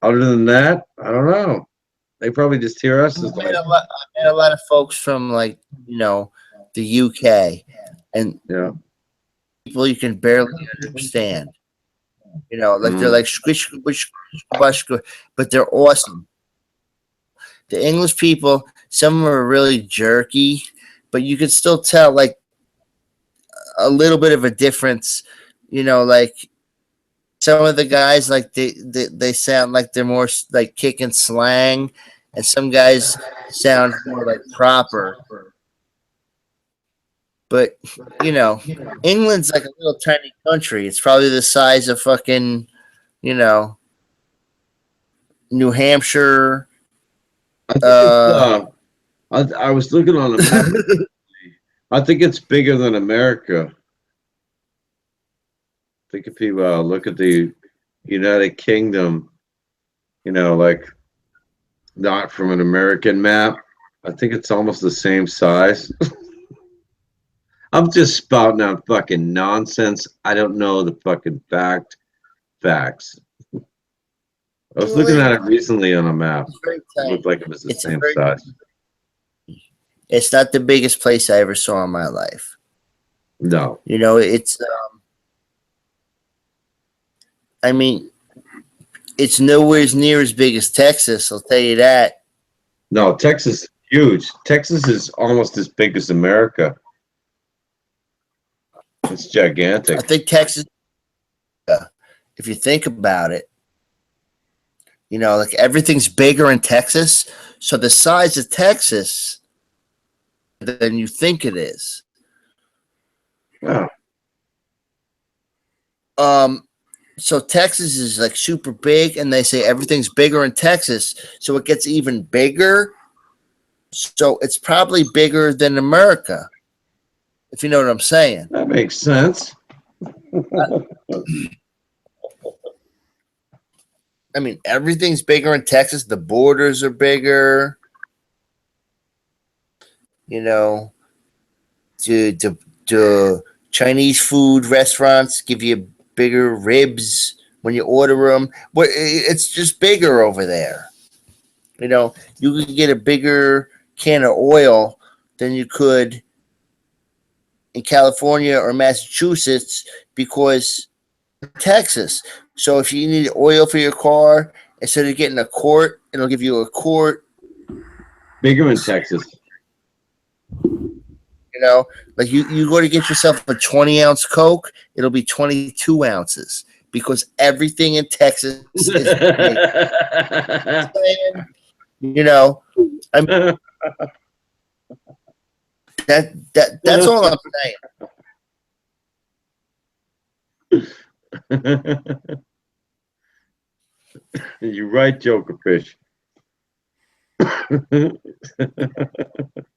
other than that, I don't know. They probably just hear us as I met a lot of folks from like the UK, and people you can barely understand. Like they're like squish, squish, squish, squish, but they're awesome. The English people, some of them are really jerky, but you can still tell like a little bit of a difference. Like some of the guys, like they sound like they're more like kicking slang, and some guys sound more like proper. But England's like a little tiny country. It's probably the size of fucking, New Hampshire. I was looking on a map. I think it's bigger than America. I think if you look at the United Kingdom, like not from an American map, I think it's almost the same size. I'm just spouting out fucking nonsense. I don't know the fucking facts. I was looking at it recently on a map. It looked like it was the same size. It's not the biggest place I ever saw in my life. No. It's I mean, it's nowhere near as big as Texas, I'll tell you that. No, Texas is huge. Texas is almost as big as America. It's gigantic. I think Texas, if you think about it, like everything's bigger in Texas. So the size of Texas than you think it is. Yeah. So Texas is like super big, and they say everything's bigger in Texas, so it gets even bigger. So it's probably bigger than America, if you know what I'm saying. That makes sense. I mean, everything's bigger in Texas. The borders are bigger. The Chinese food restaurants give you bigger ribs when you order them. But it's just bigger over there. You know, you could get a bigger can of oil than you could in California or Massachusetts because Texas. So if you need oil for your car, instead of getting a quart, it'll give you a quart. Bigger in Texas. You know, like you go to get yourself a 20-ounce Coke, it'll be 22 ounces because everything in Texas is big. You know, I mean, that's all I'm saying. You're right, Jokerfish. A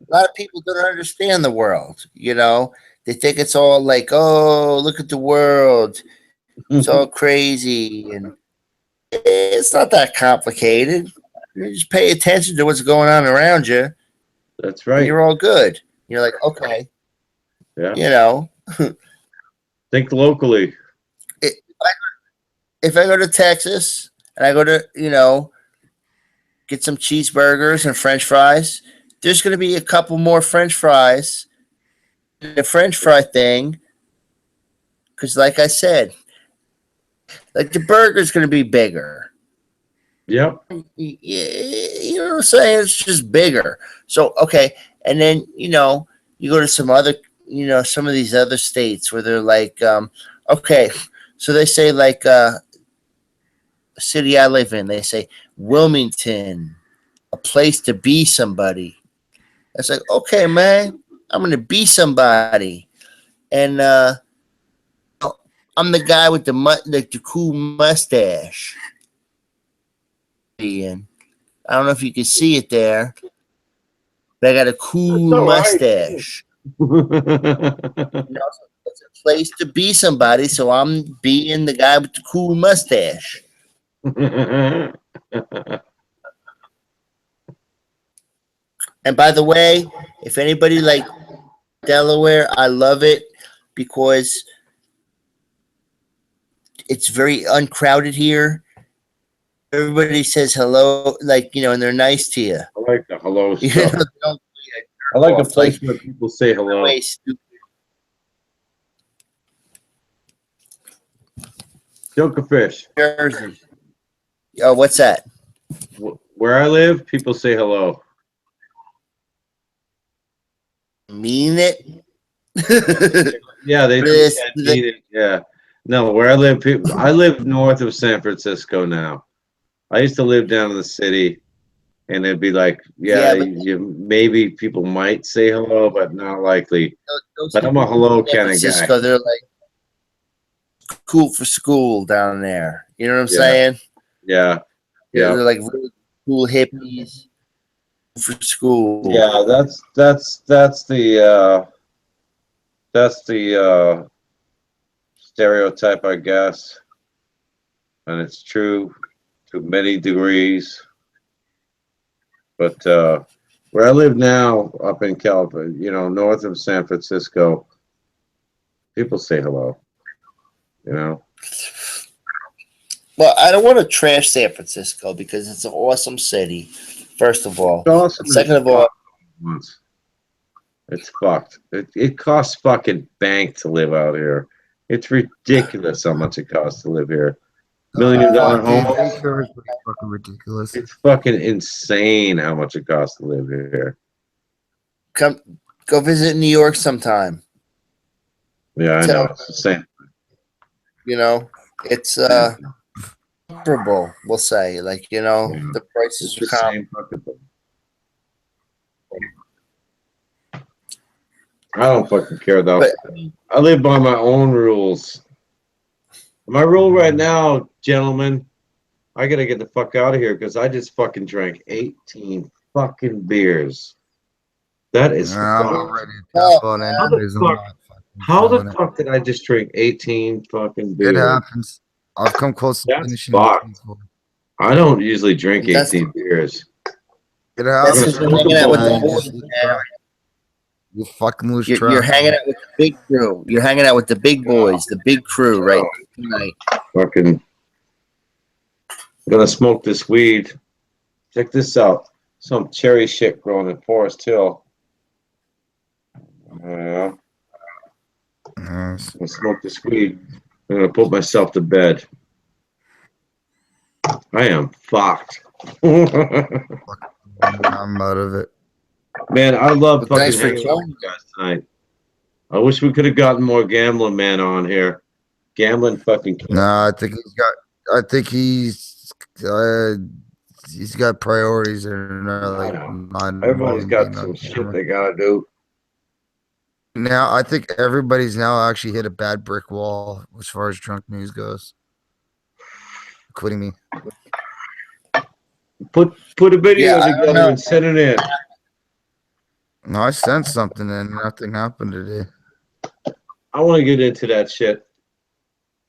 lot of people don't understand the world. You know, they think it's all like, oh, look at the world, it's all crazy, and it's not that complicated. You just pay attention to what's going on around you. That's right. You're all good. You're like, okay, yeah. You know, think locally. If I go to Texas and I go to, you know, get some cheeseburgers and French fries, there's going to be a couple more French fries. The French fry thing, because like I said, like the burger's going to be bigger. Yep. You know what I'm saying? It's just bigger. So, okay. And then, you know, you go to some other, you know, some of these other states where they're like, okay, so they say like the city I live in, they say Wilmington, a place to be somebody. It's like, okay, man, I'm going to be somebody. And I'm the guy with the cool mustache. And I don't know if you can see it there, but I got a cool mustache. You know, it's a place to be somebody, so I'm being the guy with the cool mustache. And by the way, if anybody like Delaware, I love it because it's very uncrowded here. Everybody says hello, like, you know, and they're nice to you. I like the hello You stuff. know, I like a place where people say hello. Jokerfish. Jersey. Oh, what's that? Where I live, people say hello. Mean it? Yeah, they mean it. Yeah. No, where I live, I live north of San Francisco now. I used to live down in the city, and it'd be like, maybe people might say hello, but not likely. But I'm a hello kind of guy. They're like cool for school down there. You know what I'm saying? Yeah. Yeah. They're like really cool hippies for school. Yeah, that's the stereotype, I guess, and it's true to many degrees. But where I live now, up in California, you know, north of San Francisco, people say hello. You know. Well, I don't want to trash San Francisco because it's an awesome city. First of all, awesome. Second of all, it's fucked. It costs fucking bank to live out here. It's ridiculous how much it costs to live here. $1 million home. Fucking ridiculous. It's fucking insane how much it costs to live here. Go visit New York sometime. Yeah, I know. It's the same. You know, it's comparable, we'll say. Like, you know, the prices are comparable. I don't fucking care though. But I live by my own rules. My rule right now, gentlemen, I gotta get the fuck out of here because I just fucking drank 18 fucking beers. That is I'm ready to how the fuck did I just drink 18 fucking beers? It happens. I've come close to finishing. I don't usually drink 18 beers. It happens. You fucking lose You're track. hanging out with the big crew. You're hanging out with the big boys, the big crew, right tonight. Fucking gonna smoke this weed. Check this out. Some cherry shit growing in Forest Hill. Yeah. Yes. I'm gonna smoke this weed. I'm gonna put myself to bed. I am fucked. I'm out of it. Man, I love Well, fucking thanks for hanging out joining. with you guys tonight. I wish we could have gotten more gambling man on here. Gambling fucking kills. No, I think he's got priorities that are not I like know. not Everybody's got being some on shit camera. they gotta do. Now I think everybody's now actually hit a bad brick wall as far as drunk news goes. Including me. Put a video Yeah, I don't together know. and send it in. No, I sent something and nothing happened today. I want to get into that shit.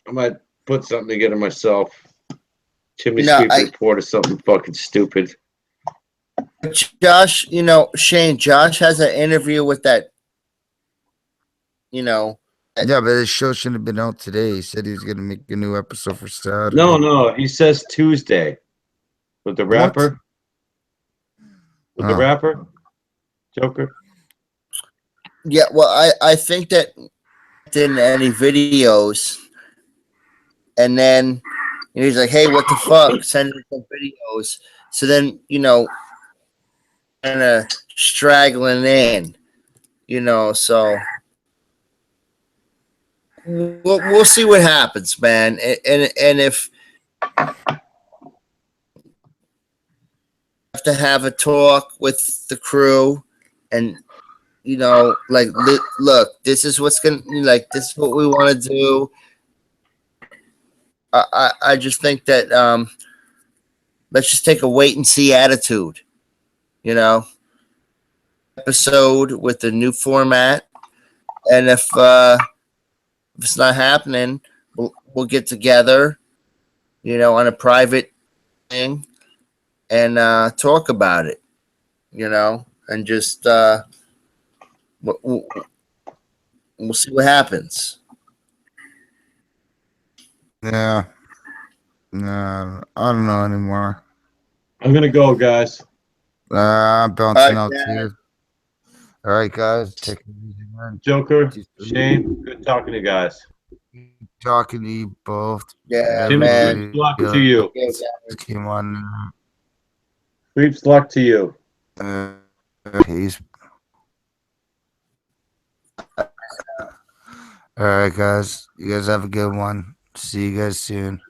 I might put something together myself. Chimney No, sweep report or something fucking stupid. Josh, Shane, Josh has an interview with that, Yeah, but his show shouldn't have been out today. He said he was gonna make a new episode for Saturday. No, he says Tuesday. With the rapper? With the rapper? Joker? Yeah, well, I think that didn't any videos, and then he's like, "Hey, what the fuck? Send me some videos." So then, kind of straggling in, So we'll see what happens, man. And if have to have a talk with the crew, and like, look, this is what's gonna this is what we want to do. I just think that let's just take a wait and see attitude, episode with the new format, and if it's not happening, we'll get together, on a private thing and talk about it, and just we'll see what happens. Yeah. No, I don't know anymore. I'm gonna go, guys. I'm bouncing All out right, too. All right, guys. Take it easy, man. Joker, Shane, good talking to you guys. Talking to you both. Yeah, Jimmy, man. sweeps luck to you. Just came on. Sweeps luck to you. Peace. All right, guys. You guys have a good one. See you guys soon.